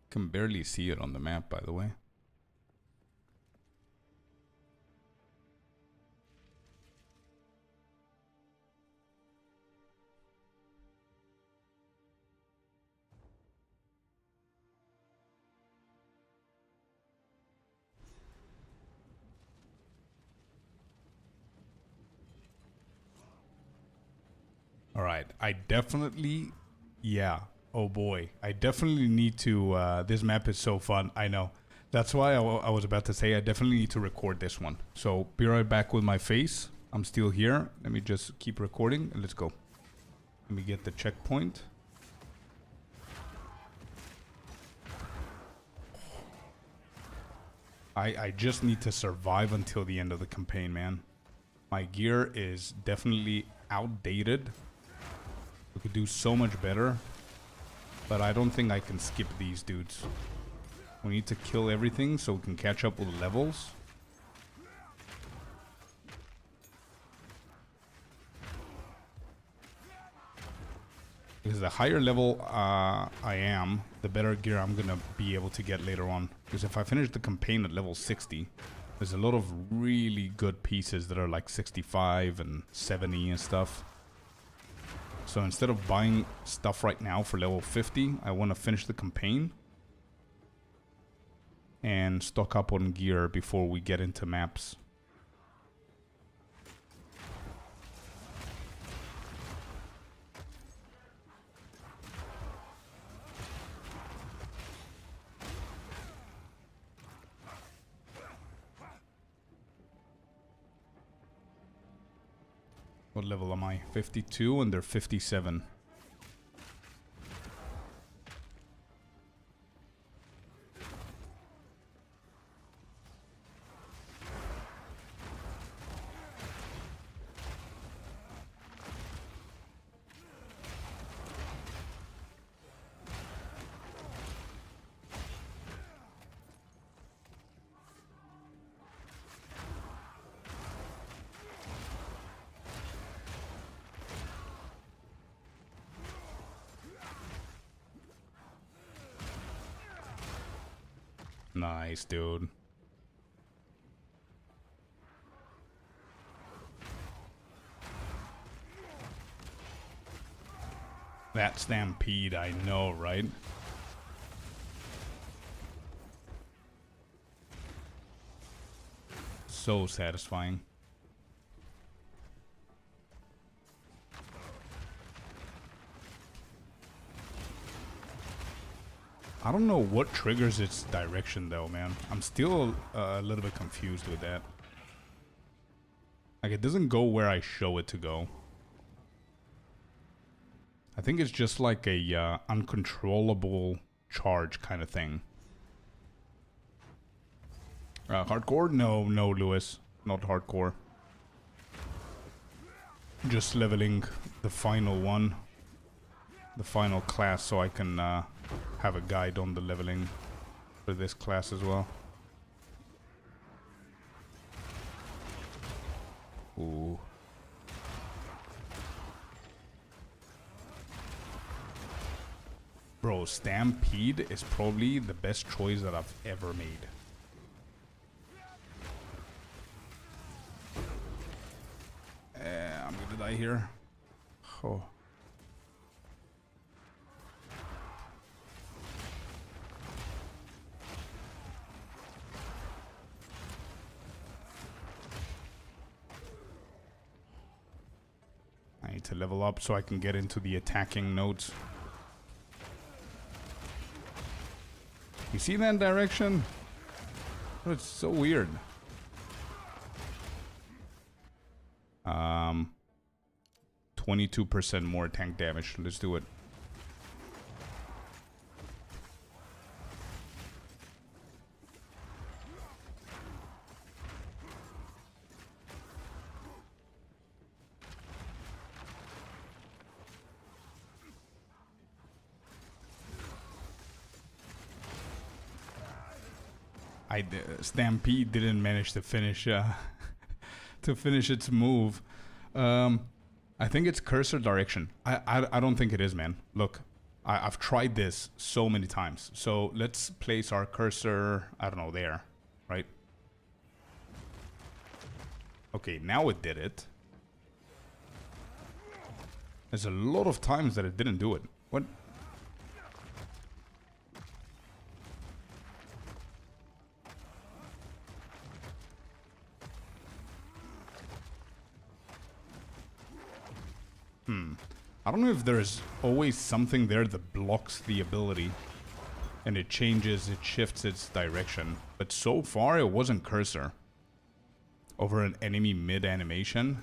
can barely see it on the map, by the way. All right, I definitely, yeah. Oh boy, I definitely need to, this map is so fun, I know. That's why I was about to say I definitely need to record this one. So be right back with my face. I'm still here. Let me just keep recording and let's go. Let me get the checkpoint. I just need to survive until the end of the campaign, man. My gear is definitely outdated. We could do so much better. But I don't think I can skip these dudes. We need to kill everything so we can catch up with levels. Because the higher level I am, the better gear I'm going to be able to get later on. Because if I finish the campaign at level 60, there's a lot of really good pieces that are like 65 and 70 and stuff. So instead of buying stuff right now for level 50, I want to finish the campaign and stock up on gear before we get into maps. What level am I? 52 and they're 57. Nice, dude. That stampede, I know, right? So satisfying. I don't know what triggers its direction though, man. I'm still a little bit confused with that. Like, it doesn't go where I show it to go. I think it's just like a uncontrollable charge kind of thing. Hardcore? No, Lewis. Not hardcore. Just leveling the final one. The final class so I can have a guide on the leveling for this class as well. Ooh. Bro, Stampede is probably the best choice that I've ever made. I'm gonna die here. Oh. to level up so I can get into the attacking nodes. You see that direction? Oh, it's so weird. 22% more tank damage. Let's do it. Stampede didn't manage to finish to finish its move. I think it's cursor direction. I don't think it is, man. Look, I've tried this so many times. So let's place our cursor, I don't know, there, right? Okay, now it did it. There's a lot of times that it didn't do it. What? I don't know if there's always something there that blocks the ability and it changes, it shifts its direction. But so far it wasn't cursor over an enemy mid-animation.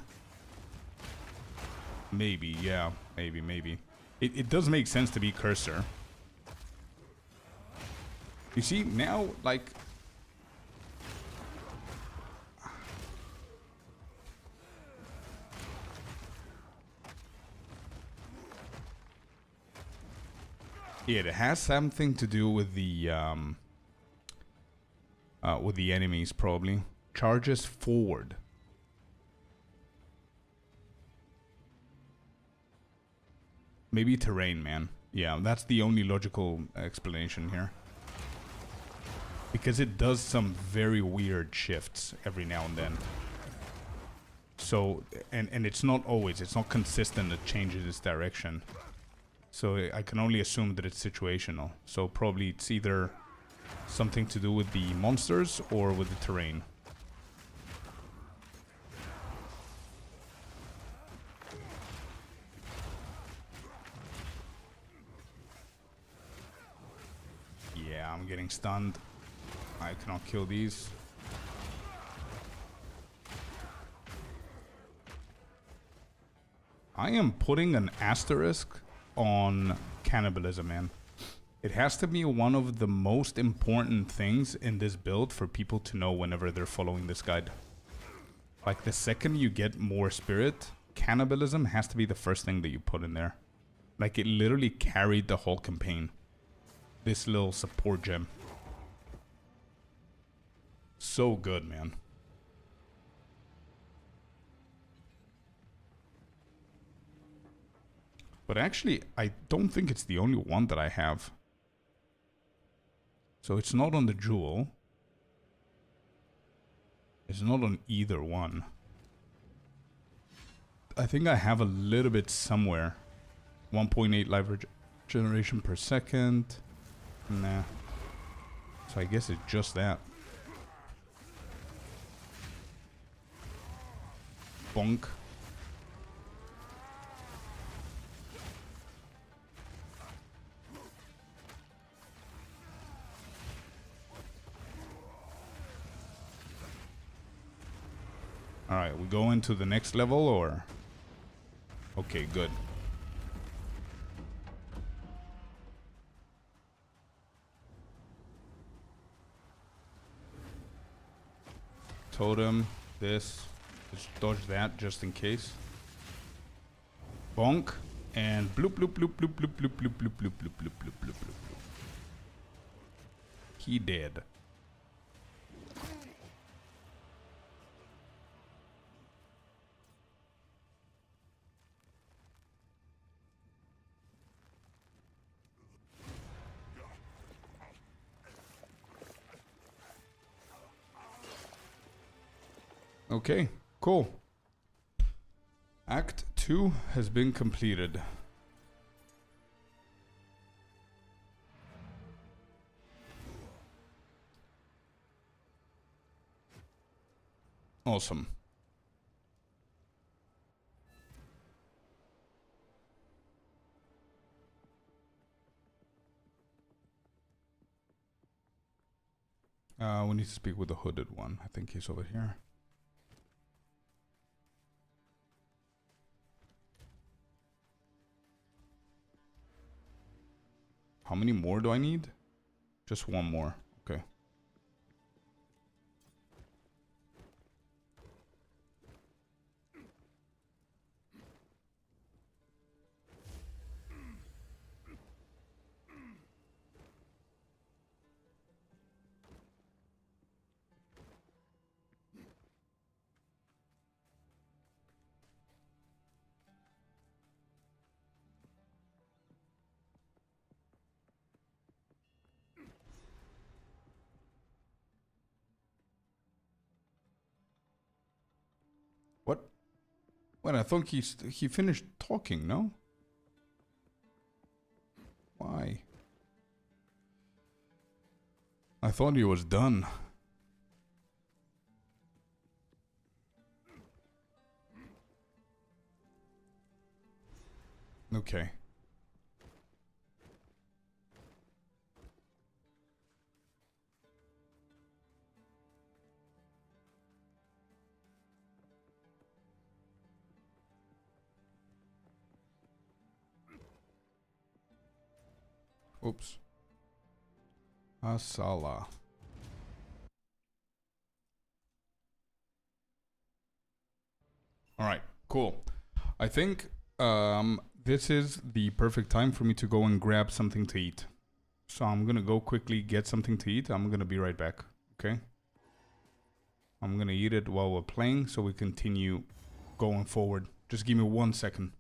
Maybe, yeah, maybe. It does make sense to be cursor. You see, now, like... Yeah, it has something to do with the enemies, probably. Charges forward. Maybe terrain, man. Yeah, that's the only logical explanation here. Because it does some very weird shifts every now and then. So, and it's not always, it's not consistent, it changes its direction. So I can only assume that it's situational. So probably it's either something to do with the monsters or with the terrain. Yeah, I'm getting stunned. I cannot kill these. I am putting an asterisk on cannibalism, man. It has to be one of the most important things in this build for people to know whenever they're following this guide. Like, the second you get more spirit, cannibalism has to be the first thing that you put in there. Like, it literally carried the whole campaign. This little support gem. So good, man. But actually, I don't think it's the only one that I have. So it's not on the jewel. It's not on either one. I think I have a little bit somewhere. 1.8 life generation per second. Nah. So I guess it's just that. Bonk. Alright, we go into the next level, or... Okay, good. Totem, this. Just dodge that, just in case. Bonk. And bloop, bloop, bloop, bloop, bloop, bloop, bloop, bloop, bloop, bloop, bloop, bloop, bloop, bloop. He dead. Okay, cool. Act 2 has been completed. Awesome. We need to speak with the hooded one. I think he's over here. How many more do I need? Just one more. Okay. What? Wait, I thought he finished talking, no? Why? I thought he was done. Okay. Oops. Asala. All right, cool. I think this is the perfect time for me to go and grab something to eat. So I'm gonna go quickly get something to eat. I'm gonna be right back, okay? I'm gonna eat it while we're playing so we continue going forward. Just give me 1 second.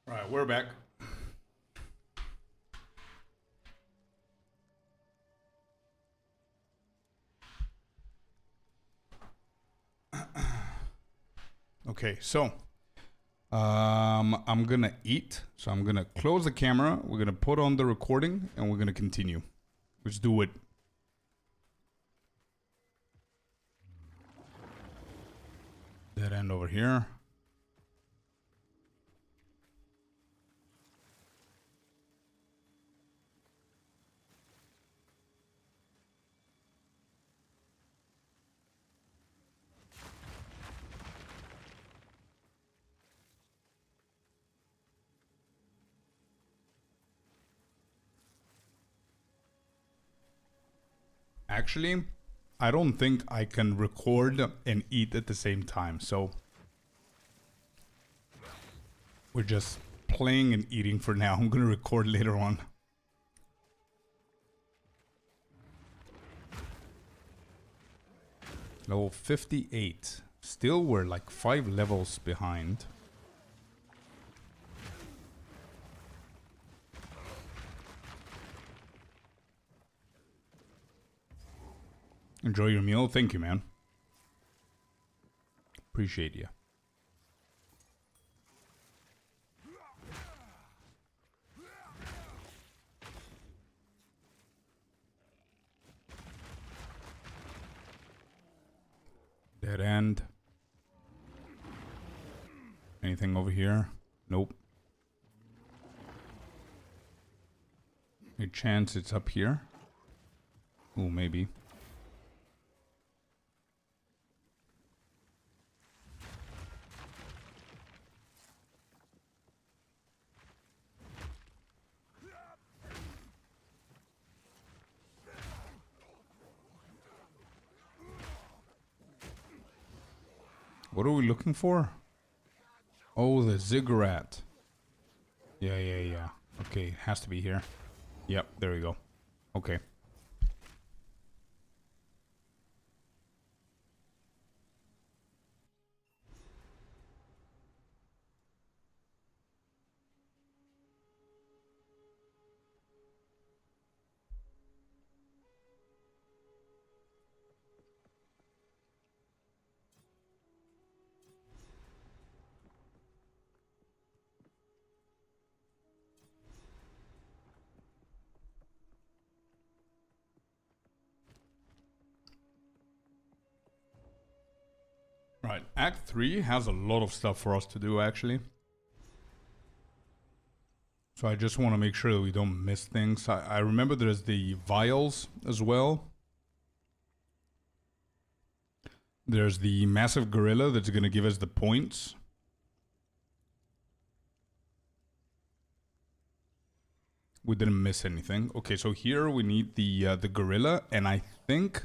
All right, we're back. Okay, so I'm gonna eat. So I'm gonna close the camera. We're gonna put on the recording, and we're gonna continue. Let's do it. Dead end over here. Actually, I don't think I can record and eat at the same time, so we're just playing and eating for now. I'm gonna record later on. Level 58. Still, we're like 5 levels behind. Enjoy your meal. Thank you, man. Appreciate you. Dead end. Anything over here? Nope. Any chance it's up here? Oh, maybe. What are we looking for? Oh, the ziggurat. Yeah. Okay, has to be here. Yep, there we go. Okay. Right, Act 3 has a lot of stuff for us to do, actually. So I just want to make sure that we don't miss things. I remember there's the vials as well. There's the massive gorilla that's going to give us the points. We didn't miss anything. Okay, so here we need the gorilla, and I think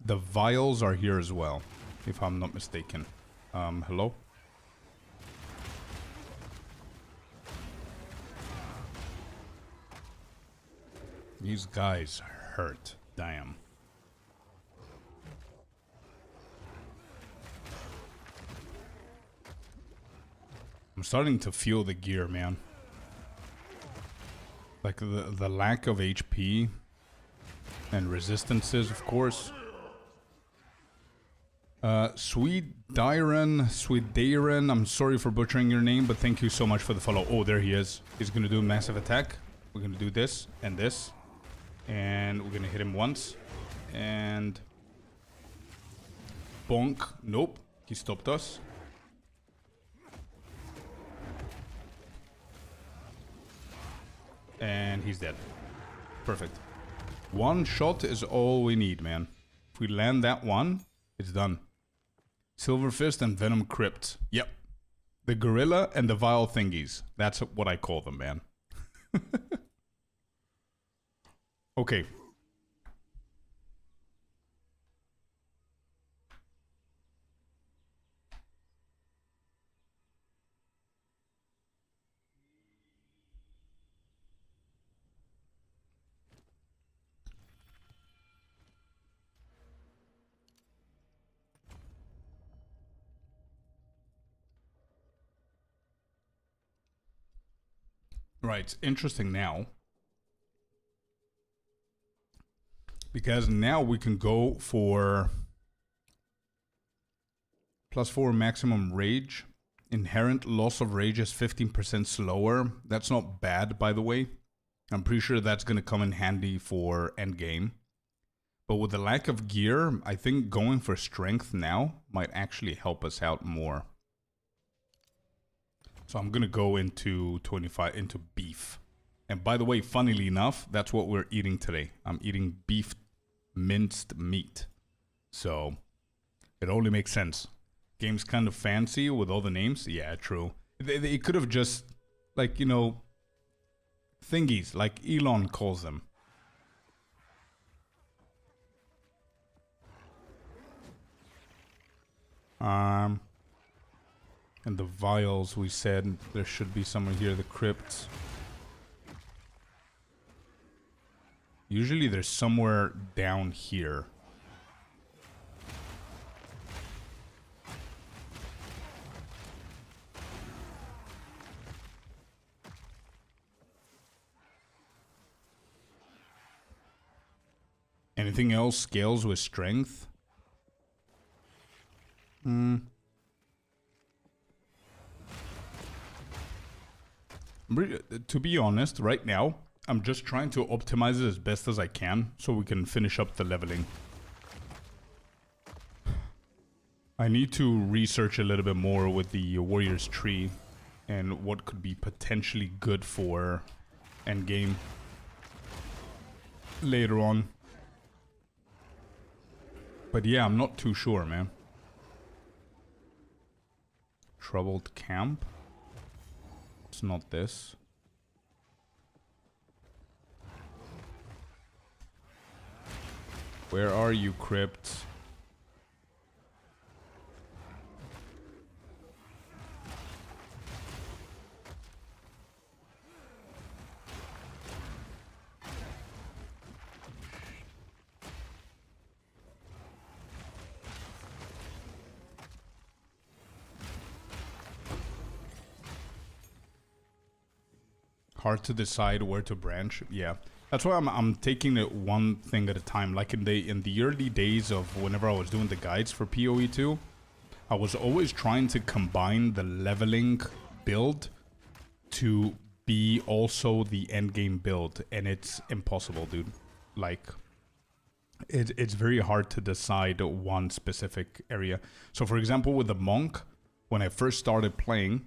the vials are here as well, if I'm not mistaken. Hello? These guys hurt. Damn. I'm starting to feel the gear, man. Like the lack of HP and resistances, of course. Swedaren, I'm sorry for butchering your name, but thank you so much for the follow. Oh, there he is. He's gonna do a massive attack. We're gonna do this and this. And we're gonna hit him once. And... bonk. Nope. He stopped us. And he's dead. Perfect. One shot is all we need, man. If we land that one, it's done. Silver Fist and Venom Crypt. Yep. The gorilla and the vial thingies. That's what I call them, man. Okay. Right, interesting now. Because now we can go for +4 maximum rage. Inherent loss of rage is 15% slower. That's not bad, by the way. I'm pretty sure that's going to come in handy for endgame. But with the lack of gear, I think going for strength now might actually help us out more. So I'm going to go into 25, into beef. And by the way, funnily enough, that's what we're eating today. I'm eating beef minced meat. So it only makes sense. Game's kind of fancy with all the names. Yeah, true. They could have just, like, you know, thingies, like Elon calls them. And the vials, we said there should be somewhere here, the crypts. Usually there's somewhere down here. Anything else scales with strength? To be honest, right now, I'm just trying to optimize it as best as I can so we can finish up the leveling. I need to research a little bit more with the warrior's tree and what could be potentially good for endgame later on. But yeah, I'm not too sure, man. Troubled camp? It's not this. Where are you, crypts? Hard to decide where to branch. Yeah, that's why I'm taking it one thing at a time. Like in the early days of whenever I was doing the guides for PoE 2, I was always trying to combine the leveling build to be also the endgame build, and it's impossible, dude. Like, it's very hard to decide one specific area. So, for example, with the monk, when I first started playing,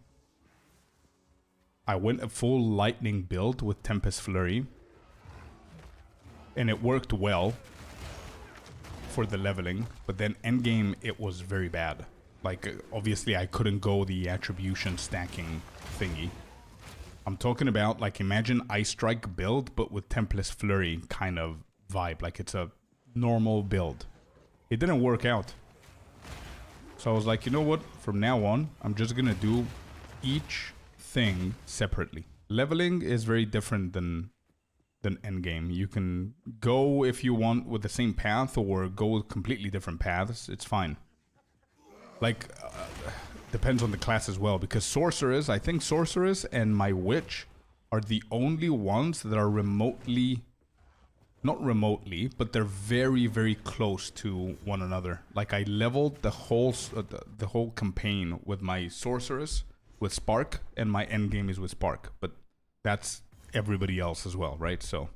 I went a full lightning build with Tempest Flurry, and it worked well for the leveling, but then endgame it was very bad. Like, obviously I couldn't go the attribution stacking thingy. I'm talking about, like, imagine Ice Strike build, but with Tempest Flurry kind of vibe. Like, it's a normal build. It didn't work out. So I was like, you know what? From now on, I'm just gonna do each thing separately. Leveling is very different than endgame. You can go if you want with the same path or go with completely different paths. It's fine. Like, depends on the class as well, because Sorceress, I think Sorceress and my Witch are the only ones that are remotely, not remotely, but they're very, very close to one another. Like, I leveled the whole campaign with my Sorceress with Spark, and my endgame is with Spark, but that's everybody else as well, right? So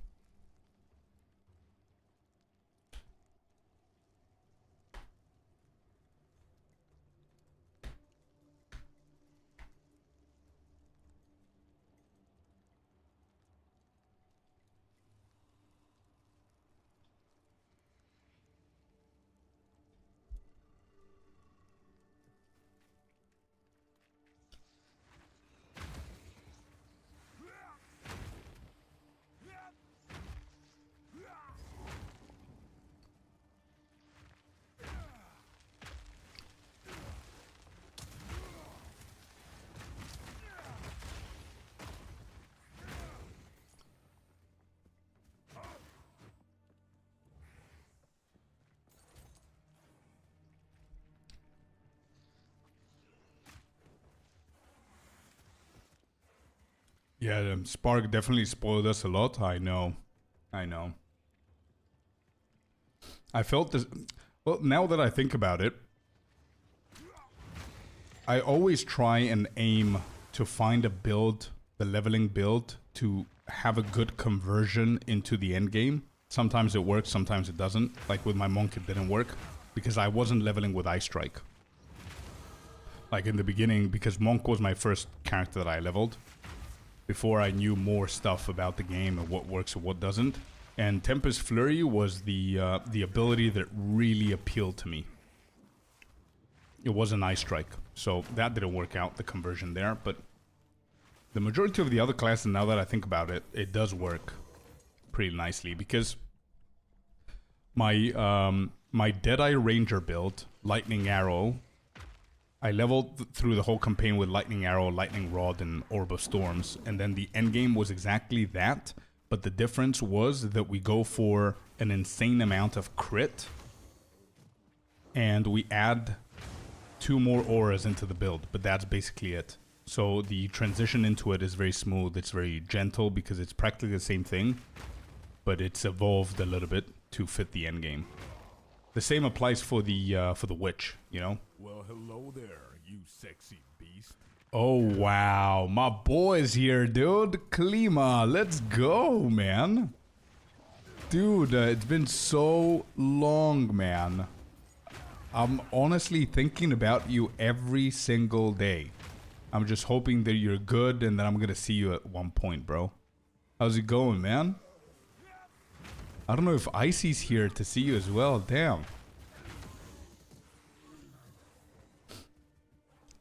yeah, Spark definitely spoiled us a lot. I know. I felt this. Well, now that I think about it, I always try and aim to find a build, the leveling build, to have a good conversion into the end game. Sometimes it works, sometimes it doesn't. Like with my monk, it didn't work because I wasn't leveling with Ice Strike. Like in the beginning, because monk was my first character that I leveled before I knew more stuff about the game and what works and what doesn't. And Tempest Flurry was the ability that really appealed to me. It was an Ice Strike, so that didn't work out, the conversion there. But the majority of the other classes, now that I think about it, it does work pretty nicely, because my my Deadeye Ranger build, Lightning Arrow, I leveled through the whole campaign with Lightning Arrow, Lightning Rod, and Orb of Storms. And then the end game was exactly that. But the difference was that we go for an insane amount of crit. And we add 2 more auras into the build. But that's basically it. So the transition into it is very smooth. It's very gentle because it's practically the same thing. But it's evolved a little bit to fit the end game. The same applies for the witch, you know? Well, hello there, you sexy beast. Oh, wow. My boy's here, dude. Klima, let's go, man. Dude, it's been so long, man. I'm honestly thinking about you every single day. I'm just hoping that you're good and that I'm gonna see you at one point, bro. How's it going, man? I don't know if Icy's here to see you as well. Damn.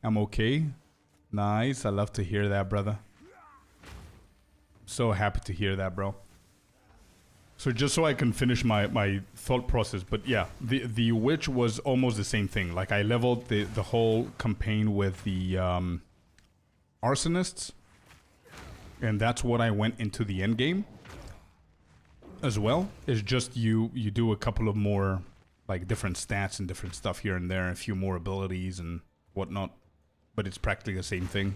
I'm okay. Nice. I love to hear that, brother. So happy to hear that, bro. So just so I can finish my thought process, but yeah, the witch was almost the same thing. Like I leveled the whole campaign with the arsonists, and that's what I went into the end game as well. It's just you do a couple of more like different stats and different stuff here and there, a few more abilities and whatnot, but it's practically the same thing.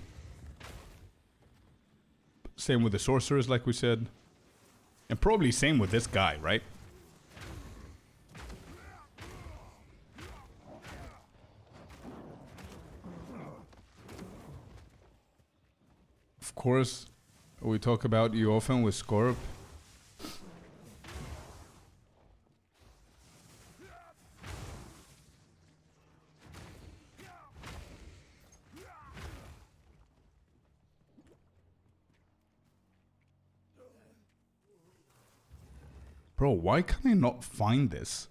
Same with the sorcerers, like we said, and probably same with this guy, right? Of course, we talk about you often with Scorp. Bro, why can I not find this?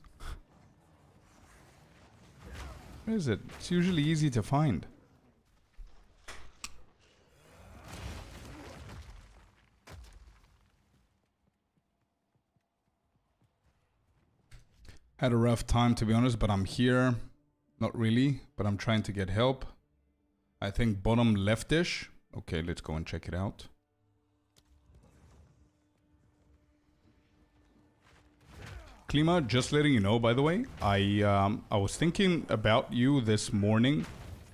Where is it? It's usually easy to find. Had a rough time, to be honest, but I'm here. Not really, but I'm trying to get help. I think bottom leftish. Okay, let's go and check it out. Klima, just letting you know, by the way, I was thinking about you this morning,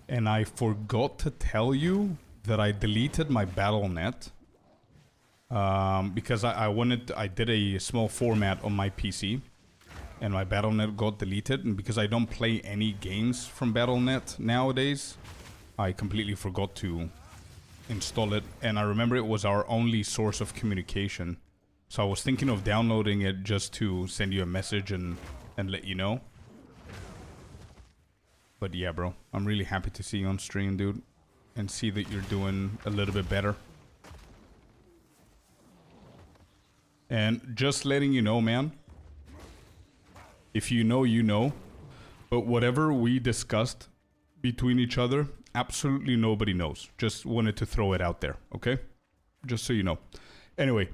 and I forgot to tell you that I deleted my Battle.net because I did a small format on my PC, and my Battle.net got deleted. And because I don't play any games from Battle.net nowadays, I completely forgot to install it. And I remember it was our only source of communication. So I was thinking of downloading it just to send you a message and let you know. But yeah, bro, I'm really happy to see you on stream, dude. And see that you're doing a little bit better. And just letting you know, man. If you know, you know. But whatever we discussed between each other, absolutely nobody knows. Just wanted to throw it out there, okay? Just so you know. Anyway.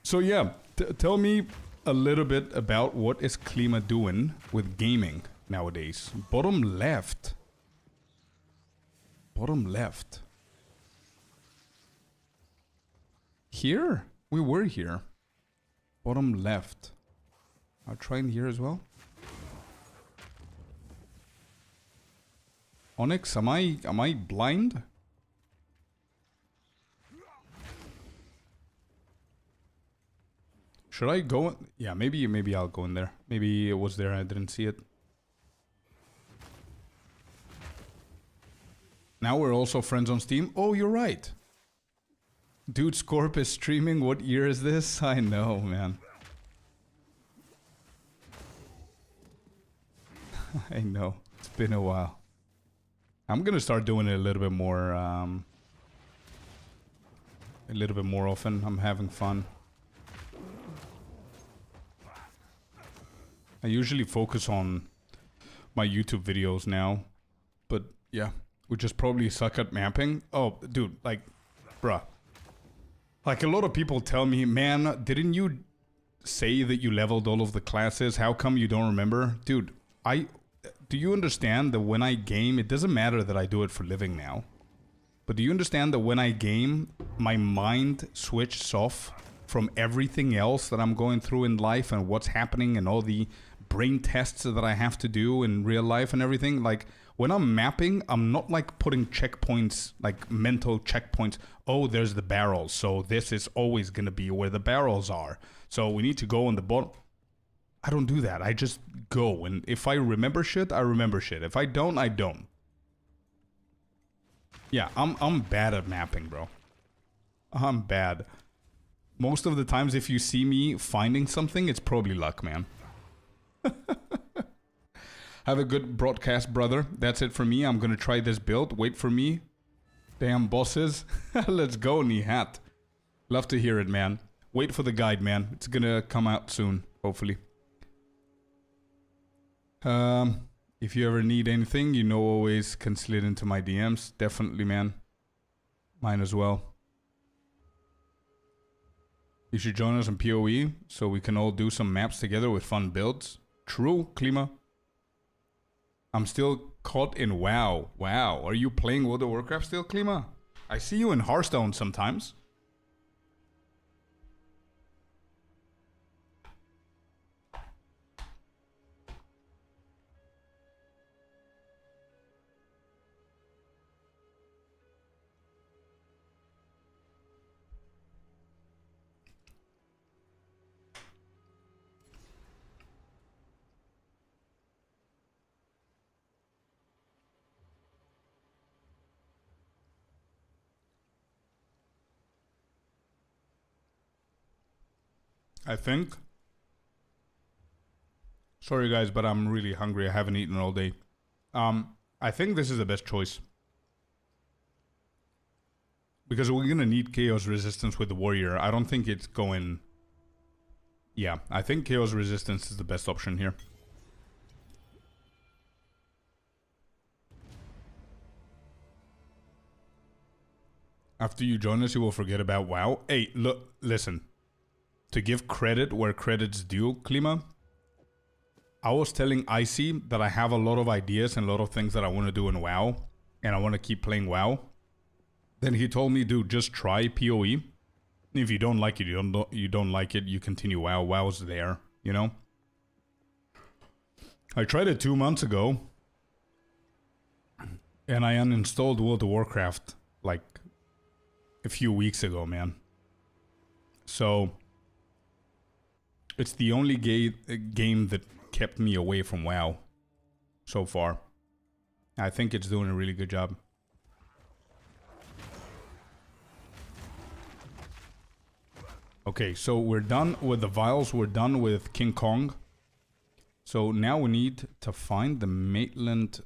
So yeah, tell me a little bit about what is Klima doing with gaming nowadays. Bottom left. Bottom left. Here? We were here. Bottom left. I'll try in here as well. Onyx, am I blind? Should I go? Yeah, maybe I'll go in there. Maybe it was there, I didn't see it. Now we're also friends on Steam. Oh, you're right. Dude, Scorp is streaming. What year is this? I know, man. I know. It's been a while. I'm gonna start doing it a little bit more often. I'm having fun. I usually focus on my YouTube videos now, but yeah, we just probably suck at mapping. Oh, dude, like, bruh. Like a lot of people tell me, man, didn't you say that you leveled all of the classes? How come you don't remember? Dude, do you understand that when I game, it doesn't matter that I do it for living now. But do you understand that when I game, my mind switches off from everything else that I'm going through in life and what's happening and all the brain tests that I have to do in real life and everything? Like, when I'm mapping, I'm not like putting checkpoints, like mental checkpoints. Oh, there's the barrels, so this is always going to be where the barrels are. So we need to go on the bottom. I don't do that. I just go. And if I remember shit, I remember shit. If I don't, I don't. Yeah, I'm bad at mapping, bro. I'm bad. Most of the times, if you see me finding something, it's probably luck, man. Have a good broadcast, brother. That's it for me. I'm gonna try this build. Wait for me. Damn bosses. Let's go, Nihat. Love to hear it, man. Wait for the guide, man. It's gonna come out soon, hopefully. If you ever need anything, you know, always can slid into my DMs. Definitely, man. Mine as well. You should join us on PoE so we can all do some maps together with fun builds. True, Klima. I'm still caught in WoW. Wow, are you playing World of Warcraft still, Klima? I see you in Hearthstone sometimes. I think. Sorry guys, but I'm really hungry. I haven't eaten all day. I think this is the best choice. Because we're gonna need Chaos Resistance with the Warrior. I don't think it's going... Yeah, I think Chaos Resistance is the best option here. After you join us, you will forget about WoW. Hey, look, listen. To give credit where credit's due, Klima, I was telling Icy that I have a lot of ideas and a lot of things that I want to do in WoW, and I want to keep playing WoW. Then he told me, dude, just try PoE. If you don't like it, you don't like it, you continue WoW. WoW's there, you know? I tried it 2 months ago, and I uninstalled World of Warcraft like a few weeks ago, man. So... it's the only game that kept me away from WoW so far. I think it's doing a really good job. Okay, so we're done with the vials. We're done with King Kong. So now we need to find the Maitland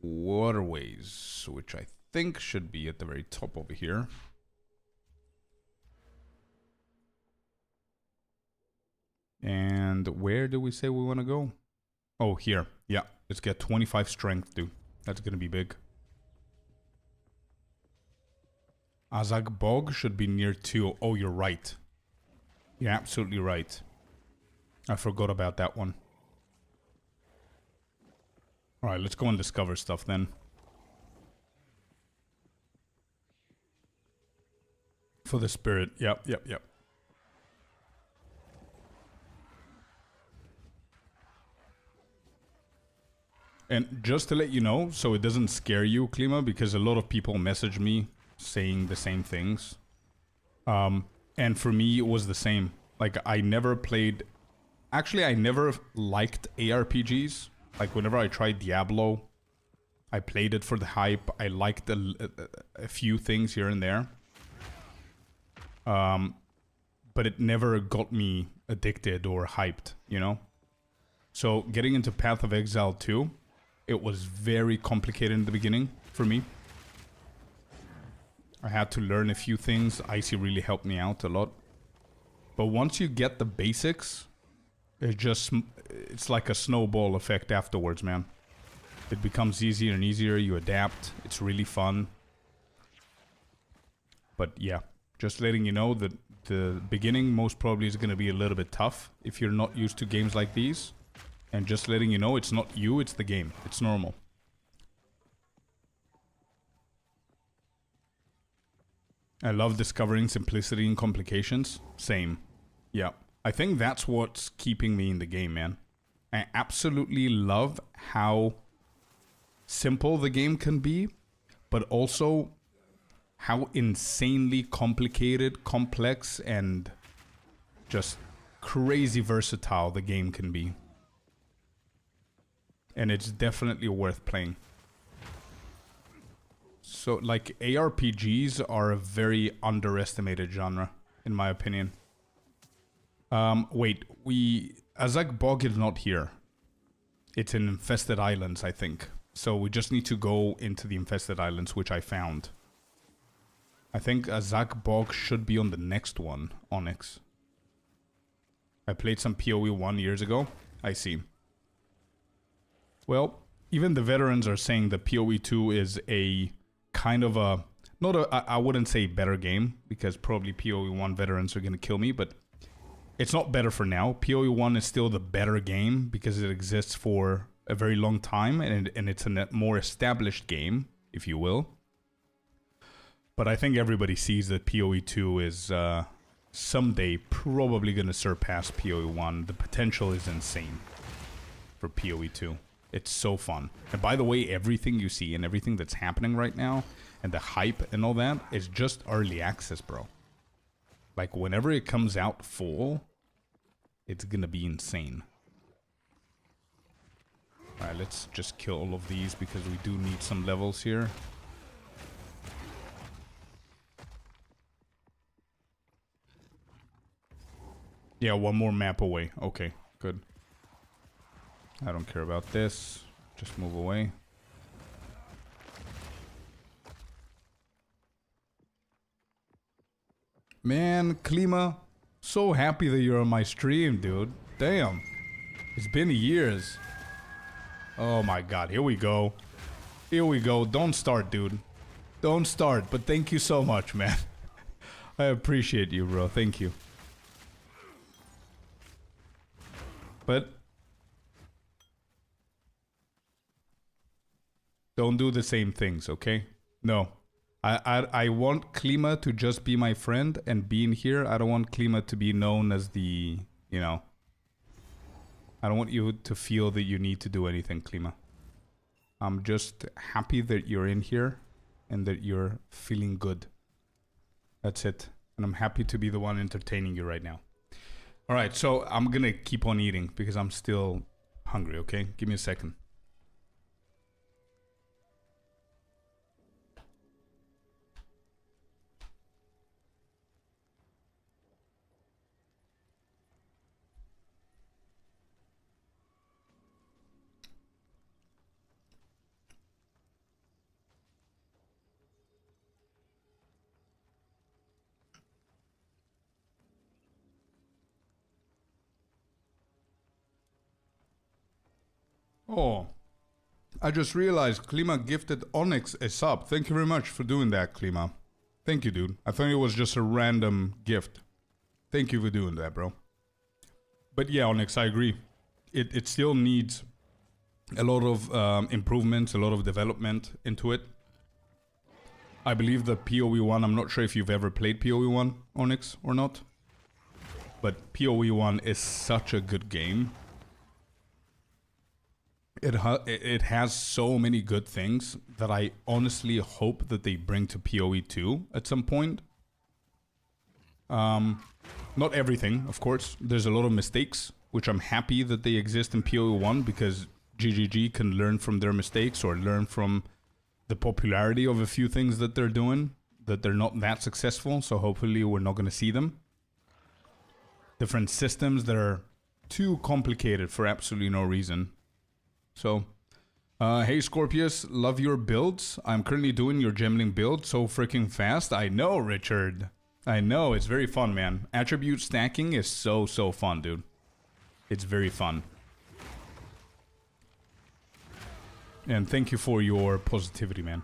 Waterways, which I think should be at the very top over here. And where do we say we want to go? Oh, here. Yeah, let's get 25 strength, dude. That's going to be big. Azag Bog should be near 2. Oh, you're right. You're absolutely right. I forgot about that one. Alright, let's go and discover stuff then. For the spirit. Yep. And just to let you know, so it doesn't scare you, Klima, because a lot of people message me saying the same things. And for me, it was the same. Like, I never played... Actually, I never liked ARPGs. Like, whenever I tried Diablo, I played it for the hype. I liked a few things here and there. But it never got me addicted or hyped, you know? So, getting into Path of Exile 2... it was very complicated in the beginning for me. I had to learn a few things. Icy really helped me out a lot. But once you get the basics, it's like a snowball effect afterwards, man. It becomes easier and easier. You adapt. It's really fun. But yeah, just letting you know that the beginning most probably is going to be a little bit tough if you're not used to games like these. And just letting you know, it's not you, it's the game. It's normal. I love discovering simplicity and complications. Same. Yeah. I think that's what's keeping me in the game, man. I absolutely love how simple the game can be, but also how insanely complicated, complex, and just crazy versatile the game can be. And it's definitely worth playing. So, like, ARPGs are a very underestimated genre, in my opinion. Wait, Azak Bog is not here. It's in Infested Islands, I think. So we just need to go into the Infested Islands, which I found. I think Azak Bog should be on the next one, Onyx. I played some PoE 1 years ago. I see. Well, even the veterans are saying that PoE 2 is a kind of a... Not a... I wouldn't say better game, because probably PoE 1 veterans are going to kill me, but... It's not better for now. PoE 1 is still the better game, because it exists for a very long time, and it's a more established game, if you will. But I think everybody sees that PoE 2 is someday probably going to surpass PoE 1. The potential is insane for PoE 2. It's so fun. And by the way, everything you see and everything that's happening right now, and the hype and all that, is just early access, bro. Like, whenever it comes out full, it's going to be insane. Alright, let's just kill all of these because we do need some levels here. Yeah, one more map away. Okay, good. I don't care about this. Just move away. Man, Klima, so happy that you're on my stream, dude. Damn. It's been years. Oh my god, here we go. Here we go. Don't start, dude. Don't start, but thank you so much, man. I appreciate you, bro. Thank you. But don't do the same things, okay? No. I want Klima to just be my friend and be in here. I don't want Klima to be known as the, you know. I don't want you to feel that you need to do anything, Klima. I'm just happy that you're in here and that you're feeling good. That's it. And I'm happy to be the one entertaining you right now. Alright, so I'm gonna keep on eating because I'm still hungry, okay? Give me a second. Oh, I just realized Klima gifted Onyx a sub. Thank you very much for doing that, Klima. Thank you, dude. I thought it was just a random gift. Thank you for doing that, bro. But yeah, Onyx, I agree. It still needs a lot of improvements, a lot of development into it. I believe the PoE 1, I'm not sure if you've ever played PoE 1, Onyx, or not. But PoE 1 is such a good game. It has so many good things that I honestly hope that they bring to PoE 2 at some point. Not everything, of course. There's a lot of mistakes, which I'm happy that they exist in PoE 1 because GGG can learn from their mistakes or learn from the popularity of a few things that they're doing, that they're not that successful, so hopefully we're not going to see them. Different systems that are too complicated for absolutely no reason. So, hey Scorpius, love your builds. I'm currently doing your gemling build so freaking fast. I know, Richard. I know, it's very fun, man. Attribute stacking is so fun, dude. It's very fun. And thank you for your positivity, man.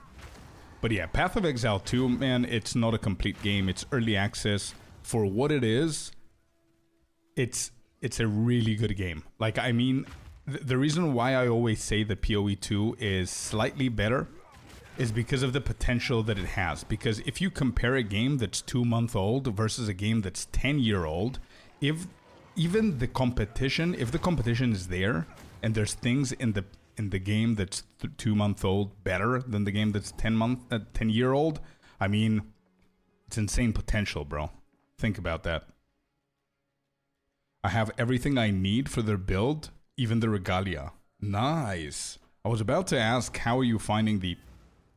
But yeah, Path of Exile 2, man, it's not a complete game. It's early access. For what it is, it's a really good game. Like, I mean, the reason why I always say that PoE 2 is slightly better is because of the potential that it has. Because if you compare a game that's 2-month old versus a game that's 10-year-old, if even the competition is there and there's things in the game that's 2-month old better than the game that's 10-year-old, I mean, it's insane potential, bro. Think about that. I have everything I need for their build, even the regalia. Nice. I was about to ask, how are you finding the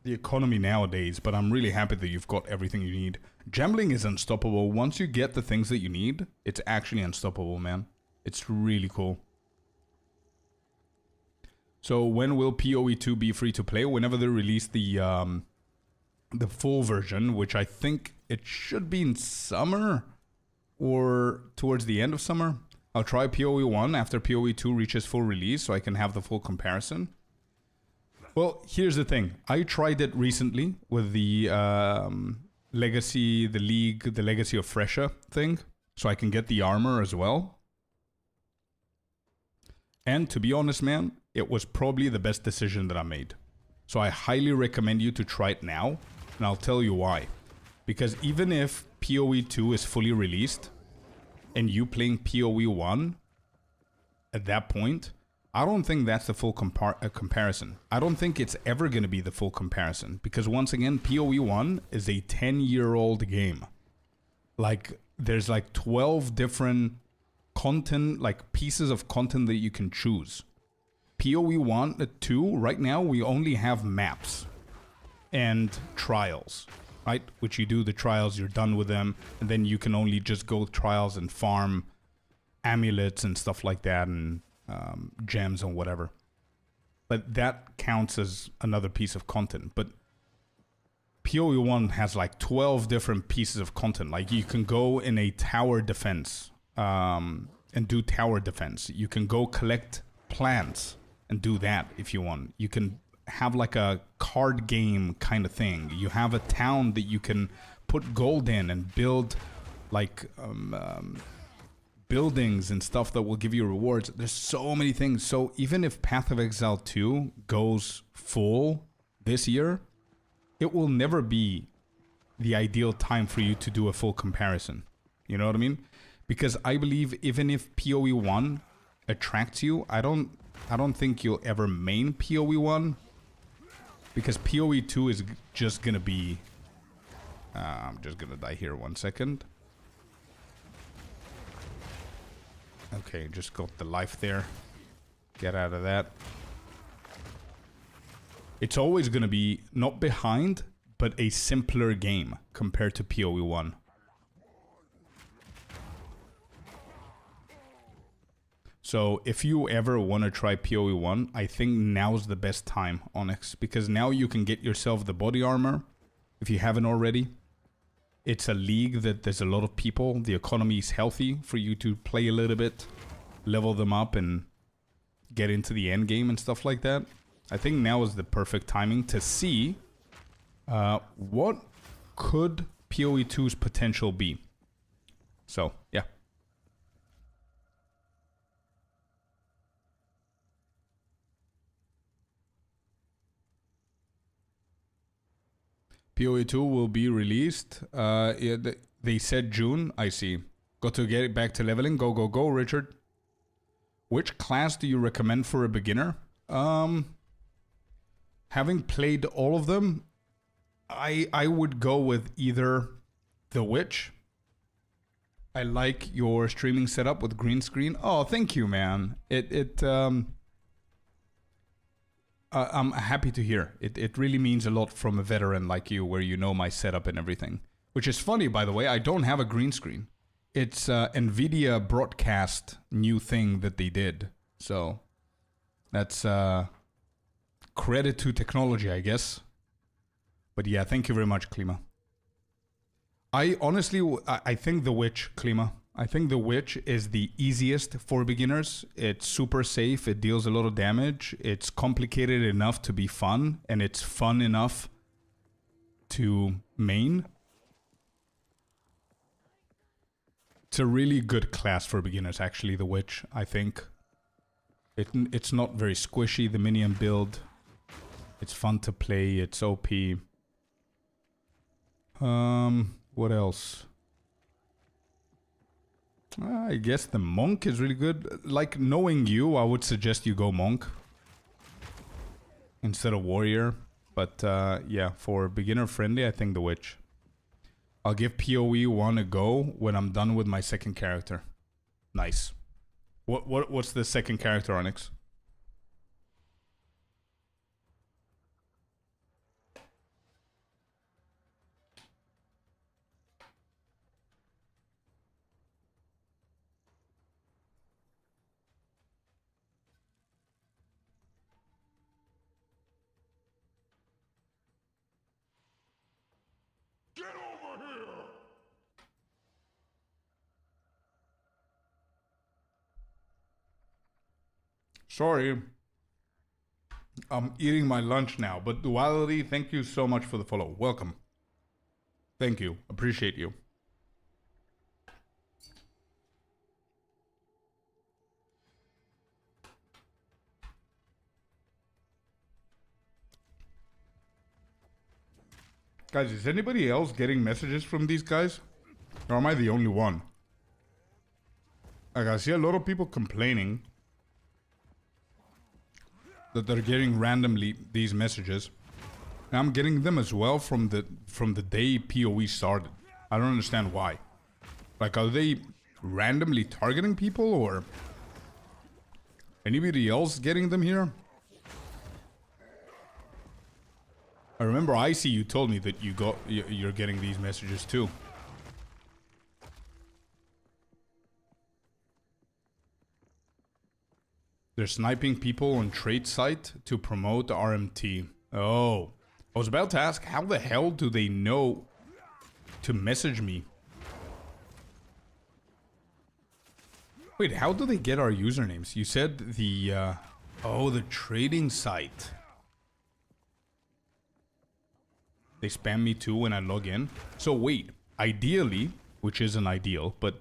economy nowadays, but I'm really happy that you've got everything you need. Gambling is unstoppable. Once you get the things that you need, it's actually unstoppable, man. It's really cool. So when will PoE 2 be free to play? Whenever they release the full version, which I think it should be in summer or towards the end of summer. I'll try PoE 1 after PoE 2 reaches full release so I can have the full comparison. Well, here's the thing. I tried it recently with the Legacy, the League, the Legacy of Fresha thing, so I can get the armor as well. And to be honest, man, it was probably the best decision that I made. So I highly recommend you to try it now, and I'll tell you why. Because even if PoE 2 is fully released, and you playing PoE 1, at that point, I don't think that's the full comparison. I don't think it's ever going to be the full comparison. Because once again, PoE 1 is a 10-year-old game. Like, there's like 12 different content, like pieces of content that you can choose. PoE 1, 2, right now we only have maps and trials, right? Which you do the trials, you're done with them, and then you can only just go trials and farm amulets and stuff like that, and gems and whatever. But that counts as another piece of content. But PoE 1 has like 12 different pieces of content. Like you can go in a tower defense and do tower defense. You can go collect plants and do that if you want. You can have like a card game kind of thing. You have a town that you can put gold in and build like buildings and stuff that will give you rewards. There's so many things. So even if Path of Exile 2 goes full this year, it will never be the ideal time for you to do a full comparison. You know what I mean? Because I believe even if PoE 1 attracts you, I don't think you'll ever main PoE 1. Because PoE 2 is just gonna be... I'm just gonna die here 1 second. Okay, just got the life there. Get out of that. It's always gonna be not behind, but a simpler game compared to PoE 1. So if you ever want to try PoE 1, I think now's the best time, Onyx, because now you can get yourself the body armor, if you haven't already. It's a league that there's a lot of people, the economy is healthy for you to play a little bit, level them up and get into the end game and stuff like that. I think now is the perfect timing to see what could PoE 2's potential be. So, yeah. PoE 2 will be released. Yeah, they said June. I see. Got to get it back to leveling. Go, go, go, Richard. Which class do you recommend for a beginner? Having played all of them, I would go with either the Witch. I like your streaming setup with green screen. Oh, thank you, man. I'm happy to hear. It really means a lot from a veteran like you, where you know my setup and everything. Which is funny, by the way. I don't have a green screen. It's NVIDIA broadcast new thing that they did. So that's credit to technology, I guess. But yeah, thank you very much, Klima. I honestly, I think the Witch, Klima. I think the Witch is the easiest for beginners. It's super safe. It deals a lot of damage. It's complicated enough to be fun. And it's fun enough to main. It's a really good class for beginners, actually, the Witch, I think. It's not very squishy, the minion build. It's fun to play, it's OP. What else? I guess the monk is really good. Like, knowing you, I would suggest you go monk instead of warrior. But yeah, for beginner friendly, I think the witch. I'll give PoE 1 a go when I'm done with my second character. Nice. What's the second character, Onyx? Get over here! Sorry. I'm eating my lunch now, but Duality, thank you so much for the follow. Welcome. Thank you. Appreciate you. Guys, is anybody else getting messages from these guys? Or am I the only one? Like, I see a lot of people complaining that they're getting randomly these messages. And I'm getting them as well from the day PoE started. I don't understand why. Like, are they randomly targeting people, or anybody else getting them here? I remember Icy, you told me that you're getting these messages too. They're sniping people on trade site to promote RMT. Oh. I was about to ask, how the hell do they know to message me? Wait, how do they get our usernames? You said the, oh, the trading site. They spam me too when I log in. So wait, ideally, which isn't ideal, but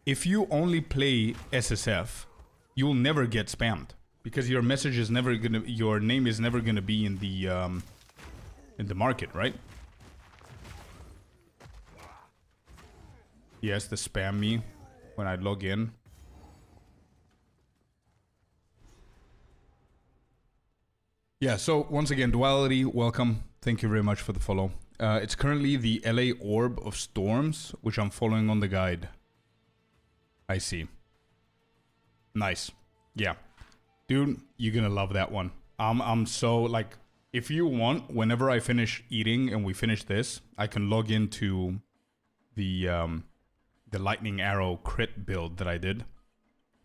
if you only play SSF, you'll never get spammed. Because your message is never gonna, your name is never gonna be in the market, right? Yes, the spam me when I log in. Yeah, so once again, Duality, welcome. Thank you very much for the follow. It's currently the LA Orb of Storms, which I'm following on the guide. I see. Nice. Yeah. Dude, you're gonna love that one. I'm so, like, if you want, whenever I finish eating and we finish this, I can log into the lightning arrow crit build that I did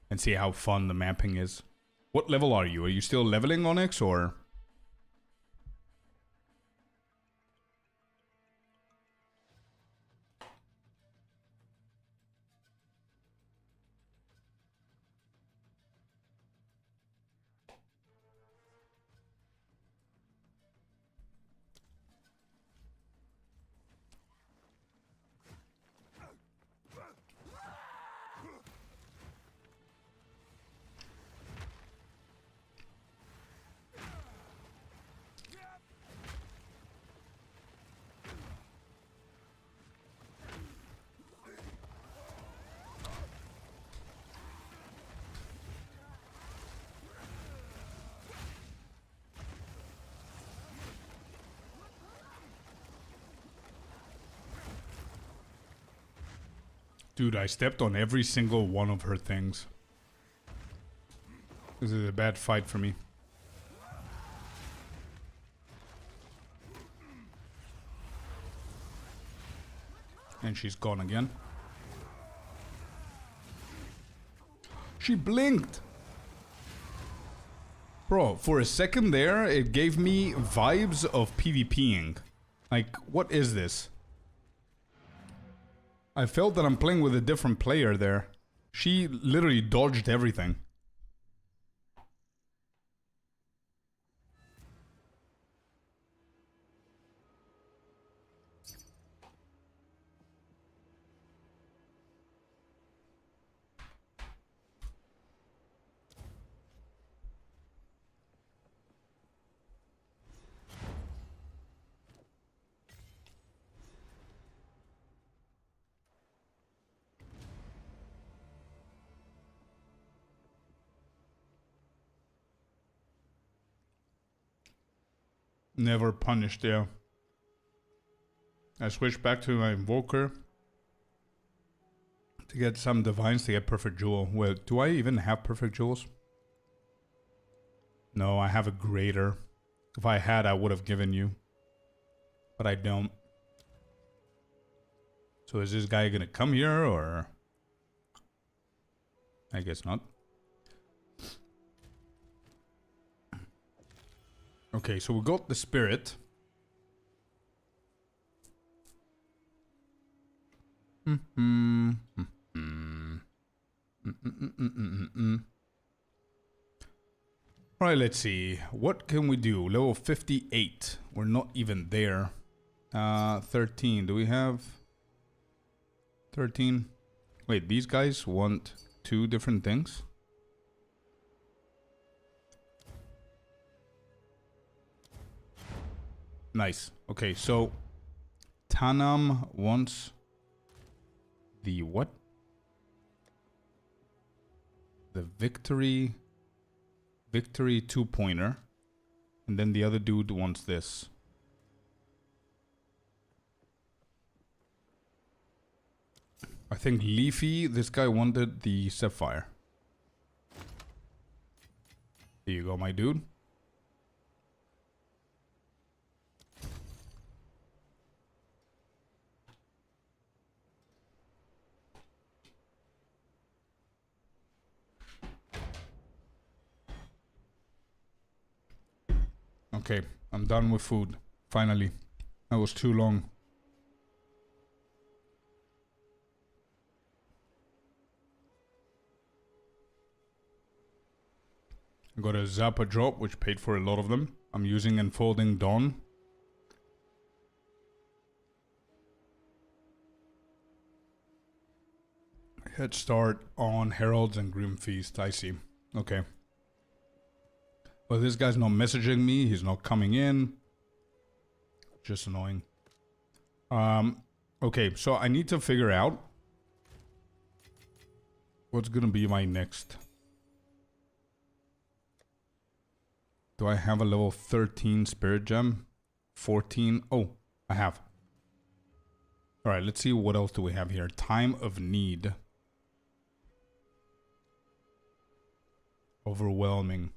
and see how fun the mapping is. What level are you? Are you still leveling, Onyx, or? Dude, I stepped on every single one of her things. This is a bad fight for me. And she's gone again. She blinked! Bro, for a second there, it gave me vibes of PvPing. Like, what is this? I felt that I'm playing with a different player there. She literally dodged everything. Never punished, yeah. I switched back to my Invoker to get some Divines to get Perfect Jewel. Well, do I even have Perfect Jewels? No, I have a Greater. If I had, I would have given you. But I don't. So is this guy gonna come here, or... I guess not. Okay, so we got the Spirit. Alright, let's see. What can we do? Level 58. We're not even there. 13. Do we have... 13? Wait, these guys want 2 different things? Nice. Okay, so... Tanam wants... The what? The Victory 2-pointer. And then the other dude wants this. I think Leafy, this guy wanted the Sapphire. Here you go, my dude. Okay, I'm done with food. Finally. That was too long. I got a Zappa drop, which paid for a lot of them. I'm using Enfolding Dawn. Head start on Heralds and Grim Feast. I see. Okay. Well, this guy's not messaging me. He's not coming in. Just annoying. Okay, so I need to figure out what's gonna be my next. Do I have a level 13 Spirit Gem? 14? Oh, I have. Alright, let's see what else do we have here. Time of Need. Overwhelming.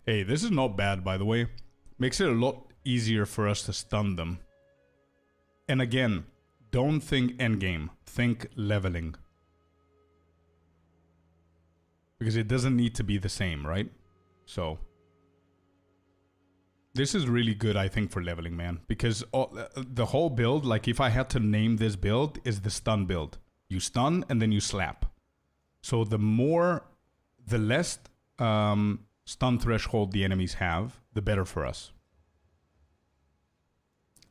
Hey, this is not bad, by the way. Makes it a lot easier for us to stun them. And again, don't think endgame. Think leveling. Because it doesn't need to be the same, right? So... This is really good, I think, for leveling, man. Because the whole build, like if I had to name this build, is the stun build. You stun and then you slap. So the less stun threshold the enemies have, the better for us.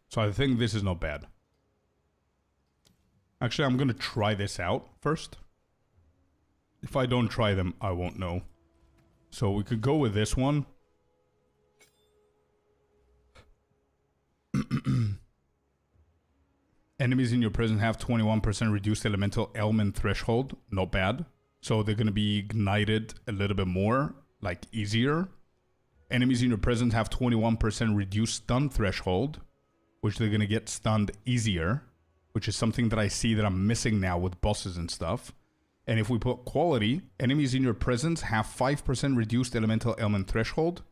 So I think this is not bad. Actually, I'm going to try this out first. If I don't try them, I won't know. So we could go with this one. Enemies in your presence have 21% reduced elemental ailment threshold. Not bad. So they're going to be ignited a little bit more, like easier. Enemies in your presence have 21% reduced stun threshold, which they're going to get stunned easier, which is something that I see that I'm missing now with bosses and stuff. And if we put quality, enemies in your presence have 5% reduced elemental ailment threshold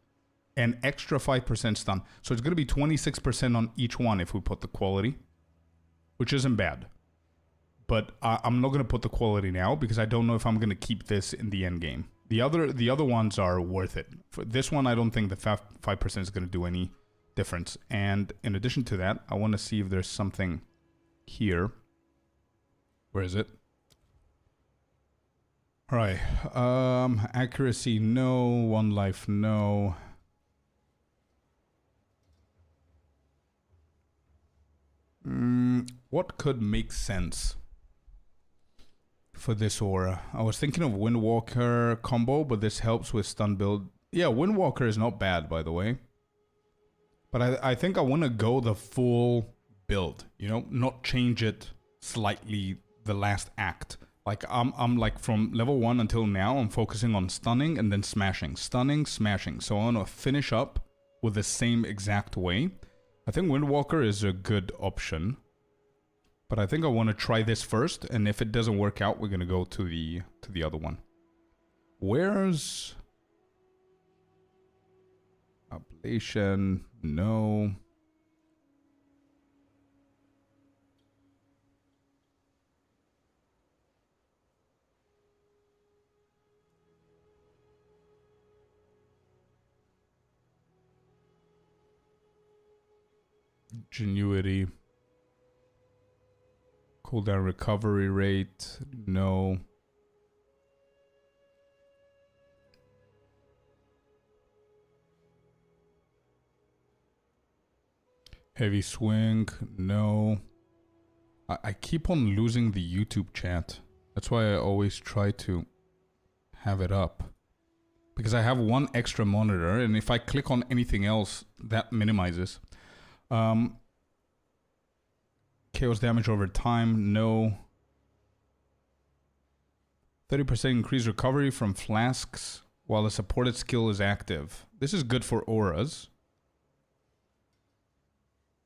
and extra 5% stun. So it's going to be 26% on each one if we put the quality, which isn't bad. But I'm not going to put the quality now because I don't know if I'm going to keep this in the end game. The other ones are worth it. For this one, I don't think the 5% is going to do any difference. And in addition to that, I want to see if there's something here. Where is it? All right. Accuracy, no. One life, no. What could make sense for this aura? I was thinking of Windwalker combo, but this helps with stun build. Yeah, Windwalker is not bad, by the way. But I think I want to go the full build, you know? Not change it slightly the last act. Like I'm like from level 1 until now, I'm focusing on stunning and then smashing. Stunning, smashing. So I want to finish up with the same exact way. I think Windwalker is a good option. But I think I want to try this first, and if it doesn't work out, we're going to go to the other one. Where's Ablation? No. Ingenuity. Cooldown recovery rate. No. Heavy swing. No. I keep on losing the YouTube chat. That's why I always try to have it up. Because I have one extra monitor, and if I click on anything else, that minimizes. Chaos damage over time, no. 30% increased recovery from flasks while a supported skill is active. This is good for auras.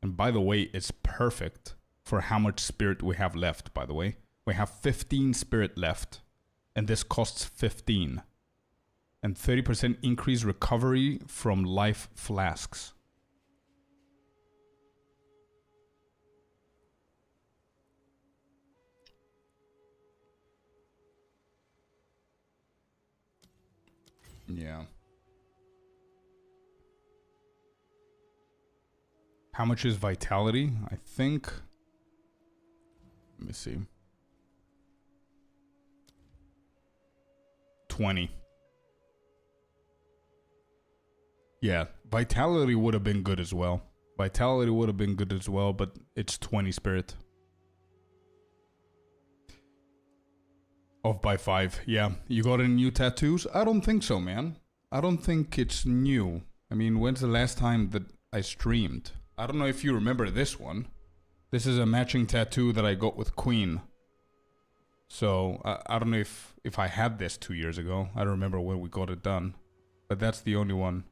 And by the way, it's perfect for how much spirit we have left, by the way. We have 15 spirit left, and this costs 15. And 30% increased recovery from life flasks. Yeah. How much is vitality? I think... Let me see. 20. Yeah, vitality would have been good as well. Vitality would have been good as well, but it's 20 spirit. Off by 5. Yeah. You got any new tattoos? I don't think so, man. I don't think it's new. I mean, when's the last time that I streamed? I don't know if you remember this one. This is a matching tattoo that I got with Queen. So, I don't know if I had this 2 years ago. I don't remember when we got it done. But that's the only one.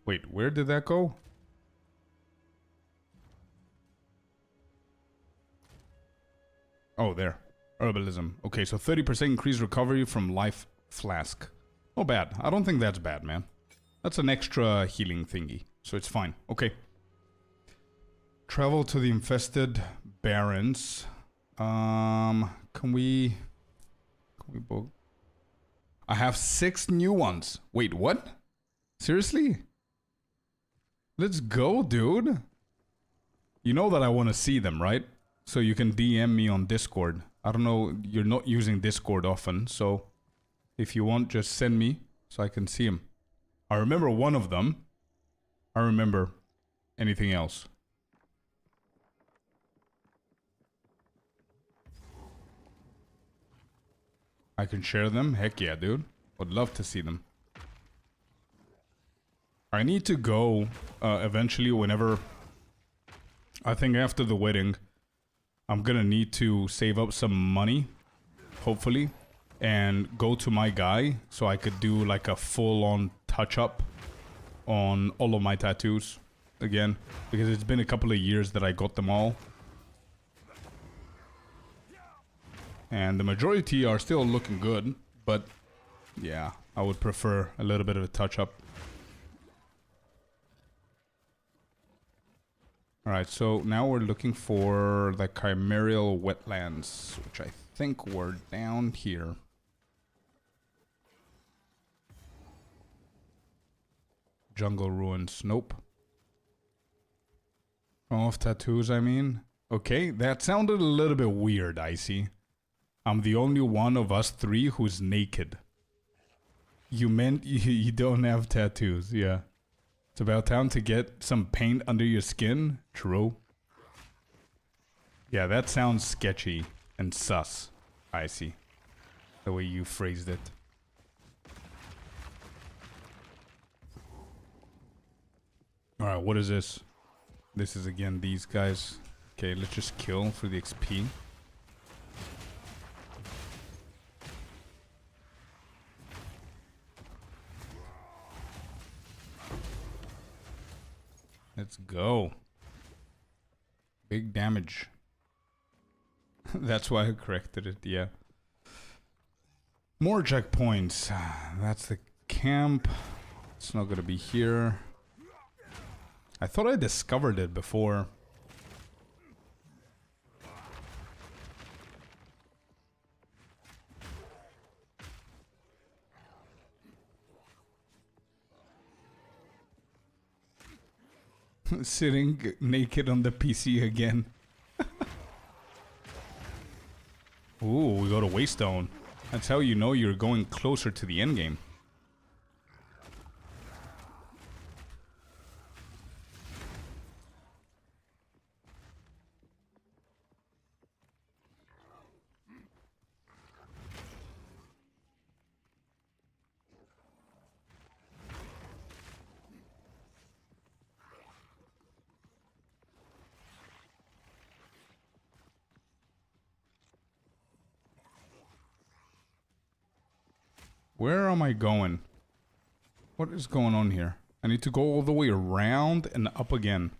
Wait, where did that go? Oh, there. Herbalism. Okay, so 30% increased recovery from life flask. Not bad. I don't think that's bad, man. That's an extra healing thingy. So it's fine. Okay. Travel to the infested barrens. Can we book? I have 6 new ones. Wait, what? Seriously? Let's go, dude. You know that I want to see them, right? So you can DM me on Discord. I don't know, you're not using Discord often, so if you want, just send me so I can see them. I remember one of them. I remember anything else. I can share them? Heck yeah, dude. Would love to see them. I need to go eventually whenever... I think after the wedding... I'm gonna need to save up some money, hopefully, and go to my guy so I could do like a full-on touch-up on all of my tattoos again, because it's been a couple of years that I got them all. And the majority are still looking good, but yeah, I would prefer a little bit of a touch-up. Alright, so now we're looking for the Chimeral Wetlands, which I think were down here. Jungle Ruins, nope. Off tattoos, I mean. Okay, that sounded a little bit weird, Icy. I'm the only one of us 3 who's naked. You meant you don't have tattoos, yeah. It's about time to get some paint under your skin. True. Yeah, that sounds sketchy and sus. I see. The way you phrased it. Alright, what is this? This is again these guys. Okay, let's just kill for the XP. Let's go. Big damage. That's why I corrected it, yeah. More checkpoints. That's the camp. It's not gonna be here. I thought I discovered it before. Sitting naked on the PC again. Ooh, we got a waystone. That's how you know you're going closer to the end game. Where am I going? What is going on here? I need to go all the way around and up again.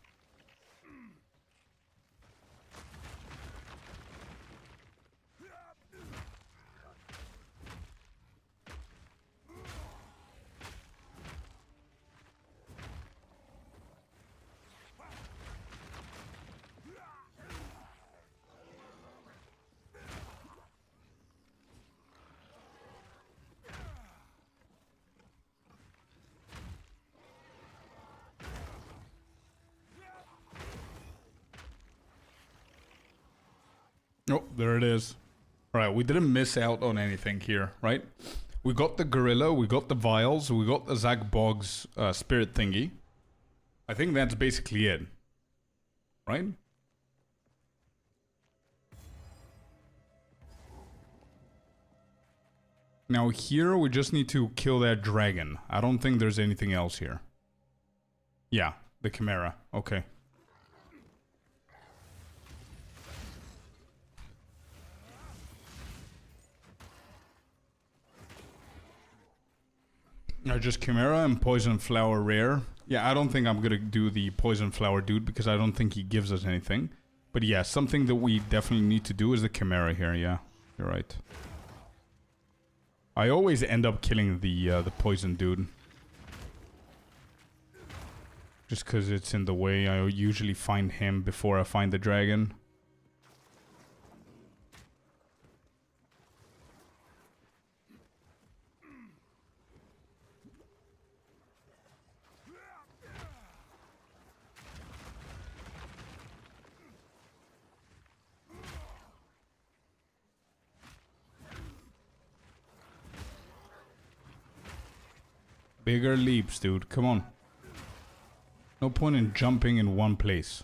Oh, there it is. Alright, we didn't miss out on anything here, right? We got the gorilla, we got the vials, we got the Zach Boggs spirit thingy. I think that's basically it. Right? Now here we just need to kill that dragon. I don't think there's anything else here. Yeah, the Chimera. Okay. Just Chimera and Poison Flower rare. Yeah, I don't think I'm gonna do the Poison Flower dude because I don't think he gives us anything. But yeah, something that we definitely need to do is the Chimera here. Yeah, you're right. I always end up killing the Poison dude. Just because it's in the way. I usually find him before I find the dragon. Bigger leaps, dude. Come on. No point in jumping in one place.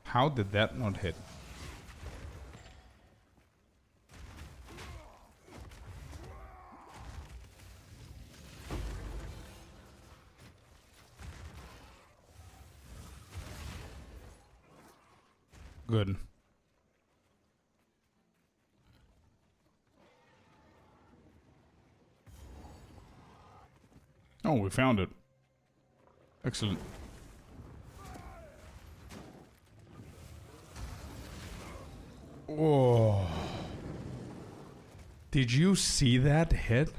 How did that not hit? Good. Oh, we found it. Excellent. Oh. Did you see that hit?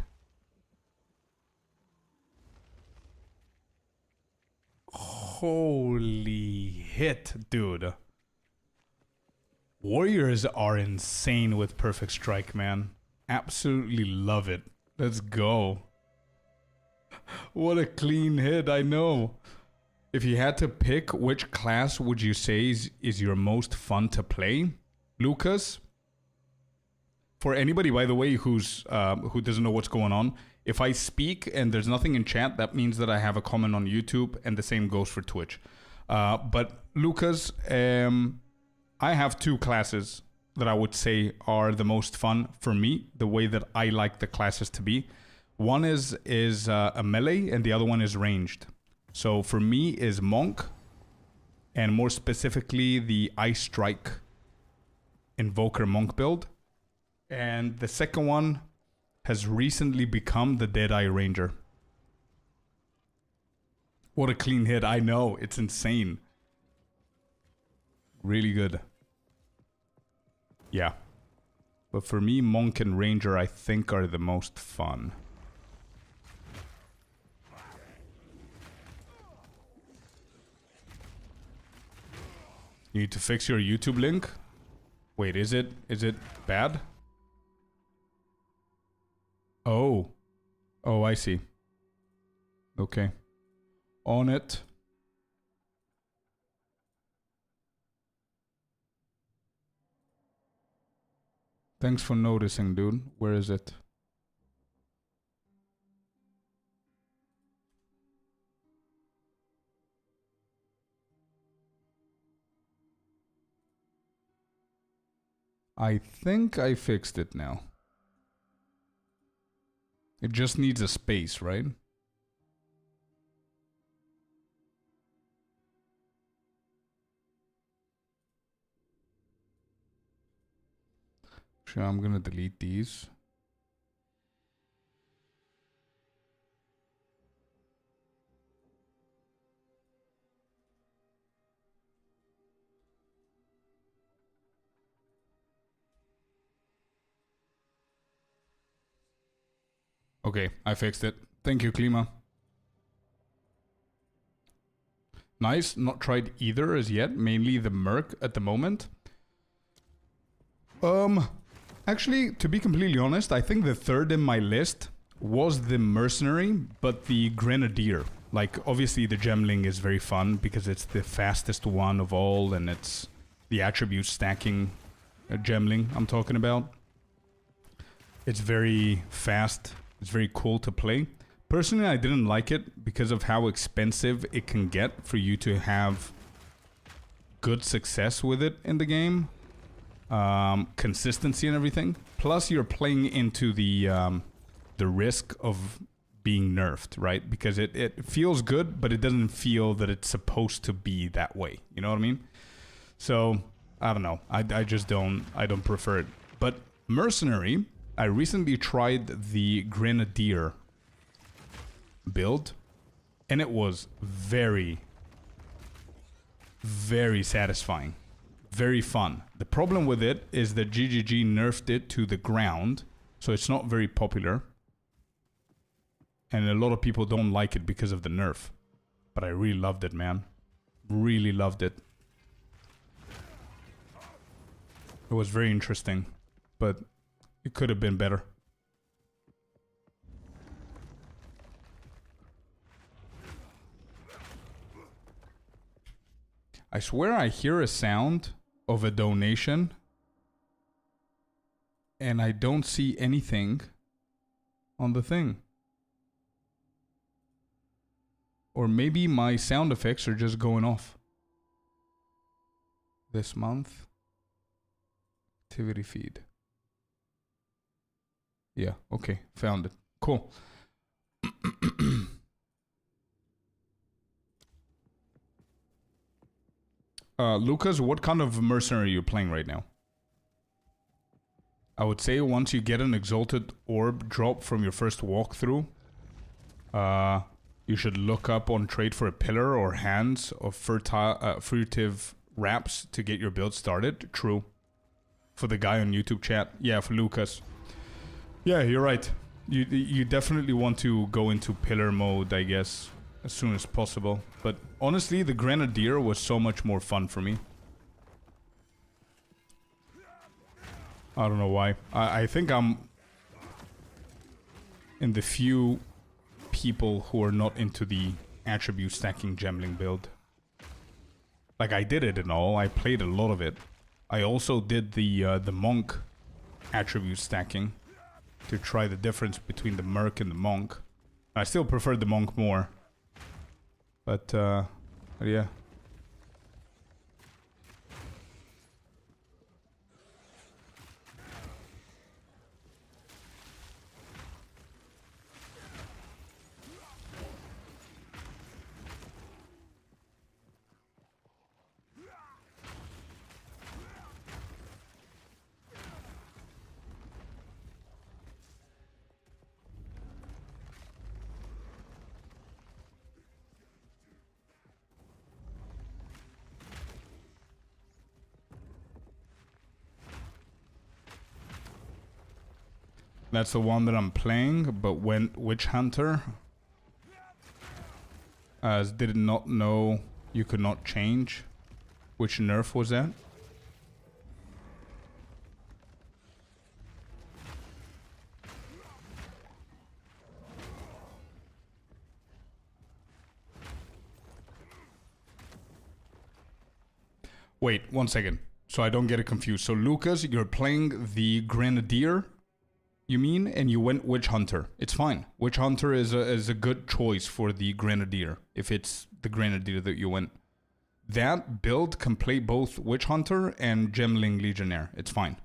Holy hit, dude. Warriors are insane with Perfect Strike, man. Absolutely love it. Let's go. What a clean hit, I know. If you had to pick, which class would you say is your most fun to play? Lucas? For anybody, by the way, who doesn't know what's going on, if I speak and there's nothing in chat, that means that I have a comment on YouTube, and the same goes for Twitch. But Lucas, I have two classes that I would say are the most fun for me, the way that I like the classes to be. One is a melee, and the other one is ranged. So for me is Monk, and more specifically the Ice Strike Invoker Monk build. And the second one has recently become the Deadeye Ranger. What a clean hit, I know, it's insane. Really good. Yeah. But for me, Monk and Ranger, I think, are the most fun. You need to fix your YouTube link? Wait, is it bad? Oh. Oh, I see. Okay. On it. Thanks for noticing, dude. Where is it? I think I fixed it now. It just needs a space, right? Sure, I'm gonna delete these. Okay, I fixed it. Thank you, Klima. Nice, not tried either as yet, mainly the Merc at the moment. Actually, to be completely honest, I think the third in my list was the Mercenary, but the Grenadier. Like, obviously the Gemling is very fun because it's the fastest one of all, and it's the attribute stacking Gemling I'm talking about. It's very fast. It's very cool to play. Personally, I didn't like it because of how expensive it can get for you to have good success with it in the game. Consistency and everything. Plus, you're playing into the risk of being nerfed, right? Because it feels good, but it doesn't feel that it's supposed to be that way. You know what I mean? So, I don't know. I don't prefer it. But Mercenary, I recently tried the Grenadier build, and it was very, very satisfying. Very fun. The problem with it is that GGG nerfed it to the ground, so it's not very popular. And a lot of people don't like it because of the nerf. But I really loved it, man. Really loved it. It was very interesting, but it could have been better. I swear I hear a sound of a donation, and I don't see anything on the thing. Or maybe my sound effects are just going off. This month. Activity feed. Yeah, okay, found it. Cool. Lucas, what kind of mercenary are you playing right now? I would say once you get an exalted orb drop from your first walkthrough, you should look up on trade for a pillar or hands of furtive wraps to get your build started. True. For the guy on YouTube chat. Yeah, for Lucas. Yeah, you're right. You definitely want to go into pillar mode, I guess, as soon as possible. But honestly, the Grenadier was so much more fun for me. I don't know why. I think I'm in the few people who are not into the attribute stacking gemling build. Like, I did it and all. I played a lot of it. I also did the monk attribute stacking to try the difference between the Merc and the Monk. I still prefer the Monk more. But yeah. That's the one that I'm playing, but when Witch Hunter did not know you could not change. Which nerf was that? Wait, 1 second. So I don't get it confused. So Lucas, you're playing the Grenadier, you mean? And you went Witch Hunter. It's fine. Witch Hunter is a good choice for the Grenadier, if it's the Grenadier that you went. That build can play both Witch Hunter and Gemling Legionnaire. It's fine.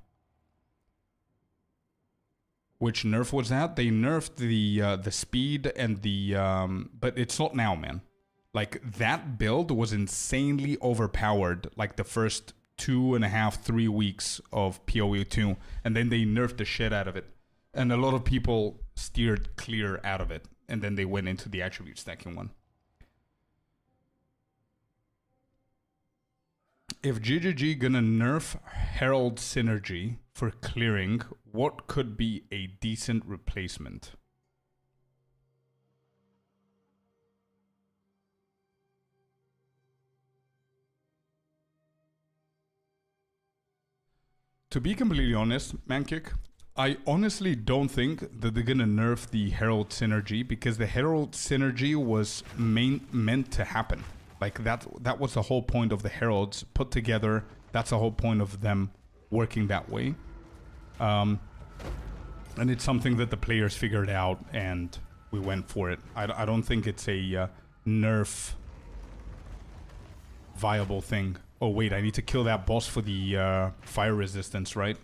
Which nerf was that? They nerfed the speed and the... but it's not now, man. Like, that build was insanely overpowered, like, the first 2.5, 3 weeks of PoE 2. And then they nerfed the shit out of it. And a lot of people steered clear out of it. And then they went into the attribute stacking one. If GGG gonna nerf Herald Synergy for clearing, what could be a decent replacement? To be completely honest, Mankick, I honestly don't think that they're gonna nerf the Herald Synergy because the Herald Synergy was meant to happen. Like that was the whole point of the Heralds put together. That's the whole point of them working that way. And it's something that the players figured out and we went for it. I don't think it's a nerf viable thing. Oh wait, I need to kill that boss for the fire resistance, right?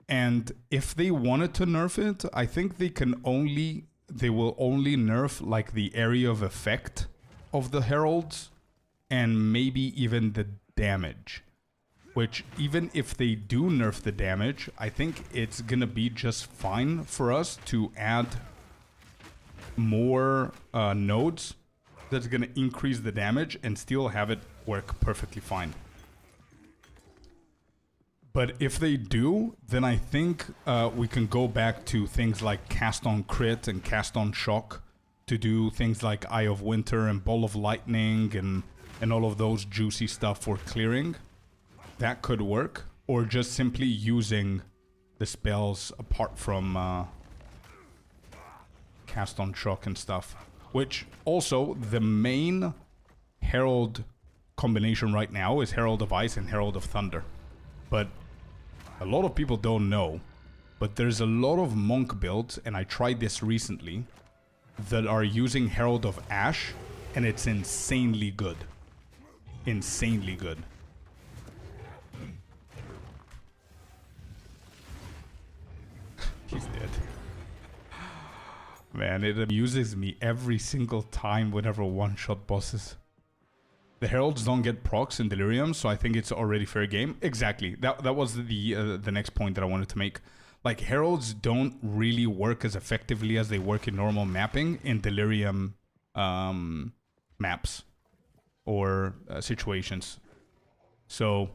And if they wanted to nerf it, I think they will only nerf like the area of effect of the heralds and maybe even the damage. Which even if they do nerf the damage, I think it's gonna be just fine for us to add more nodes that's gonna increase the damage and still have it work perfectly fine. But if they do, then I think we can go back to things like Cast on Crit and Cast on Shock to do things like Eye of Winter and Ball of Lightning and all of those juicy stuff for clearing. That could work. Or just simply using the spells apart from Cast on Shock and stuff. Which also, the main Herald combination right now is Herald of Ice and Herald of Thunder. But a lot of people don't know, but there's a lot of monk builds, and I tried this recently, that are using Herald of Ash, and it's insanely good. Insanely good. He's dead. Man, it amuses me every single time whenever one-shot bosses. The Heralds don't get procs in Delirium, so I think it's already fair game. Exactly. That was the next point that I wanted to make. Like, Heralds don't really work as effectively as they work in normal mapping in Delirium maps or situations. So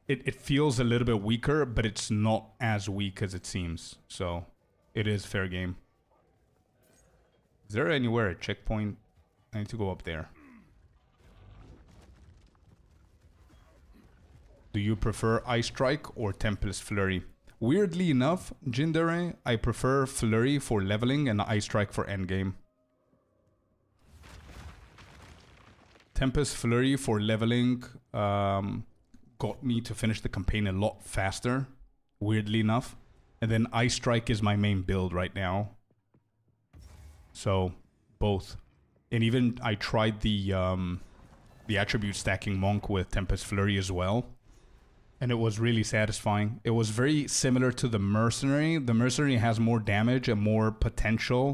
it feels a little bit weaker, but it's not as weak as it seems. So it is fair game. Is there anywhere a checkpoint? I need to go up there. Do you prefer Ice Strike or Tempest Flurry? Weirdly enough, Jindere, I prefer Flurry for leveling and Ice Strike for endgame. Tempest Flurry for leveling got me to finish the campaign a lot faster, weirdly enough. And then Ice Strike is my main build right now. So, both. And even I tried the attribute stacking Monk with Tempest Flurry as well. And it was really satisfying. It was very similar to the Mercenary. The Mercenary has more damage and more potential.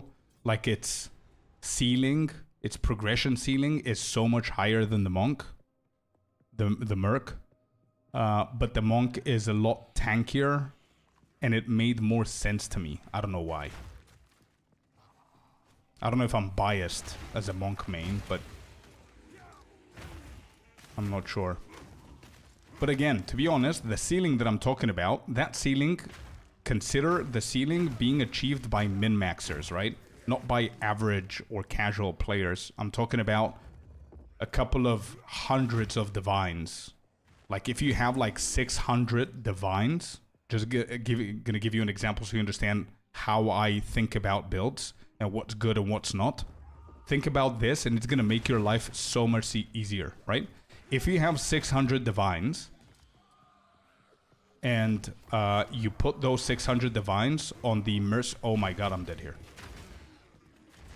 Like its ceiling, its progression ceiling is so much higher than the Monk. The Merc. But the Monk is a lot tankier. And it made more sense to me. I don't know why. I don't know if I'm biased as a Monk main, but I'm not sure. But again, to be honest, the ceiling that I'm talking about, that ceiling, consider the ceiling being achieved by min-maxers, right? Not by average or casual players. I'm talking about a couple of hundreds of divines. Like if you have like 600 divines, just gonna give you an example so you understand how I think about builds and what's good and what's not. Think about this and it's gonna make your life so much easier, right? If you have 600 divines and you put those 600 divines on the oh my god, I'm dead here.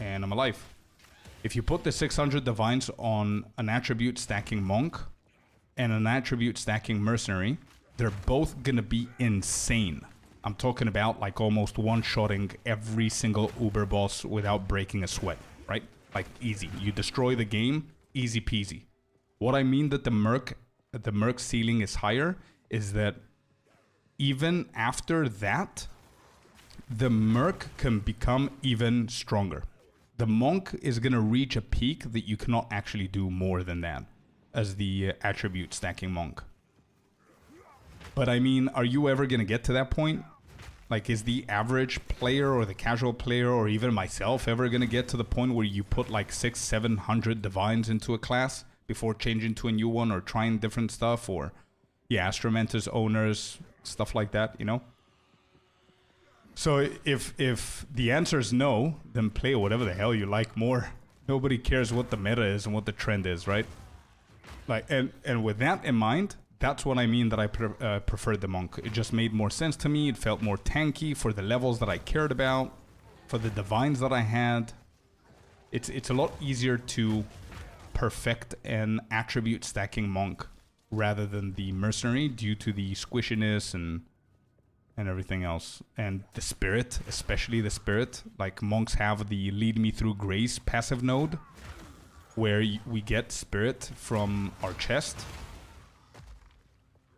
And I'm alive. If you put the 600 divines on an attribute stacking Monk and an attribute stacking Mercenary, they're both gonna be insane. I'm talking about like almost one-shotting every single Uber boss without breaking a sweat, right? Like easy. You destroy the game, easy peasy. What I mean that the Merc ceiling is higher is that even after that, the Merc can become even stronger. The Monk is going to reach a peak that you cannot actually do more than that as the attribute stacking Monk. But I mean, are you ever going to get to that point? Like, is the average player or the casual player or even myself ever going to get to the point where you put like 600-700 divines into a class before changing to a new one or trying different stuff, or yeah, Astromantis owners, stuff like that, you know? So if the answer is no, then play whatever the hell you like more. Nobody cares what the meta is and what the trend is, right? Like, and with that in mind, that's what I mean that I preferred the Monk. It just made more sense to me. It felt more tanky for the levels that I cared about, for the divines that I had. It's a lot easier to perfect an attribute stacking Monk rather than the Mercenary due to the squishiness and everything else. And the Spirit, especially the Spirit. Like, Monks have the Lead Me Through Grace passive node, where we get Spirit from our chest.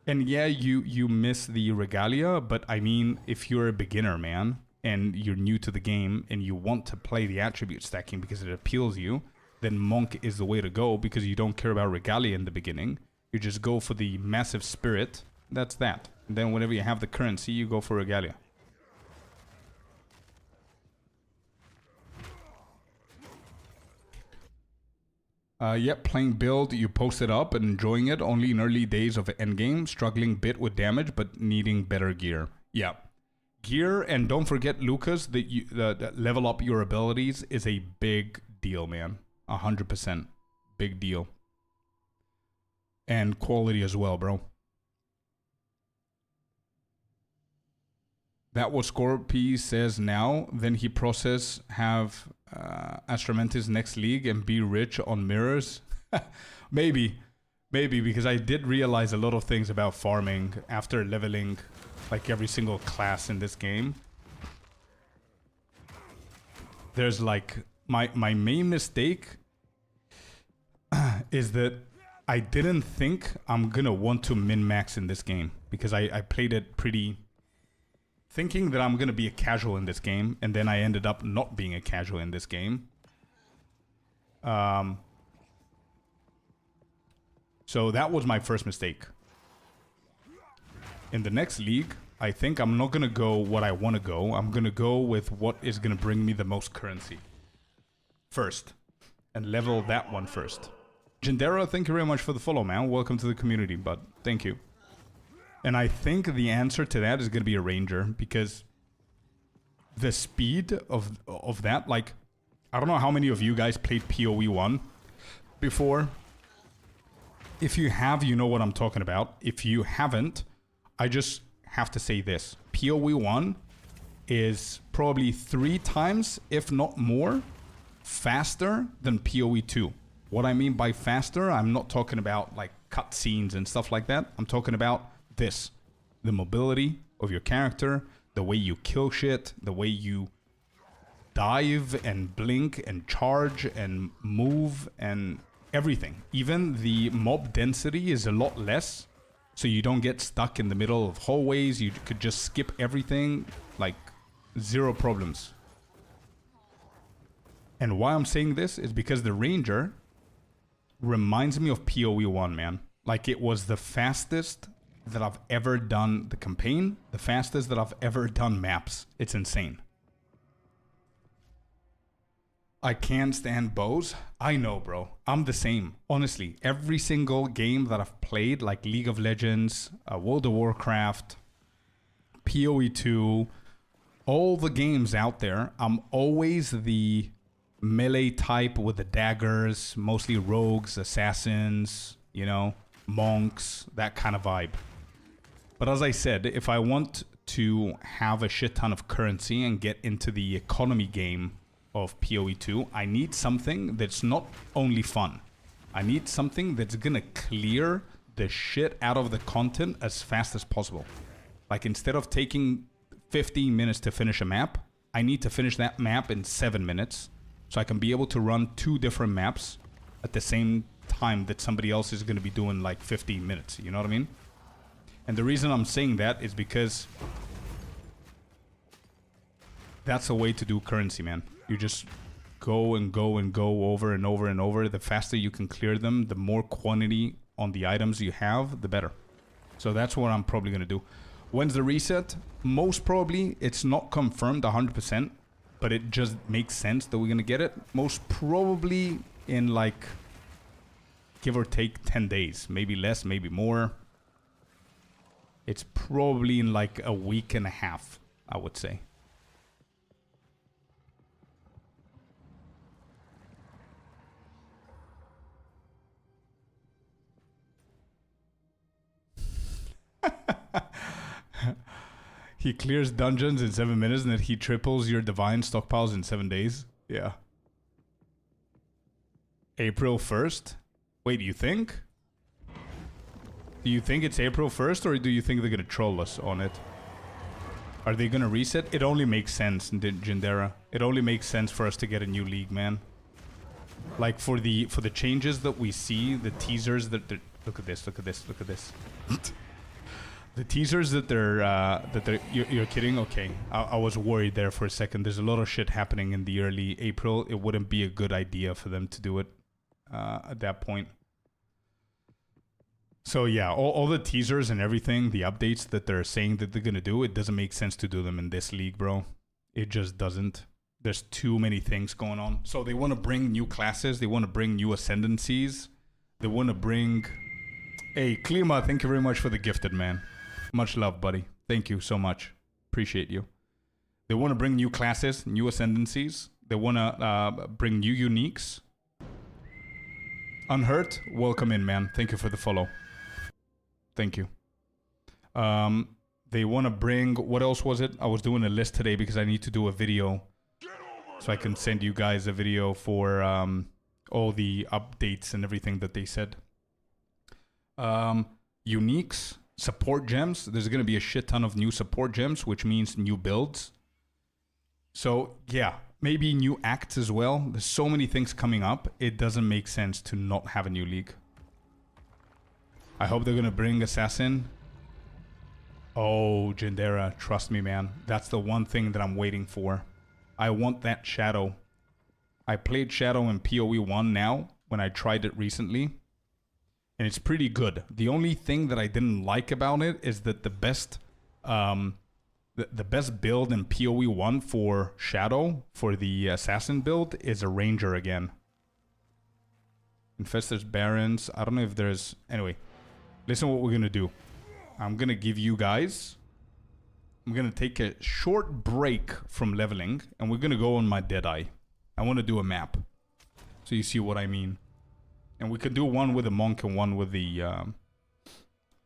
And yeah, you miss the Regalia, but I mean, if you're a beginner, man, and you're new to the game, and you want to play the attribute stacking because it appeals you, then Monk is the way to go, because you don't care about Regalia in the beginning. You just go for the massive Spirit. That's that. And then whenever you have the currency, you go for Regalia. Yep, playing build, you post it up and enjoying it only in early days of endgame, struggling bit with damage, but needing better gear. Yeah. Gear, and don't forget, Lucas, that level up your abilities is a big deal, man. 100%. Big deal. And quality as well, bro. That what Scorpius says now, then he process have Astromantis next league and be rich on mirrors. Maybe, because I did realize a lot of things about farming after leveling like every single class in this game. There's like, my main mistake is that I didn't think I'm gonna want to min-max in this game, because I played it pretty thinking that I'm going to be a casual in this game, and then I ended up not being a casual in this game. So that was my first mistake. In the next league, I think I'm not going to go what I want to go. I'm going to go with what is going to bring me the most currency first, and level that one first. Gendera, thank you very much for the follow, man. Welcome to the community, bud. Thank you. And I think the answer to that is going to be a Ranger, because the speed of that, like, I don't know how many of you guys played PoE 1 before, If you have, you know what I'm talking about. If you haven't, I just have to say this. PoE 1 is probably 3 times, if not more, faster than PoE 2. What I mean by faster, I'm not talking about like cutscenes and stuff like that. I'm talking about this. The mobility of your character, the way you kill shit, the way you dive and blink and charge and move and everything. Even the mob density is a lot less, so you don't get stuck in the middle of hallways. You could just skip everything, like zero problems. And why I'm saying this is because the Ranger reminds me of PoE 1, man. Like, it was the fastest that I've ever done the campaign, the fastest that I've ever done maps. It's insane. I can't stand bows. I know, bro. I'm the same. Honestly, every single game that I've played, like League of Legends, World of Warcraft, PoE 2, all the games out there, I'm always the melee type with the daggers, mostly rogues, assassins, you know, monks, that kind of vibe. But as I said, if I want to have a shit ton of currency and get into the economy game of PoE 2, I need something that's not only fun. I need something that's gonna clear the shit out of the content as fast as possible. Like, instead of taking 15 minutes to finish a map, I need to finish that map in 7 minutes, so I can be able to run 2 different maps at the same time that somebody else is going to be doing like 15 minutes. You know what I mean? And the reason I'm saying that is because that's a way to do currency, man. You just go and go and go over and over and over. The faster you can clear them, the more quantity on the items you have, the better. So that's what I'm probably going to do. When's the reset? Most probably, it's not confirmed 100%, but it just makes sense that we're going to get it. Most probably in like, give or take 10 days. Maybe less, maybe more. It's probably in like a week and a half, I would say. He clears dungeons in 7 minutes and then he triples your divine stockpiles in 7 days. Yeah. April 1st? Wait, you think? Do you think it's April 1st, or do you think they're gonna troll us on it? Are they gonna reset? It only makes sense, Jindera. It only makes sense for us to get a new league, man. Like, for the changes that we see, the teasers that they're... Look at this, look at this, look at this. The teasers that they're... You're kidding? Okay. I was worried there for a second. There's a lot of shit happening in the early April. It wouldn't be a good idea for them to do it at that point. So yeah, all the teasers and everything, the updates that they're saying that they're going to do, it doesn't make sense to do them in this league, bro. It just doesn't. There's too many things going on. So they want to bring new classes. They want to bring new ascendancies. They want to bring... Hey, Klima, thank you very much for the gifted, man. Much love, buddy. Thank you so much. Appreciate you. They want to bring new classes, new ascendancies. They want to bring new uniques. Unhurt, welcome in, man. Thank you for the follow. Thank you. They want to bring... What else was it? I was doing a list today because I need to do a video. So I can send you guys a video for all the updates and everything that they said. Uniques, support gems. There's going to be a shit ton of new support gems, which means new builds. So, yeah. Maybe new acts as well. There's so many things coming up. It doesn't make sense to not have a new league. I hope they're going to bring Assassin. Oh, Jindera, trust me, man. That's the one thing that I'm waiting for. I want that Shadow. I played Shadow in PoE 1 now, when I tried it recently. And it's pretty good. The only thing that I didn't like about it is that the best build in PoE 1 for Shadow, for the Assassin build, is a Ranger again. Infestors, Barons. I don't know if there's... Anyway, listen what we're going to do. I'm going to give you guys... I'm going to take a short break from leveling, and we're going to go on my Deadeye. I want to do a map, so you see what I mean. And we could do one with the monk and one with the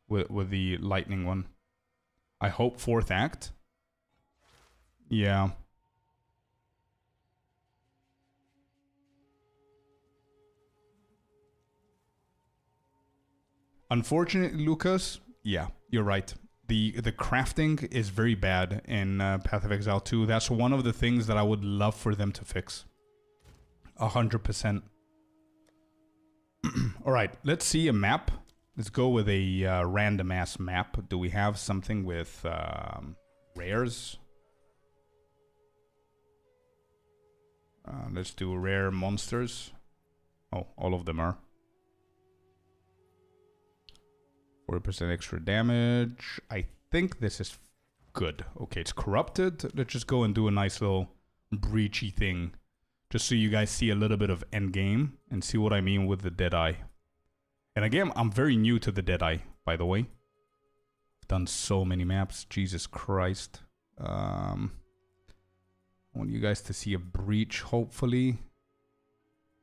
with the lightning one. I hope 4th act. Yeah. Unfortunately, Lucas, yeah, you're right. The crafting is very bad in Path of Exile 2. That's one of the things that I would love for them to fix. 100%. All right, let's see a map. Let's go with a random ass map. Do we have something with rares? Let's do rare monsters. Oh, all of them are. 40% extra damage. I think this is good. Okay, it's corrupted. Let's just go and do a nice little breachy thing. Just so you guys see a little bit of endgame and see what I mean with the Deadeye. And again, I'm very new to the Deadeye, by the way. I've done so many maps. Jesus Christ. I want you guys to see a breach, hopefully.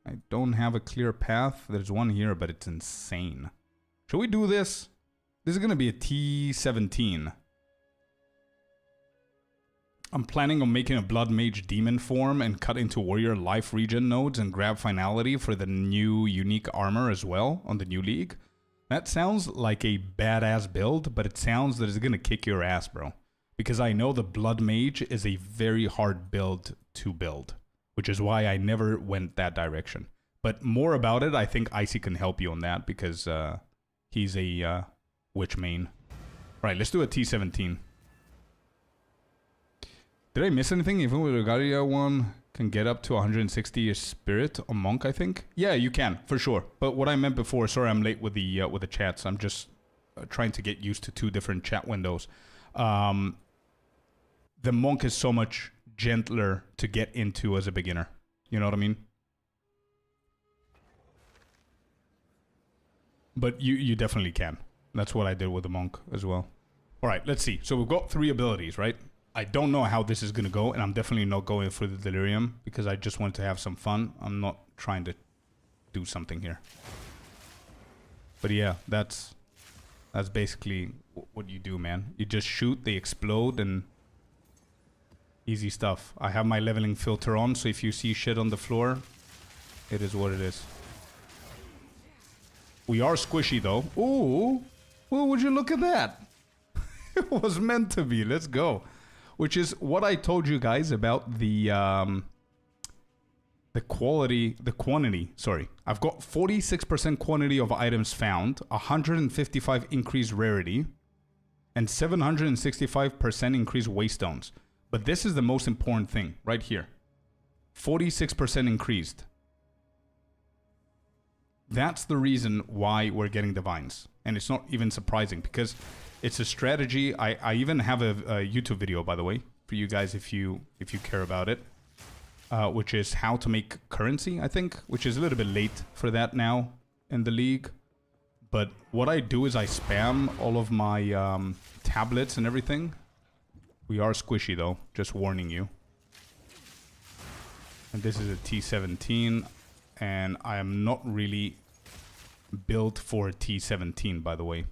I don't have a clear path. There's one here, but it's insane. Should we do this? This is going to be a T17. I'm planning on making a Blood Mage Demon form and cut into Warrior Life Regen nodes and grab Finality for the new unique armor as well on the new league. That sounds like a badass build, but it sounds that it's going to kick your ass, bro. Because I know the Blood Mage is a very hard build to build, which is why I never went that direction. But more about it, I think Icy can help you on that because he's a witch main. Right, let's do a T17. Did I miss anything? Even with the Regalia one, can get up to 160 spirit or monk, I think. Yeah, you can, for sure. But what I meant before, sorry I'm late with the chats. I'm just trying to get used to 2 different chat windows. The monk is so much gentler to get into as a beginner. You know what I mean? But you definitely can. That's what I did with the monk as well. All right, let's see. So we've got 3 abilities, right? I don't know how this is going to go, and I'm definitely not going for the delirium because I just want to have some fun. I'm not trying to do something here. But yeah, that's basically what you do, man. You just shoot, they explode, and easy stuff. I have my leveling filter on, so if you see shit on the floor, it is what it is. We are squishy, though. Ooh, well, would you look at that? It was meant to be. Let's go. Which is what I told you guys about the quantity. Sorry, I've got 46% quantity of items found, 155 increased rarity, and 765% increased waystones. But this is the most important thing right here. 46% increased. That's the reason why we're getting divines. And it's not even surprising because it's a strategy. I even have a YouTube video, by the way, for you guys if you care about it, which is how to make currency, I think, which is a little bit late for that now in the league. But what I do is I spam all of my tablets and everything. We are squishy, though, just warning you. And this is a T17, and I am not really built for a T17, by the way.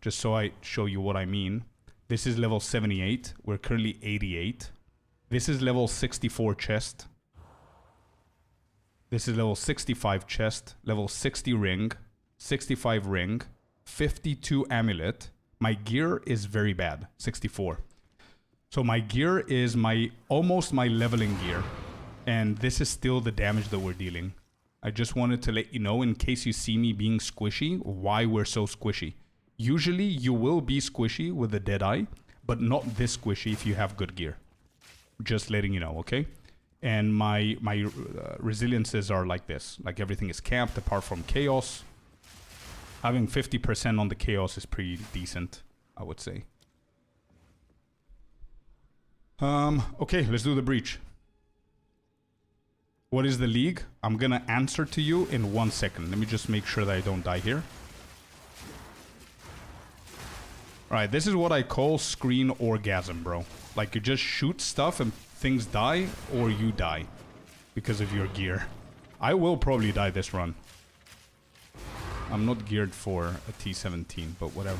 Just so I show you what I mean. This is level 78. We're currently 88. This is level 64 chest. This is level 65 chest. Level 60 ring. 65 ring. 52 amulet. My gear is very bad. 64. So my gear is almost my leveling gear. And this is still the damage that we're dealing. I just wanted to let you know, in case you see me being squishy, why we're so squishy. Usually you will be squishy with the Deadeye, but not this squishy if you have good gear. Just letting you know, okay? And my resiliences are like this. Like everything is capped apart from chaos. Having 50% on the chaos is pretty decent, I would say. Okay, let's do the breach. What is the league? I'm gonna answer to you in 1 second. Let me just make sure that I don't die here. Alright, this is what I call screen orgasm, bro. Like, you just shoot stuff and things die, or you die. Because of your gear. I will probably die this run. I'm not geared for a T-17, but whatever.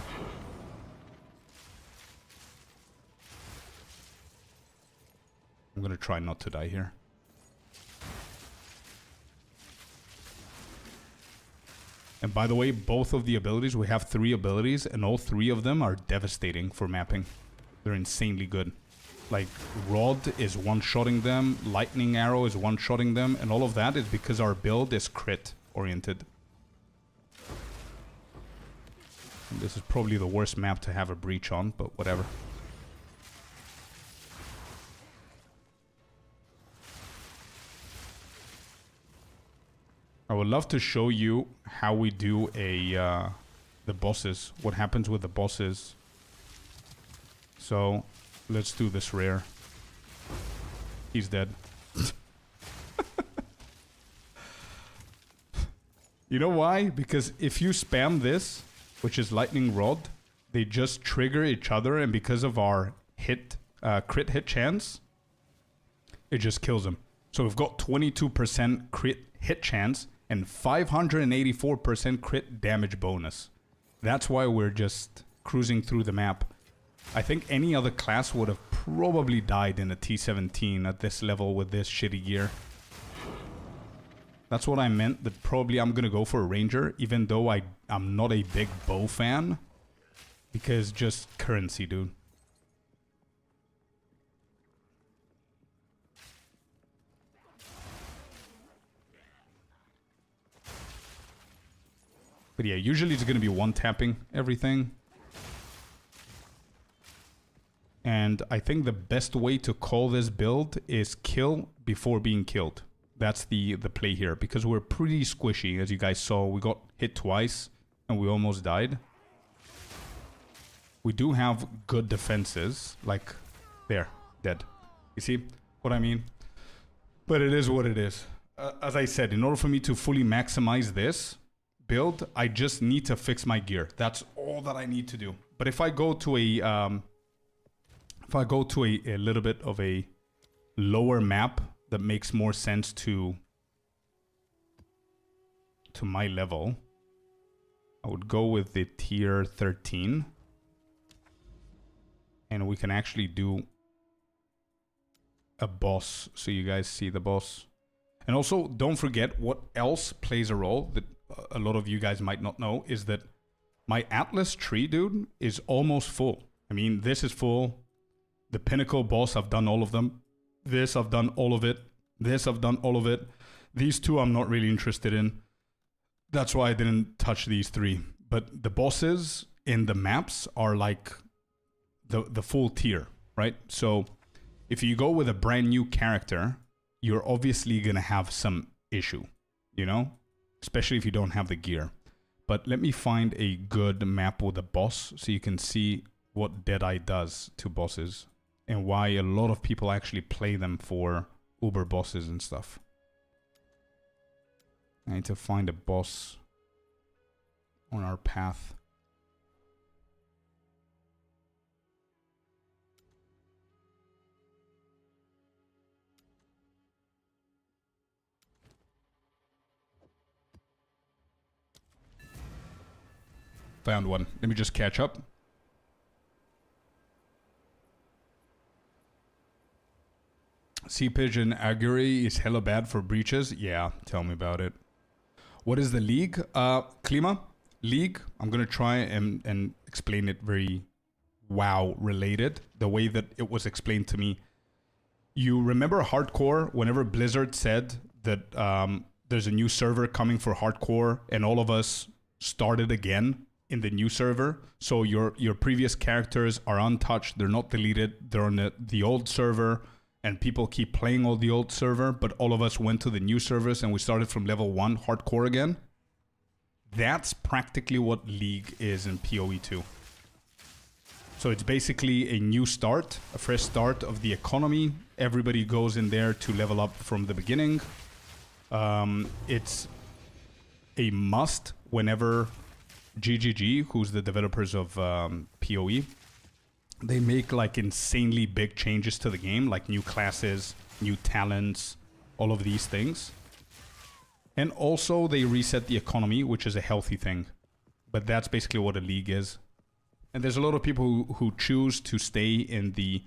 I'm gonna try not to die here. And by the way, both of the abilities, we have 3 abilities, and all 3 of them are devastating for mapping. They're insanely good. Like, Rod is one-shotting them, Lightning Arrow is one-shotting them, and all of that is because our build is crit-oriented. And this is probably the worst map to have a breach on, but whatever. I would love to show you how we do the bosses. What happens with the bosses. So, let's do this rare. He's dead. You know why? Because if you spam this, which is Lightning Rod, they just trigger each other, and because of our crit hit chance, it just kills them. So we've got 22% crit hit chance and 584% crit damage bonus. That's why we're just cruising through the map. I think any other class would have probably died in a T-17 at this level with this shitty gear. That's what I meant, that probably I'm gonna go for a Ranger, even though I'm not a big bow fan. Because just currency, dude. But yeah, usually it's gonna be one-tapping everything. And I think the best way to call this build is kill before being killed. That's the play here, because we're pretty squishy. As you guys saw, we got hit twice and we almost died. We do have good defenses, like there, dead. You see what I mean? But it is what it is. As I said, in order for me to fully maximize this build, I just need to fix my gear. That's all that I need to do. But if I go to a little bit of a lower map that makes more sense to my level, I would go with the tier 13. And we can actually do a boss, so you guys see the boss. And also, don't forget what else plays a role that a lot of you guys might not know, is that my Atlas tree, dude, is almost full. I mean, this is full. The Pinnacle boss, I've done all of them. This, I've done all of it. This, I've done all of it. These 2 I'm not really interested in. That's why I didn't touch these 3. But the bosses in the maps are like the full tier, right? So if you go with a brand new character, you're obviously gonna have some issue, you know? Especially if you don't have the gear. But let me find a good map with a boss so you can see what Deadeye does to bosses and why a lot of people actually play them for Uber bosses and stuff. I need to find a boss on our path. Found one. Let me just catch up. Sea Pigeon Aguri is hella bad for breaches. Yeah, tell me about it. What is the league? Klima? League? I'm gonna try and explain it very WoW related. The way that it was explained to me. You remember Hardcore? Whenever Blizzard said that there's a new server coming for Hardcore and all of us started again in the new server, so your previous characters are untouched, they're not deleted, they're on the old server, and people keep playing all the old server, but all of us went to the new servers and we started from level 1 hardcore again. That's practically what League is in PoE 2. So it's basically a new start, a fresh start of the economy. Everybody goes in there to level up from the beginning. It's a must whenever GGG, who's the developers of PoE, they make like insanely big changes to the game, like new classes, new talents, all of these things. And also they reset the economy, which is a healthy thing. But that's basically what a league is. And there's a lot of people who choose to stay in the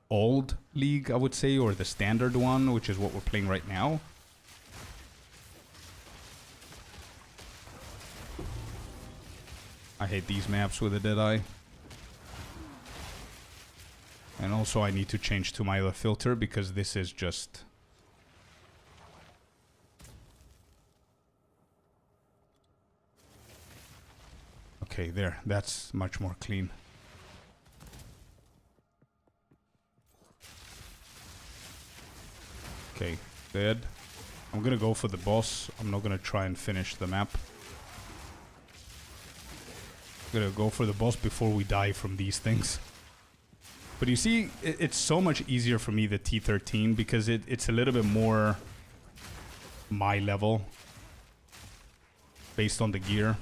old league, I would say, or the standard one, which is what we're playing right now. I hate these maps with a dead eye. And also I need to change to my other filter because this is just... Okay, there. That's much more clean. Okay, dead. I'm gonna go for the boss. I'm not gonna try and finish the map. I'm gonna go for the boss before we die from these things. But you see, it's so much easier for me, the T13, because it's a little bit more my level based on the gear.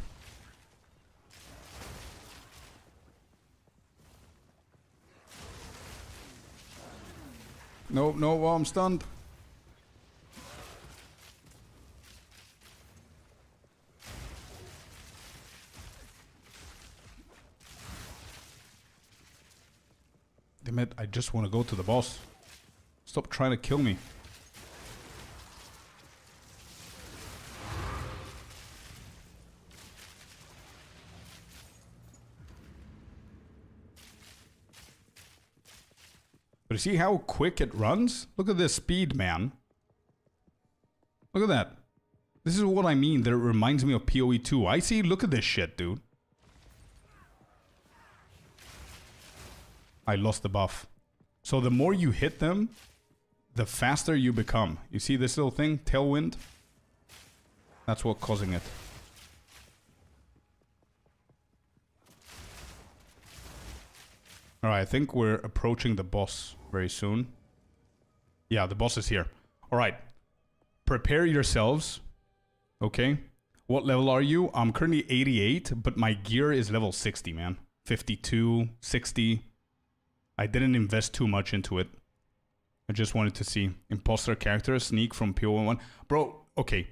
No, no, I'm stunned. Damn it, I just want to go to the boss. Stop trying to kill me. But you see how quick it runs? Look at this speed, man. Look at that. This is what I mean, that it reminds me of PoE 2. I see, look at this shit, dude. I lost the buff. So the more you hit them, the faster you become. You see this little thing? Tailwind? That's what's causing it. Alright, I think we're approaching the boss very soon. Yeah, the boss is here. Alright. Prepare yourselves. Okay. What level are you? I'm currently 88, but my gear is level 60, man. 52, 60. I didn't invest too much into it. I just wanted to see. Imposter character, sneak from PO1. Bro, okay.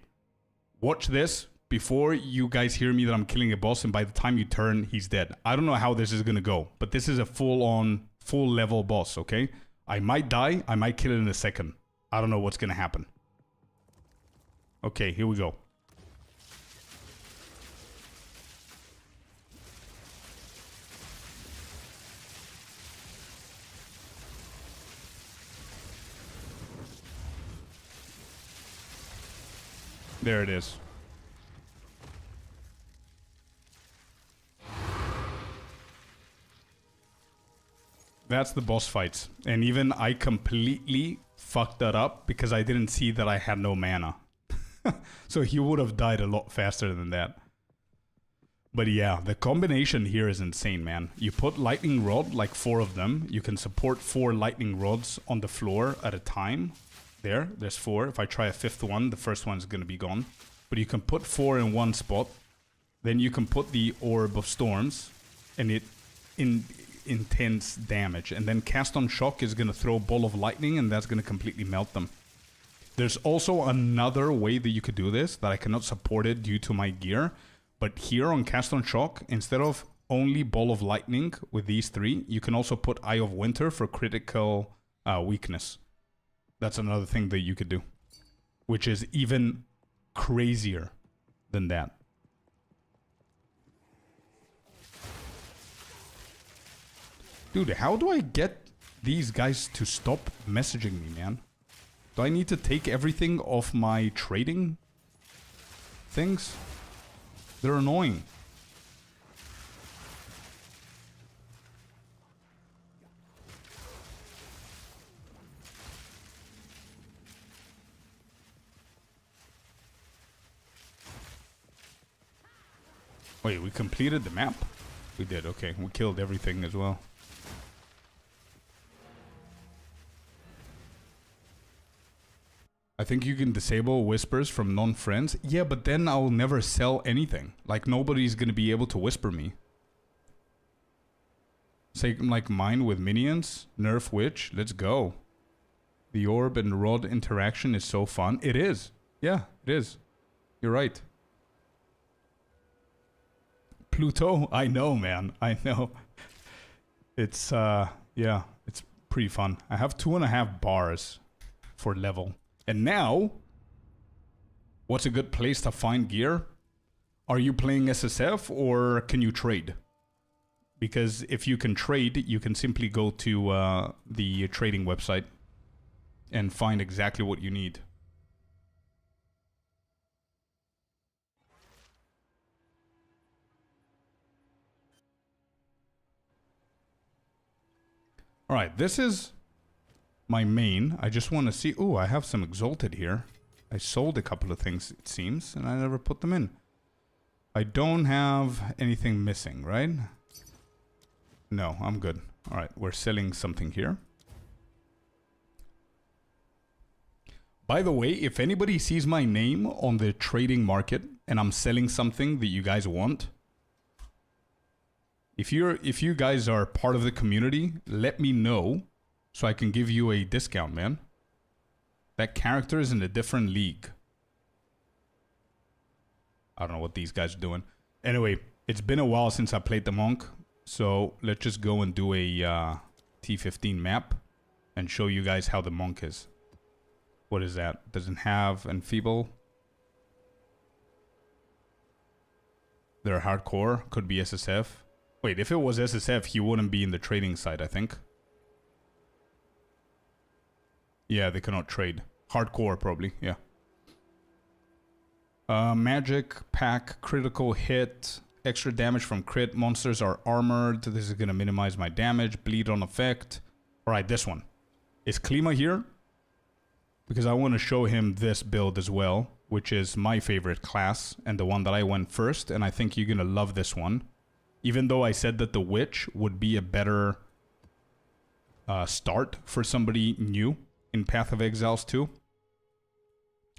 Watch this before you guys hear me that I'm killing a boss and by the time you turn, he's dead. I don't know how this is gonna go, but this is a full-on, full-level boss, okay? I might die, I might kill it in a second. I don't know what's gonna happen. Okay, here we go. There it is. That's the boss fights. And even I completely fucked that up because I didn't see that I had no mana. So he would have died a lot faster than that. But yeah, the combination here is insane, man. You put lightning rod, like 4 of them. You can support 4 lightning rods on the floor at a time. There's 4. If I try a 5th one, the first one's gonna be gone. But you can put 4 in one spot. Then you can put the Orb of Storms, and it intense damage. And then Cast on Shock is gonna throw a ball of lightning, and that's gonna completely melt them. There's also another way that you could do this that I cannot support it due to my gear. But here on Cast on Shock, instead of only Ball of Lightning with these 3, you can also put Eye of Winter for critical weakness. That's another thing that you could do, which is even crazier than that. Dude, how do I get these guys to stop messaging me, man? Do I need to take everything off my trading things? They're annoying. Wait, we completed the map? We did, okay. We killed everything as well. I think you can disable whispers from non-friends. Yeah, but then I'll never sell anything. Like, nobody's gonna be able to whisper me. Say, like, mine with minions. Nerf Witch. Let's go. The orb and rod interaction is so fun. It is. Yeah, it is. You're right. Pluto? I know, man. I know. It's, yeah, it's pretty fun. I have 2.5 bars for level. And now, what's a good place to find gear? Are you playing SSF or can you trade? Because if you can trade, you can simply go to the trading website and find exactly what you need. Alright, this is my main. I just want to see... Ooh, I have some Exalted here. I sold a couple of things, it seems, and I never put them in. I don't have anything missing, right? No, I'm good. Alright, we're selling something here. By the way, if anybody sees my name on the trading market and I'm selling something that you guys want, if you guys are part of the community, let me know so I can give you a discount, man. That character is in a different league. I don't know what these guys are doing. Anyway, it's been a while since I played the monk, so let's just go and do a T15 map and show you guys how the monk is. What is that? Doesn't have enfeeble. They're hardcore. Could be SSF. Wait, if it was SSF, he wouldn't be in the trading side, I think. Yeah, they cannot trade. Hardcore, probably. Yeah. Magic, pack, critical hit, extra damage from crit. Monsters are armored. This is going to minimize my damage. Bleed on effect. Alright, this one. Is Klima here? Because I want to show him this build as well, which is my favorite class and the one that I went first, and I think you're going to love this one. Even though I said that the Witch would be a better start for somebody new in Path of Exiles 2.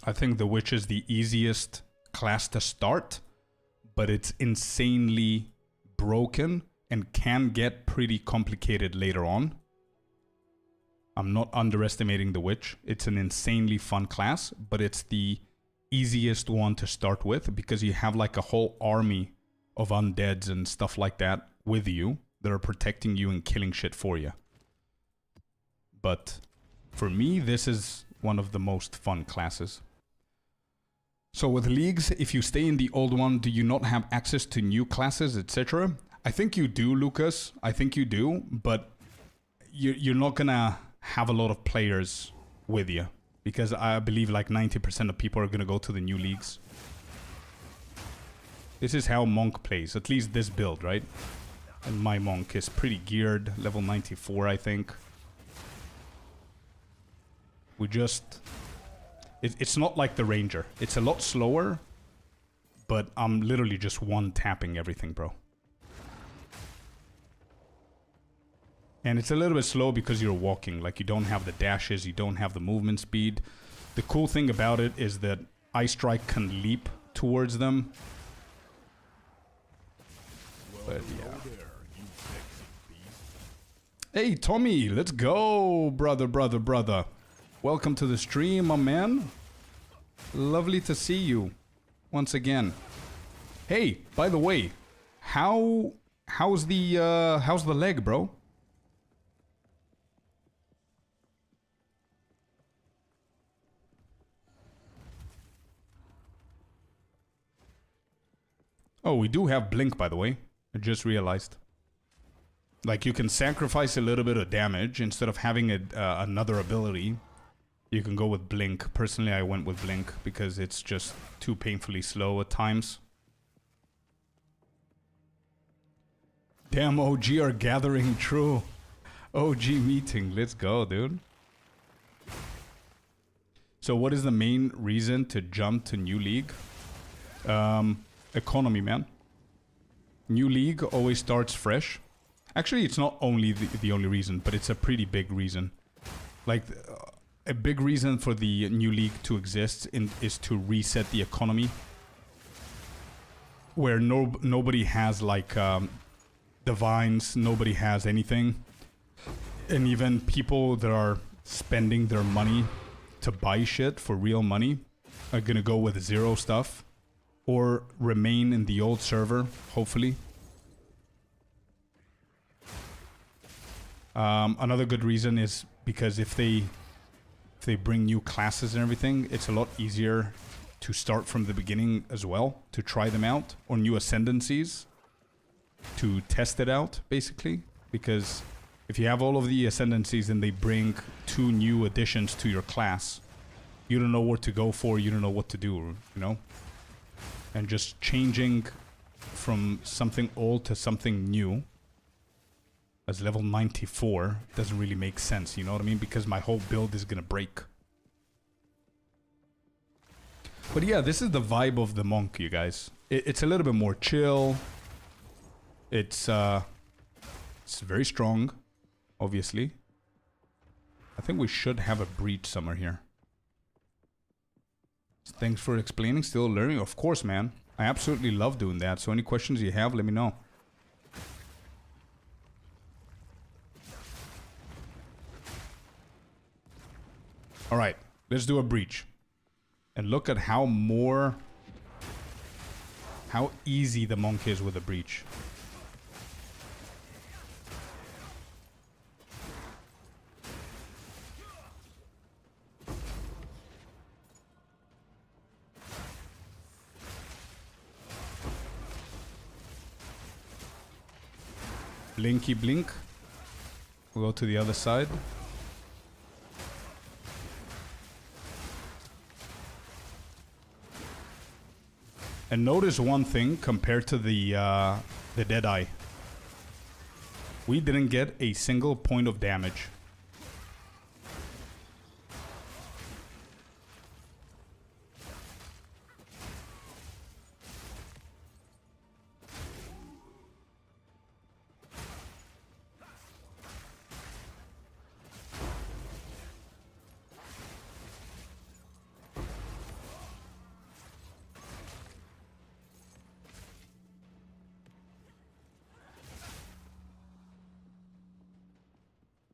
I think the Witch is the easiest class to start, but it's insanely broken and can get pretty complicated later on. I'm not underestimating the Witch. It's an insanely fun class, but it's the easiest one to start with because you have like a whole army of undeads and stuff like that with you that are protecting you and killing shit for you. But for me, this is one of the most fun classes. So with leagues, if you stay in the old one, do you not have access to new classes, etc.? I think you do, Lucas. I think you do, but you're not gonna have a lot of players with you because I believe like 90% of people are gonna go to the new leagues. This is how Monk plays, at least this build, right? And my Monk is pretty geared, level 94, I think. We just... It's not like the Ranger. It's a lot slower, but I'm literally just one-tapping everything, bro. And it's a little bit slow because you're walking. Like, you don't have the dashes, you don't have the movement speed. The cool thing about it is that Ice Strike can leap towards them. But yeah. Hey, Tommy, let's go, brother. Welcome to the stream, my man. Lovely to see you once again. Hey, by the way, how's the leg, bro? Oh, we do have Blink, by the way. I just realized. Like, you can sacrifice a little bit of damage instead of having another ability. You can go with Blink. Personally, I went with Blink because it's just too painfully slow at times. Damn, OG are gathering, true. OG meeting, let's go, dude. So what is the main reason to jump to New League? Economy, man. New League always starts fresh. Actually, it's not only the only reason, but it's a pretty big reason. Like, a big reason for the New League to exist is to reset the economy. Where nobody has, like, divines, nobody has anything. And even people that are spending their money to buy shit for real money are gonna go with zero stuff. or remain in the old server, hopefully. Another good reason is because if they bring new classes and everything, it's a lot easier to start from the beginning as well, to try them out, or new ascendancies, to test it out, basically. Because if you have all of the ascendancies and they bring 2 new additions to your class, you don't know what to go for, you don't know what to do, you know? And just changing from something old to something new as level 94 doesn't really make sense, you know what I mean? Because my whole build is gonna break. But yeah, this is the vibe of the monk, you guys. It's a little bit more chill. It's very strong, obviously. I think we should have a breach somewhere here. Thanks for explaining. Still learning. Of course, man. I absolutely love doing that. So any questions you have, let me know. Alright, let's do a breach. And look at how easy the monk is with a breach. Blinky blink. We'll go to the other side. And notice one thing compared to the Deadeye. We didn't get a single point of damage.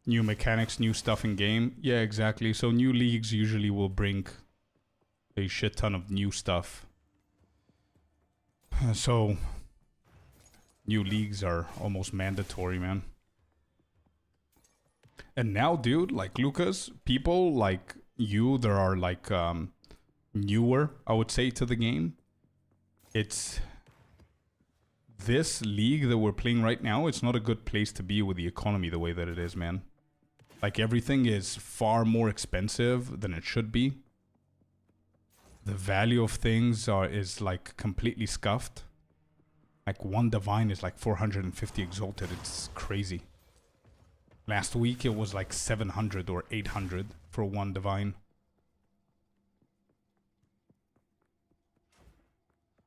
New mechanics, new stuff in game. Yeah, exactly. So new leagues usually will bring a shit ton of new stuff. So new leagues are almost mandatory, man. And now, dude, like Lucas, people like you, there are like newer, I would say, to the game. It's this league that we're playing right now. It's not a good place to be with the economy the way that it is, man. Like, everything is far more expensive than it should be. The value of things is like completely scuffed. Like, one divine is like 450 exalted. It's crazy. Last week it was like 700 or 800 for one divine.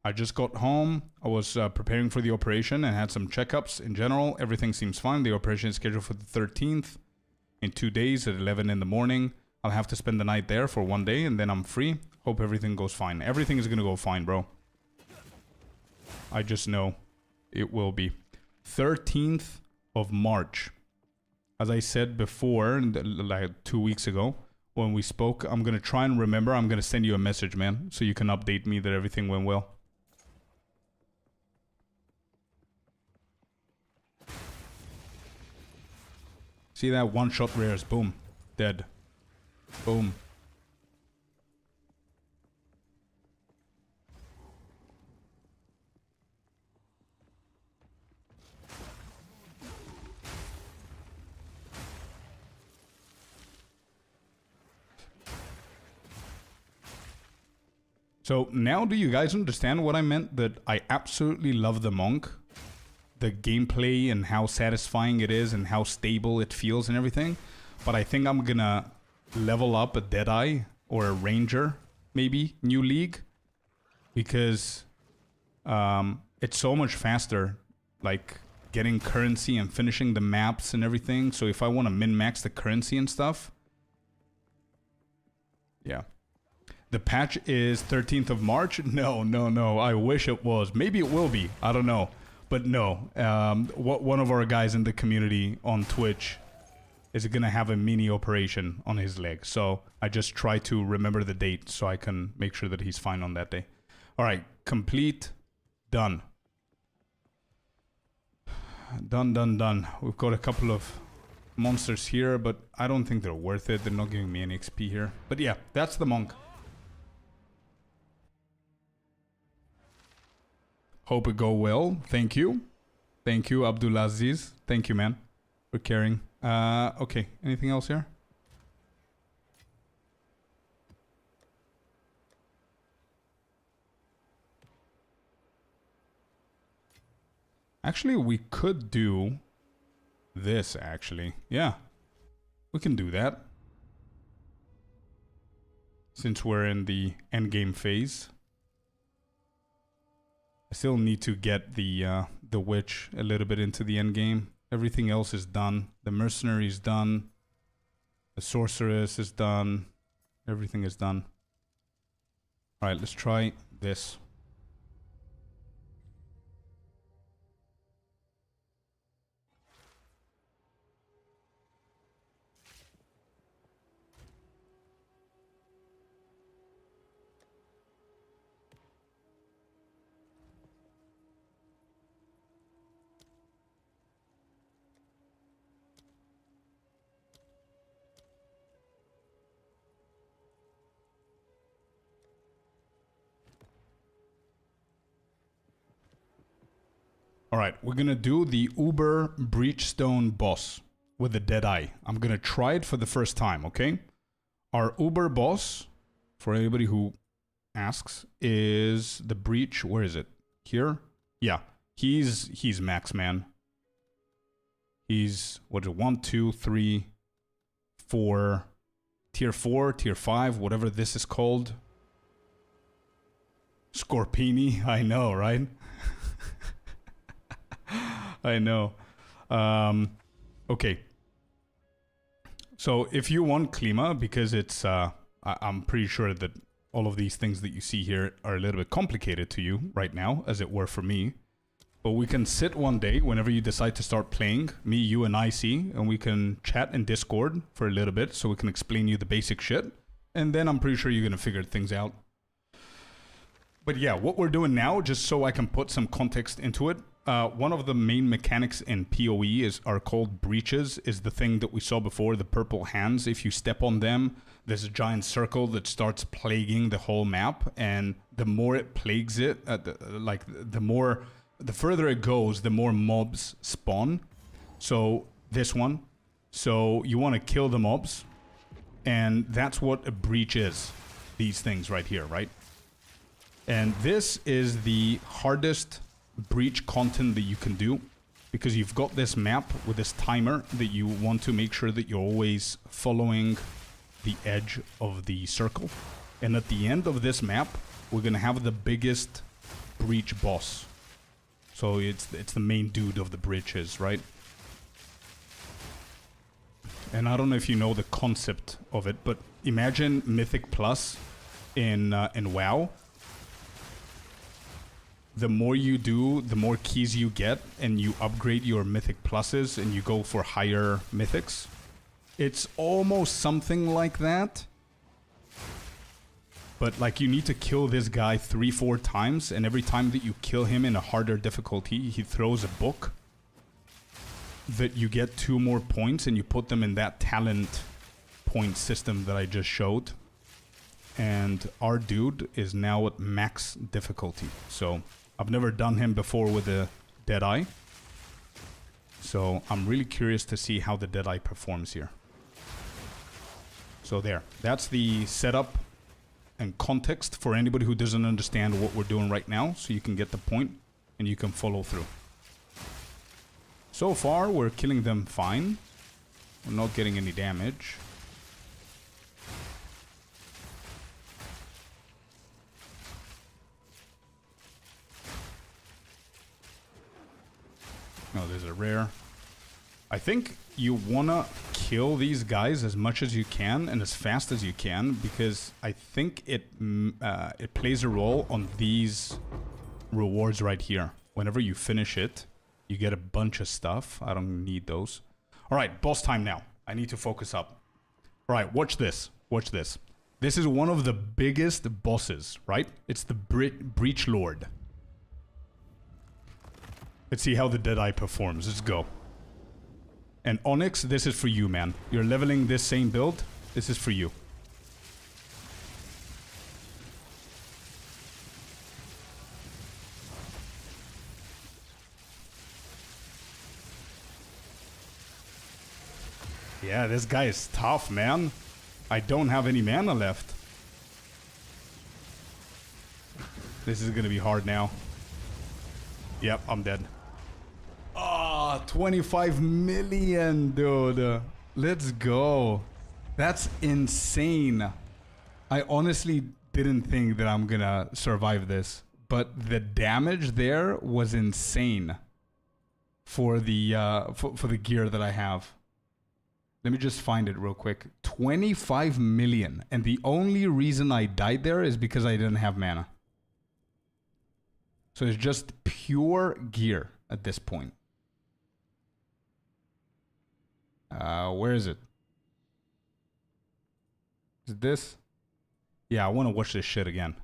I just got home. I was preparing for the operation and had some checkups. In general, everything seems fine. The operation is scheduled for the 13th. In 2 days at 11 in the morning. I'll have to spend the night there for 1 day and then I'm free. Hope everything goes fine. Everything is gonna go fine, bro. I just know it will be. 13th of March. As I said before, like 2 weeks ago, when we spoke, I'm gonna try and remember. I'm gonna send you a message, man, so you can update me that everything went well. See that one-shot rares, boom, dead, boom. So now do you guys understand what I meant? That I absolutely love the monk. The gameplay and how satisfying it is and how stable it feels and everything. But I think I'm gonna level up a Deadeye or a Ranger, maybe, new league. Because it's so much faster, like getting currency and finishing the maps and everything. So if I want to min-max the currency and stuff. Yeah. The patch is 13th of March? No, no, no. I wish it was. Maybe it will be. I don't know. But no, one of our guys in the community on Twitch is going to have a mini operation on his leg. So I just try to remember the date so I can make sure that he's fine on that day. All right, complete. Done. Done. We've got a couple of monsters here, but I don't think they're worth it. They're not giving me any XP here. But yeah, that's the monk. Hope it go well. Thank you. Thank you, Abdulaziz. Thank you, man, for caring. Okay, anything else here? Actually, we could do this, actually. Yeah, we can do that. Since we're in the endgame phase. I still need to get the witch a little bit into the endgame. Everything else is done. The mercenary is done. The sorceress is done. Everything is done. Alright, let's try this. Alright, we're gonna do the Uber Breachstone boss with the Deadeye. I'm gonna try it for the first time, okay? Our Uber boss, for anybody who asks, is the Breach. Where is it? Here? Yeah, he's max, man. He's, what is it, 1, 2, 3, 4, tier 4, tier 5, whatever this is called. Scorpini, I know, right? I know. Okay. So if you want Klima, because it's, I'm pretty sure that all of these things that you see here are a little bit complicated to you right now, as it were for me. But we can sit one day, whenever you decide to start playing, me, you, and IC, and we can chat in Discord for a little bit, so we can explain you the basic shit. And then I'm pretty sure you're gonna figure things out. But yeah, what we're doing now, just so I can put some context into it, one of the main mechanics in PoE are called breaches, is the thing that we saw before, the purple hands. If you step on them, there's a giant circle that starts plaguing the whole map, and the more it plagues it, the further it goes, the more mobs spawn. So this one, so you want to kill the mobs, and that's what a breach is. These things right here, right? And this is the hardest breach content that you can do, because you've got this map with this timer that you want to make sure that you're always following the edge of the circle. And at the end of this map, we're gonna have the biggest breach boss. So it's the main dude of the breaches, right? And I don't know if you know the concept of it, but imagine Mythic Plus in WoW. The more you do, the more keys you get, and you upgrade your Mythic Pluses and you go for higher Mythics. It's almost something like that. But like, you need to kill this guy 3-4 times, and every time that you kill him in a harder difficulty, he throws a book that you get 2 more points, and you put them in that talent point system that I just showed. And our dude is now at max difficulty. So I've never done him before with a Deadeye. So I'm really curious to see how the Deadeye performs here. So there, that's the setup and context for anybody who doesn't understand what we're doing right now, so you can get the point and you can follow through. So far, we're killing them fine. We're not getting any damage. Oh, there's a rare. I think you wanna kill these guys as much as you can and as fast as you can, because I think it plays a role on these rewards right here. Whenever you finish it, you get a bunch of stuff. I don't need those. All right, boss time now. I need to focus up. All right, watch this. Watch this. This is one of the biggest bosses, right? It's the Breach Lord. Let's see how the Deadeye performs. Let's go. And Onyx, this is for you, man. You're leveling this same build. This is for you. Yeah, this guy is tough, man. I don't have any mana left. This is gonna be hard now. Yep, I'm dead. Ah, 25 million, dude. Let's go. That's insane. I honestly didn't think that I'm gonna survive this, but the damage there was insane for the for the gear that I have. Let me just find it real quick. 25 million. And the only reason I died there is because I didn't have mana. So it's just pure gear at this point. Where is it? Is it this? Yeah, I want to watch this shit again.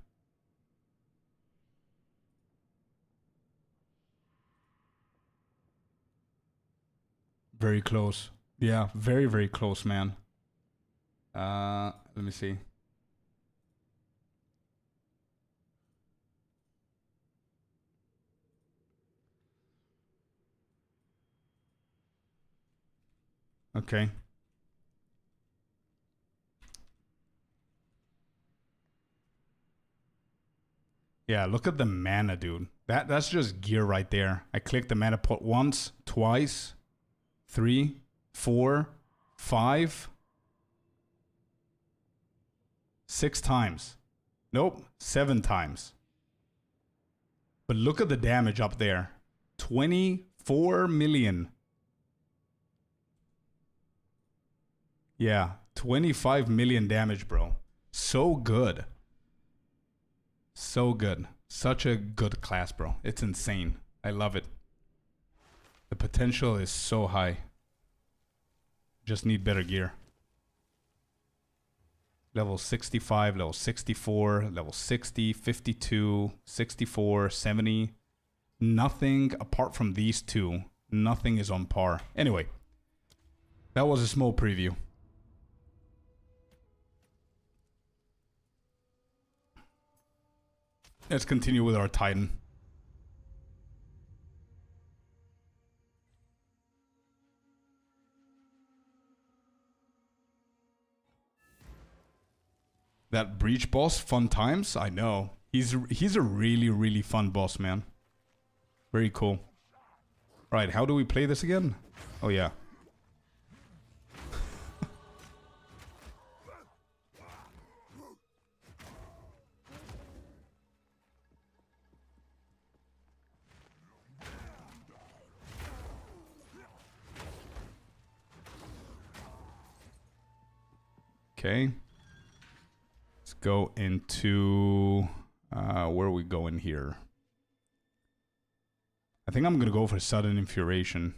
Very close. Yeah, very, very close, man. Let me see. Okay. Yeah, look at the mana, dude. That's just gear right there. I clicked the mana pot once, twice, 3, 4, 5, 6 times. Nope, 7 times. But look at the damage up there. 24 million. Yeah, 25 million damage, bro. So good. So good. Such a good class, bro. It's insane. I love it. The potential is so high. Just need better gear. Level 65, level 64, level 60, 52, 64, 70. Nothing apart from these two. Nothing is on par. Anyway, that was a small preview. Let's continue with our Titan. That Breach boss, fun times? I know. He's a really, really fun boss, man. Very cool. Right, how do we play this again? Oh, yeah. Okay. Let's go into... where are we going here? I think I'm going to go for Sudden Infuriation.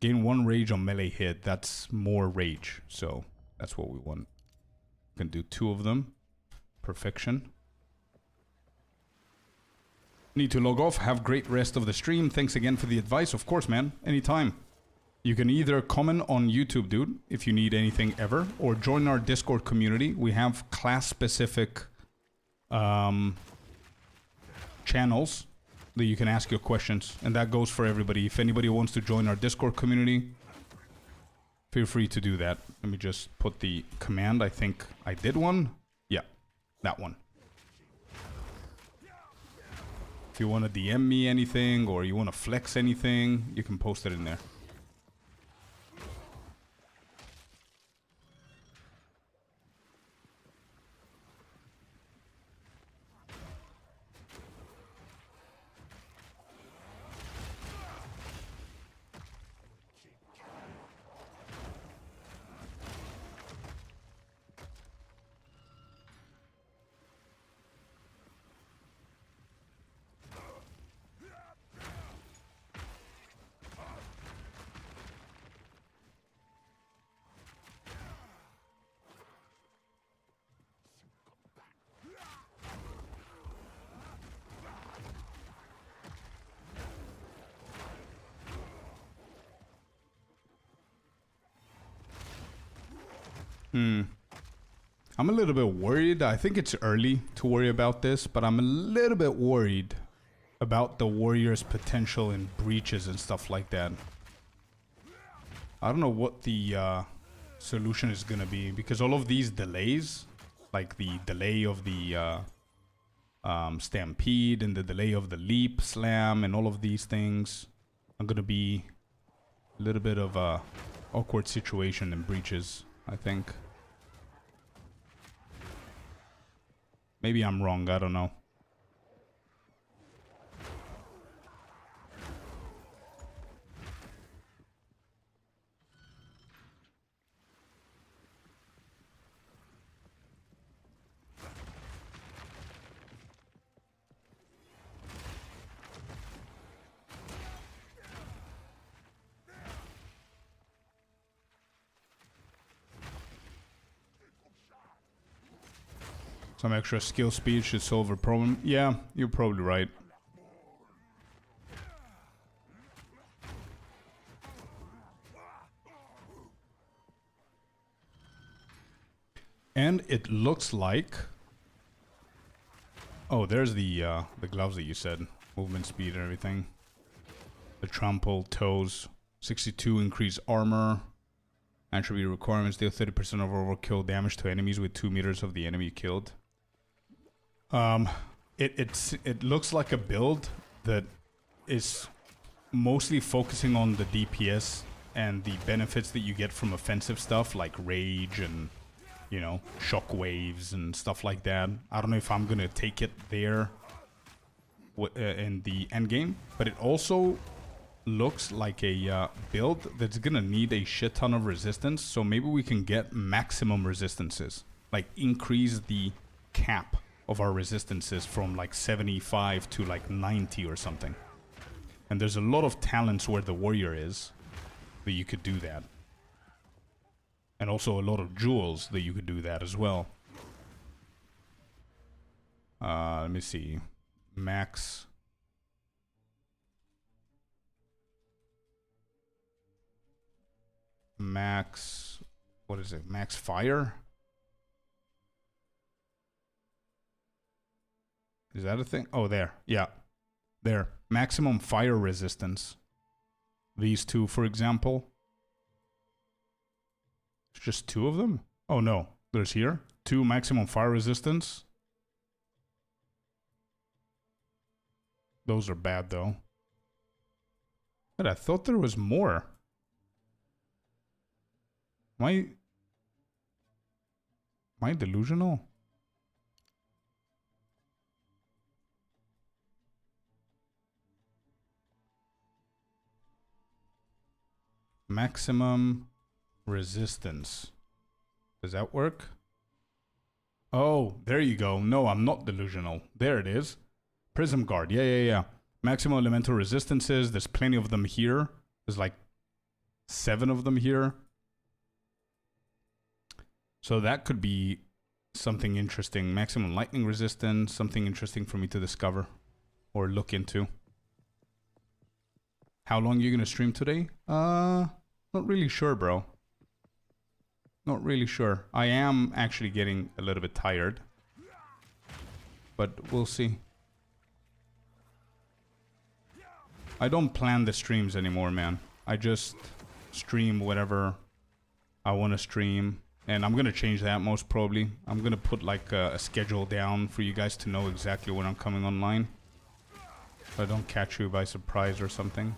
Gain 1 rage on melee hit. That's more rage. So that's what we want. We can do 2 of them. Perfection. Need to log off. Have great rest of the stream. Thanks again for the advice. Of course, man. Anytime. You can either comment on YouTube, dude, if you need anything ever, or join our Discord community. We have class-specific channels that you can ask your questions, and that goes for everybody. If anybody wants to join our Discord community, feel free to do that. Let me just put the command. I think I did one. Yeah, that one. If you want to DM me anything, or you want to flex anything, you can post it in there. I'm a little bit worried. I think it's early to worry about this, but I'm a little bit worried about the warrior's potential in breaches and stuff like that. I don't know what the solution is gonna be, because all of these delays, like the delay of the stampede and the delay of the leap slam and all of these things are gonna be a little bit of a awkward situation in breaches, I think. Maybe I'm wrong, I don't know. Some extra skill speed should solve a problem. Yeah, you're probably right. And it looks like... Oh, there's the gloves that you said. Movement speed and everything. The trample, toes, 62 increased armor. Attribute requirements deal 30% of overkill damage to enemies with 2 meters of the enemy killed. It looks like a build that is mostly focusing on the DPS and the benefits that you get from offensive stuff like rage and, you know, shockwaves and stuff like that. I don't know if I'm gonna take it there in the end game, but it also looks like a build that's gonna need a shit ton of resistance. So maybe we can get maximum resistances, like increase the cap of our resistances from like 75 to like 90 or something. And there's a lot of talents where the warrior is that you could do that. And also a lot of jewels that you could do that as well. Let me see. Max. What is it? Max fire? Is that a thing? Oh, there. Yeah. There. Maximum fire resistance. These two, for example. It's just 2 of them? Oh, no. There's here. 2 maximum fire resistance. Those are bad, though. But I thought there was more. Am I delusional? Maximum resistance. Does that work? Oh, there you go. No, I'm not delusional. There it is. Prism Guard. Yeah. Maximum elemental resistances. There's plenty of them here. There's like 7 of them here. So that could be something interesting. Maximum lightning resistance. Something interesting for me to discover or look into. How long are you going to stream today? Not really sure, bro. Not really sure. I am actually getting a little bit tired. But we'll see. I don't plan the streams anymore, man. I just stream whatever I want to stream. And I'm going to change that most probably. I'm going to put like a schedule down for you guys to know exactly when I'm coming online. So I don't catch you by surprise or something.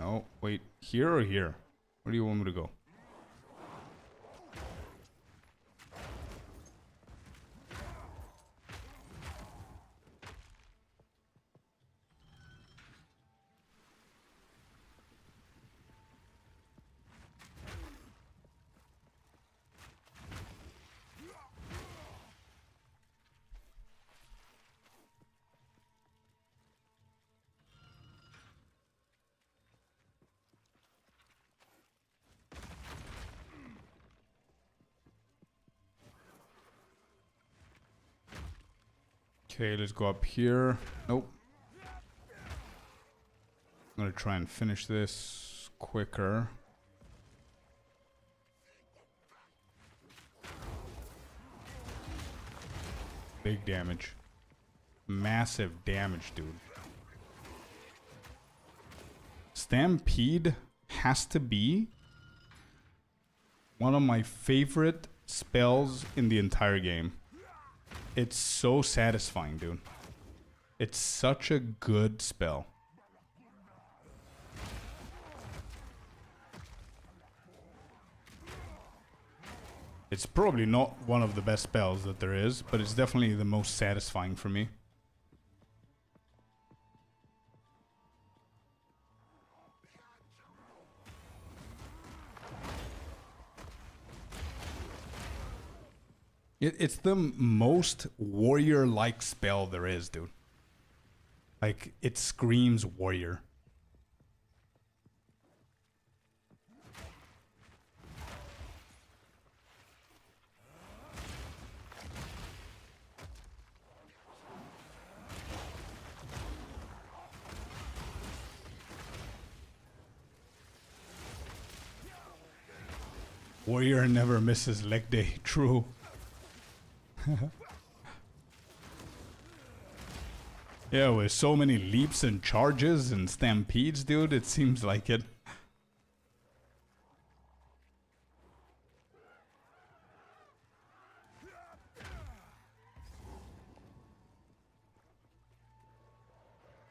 Oh, wait. Here or here? Where do you want me to go? Okay, let's go up here. Nope. I'm gonna try and finish this quicker. Big damage. Massive damage, dude. Stampede has to be one of my favorite spells in the entire game. It's so satisfying, dude. It's such a good spell. It's probably not one of the best spells that there is, but it's definitely the most satisfying for me. It's the most warrior-like spell there is, dude. Like, it screams warrior. Warrior never misses leg day. True. Yeah, with so many leaps and charges and stampedes, dude, it seems like it.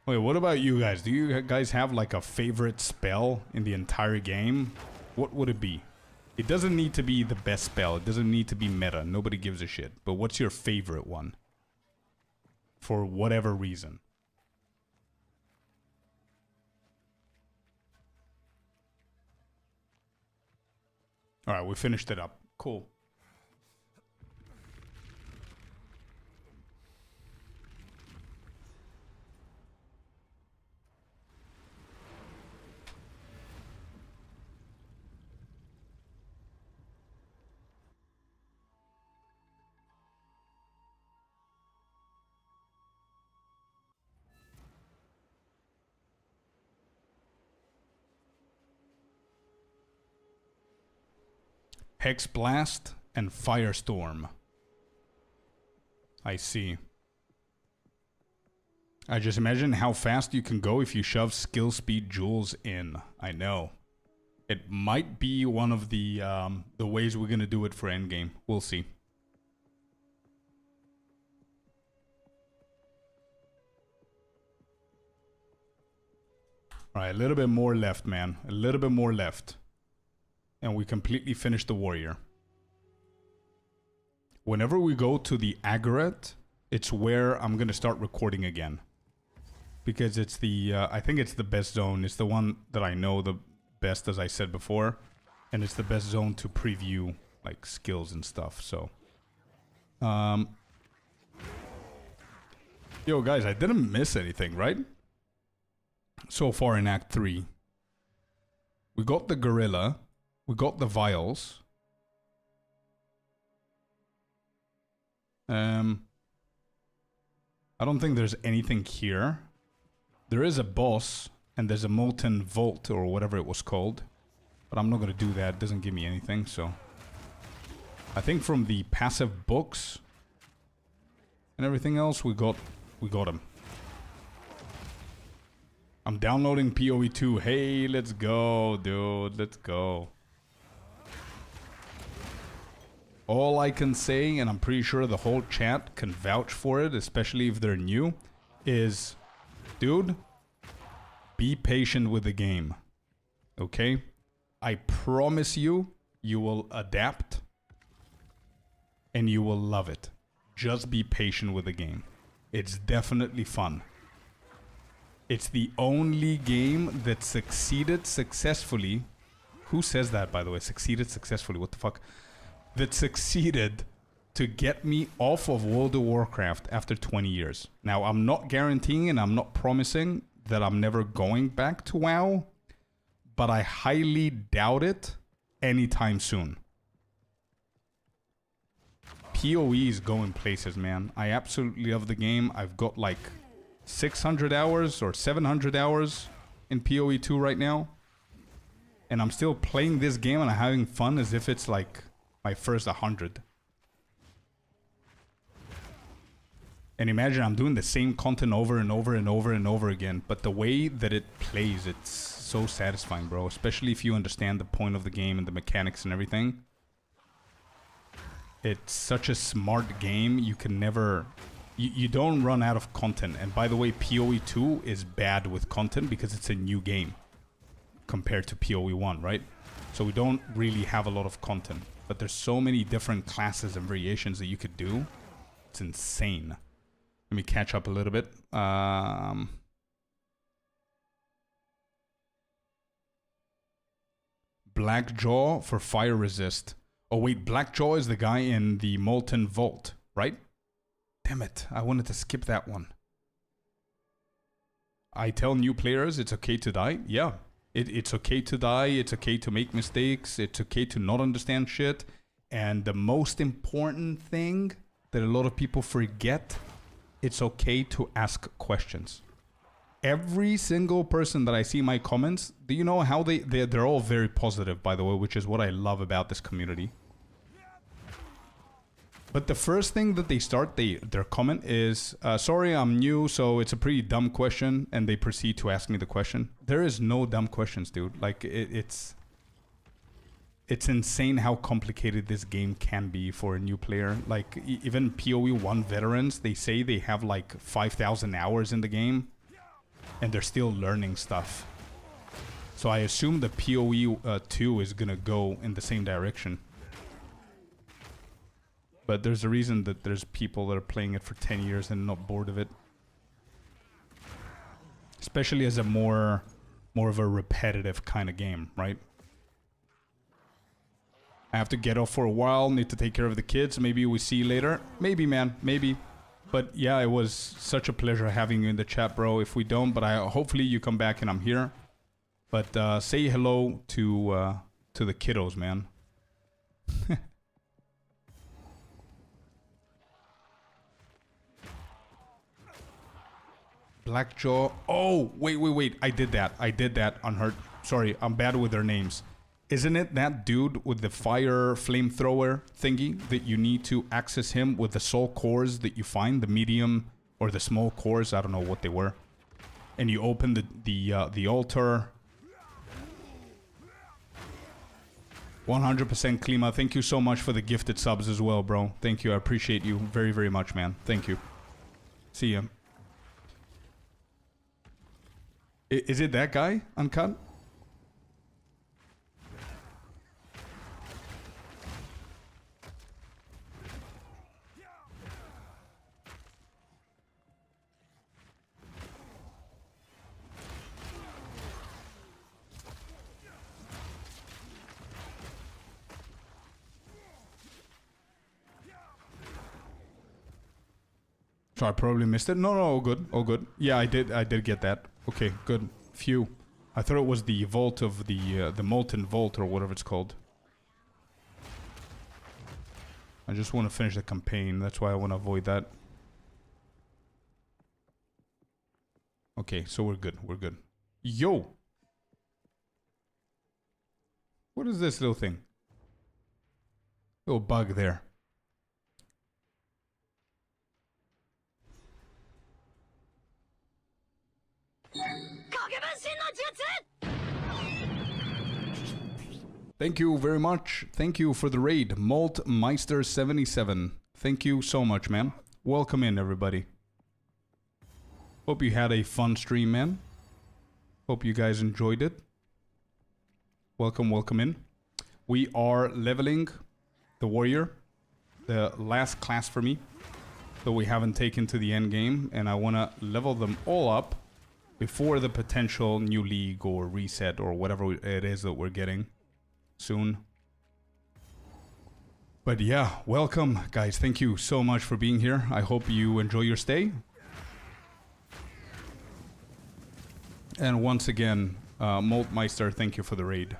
Wait, what about you guys? Do you guys have like a favorite spell in the entire game? What would it be? It doesn't need to be the best spell. It doesn't need to be meta. Nobody gives a shit. But what's your favorite one? For whatever reason. Alright, we finished it up. Cool. Hex Blast and Firestorm. I see. I just imagine how fast you can go if you shove skill speed jewels in. I know. It might be one of the ways we're gonna do it for endgame. We'll see. Alright, a little bit more left, man. A little bit more left. And we completely finish the warrior. Whenever we go to the Agaret, it's where I'm going to start recording again. Because it's the, I think it's the best zone. It's the one that I know the best, as I said before. And it's the best zone to preview, like, skills and stuff, so. Yo, guys, I didn't miss anything, right? So far in Act 3. We got the gorilla. We got the vials. I don't think there's anything here. There is a boss, and there's a molten vault, or whatever it was called. But I'm not going to do that. It doesn't give me anything, so. I think from the passive books and everything else, we got him. I'm downloading PoE 2. Hey, let's go, dude. Let's go. All I can say, and I'm pretty sure the whole chat can vouch for it, especially if they're new, is, dude, be patient with the game. Okay? I promise you, you will adapt and you will love it. Just be patient with the game. It's definitely fun. It's the only game that succeeded successfully. Who says that, by the way? Succeeded successfully. What the fuck? That succeeded to get me off of World of Warcraft after 20 years. Now, I'm not guaranteeing and I'm not promising that I'm never going back to WoW, but I highly doubt it anytime soon. PoE is going places, man. I absolutely love the game. I've got like 600 hours or 700 hours in PoE 2 right now. And I'm still playing this game and I'm having fun as if it's like my first 100. And imagine I'm doing the same content over and over and over and over again. But the way that it plays, it's so satisfying, bro. Especially if you understand the point of the game and the mechanics and everything. It's such a smart game. You can never... You don't run out of content. And by the way, PoE 2 is bad with content because it's a new game. Compared to PoE 1, right? So we don't really have a lot of content. But there's so many different classes and variations that you could do. It's insane. Let me catch up a little bit. Blackjaw for fire resist. Oh wait, Blackjaw is the guy in the Molten Vault, right? Damn it, I wanted to skip that one. I tell new players it's okay to die. Yeah. It's okay to die, it's okay to make mistakes, it's okay to not understand shit. And the most important thing that a lot of people forget, it's okay to ask questions. Every single person that I see in my comments, do you know how they're all very positive, by the way, which is what I love about this community. But the first thing that they start their comment is, sorry, I'm new, so it's a pretty dumb question, and they proceed to ask me the question. There is no dumb questions, dude. Like, it's insane how complicated this game can be for a new player. Like, even PoE 1 veterans, they say they have like 5,000 hours in the game, and they're still learning stuff. So I assume the PoE 2 is gonna go in the same direction. But there's a reason that there's people that are playing it for 10 years and not bored of it. Especially as a more of a repetitive kind of game, right? I have to get off for a while, need to take care of the kids. Maybe we see you later. Maybe, man, maybe. But yeah, it was such a pleasure having you in the chat, bro. If we don't, but hopefully you come back and I'm here. But say hello to the kiddos, man. Blackjaw. Oh, wait. I did that unheard. Sorry, I'm bad with their names. Isn't it that dude with the fire flamethrower thingy that you need to access him with the soul cores that you find, the medium or the small cores? I don't know what they were. And you open the altar. 100% Klima. Thank you so much for the gifted subs as well, bro. Thank you. I appreciate you very, very much, man. Thank you. See ya. Is it that guy, Uncut? So I probably missed it. No, all good, all good. Yeah, I did get that. Okay, good. Phew. I thought it was the vault of the Molten Vault or whatever it's called. I just want to finish the campaign. That's why I want to avoid that. Okay, so we're good. We're good. Yo! What is this little thing? Little bug there. Thank you very much. Thank you for the raid, Maltmeister77. Thank you so much, man. Welcome in, everybody. Hope you had a fun stream, man. Hope you guys enjoyed it. Welcome, welcome in. We are leveling the warrior, the last class for me that we haven't taken to the end game, and I want to level them all up before the potential new league or reset or whatever it is that we're getting soon. But yeah, welcome guys. Thank you so much for being here. I hope you enjoy your stay. And once again, Maltmeister, thank you for the raid.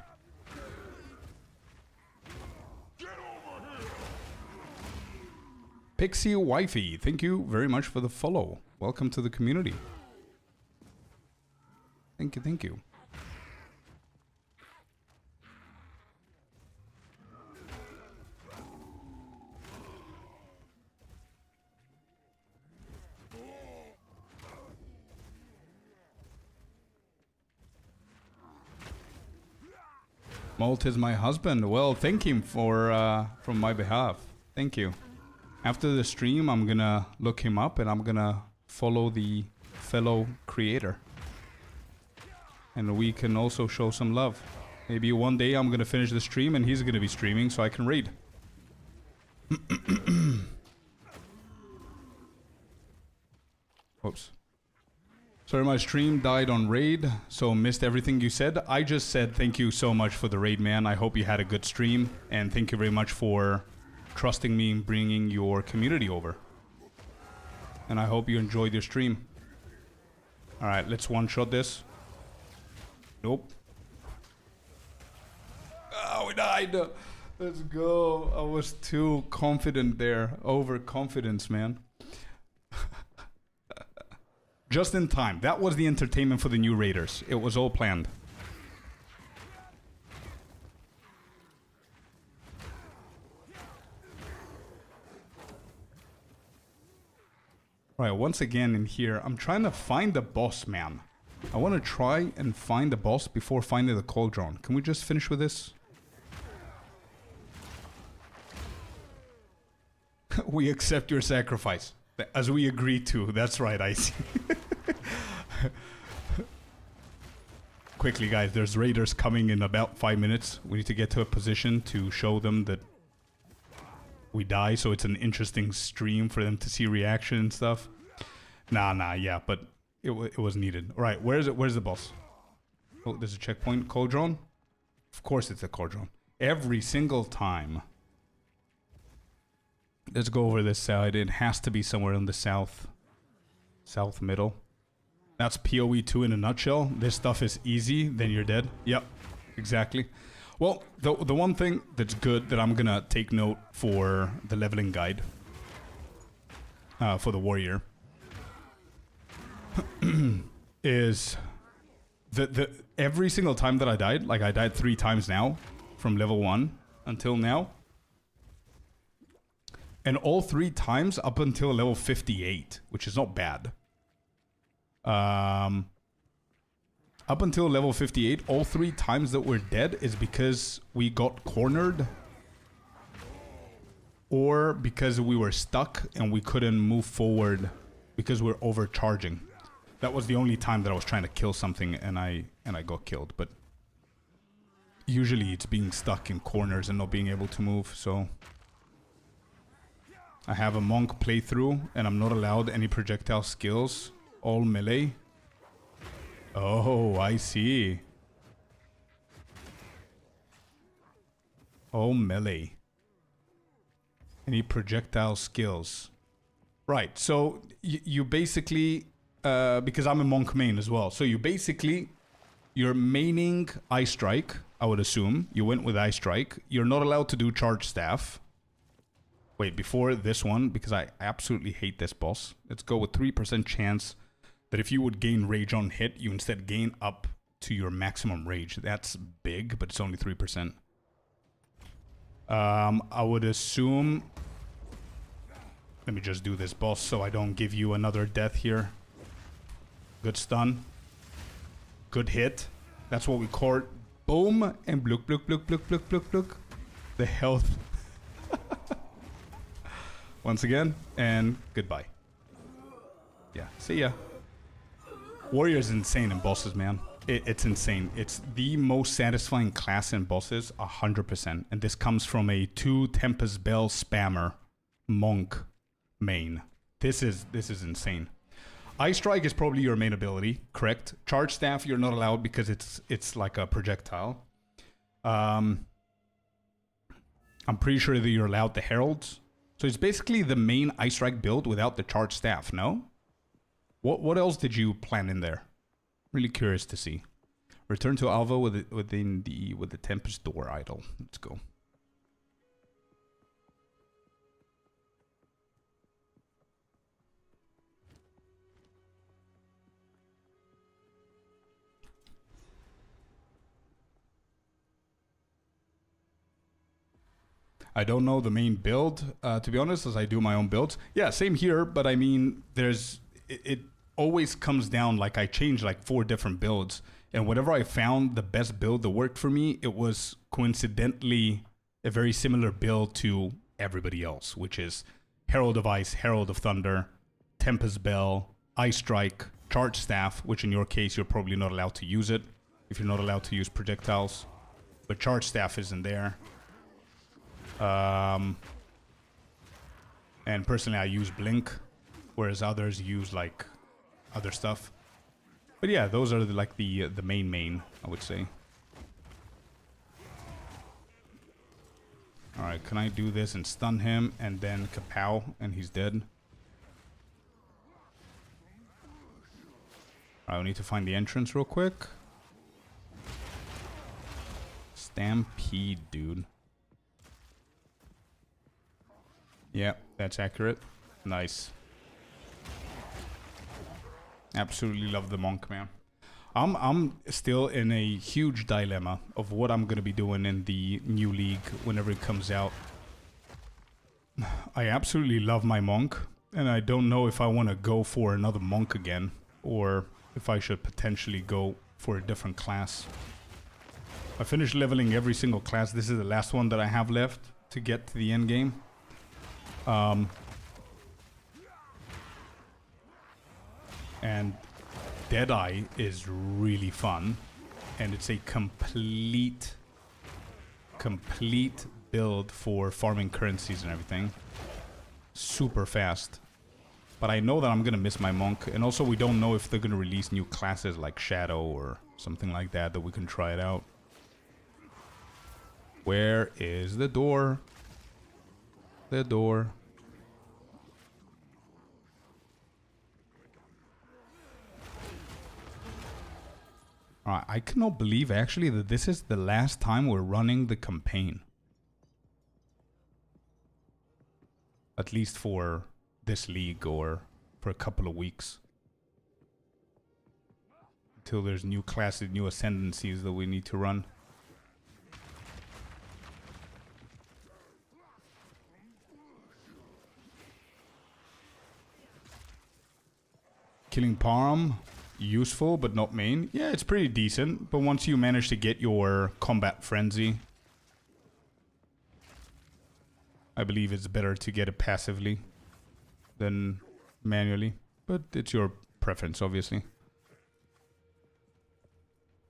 Pixie Wifey, thank you very much for the follow. Welcome to the community. Thank you, thank you. Molt is my husband. Well, thank him for from my behalf. Thank you. After the stream, I'm gonna look him up and I'm gonna follow the fellow creator. And we can also show some love. Maybe one day I'm gonna finish the stream and he's gonna be streaming so I can raid. Whoops. Sorry, my stream died on raid, so missed everything you said. I just said thank you so much for the raid, man. I hope you had a good stream, and thank you very much for trusting me in bringing your community over. And I hope you enjoyed your stream. Alright, let's one-shot this. Nope. Oh, we died! Let's go. I was too confident there. Overconfidence, man. Just in time. That was the entertainment for the new raiders. It was all planned. Right, once again in here, I'm trying to find the boss, man. I want to try and find the boss before finding the cauldron. Can we just finish with this? We accept your sacrifice. As we agreed to. That's right, I see. Quickly, guys, there's raiders coming in about 5 minutes. We need to get to a position to show them that we die, so it's an interesting stream for them to see reaction and stuff. Nah, yeah, but it was needed. All right, where's it? Where's the boss? Oh, there's a checkpoint. Cauldron? Of course it's a cauldron. Every single time. Let's go over this side. It has to be somewhere in the south middle. That's PoE 2 in a nutshell. This stuff is easy, then you're dead. Yep, exactly. Well, the one thing that's good that I'm gonna take note for the leveling guide for the warrior is the every single time that I died, like I died 3 times now from level 1 until now. And all 3 times up until level 58, which is not bad. Up until level 58, all 3 times that we're dead is because we got cornered. Or because we were stuck and we couldn't move forward because we're overcharging. That was the only time that I was trying to kill something and I got killed. But usually it's being stuck in corners and not being able to move, so... I have a monk playthrough, and I'm not allowed any projectile skills. All melee. Oh, I see. All melee. Any projectile skills. Right, so you basically... because I'm a monk main as well. So you basically... You're maining Ice Strike, I would assume. You went with Ice Strike. You're not allowed to do Charge Staff. Wait, before this one, because I absolutely hate this boss. Let's go with 3% chance that if you would gain rage on hit, you instead gain up to your maximum rage. That's big, but it's only 3%. I would assume... Let me just do this boss so I don't give you another death here. Good stun. Good hit. That's what we call it. Boom, and blook, blook, blook, blook, blook, blook, blook. The health... Once again, and goodbye. Yeah, see ya. Warrior's insane in bosses, man. It's insane. It's the most satisfying class in bosses, 100%. And this comes from a 2 Tempest Bell spammer monk main. This is insane. Ice Strike is probably your main ability, correct? Charge Staff you're not allowed because it's like a projectile. I'm pretty sure that you're allowed the Heralds. So it's basically the main Ice Strike build without the Charge Staff, no? What else did you plan in there? Really curious to see. Return to Alva with the Tempest Door idol. Let's go. I don't know the main build, to be honest, as I do my own builds. Yeah, same here, but I mean, it always comes down, like I changed like 4 different builds, and whatever I found the best build that worked for me, it was coincidentally a very similar build to everybody else, which is Herald of Ice, Herald of Thunder, Tempest Bell, Ice Strike, Charge Staff, which in your case, you're probably not allowed to use it if you're not allowed to use projectiles, but Charge Staff isn't there. And personally I use Blink, whereas others use like other stuff. But yeah, those are like the main I would say. Alright, can I do this and stun him and then kapow and he's dead? Alright, we need to find the entrance real quick. Stampede, dude. Yeah, that's accurate. Nice. Absolutely love the monk, man. I'm still in a huge dilemma of what I'm gonna be doing in the new league whenever it comes out. I absolutely love my monk, and I don't know if I want to go for another monk again, or if I should potentially go for a different class. I finished leveling every single class. This is the last one that I have left to get to the end game. And Deadeye is really fun, and it's a complete build for farming currencies and everything. Super fast. But I know that I'm gonna miss my monk, and also we don't know if they're gonna release new classes like Shadow or something like that we can try it out. Where is the door? The door. Alright, I cannot believe actually that this is the last time we're running the campaign. At least for this league or for a couple of weeks. Until there's new classes, new ascendancies that we need to run. Killing Param, useful but not main. Yeah, it's pretty decent, but once you manage to get your combat frenzy, I believe it's better to get it passively than manually, but it's your preference, obviously.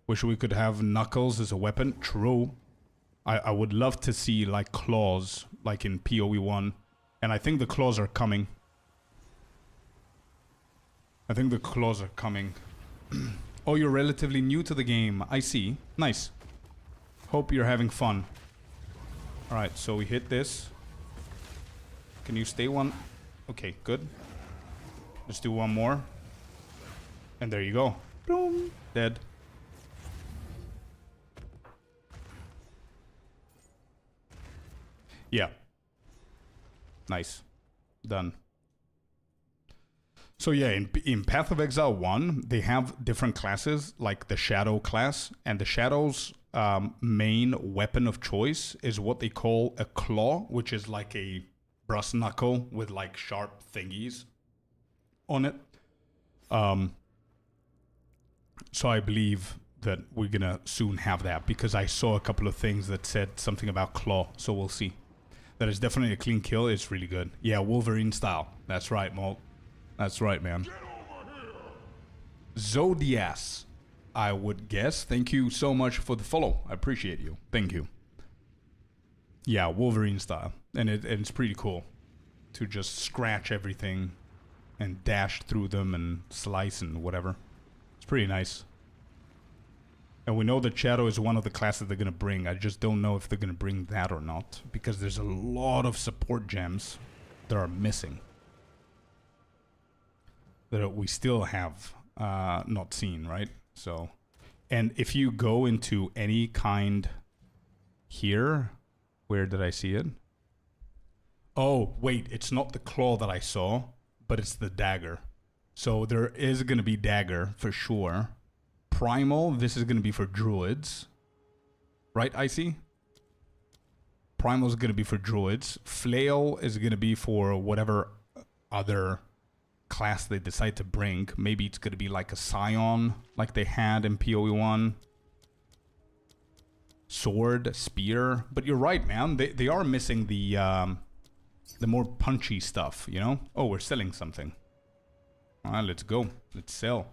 Wish we could have Knuckles as a weapon. True. I would love to see like claws, like in PoE 1, and I think the claws are coming. I think the claws are coming. Oh, you're relatively new to the game. I see. Nice. Hope you're having fun. Alright, so we hit this. Can you stay one? Okay, good. Let's do one more. And there you go. Boom. Dead. Yeah. Nice. Done. So yeah, in Path of Exile 1, they have different classes, like the Shadow class, and the Shadow's main weapon of choice is what they call a claw, which is like a brass knuckle with like sharp thingies on it. So I believe that we're gonna soon have that, because I saw a couple of things that said something about claw, so we'll see. That is definitely a clean kill. It's really good. Yeah, Wolverine style. That's right, Molt. That's right, man. Zodias, I would guess. Thank you so much for the follow. I appreciate you. Thank you. Yeah, Wolverine style. And it's pretty cool to just scratch everything and dash through them and slice and whatever. It's pretty nice. And we know that Shadow is one of the classes they're going to bring. I just don't know if they're going to bring that or not, because there's a lot of support gems that are missing, that we still have not seen, right? So, and if you go into any kind here, where did I see it? Oh, wait, it's not the claw that I saw, but it's the dagger. So there is going to be dagger for sure. Primal, this is going to be for druids. Right, Icy? Primal is going to be for druids. Flail is going to be for whatever other class they decide to bring. Maybe it's going to be like a Scion, like they had in PoE 1. Sword, spear. But you're right, man. They are missing the more punchy stuff, you know? Oh, we're selling something. Alright, let's go. Let's sell.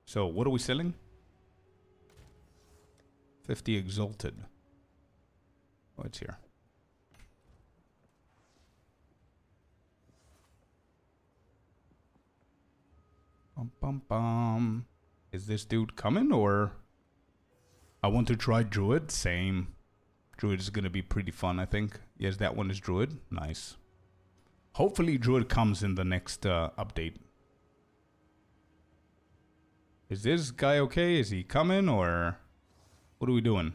So, what are we selling? 50 Exalted. Oh, it's here. Bum, bum, bum. Is this dude coming, or... I want to try Druid. Same. Druid is going to be pretty fun, I think. Yes, that one is Druid. Nice. Hopefully Druid comes in the next update. Is this guy okay? Is he coming, or what are we doing?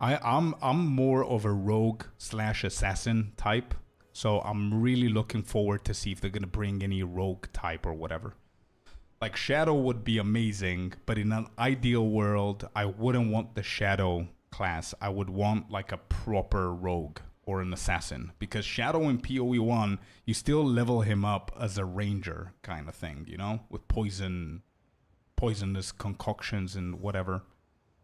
I'm more of a rogue / assassin type, so I'm really looking forward to see if they're gonna bring any rogue type or whatever. Like Shadow would be amazing, but in an ideal world, I wouldn't want the Shadow class. I would want like a proper rogue or an assassin, because Shadow in PoE 1, you still level him up as a ranger kind of thing, you know, with poisonous concoctions and whatever.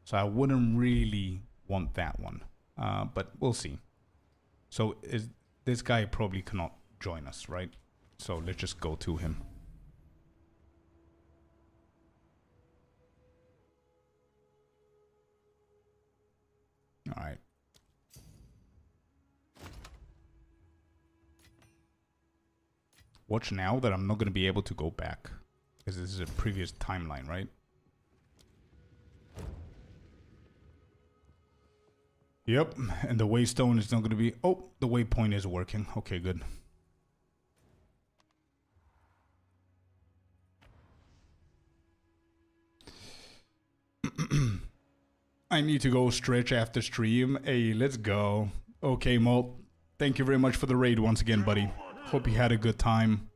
So I wouldn't really want that one, but we'll see. So this guy probably cannot join us, right? So let's just go to him. All right. Watch now that I'm not going to be able to go back, because this is a previous timeline, right? Yep, and the waystone is not going to be... Oh, the waypoint is working. Okay, good. I need to go stretch after stream. Hey, let's go. Okay, Molt. Thank you very much for the raid once again, buddy. Hope you had a good time.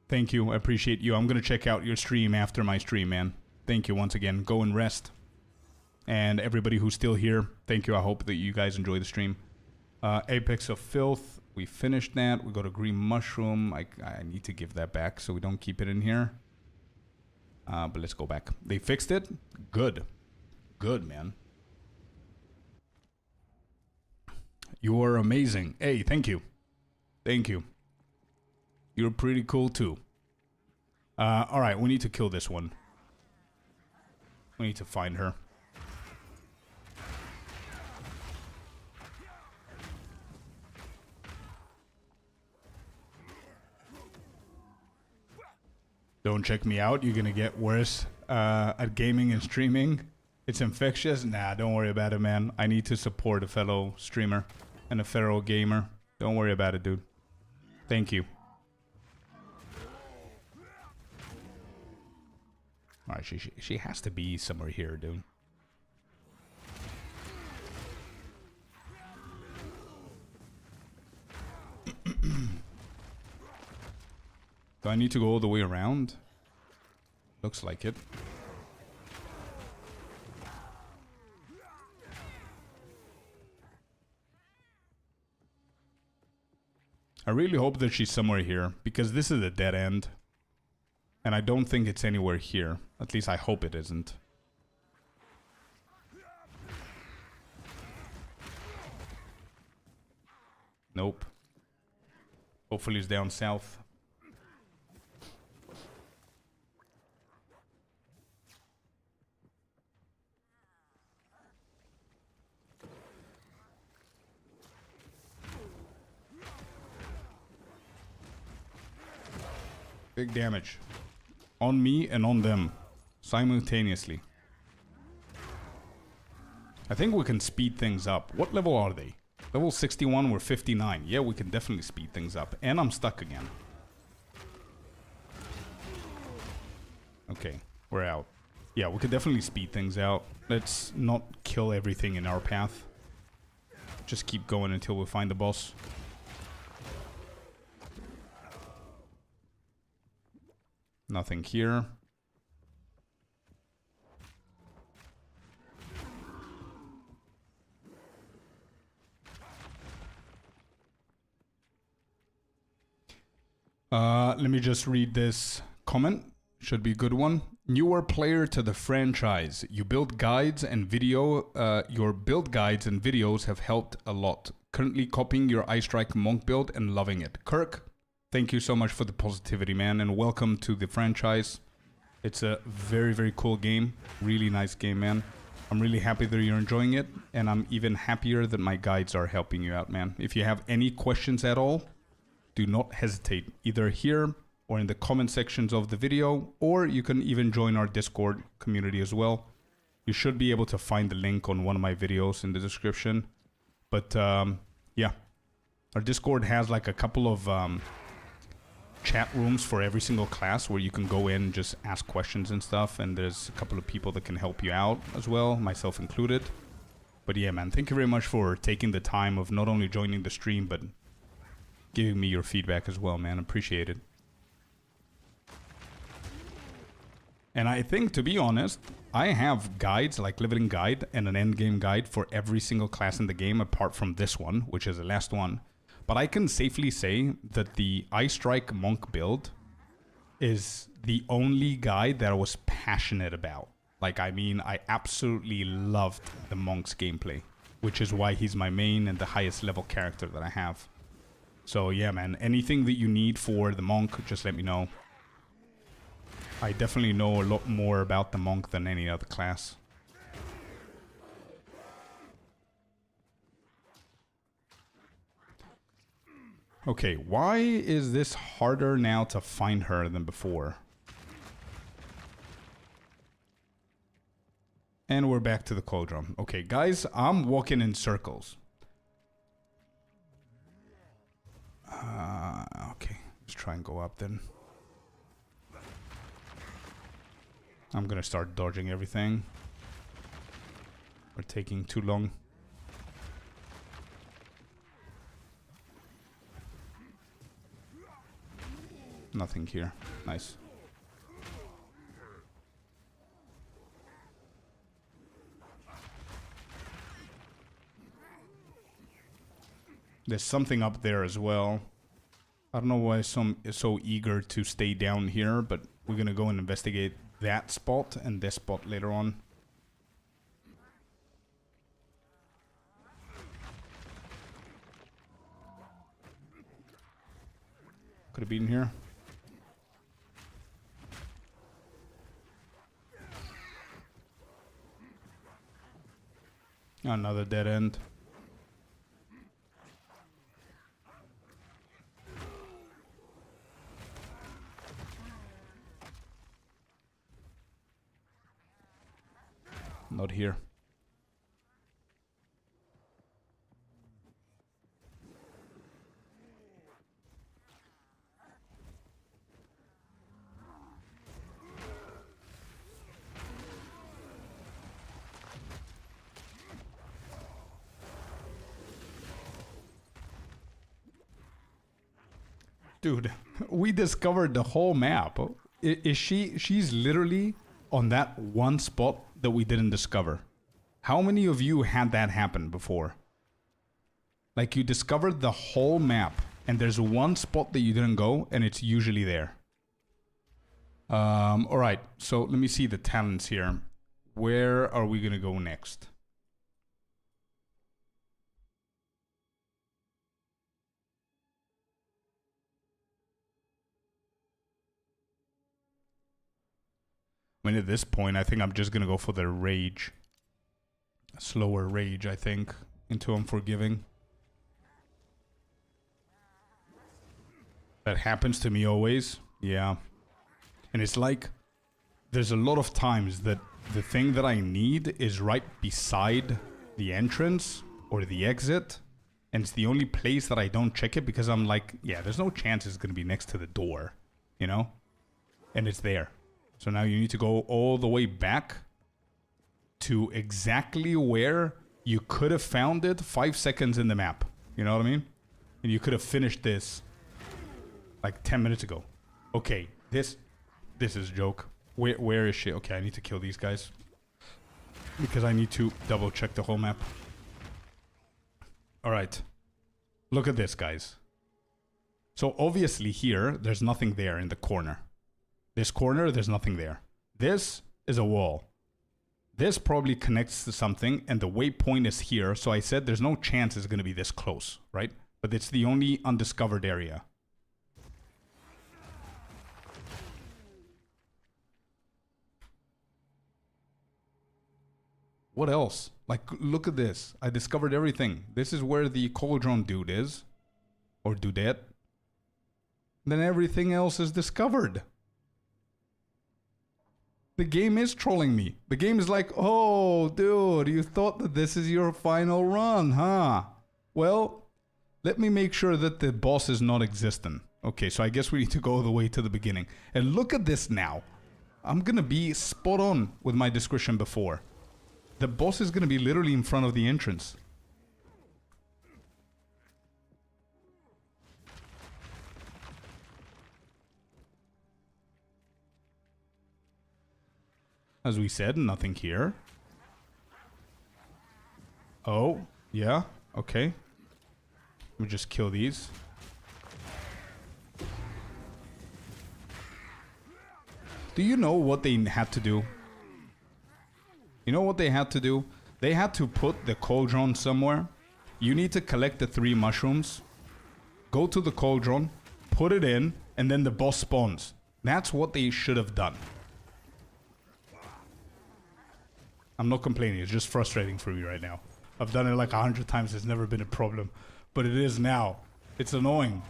Thank you. I appreciate you. I'm going to check out your stream after my stream, man. Thank you once again. Go and rest. And everybody who's still here, thank you. I hope that you guys enjoy the stream. Apex of Filth. We finished that. We got a green mushroom. I need to give that back so we don't keep it in here. But let's go back. They fixed it? Good. Good, man. You are amazing. Hey, thank you. Thank you. You're pretty cool too. Alright, we need to kill this one. We need to find her. Don't check me out. You're gonna get worse at gaming and streaming. It's infectious. Nah, don't worry about it, man. I need to support a fellow streamer and a fellow gamer. Don't worry about it, dude. Thank you. Alright, she has to be somewhere here, dude. Do I need to go all the way around? Looks like it. I really hope that she's somewhere here, because this is a dead end. And I don't think it's anywhere here. At least I hope it isn't. Nope. Hopefully it's down south. Big damage. On me and on them. Simultaneously. I think we can speed things up. What level are they? Level 61, we're 59. Yeah, we can definitely speed things up. And I'm stuck again. Okay, we're out. Yeah, we can definitely speed things out. Let's not kill everything in our path. Just keep going until we find the boss. Nothing here. Let me just read this comment. Should be a good one. Newer player to the franchise. You build guides and video. Your build guides and videos have helped a lot. Currently copying your Ice Strike Monk build and loving it. Kirk, thank you so much for the positivity, man, and welcome to the franchise. It's a very, very cool game. Really nice game, man. I'm really happy that you're enjoying it, and I'm even happier that my guides are helping you out, man. If you have any questions at all, do not hesitate, either here or in the comment sections of the video, or you can even join our Discord community as well. You should be able to find the link on one of my videos in the description. But yeah, our Discord has like a couple of chat rooms for every single class where you can go in and just ask questions and stuff, and there's a couple of people that can help you out as well, myself included. But yeah, man, thank you very much for taking the time of not only joining the stream, but giving me your feedback as well, man. Appreciate it. And I think, to be honest, I have guides, like leveling guide and an end game guide for every single class in the game apart from this one, which is the last one. But I can safely say that the Ice Strike Monk build is the only guide that I was passionate about. Like, I mean, I absolutely loved the Monk's gameplay, which is why he's my main and the highest level character that I have. So yeah, man, anything that you need for the Monk, just let me know. I definitely know a lot more about the Monk than any other class. Okay, why is this harder now to find her than before? And we're back to the cauldron. Okay, guys, I'm walking in circles. Okay, let's try and go up then. I'm gonna start dodging everything. We're taking too long. Nothing here. Nice. There's something up there as well. I don't know why some is so eager to stay down here, but we're gonna go and investigate that spot and this spot later on. Could have been here. Another dead end. Not here. Dude, we discovered the whole map. She's literally on that one spot that we didn't discover. How many of you had that happen before? Like, you discovered the whole map and there's one spot that you didn't go and it's usually there. Alright, so let me see the talents here. Where are we gonna go next? I mean, at this point, I think I'm just gonna go for the rage. Slower rage, I think, into Unforgiving. That happens to me always. Yeah. And it's like, there's a lot of times that the thing that I need is right beside the entrance or the exit. And it's the only place that I don't check it because I'm like, yeah, there's no chance it's gonna be next to the door, you know? And it's there. So now you need to go all the way back to exactly where you could have found it 5 seconds in the map. You know what I mean? And you could have finished this like 10 minutes ago. Okay, this is a joke. Where is she? Okay, I need to kill these guys because I need to double check the whole map. All right. Look at this, guys. So obviously here, there's nothing there in the corner. This corner, there's nothing there. This is a wall. This probably connects to something, and the waypoint is here. So I said there's no chance it's going to be this close, right? But it's the only undiscovered area. What else? Like, look at this. I discovered everything. This is where the cauldron dude is. Or dudette. Then everything else is discovered. The game is trolling me. The game is like, oh, dude, you thought that this is your final run, huh? Well, let me make sure that the boss is not existent. Okay, so I guess we need to go all the way to the beginning. And look at this now. I'm gonna be spot on with my description before. The boss is gonna be literally in front of the entrance. As we said, nothing here. Oh, yeah, okay. Let me just kill these. Do you know what they had to do? You know what they had to do? They had to put the cauldron somewhere. You need to collect the 3 mushrooms. Go to the cauldron, put it in, and then the boss spawns. That's what they should have done. I'm not complaining, it's just frustrating for me right now. I've done it like 100 times, it's never been a problem. But it is now. It's annoying.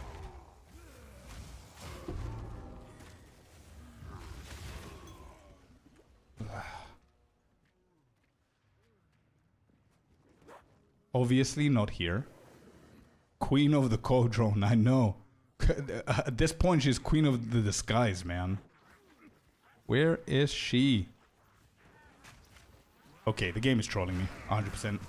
Obviously not here. Queen of the Cauldron, I know. At this point, she's Queen of the Disguise, man. Where is she? Okay, the game is trolling me, 100%.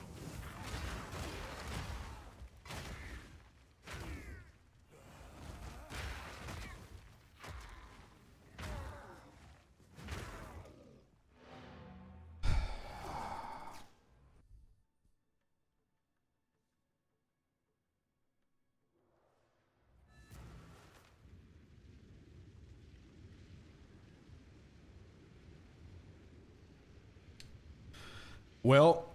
Well,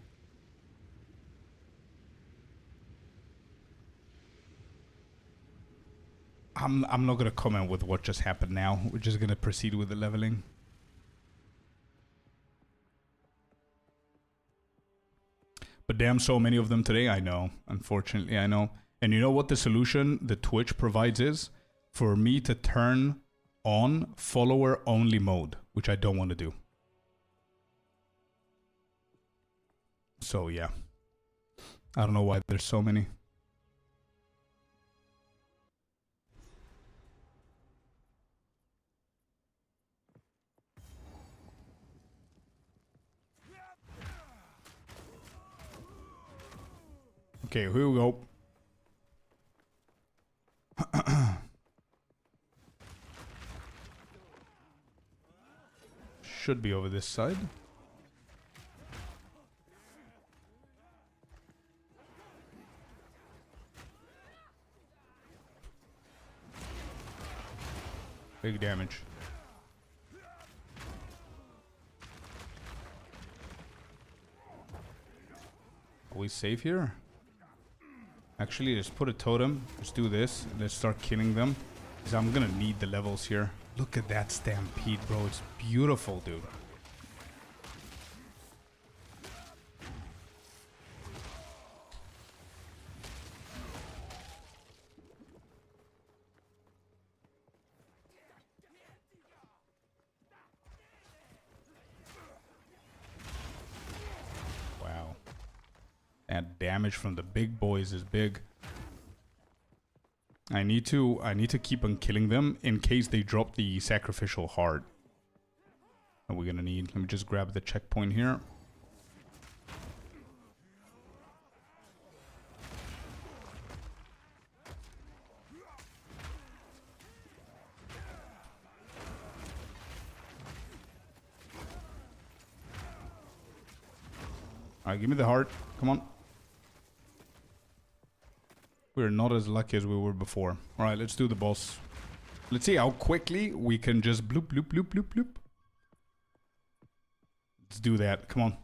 I'm not gonna comment with what just happened now. We're just gonna proceed with the leveling. But damn, so many of them today, I know. Unfortunately, I know. And you know what the solution the Twitch provides is? For me to turn on follower only mode, which I don't want to do. So yeah, I don't know why there's so many. Okay, here we go. Should be over this side. Big damage. Are we safe here? Actually, let's put a totem. Let's do this. Let's start killing them. Because I'm gonna need the levels here. Look at that stampede, bro. It's beautiful, dude. That damage from the big boys is big. I need to keep on killing them in case they drop the sacrificial heart that we're gonna need. Let me just grab the checkpoint here. Alright, give me the heart. Come on. We're not as lucky as we were before. Alright, let's do the boss. Let's see how quickly we can just bloop, bloop, bloop, bloop, bloop. Let's do that. Come on.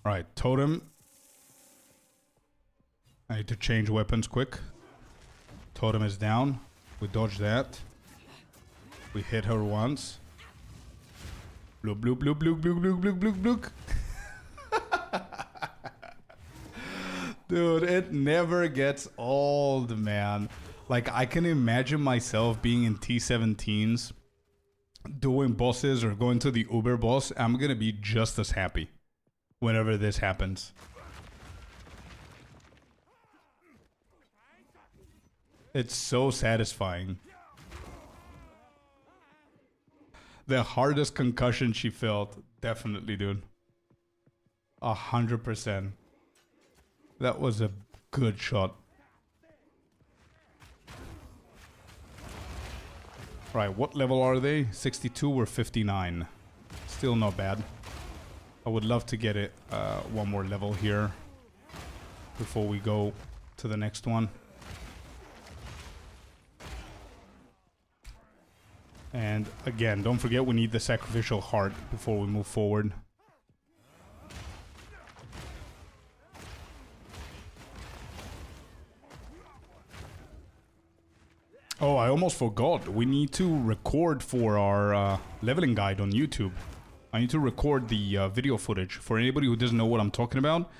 Alright, totem. I need to change weapons quick. Totem is down. We dodge that. We hit her once. Bloop, bloop, bloop, bloop, bloop, bloop, bloop, bloop, bloop. Dude, it never gets old, man. Like, I can imagine myself being in T17s, doing bosses or going to the Uber boss. I'm gonna be just as happy whenever this happens. It's so satisfying. The hardest concussion she felt. Definitely, dude. 100%. That was a good shot. Right, what level are they? 62 or 59. Still not bad. I would love to get it one more level here before we go to the next one. And again, don't forget we need the sacrificial heart before we move forward. Oh, I almost forgot. We need to record for our leveling guide on YouTube. I need to record the video footage. For anybody who doesn't know what I'm talking about,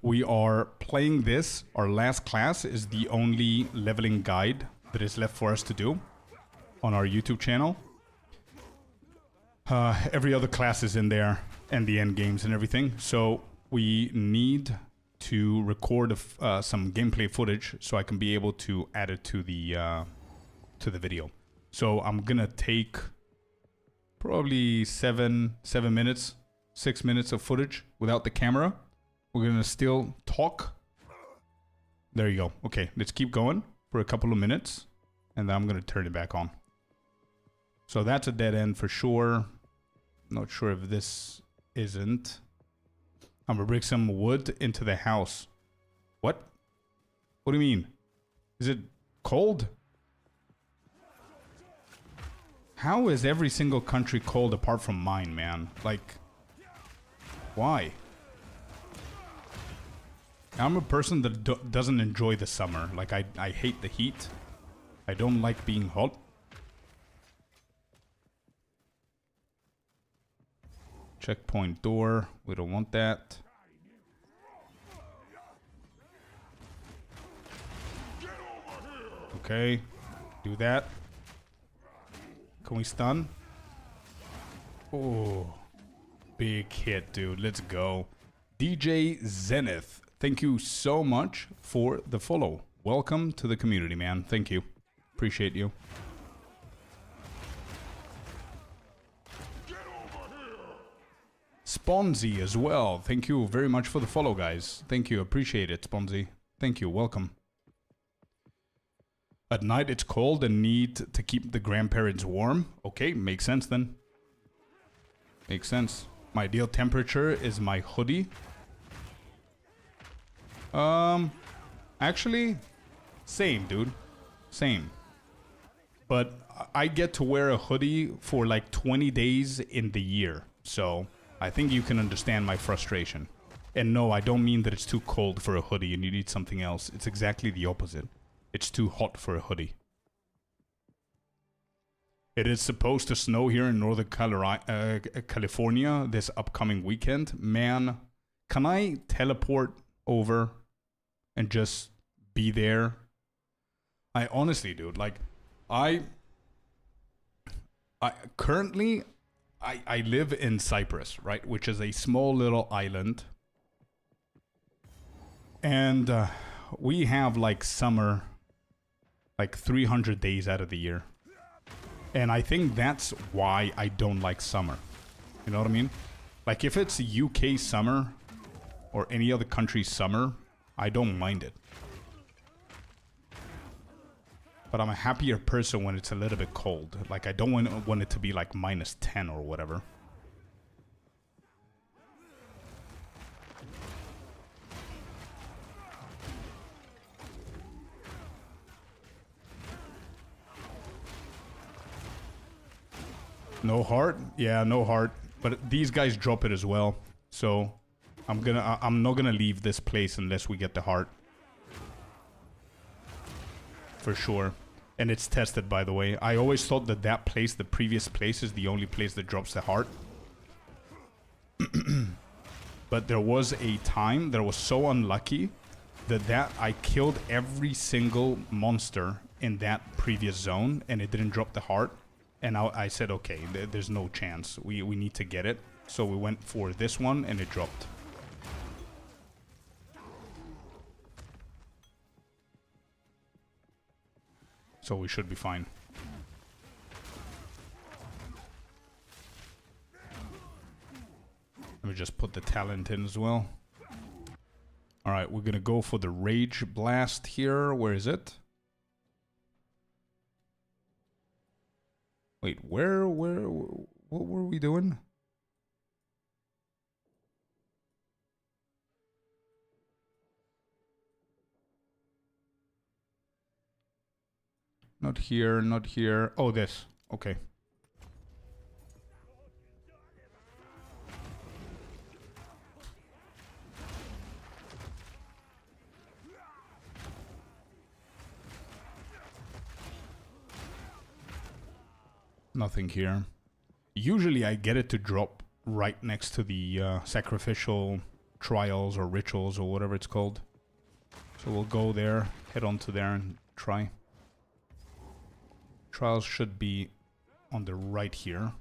we are playing this. Our last class is the only leveling guide that is left for us to do on our YouTube channel. Every other class is in there and the end games and everything. So we need to record some gameplay footage so I can be able to add it to the video. So I'm gonna take probably 7 minutes, 6 minutes of footage without the camera. We're gonna still talk. There you go. Okay, let's keep going for a couple of minutes and then I'm gonna turn it back on. So that's a dead end for sure. Not sure if this isn't. I'm gonna bring some wood into the house. What? What do you mean? Is it cold? How is every single country cold apart from mine, man? Like, why? I'm a person that doesn't enjoy the summer. Like, I hate the heat. I don't like being hot. Checkpoint door. We don't want that. Okay. Do that. Can we stun? Oh. Big hit, dude. Let's go. DJ Zenith. Thank you so much for the follow. Welcome to the community, man. Thank you. Appreciate you. Sponzy as well. Thank you very much for the follow, guys. Thank you. Appreciate it, Sponzy. Thank you. Welcome. At night it's cold and need to keep the grandparents warm. Okay, makes sense then. Makes sense. My ideal temperature is my hoodie. Actually, same, dude. Same. But I get to wear a hoodie for like 20 days in the year. So I think you can understand my frustration. And no, I don't mean that it's too cold for a hoodie and you need something else. It's exactly the opposite. It's too hot for a hoodie. It is supposed to snow here in Northern California this upcoming weekend. Man, can I teleport over and just be there? I honestly, dude, like, I currently live in Cyprus, right? Which is a small little island. And we have like summer like 300 days out of the year. And I think that's why I don't like summer. You know what I mean? Like, if it's UK summer or any other country's summer, I don't mind it. But I'm a happier person when it's a little bit cold. Like, I don't want it to be like -10 or whatever. No heart? Yeah, no heart. But these guys drop it as well. So I'm not gonna leave this place unless we get the heart. For sure. And it's tested, by the way. I always thought that that place, the previous place, is the only place that drops the heart. But there was a time that I was so unlucky that I killed every single monster in that previous zone and it didn't drop the heart. And I said, okay, there's no chance. We need to get it. So we went for this one and it dropped. So we should be fine. Let me just put the talent in as well. Alright, we're gonna go for the Rage Blast here. Where is it? Wait, where, what were we doing? Not here, not here. Oh, this. Okay. Nothing here. Usually I get it to drop right next to the sacrificial trials or rituals or whatever it's called. So we'll go there, head on to there and try. Trials should be on the right here.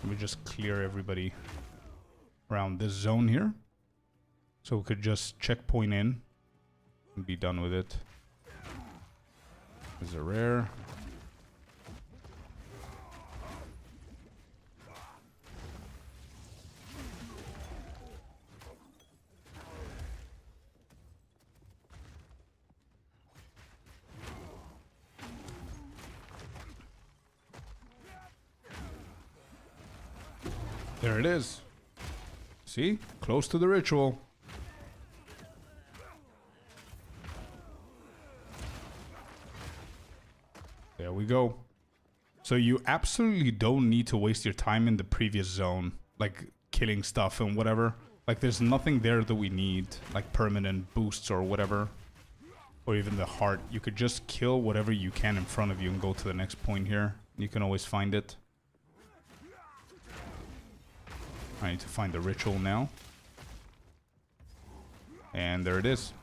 Let me just clear everybody around this zone here. So we could just checkpoint in and be done with it. There's a rare. There it is. See? Close to the ritual. There we go. So you absolutely don't need to waste your time in the previous zone. Like, killing stuff and whatever. Like, there's nothing there that we need. Like, permanent boosts or whatever. Or even the heart. You could just kill whatever you can in front of you and go to the next point here. You can always find it. I need to find the ritual now. And there it is.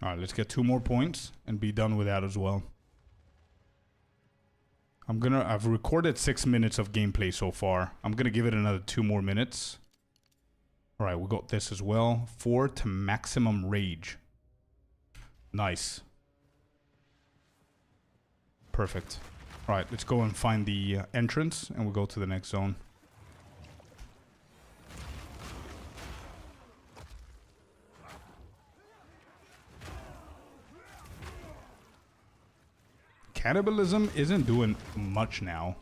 Alright, let's get 2 more points and be done with that as well. I've recorded 6 minutes of gameplay so far. I'm gonna give it another 2 more minutes. Alright, we got this as well. 4 to maximum rage. Nice. Perfect. Alright, let's go and find the entrance and we'll go to the next zone. Cannibalism isn't doing much now.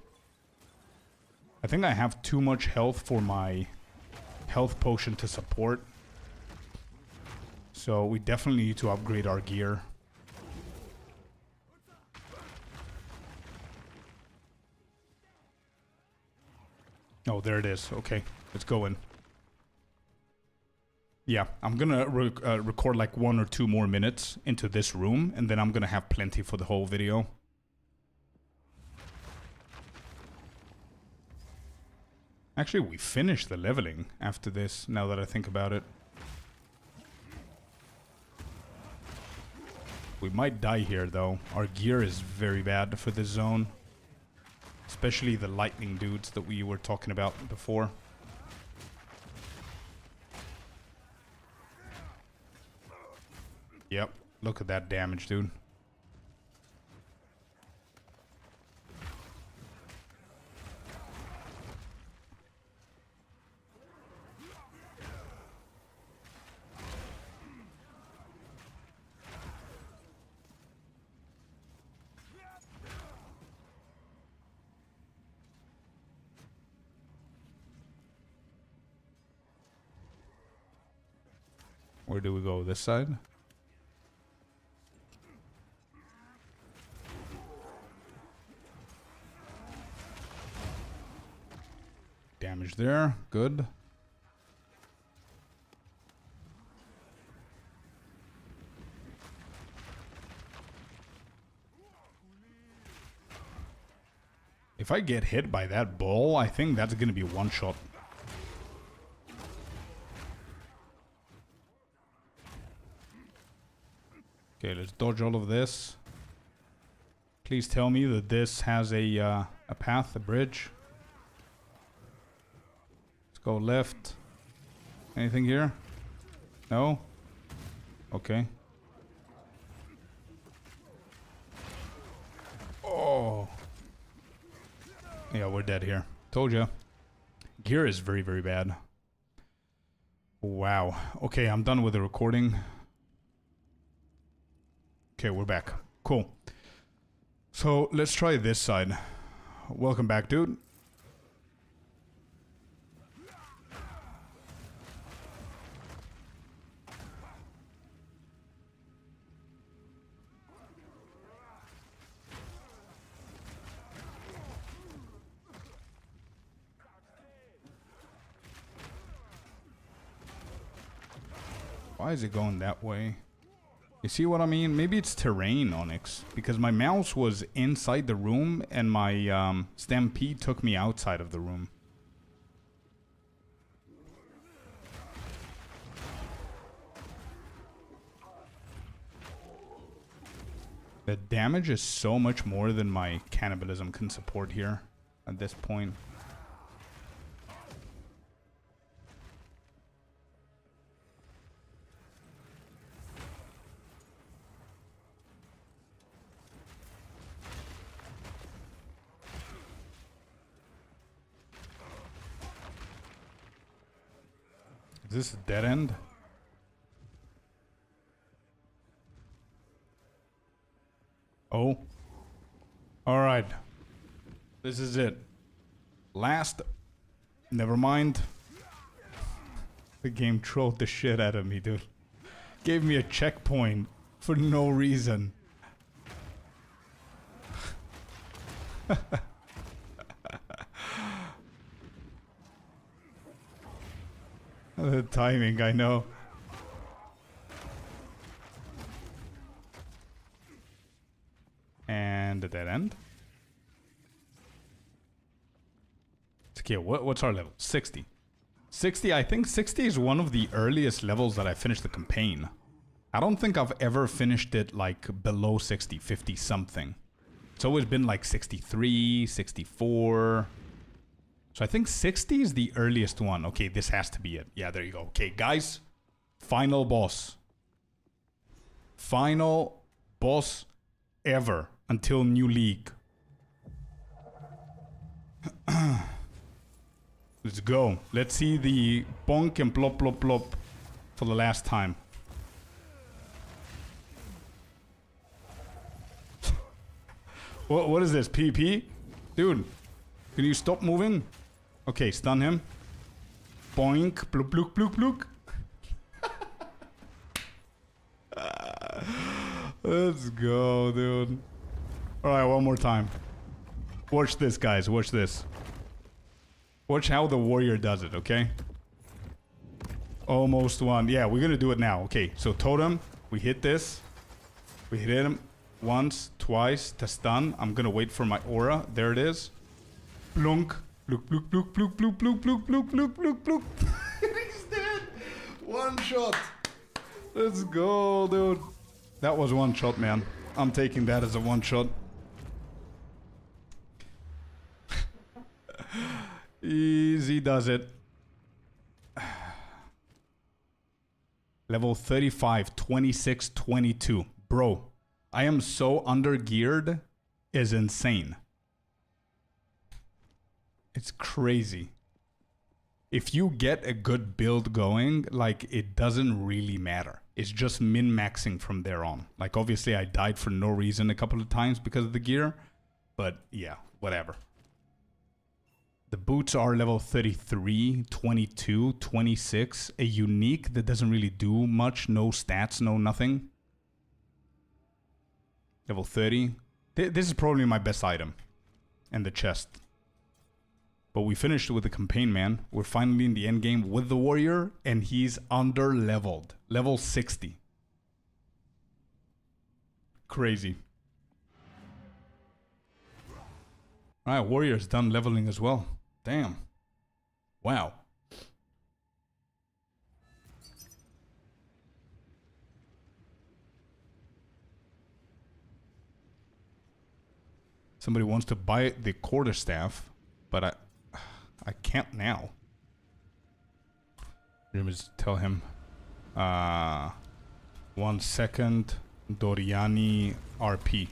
I think I have too much health for my health potion to support. So we definitely need to upgrade our gear. Oh, there it is. Okay, let's go in. Yeah, I'm gonna record like 1 or 2 more minutes into this room, and then I'm gonna have plenty for the whole video. Actually, we finished the leveling after this, now that I think about it. We might die here, though. Our gear is very bad for this zone. Especially the lightning dudes that we were talking about before. Yep, look at that damage, dude. Where do we go? This side? Damage there. Good. If I get hit by that ball, I think that's gonna be one shot. Okay, let's dodge all of this. Please tell me that this has a path, a bridge. Let's go left. Anything here? No? Okay. Oh. Yeah, we're dead here. Told ya. Gear is very, very bad. Wow. Okay, I'm done with the recording. Okay, we're back. Cool. So, let's try this side. Welcome back, dude. Why is it going that way? You see what I mean? Maybe it's terrain, Onyx. Because my mouse was inside the room and my stampede took me outside of the room. The damage is so much more than my cannibalism can support here at this point. Is this a dead end? Oh. Alright. This is it. Last. Never mind. The game trolled the shit out of me, dude. Gave me a checkpoint for no reason. The timing, I know. And a dead end. Okay, what's our level? 60. 60, I think 60 is one of the earliest levels that I finished the campaign. I don't think I've ever finished it like below 60, 50 something. It's always been like 63, 64. So I think 60 is the earliest one. Okay, this has to be it. Yeah, there you go. Okay, guys. Final boss. Final boss ever until New League. Let's go. Let's see the bonk and plop plop plop for the last time. What is this? PP? Dude, can you stop moving? Okay, stun him. Boink, bloop, bloop, bloop, bloop. Let's go, dude. Alright, one more time. Watch this, guys. Watch this. Watch how the warrior does it, okay? Almost one. Yeah, we're gonna do it now. Okay, so totem. We hit this. We hit him once, twice to stun. I'm gonna wait for my aura. There it is. Blunk. Blook, blook, blook, blook, blook, blook, blook, blook, blook, blook, blook. He's dead. One shot. Let's go, dude. That was one shot, man. I'm taking that as a one shot. Easy does it. Level 35, 26, 22. Bro, I am so under-geared is insane. It's crazy. If you get a good build going, like, it doesn't really matter. It's just min-maxing from there on. Like, obviously I died for no reason a couple of times because of the gear. But yeah, whatever. The boots are level 33, 22, 26. A unique that doesn't really do much. No stats, no nothing. Level 30. This is probably my best item. And the chest. But we finished with the campaign, man. We're finally in the end game with the warrior. And he's under-leveled. Level 60. Crazy. Alright, warrior's done leveling as well. Damn. Wow. Somebody wants to buy the quarterstaff, but I can't now. Let me just tell him. 1 second. Doriani RP.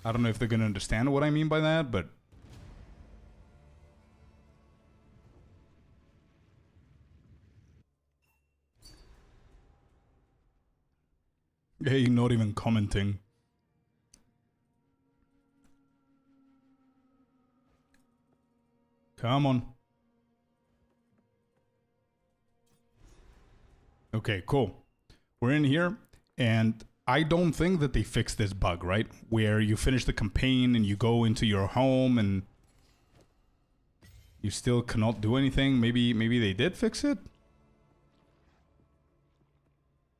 I don't know if they're gonna understand what I mean by that, but hey, not even commenting. Come on. Okay, cool. We're in here, and I don't think that they fixed this bug, right? Where you finish the campaign and you go into your home and you still cannot do anything. Maybe they did fix it?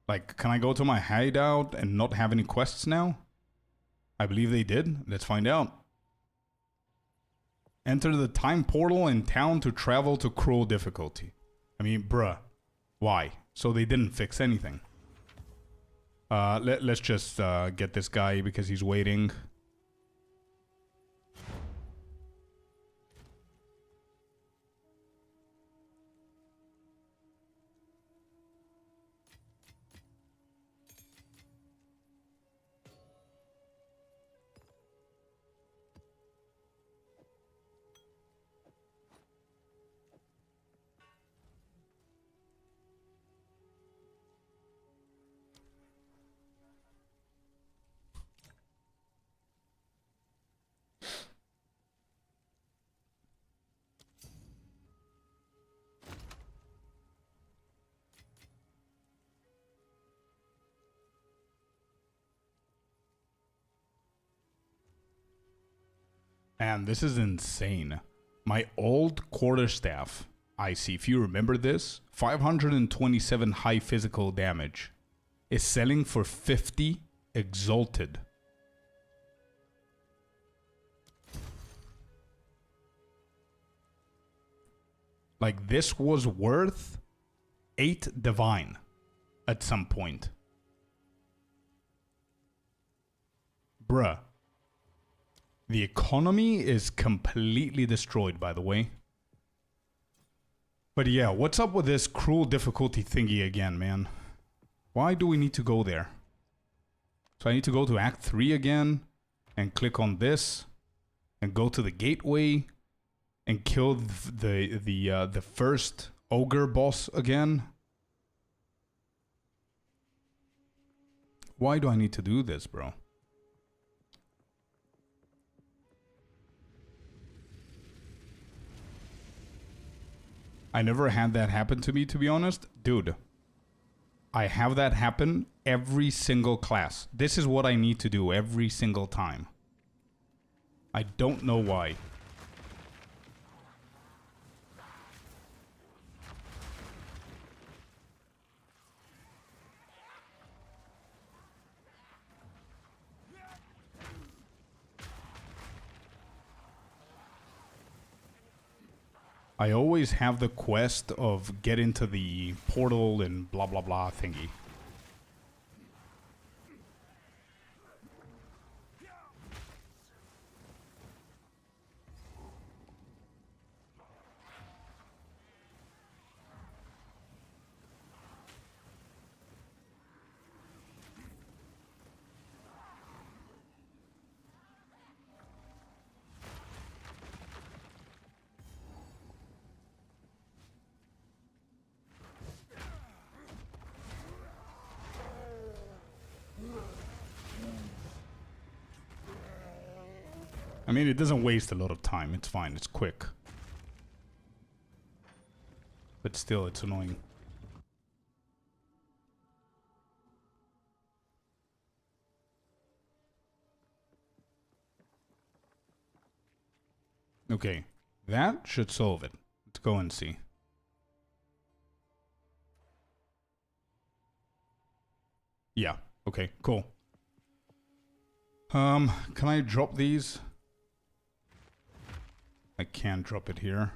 Like, can I go to my hideout and not have any quests now? I believe they did. Let's find out. Enter the time portal in town to travel to cruel difficulty. I mean, bruh. Why? So they didn't fix anything. Let's just get this guy because he's waiting. Man, this is insane. My old quarterstaff, I see, if you remember this, 527 high physical damage, is selling for 50 exalted. Like, this was worth 8 divine at some point. Bruh. The economy is completely destroyed, by the way. But yeah, what's up with this cruel difficulty thingy again, man? Why do we need to go there? So I need to go to Act 3 again and click on this and go to the gateway and kill the first ogre boss again. Why do I need to do this, bro? I never had that happen to me, to be honest. Dude, I have that happen every single class. This is what I need to do every single time. I don't know why. I always have the quest of get into the portal and blah blah blah thingy. I mean, it doesn't waste a lot of time. It's fine. It's quick. But still, it's annoying. Okay. That should solve it. Let's go and see. Yeah. Okay, cool. Can I drop these? I can't drop it here.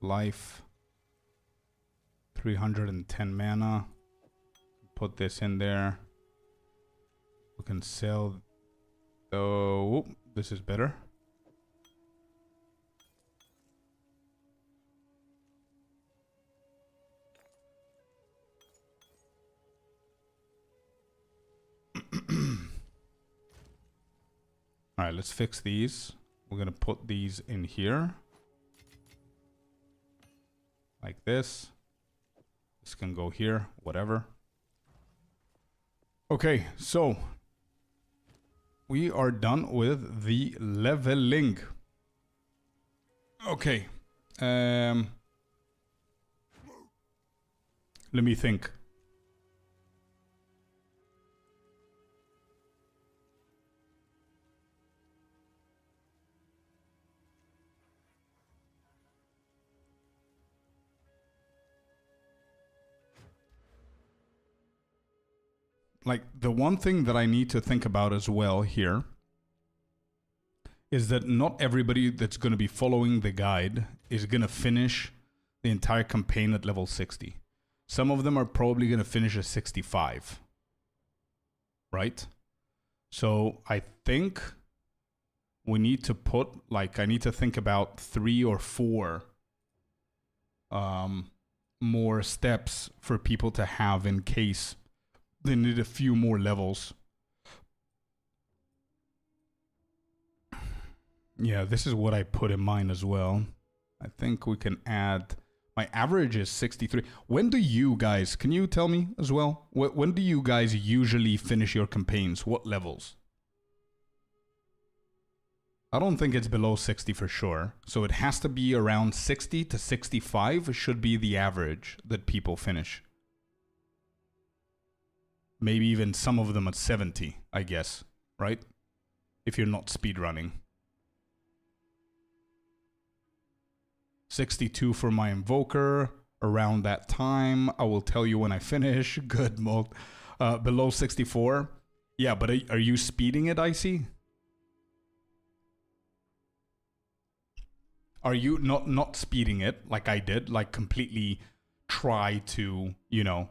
Life. 310 mana. Put this in there. We can sell. Oh, this is better. Alright, let's fix these. We're gonna put these in here. Like this. This can go here, whatever. Okay, so we are done with the leveling. Okay. Let me think. Like, the one thing that I need to think about as well here is that not everybody that's going to be following the guide is going to finish the entire campaign at level 60. Some of them are probably going to finish at 65. Right? So I think we need to put, like, I need to think about 3 or 4 more steps for people to have in case they need a few more levels. Yeah, this is what I put in mine as well. I think we can add... My average is 63. When do you guys... Can you tell me as well? When do you guys usually finish your campaigns? What levels? I don't think it's below 60 for sure. So it has to be around 60 to 65 should be the average that people finish. Maybe even some of them at 70, I guess, right? If you're not speedrunning. 62 for my Invoker. Around that time, I will tell you when I finish. Good mode. Below 64. Yeah, but are you speeding it, Icy? Are you not speeding it like I did? Like completely try to, you know,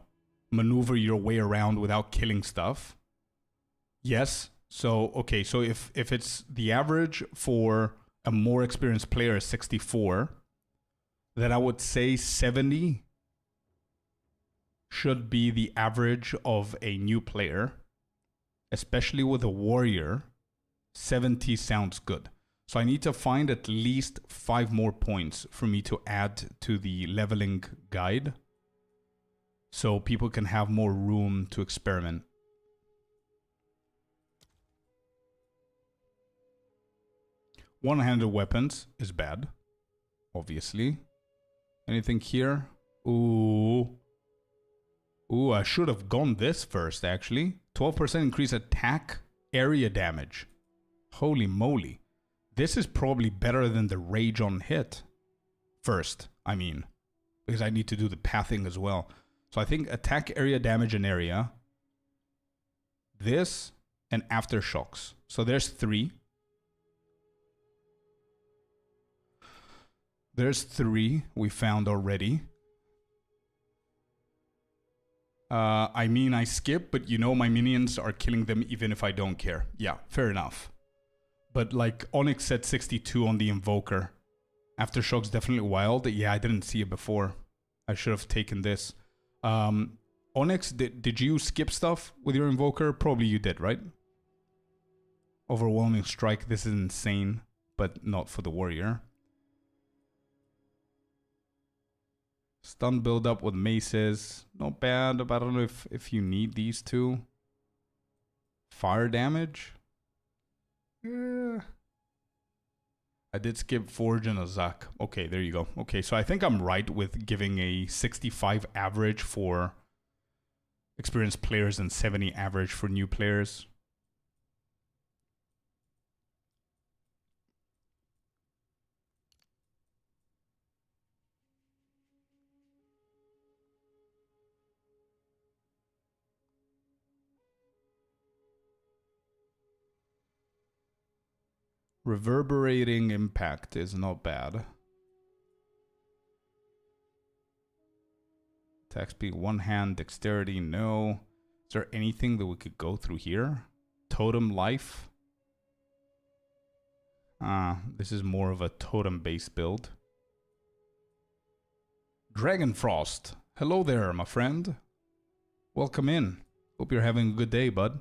maneuver your way around without killing stuff? Yes. So, okay, so if it's the average for a more experienced player is 64, then I would say 70 should be the average of a new player. Especially with a warrior, 70 sounds good. So I need to find at least 5 more points for me to add to the leveling guide, so people can have more room to experiment. One-handed weapons is bad, obviously. Anything here? Ooh, I should have gone this first, actually. 12% increase attack area damage. Holy moly. This is probably better than the rage on hit. First, I mean. Because I need to do the pathing as well. So I think attack area damage and area. This and aftershocks. So there's 3. There's 3 we found already. I mean, I skip, but you know my minions are killing them even if I don't care. Yeah, fair enough. But like Onyx said 62 on the Invoker. Aftershock's definitely wild. Yeah, I didn't see it before. I should have taken this. Onyx, did you skip stuff with your Invoker? Probably you did, right? Overwhelming Strike. This is insane, but not for the Warrior. Stun build up with maces. Not bad, but I don't know if you need these two. Fire damage. Yeah. I did skip Forge and a Zac. Okay, there you go. Okay, so I think I'm right with giving a 65 average for experienced players and 70 average for new players. Reverberating impact is not bad. Attack speed, one hand, dexterity, no. Is there anything that we could go through here? Totem life. This is more of a totem-based build. Dragon Frost. Hello there, my friend. Welcome in. Hope you're having a good day, bud.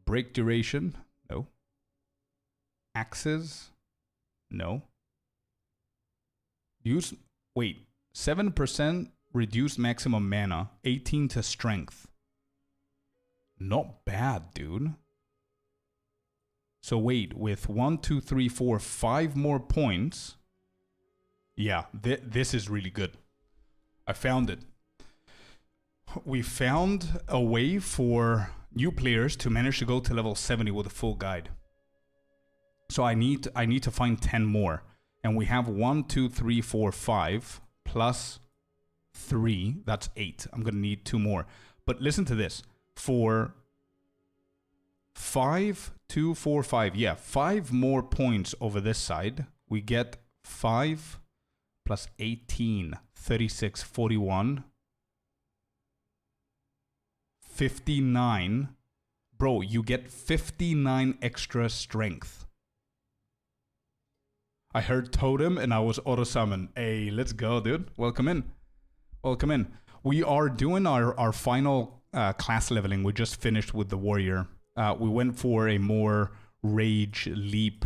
Break duration. No. Axes? No. Use... Wait. 7% reduced maximum mana. 18 to strength. Not bad, dude. So wait. With 1, 2, 3, 4, 5 more points... Yeah, this is really good. I found it. We found a way for new players to manage to go to level 70 with a full guide. So I need to find 10 more. And we have 1, 2, 3, 4, 5 plus 3. That's 8. I'm going to need 2 more. But listen to this. For 5, 2, 4, 5. Yeah, 5 more points over this side. We get 5 plus 18, 36, 41, 59. Bro, you get 59 extra strength. I heard totem and I was auto-summon. Hey, let's go, dude. Welcome in. Welcome in. We are doing our final class leveling. We just finished with the warrior. We went for a more rage, leap,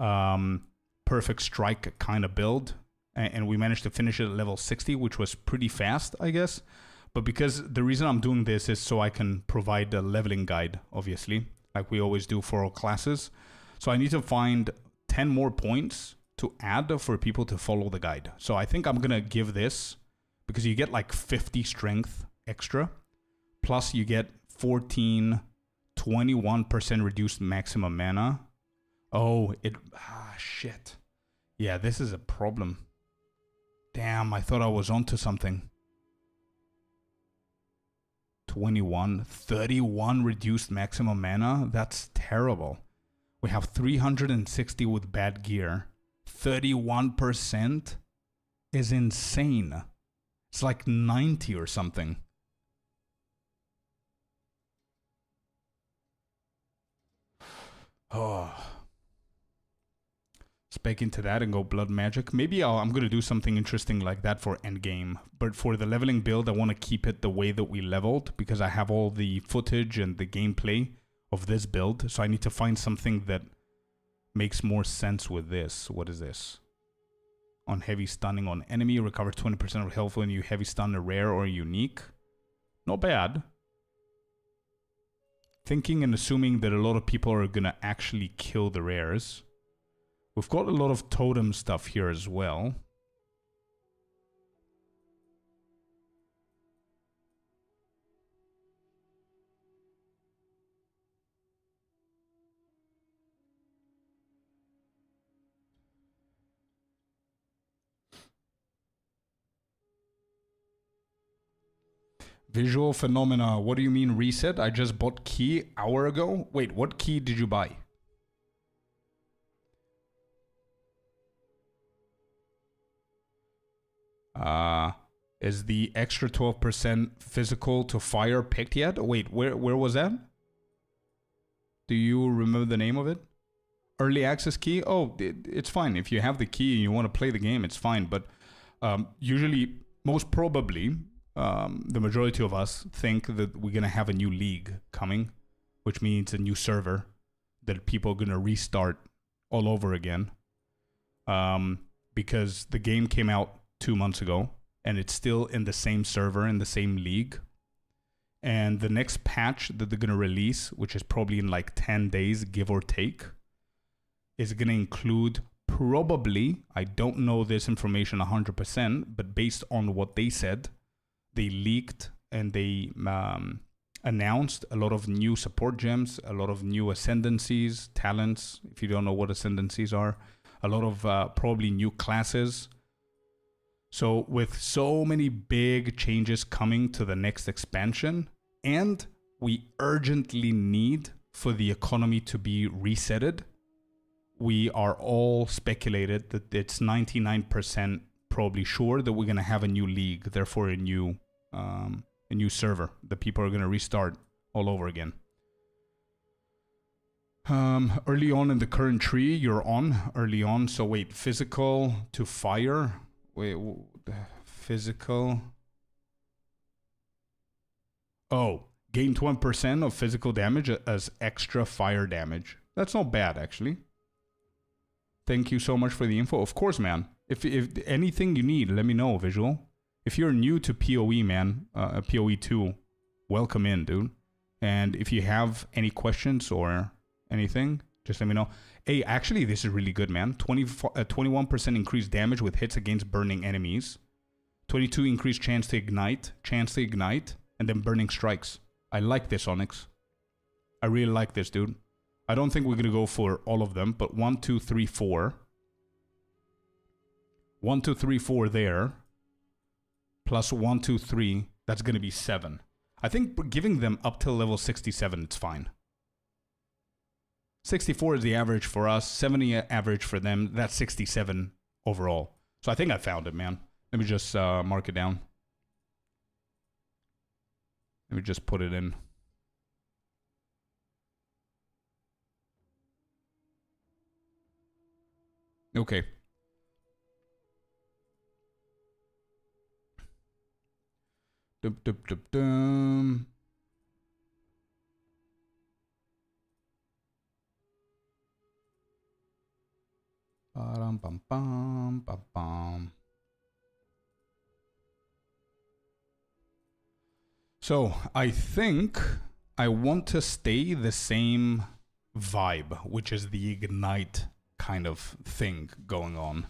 perfect strike kind of build. And we managed to finish it at level 60, which was pretty fast, I guess. But because the reason I'm doing this is so I can provide a leveling guide, obviously, like we always do for all classes. So I need to find 10 more points to add for people to follow the guide. So I think I'm going to give this, because you get like 50 strength extra, plus you get 14, 21% reduced maximum mana. Oh, shit. Yeah, this is a problem. Damn, I thought I was onto something. 21, 31 reduced maximum mana? That's terrible. We have 360 with bad gear. 31% is insane. It's like 90 or something. Oh. Let's back into that and go blood magic. Maybe I'm going to do something interesting like that for endgame. But for the leveling build, I want to keep it the way that we leveled, because I have all the footage and the gameplay of this build. So I need to find something that makes more sense with this. What is this? On heavy stunning on enemy, recover 20% of health when you heavy stun a rare or unique. Not bad. Thinking and assuming that a lot of people are going to actually kill the rares. We've got a lot of totem stuff here as well. Visual phenomena. What do you mean reset? I just bought key hour ago. Wait, what key did you buy? Is the extra 12% physical to fire picked yet? Wait, where was that? Do you remember the name of it? Early access key? Oh, it's fine. If you have the key and you want to play the game, it's fine. But usually, most probably, the majority of us think that we're going to have a new league coming, which means a new server that people are going to restart all over again. Because the game came out 2 months ago, and it's still in the same server, in the same league. And the next patch that they're going to release, which is probably in like 10 days, give or take, is going to include probably, I don't know this information 100%, but based on what they said, they leaked and they announced a lot of new support gems, a lot of new ascendancies, talents, if you don't know what ascendancies are, a lot of probably new classes. So with so many big changes coming to the next expansion, and we urgently need for the economy to be resetted, we are all speculated that it's 99% probably sure that we're going to have a new league, therefore a new server. The people are going to restart all over again. Early on in the current tree, you're on early on. So wait, physical to fire. Wait, physical. Oh, gain 20% of physical damage as extra fire damage. That's not bad, actually. Thank you so much for the info. Of course, man. If anything you need, let me know, Visual. If you're new to PoE, man, PoE 2, welcome in, dude. And if you have any questions or anything, just let me know. Hey, actually, this is really good, man. 21% increased damage with hits against burning enemies. 22 increased chance to ignite, and then burning strikes. I like this, Onyx. I really like this, dude. I don't think we're going to go for all of them, but 1, 2, 3, 4. 1, 2, 3, 4 there. Plus 1, 2, 3. That's going to be 7. I think giving them up till level 67, it's fine. 64 is the average for us. 70 average for them. That's 67 overall. So I think I found it, man. Let me just mark it down. Let me just put it in. Okay. Dum, dum, dum, dum. Ba-dum, bum, bum, bum, bum. So I think I want to stay the same vibe, which is the ignite kind of thing going on.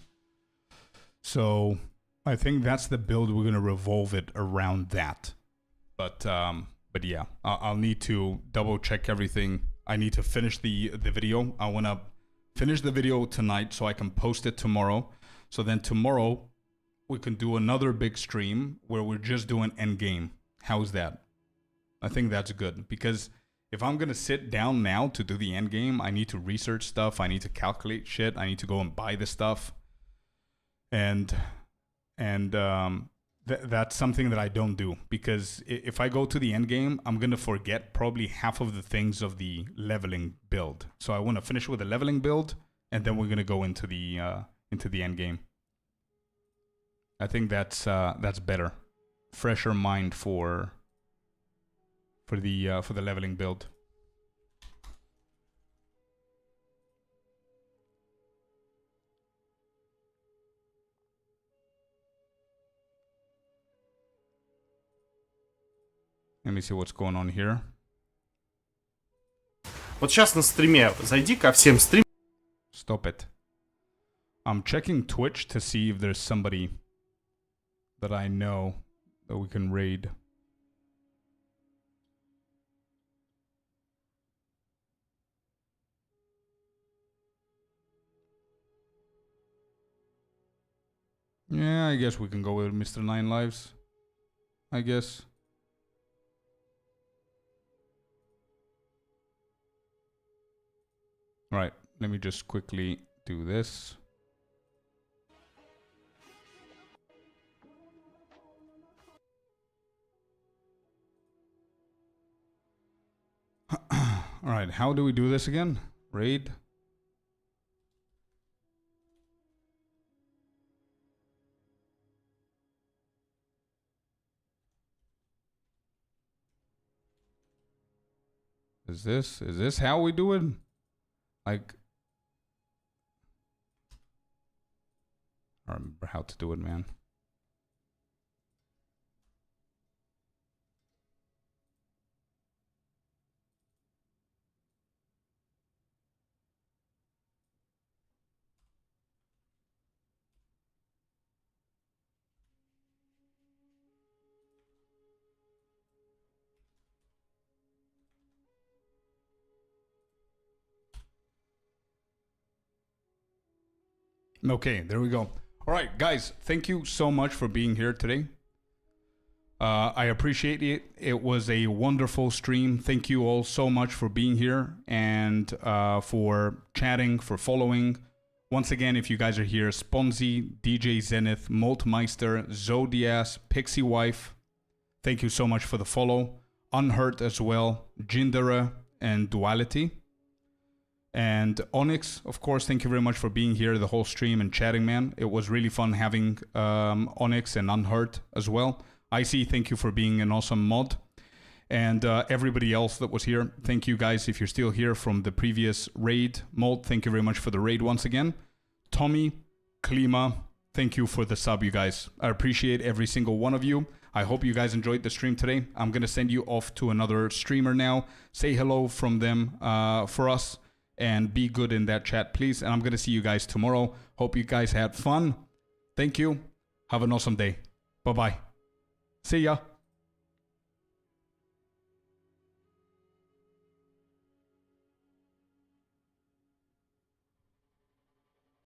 So I think that's the build. We're going to revolve it around that. But yeah, I'll need to double check everything. I need to finish the video. I want to finish the video tonight so I can post it tomorrow. So then tomorrow we can do another big stream where we're just doing endgame. How's that? I think that's good, because if I'm going to sit down now to do the endgame, I need to research stuff. I need to calculate shit. I need to go and buy the stuff. And that's something that I don't do, because if I go to the end game, I'm going to forget probably half of the things of the leveling build. So I want to finish with the leveling build, and then we're going to go into the end game. I think that's better. Fresher mind for the leveling build. Let me see what's going on here. Вот сейчас на стриме, зайди ко всем стрим. Stop it. I'm checking Twitch to see if there's somebody that I know that we can raid. Yeah, I guess we can go with Mr. Nine Lives. I guess. Right, let me just quickly do this. Alright, how do we do this again? Raid. Is this how we do it? Like, I don't remember how to do it, man. Okay, there we go. All right, guys, thank you so much for being here today. I appreciate it. It was a wonderful stream. Thank you all so much for being here and for chatting, for following. Once again, if you guys are here, Sponzy, DJ Zenith, Moltmeister, Zodias, Pixie Wife, thank you so much for the follow. Unhurt as well, Jindara, and Duality. And Onyx, of course, thank you very much for being here the whole stream and chatting, man. It was really fun having Onyx and Unhurt as well. Icy, thank you for being an awesome mod. And everybody else that was here, thank you guys if you're still here from the previous raid. Molt, thank you very much for the raid once again. Tommy, Klima, thank you for the sub, you guys. I appreciate every single one of you. I hope you guys enjoyed the stream today. I'm going to send you off to another streamer now. Say hello from them for us and be good in that chat, please. And I'm going to see you guys tomorrow. Hope you guys had fun. Thank you. Have an awesome day. Bye-bye. See ya.